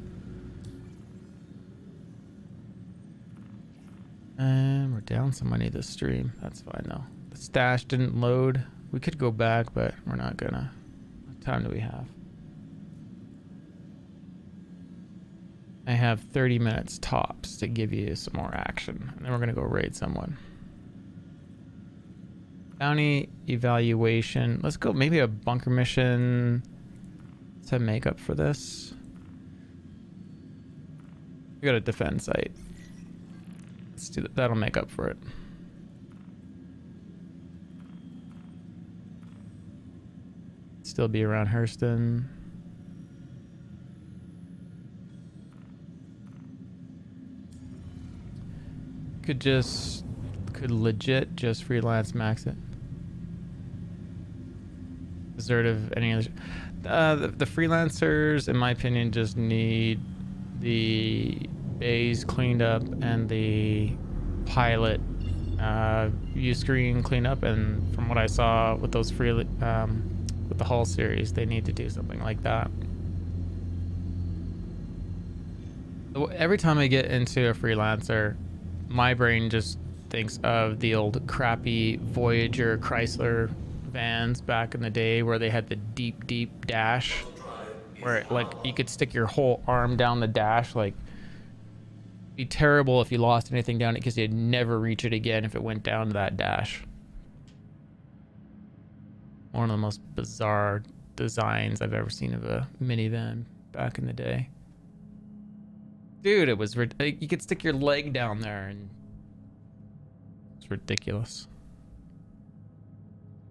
And we're down some money this stream. That's fine though. The stash didn't load. We could go back, but we're not gonna. What time do we have? I have 30 minutes tops to give you some more action, and then we're gonna go raid someone. Bounty evaluation. Let's go maybe a bunker mission to make up for this. We got a defend site. Let's do that. That'll make up for it. Still be around Hurston. Could legit just freelance max it. Desertive, any other. The freelancers, in my opinion, just need the bays cleaned up and the pilot view screen cleaned up. And from what I saw with those with the Hull series, they need to do something like that. Every time I get into a freelancer, my brain just thinks of the old crappy Voyager Chrysler vans back in the day where they had the deep dash, where like you could stick your whole arm down the dash. Like, be terrible if you lost anything down it, because you'd never reach it again if it went down to that dash. One of the most bizarre designs I've ever seen of a minivan. back in the day. Dude, it was you could stick your leg down there and it's ridiculous.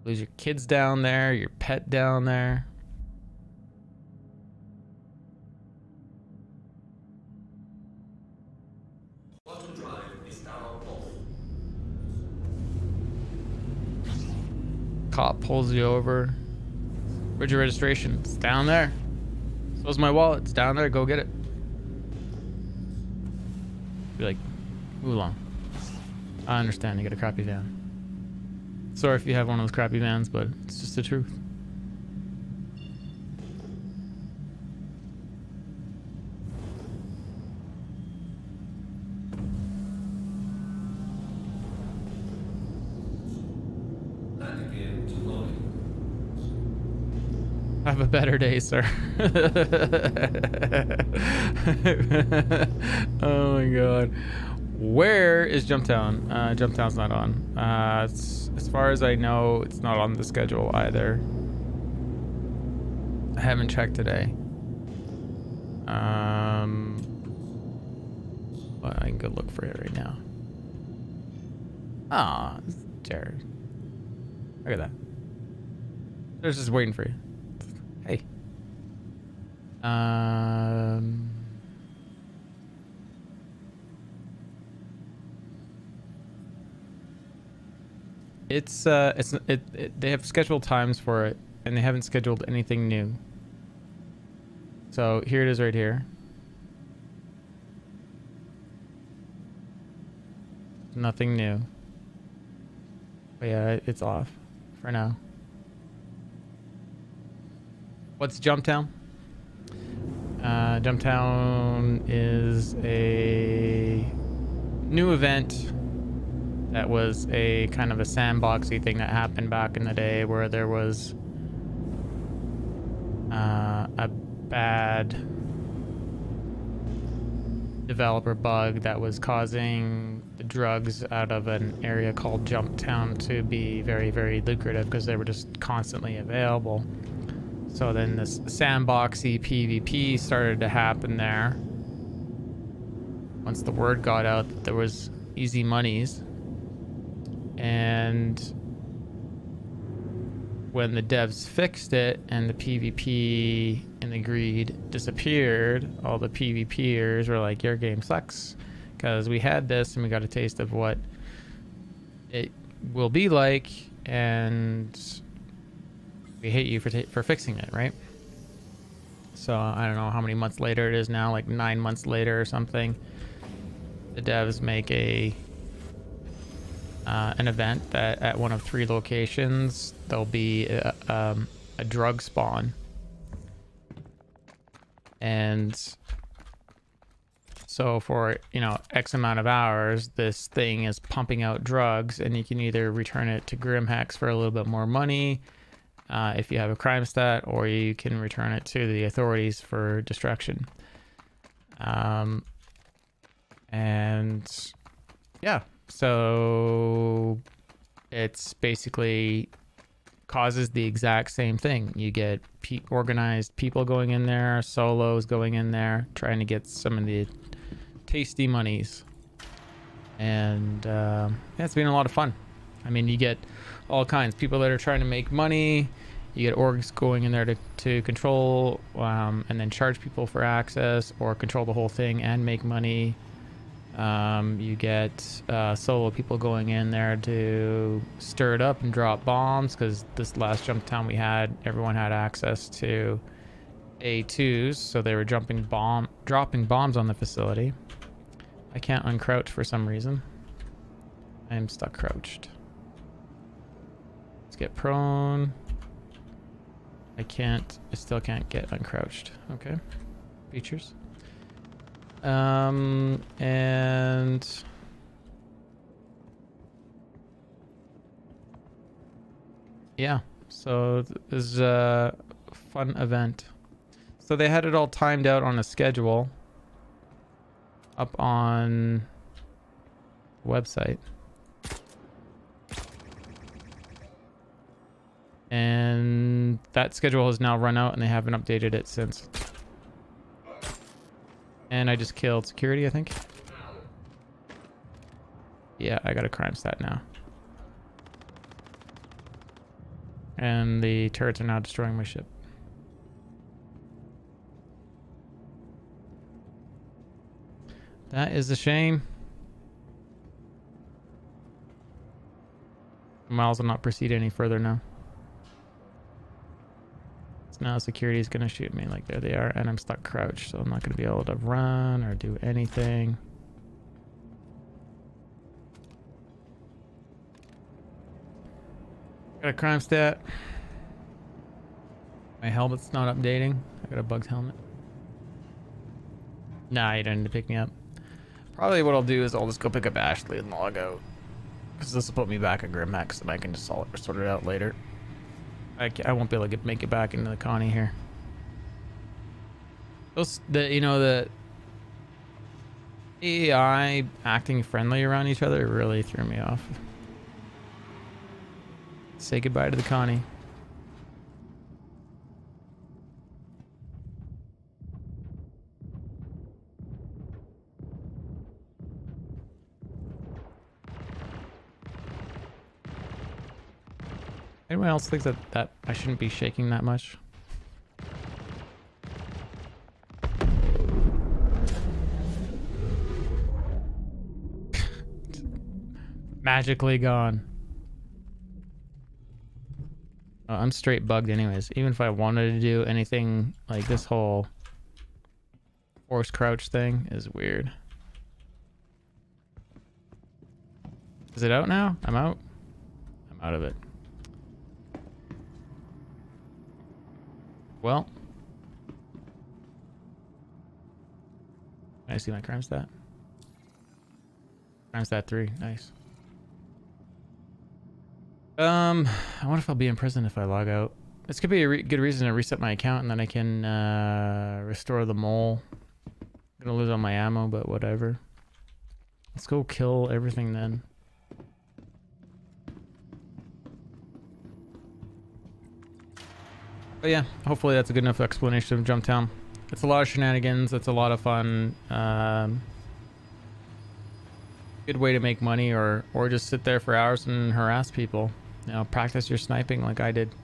Lose your kids down there, your pet down there. Quantum drive is now off. Cop pulls you over. Where's your registration? It's down there. So's my wallet. It's down there. Go get it. Be like, move along. I understand. You got a crappy van. Sorry if you have one of those crappy vans, but it's just the truth. Landing gear deployed. Have a better day, sir. Oh my god. Where is Jumptown? Jumptown's not on. As far as I know, it's not on the schedule either. I haven't checked today. Well, I can go look for it right now. Ah, Jared. Look at that. They're just waiting for you. Hey. They have scheduled times for it, and they haven't scheduled anything new. So here it is right here. Nothing new. But yeah, it's off for now. What's Jumptown? Jumptown is a new event that was a kind of a sandboxy thing that happened back in the day where there was a bad developer bug that was causing the drugs out of an area called Jumptown to be very, very lucrative because they were just constantly available. So then this sandboxy PvP started to happen there. Once the word got out that there was easy monies. And when the devs fixed it and the PvP and the greed disappeared, all the PvPers were like, your game sucks. Because we had this and we got a taste of what it will be like, and we hate you for fixing it, right? So I don't know how many months later it is now, like 9 months later or something. The devs make an event that at one of 3 locations there'll be a drug spawn, and so for X amount of hours this thing is pumping out drugs, and you can either return it to Grimhex for a little bit more money if you have a crime stat, or you can return it to the authorities for destruction. And yeah, so it's basically causes the exact same thing. You get organized people going in there, solos going in there, trying to get some of the tasty monies. And yeah, it's been a lot of fun. I mean, you get all kinds. People that are trying to make money. You get orgs going in there to control and then charge people for access, or control the whole thing and make money. You get solo people going in there to stir it up and drop bombs, because this last Jumptown we had, everyone had access to A2s, so they were dropping bombs on the facility. I can't uncrouch for some reason. I am stuck crouched. Let's get prone. I still can't get uncrouched. Okay. Features. And yeah, so this is a fun event. So they had it all timed out on a schedule up on the website. And that schedule has now run out and they haven't updated it since. And I just killed security, I think. Yeah, I got a crime stat now. And the turrets are now destroying my ship. That is a shame. Miles will not proceed any further now. So now security is going to shoot me. Like, there they are. And I'm stuck crouched, so I'm not going to be able to run or do anything. Got a crime stat. My helmet's not updating. I got a bugged helmet. Nah, you don't need to pick me up. Probably what I'll do is I'll just go pick up Ashley and log out. Because this will put me back at Grimhex and I can just sort it out later. I won't be able to make it back into the Connie here. The AI acting friendly around each other really threw me off. Say goodbye to the Connie. Anyone else thinks that I shouldn't be shaking that much? Magically gone. I'm straight bugged anyways. Even if I wanted to do anything, like this whole force crouch thing is weird. Is it out now? I'm out. I'm out of it. Well. Can I see my crime stat? Crime stat 3. Nice. I wonder if I'll be in prison if I log out. This could be a good reason to reset my account and then I can restore the mole. I'm gonna lose all my ammo, but whatever. Let's go kill everything then. But yeah, hopefully that's a good enough explanation of Jump Town. It's a lot of shenanigans. It's a lot of fun. Good way to make money, or just sit there for hours and harass people. You know, practice your sniping like I did.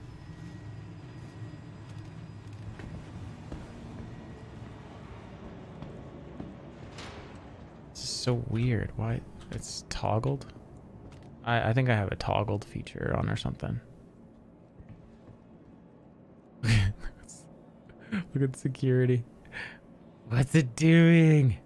This is so weird. Why it's toggled? I think I have a toggled feature on or something. Look at security. What's it doing?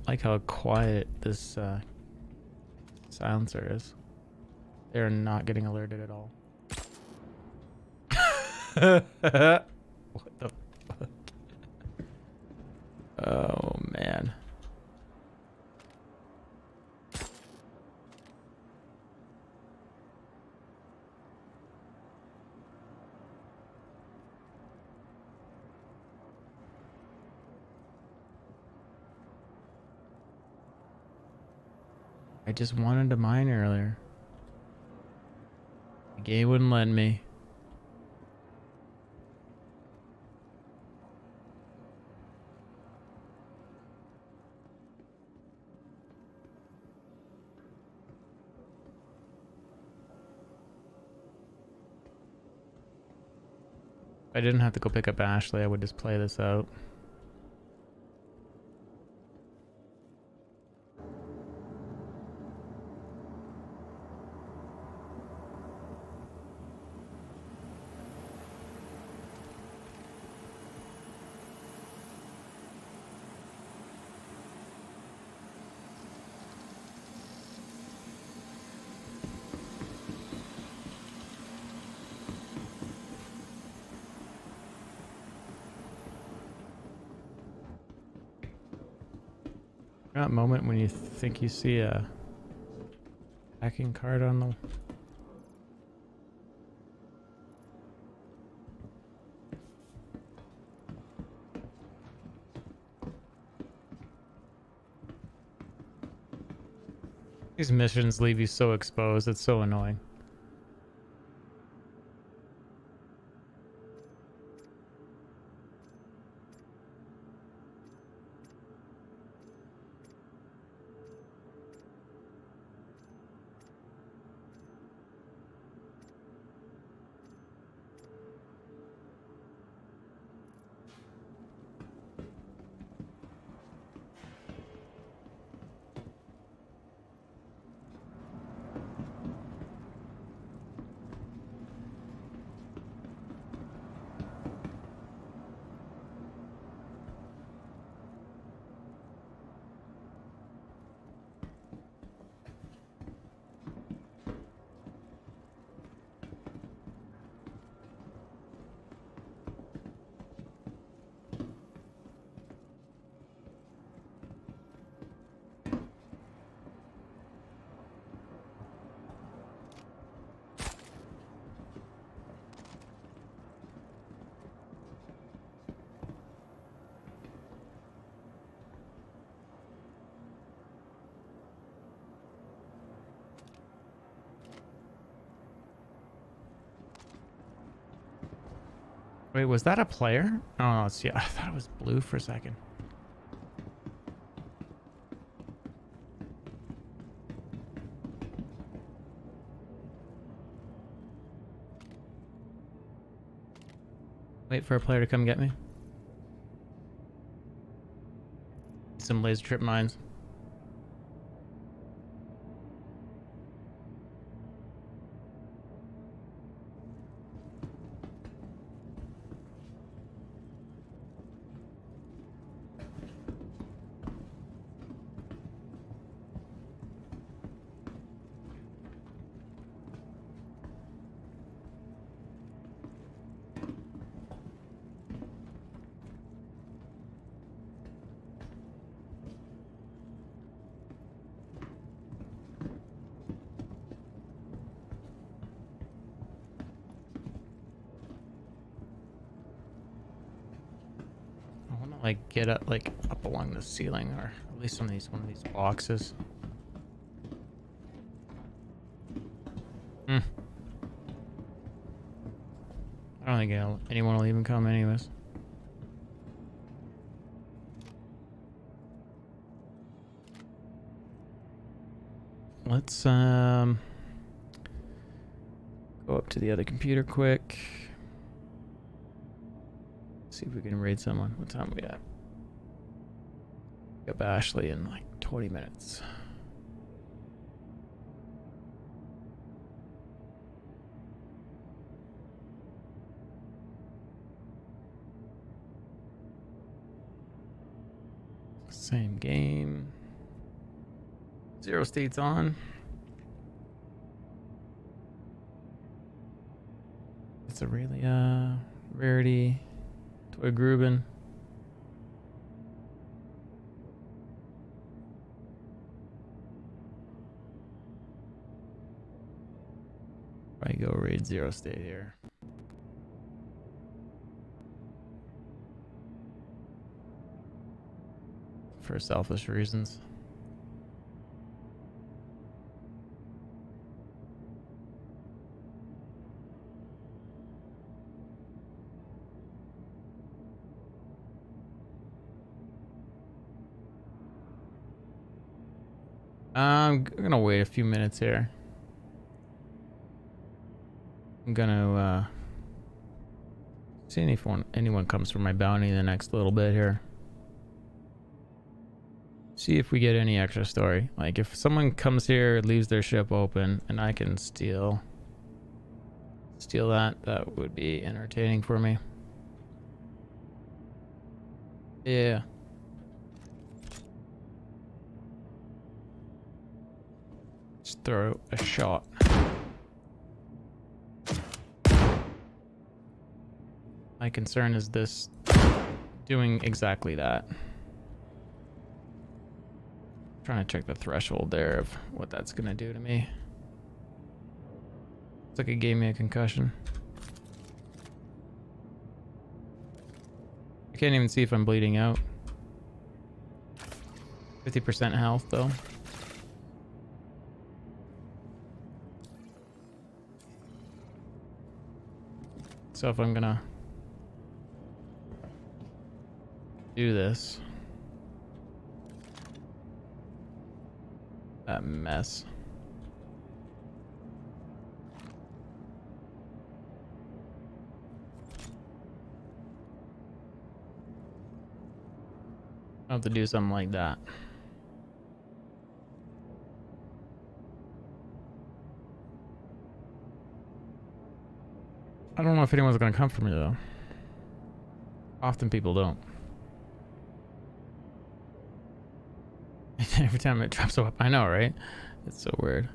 Like how quiet this silencer is. They're not getting alerted at all. What the fuck? Oh man. I just wanted to mine earlier. The game wouldn't let me. If I didn't have to go pick up Ashley, I would just play this out. That moment when you think you see a hacking card on the... These missions leave you so exposed, it's so annoying. Wait, was that a player? Oh, let's see. I thought it was blue for a second. Wait for a player to come get me. Some laser trip mines. Like get up, like up along the ceiling, or at least on one of these boxes. I don't think anyone will even come anyways. Let's go up to the other computer quick. See if we can raid someone. What time are we at? Get Ashley in like 20 minutes. Same game. Zero states on. It's a really rarity. Toy Gruben. Probably go raid zero state here. For selfish reasons. I'm gonna wait a few minutes here. I'm gonna see if anyone comes for my bounty in the next little bit here. See if we get any extra story. Like if someone comes here, leaves their ship open, and I can steal that, that would be entertaining for me. Yeah. Just throw a shot. My concern is this doing exactly that. Trying to check the threshold there of what that's gonna do to me. It's like it gave me a concussion. I can't even see if I'm bleeding out. 50% health though. So if I'm gonna do this, that mess. I have to do something like that. I don't know if anyone's gonna come for me though. Often people don't. Every time it drops up, I know, right? It's so weird.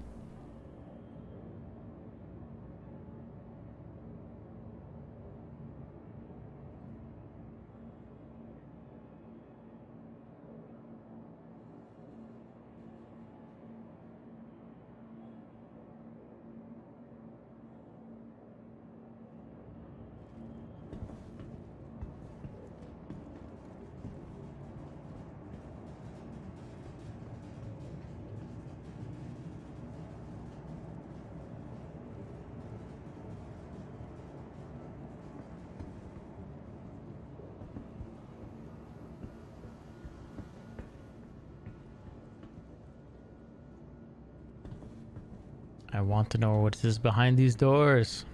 I want to know what is behind these doors.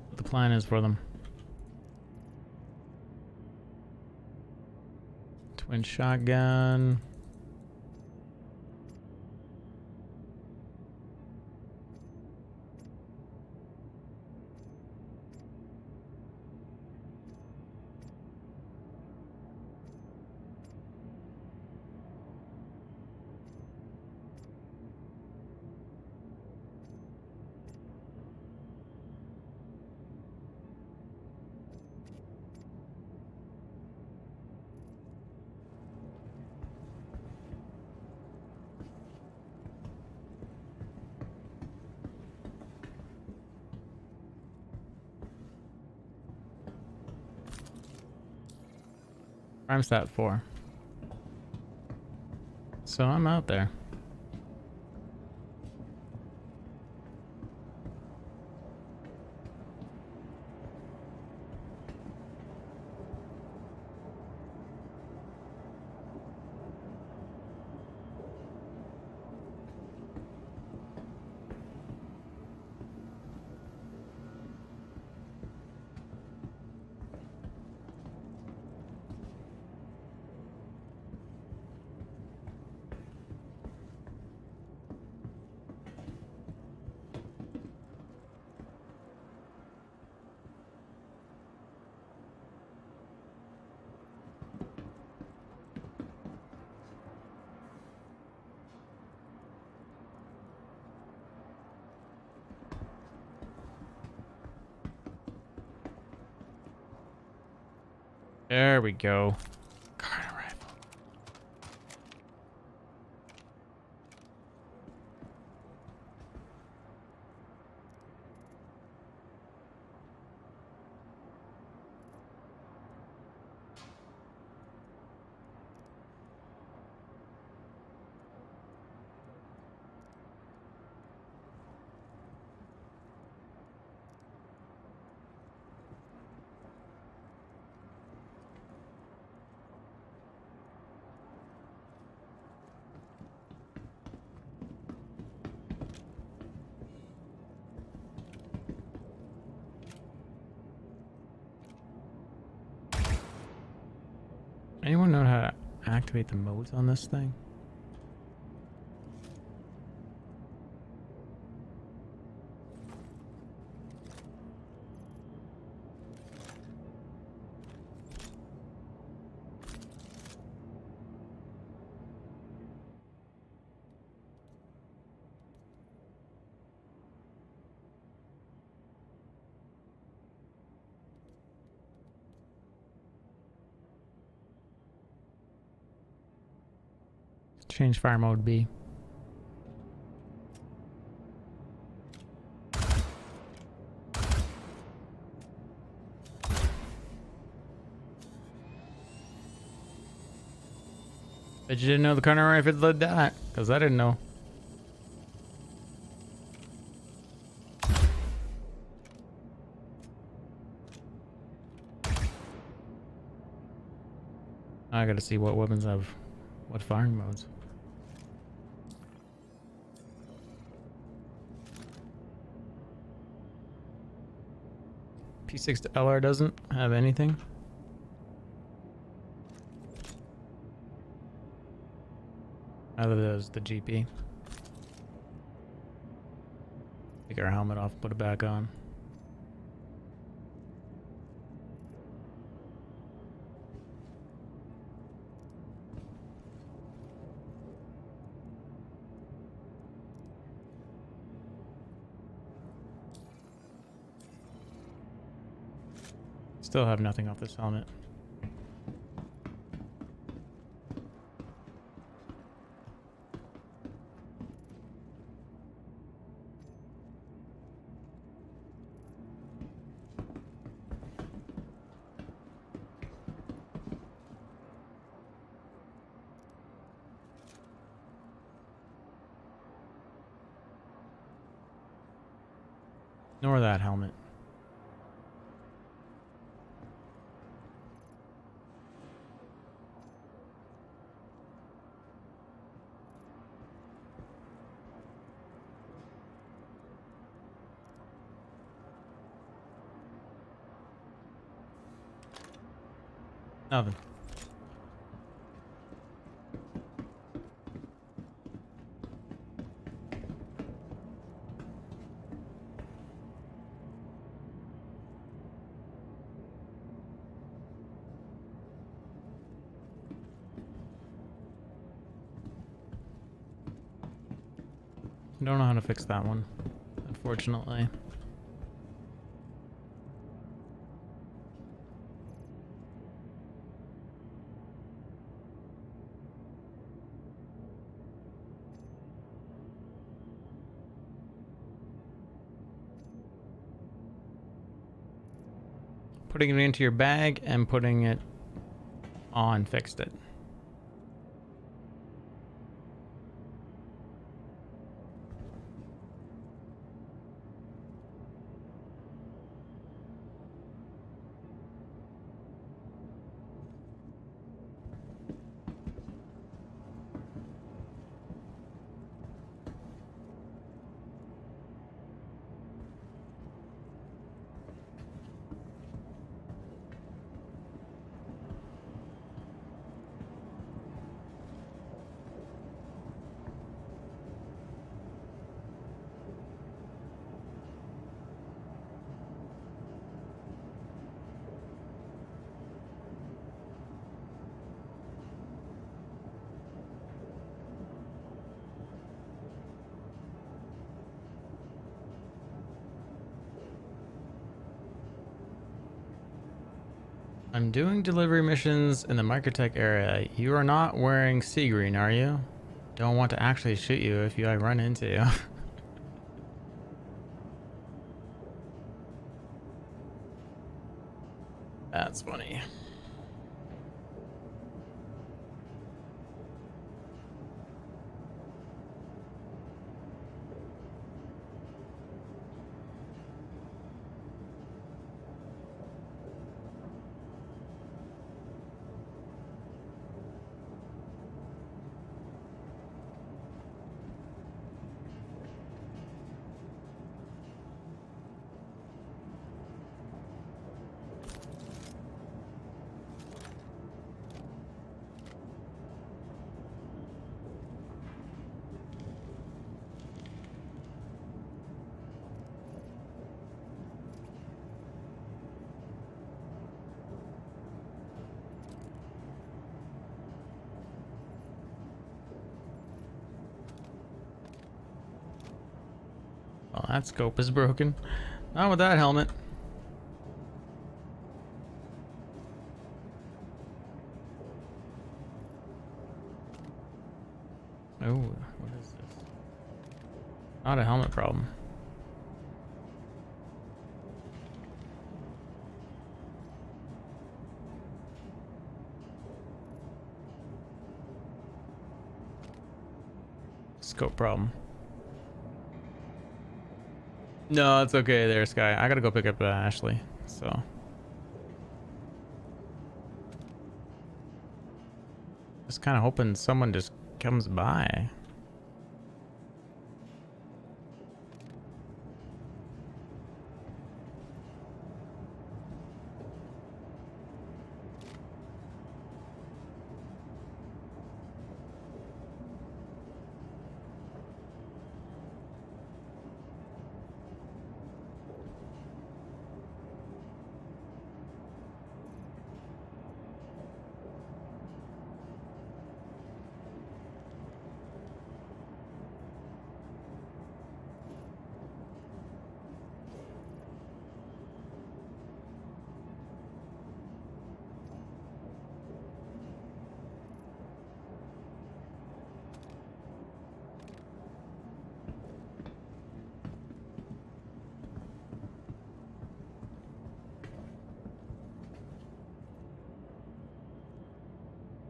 What the plan is for them. Twin shotgun. Prime stat 4. So I'm out there. There we go. Garden rifle. Anyone know how to activate the modes on this thing? Change fire mode B. Bet you didn't know the corner rifle did that, because I didn't know. I gotta see what weapons have what firing modes. P6 to LR doesn't have anything. Neither does the GP. Take our helmet off, put it back on. Still have nothing off this helmet. Nor that helmet. Nothing. Don't know how to fix that one, unfortunately. Putting it into your bag and putting it on fixed it. I'm doing delivery missions in the Microtech area. You are not wearing sea green, are you? Don't want to actually shoot you if I run into you. That's funny. Oh, that scope is broken. Not with that helmet. Oh, what is this? Not a helmet problem. Scope problem. No, it's okay there, Sky. I gotta go pick up Ashley, so. Just kind of hoping someone just comes by.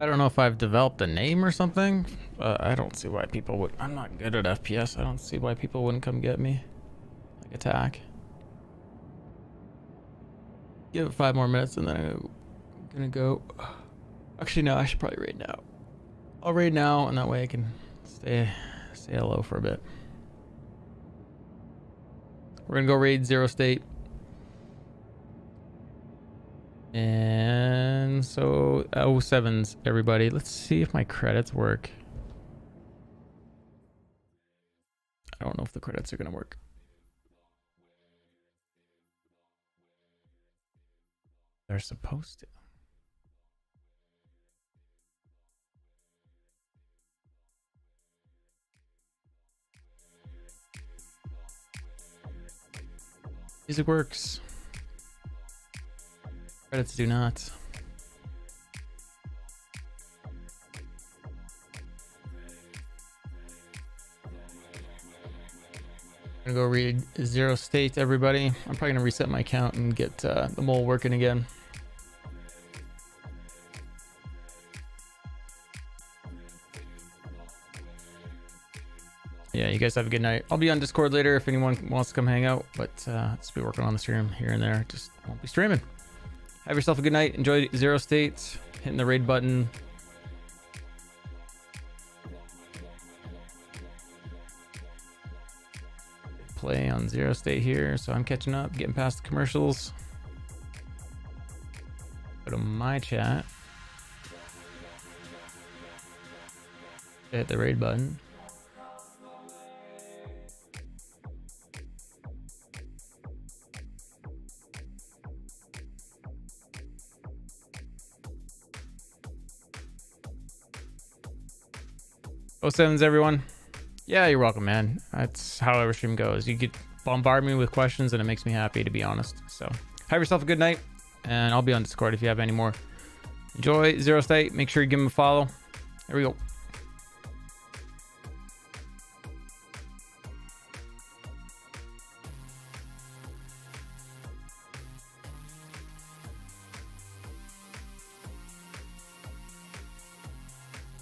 I don't know if I've developed a name or something. I don't see why people would. I'm not good at FPS. I don't see why people wouldn't come get me. Like attack. Give it 5 more minutes and then I'm gonna go. Actually, no. I should probably raid now. I'll raid now, and that way I can stay low for a bit. We're gonna go raid 0 state. And so 07s, everybody. Let's see if my credits work. I don't know if the credits are gonna work. They're supposed to. Music works. Credits do not. I'm gonna go read 0 state, everybody. I'm probably gonna reset my account and get the mole working again. Yeah, you guys have a good night. I'll be on Discord later if anyone wants to come hang out, but just be working on the stream here and there. Just won't be streaming. Have yourself a good night. Enjoy 0 state. Hitting the raid button. Play on 0 state here, so I'm catching up, getting past the commercials. Go to my chat. Hit the raid button. Oh, sevens, everyone. Yeah, you're welcome, man. That's how every stream goes. You could bombard me with questions and it makes me happy, to be honest. So have yourself a good night, and I'll be on Discord if you have any more. Enjoy 0 state. Make sure you give him a follow. There we go.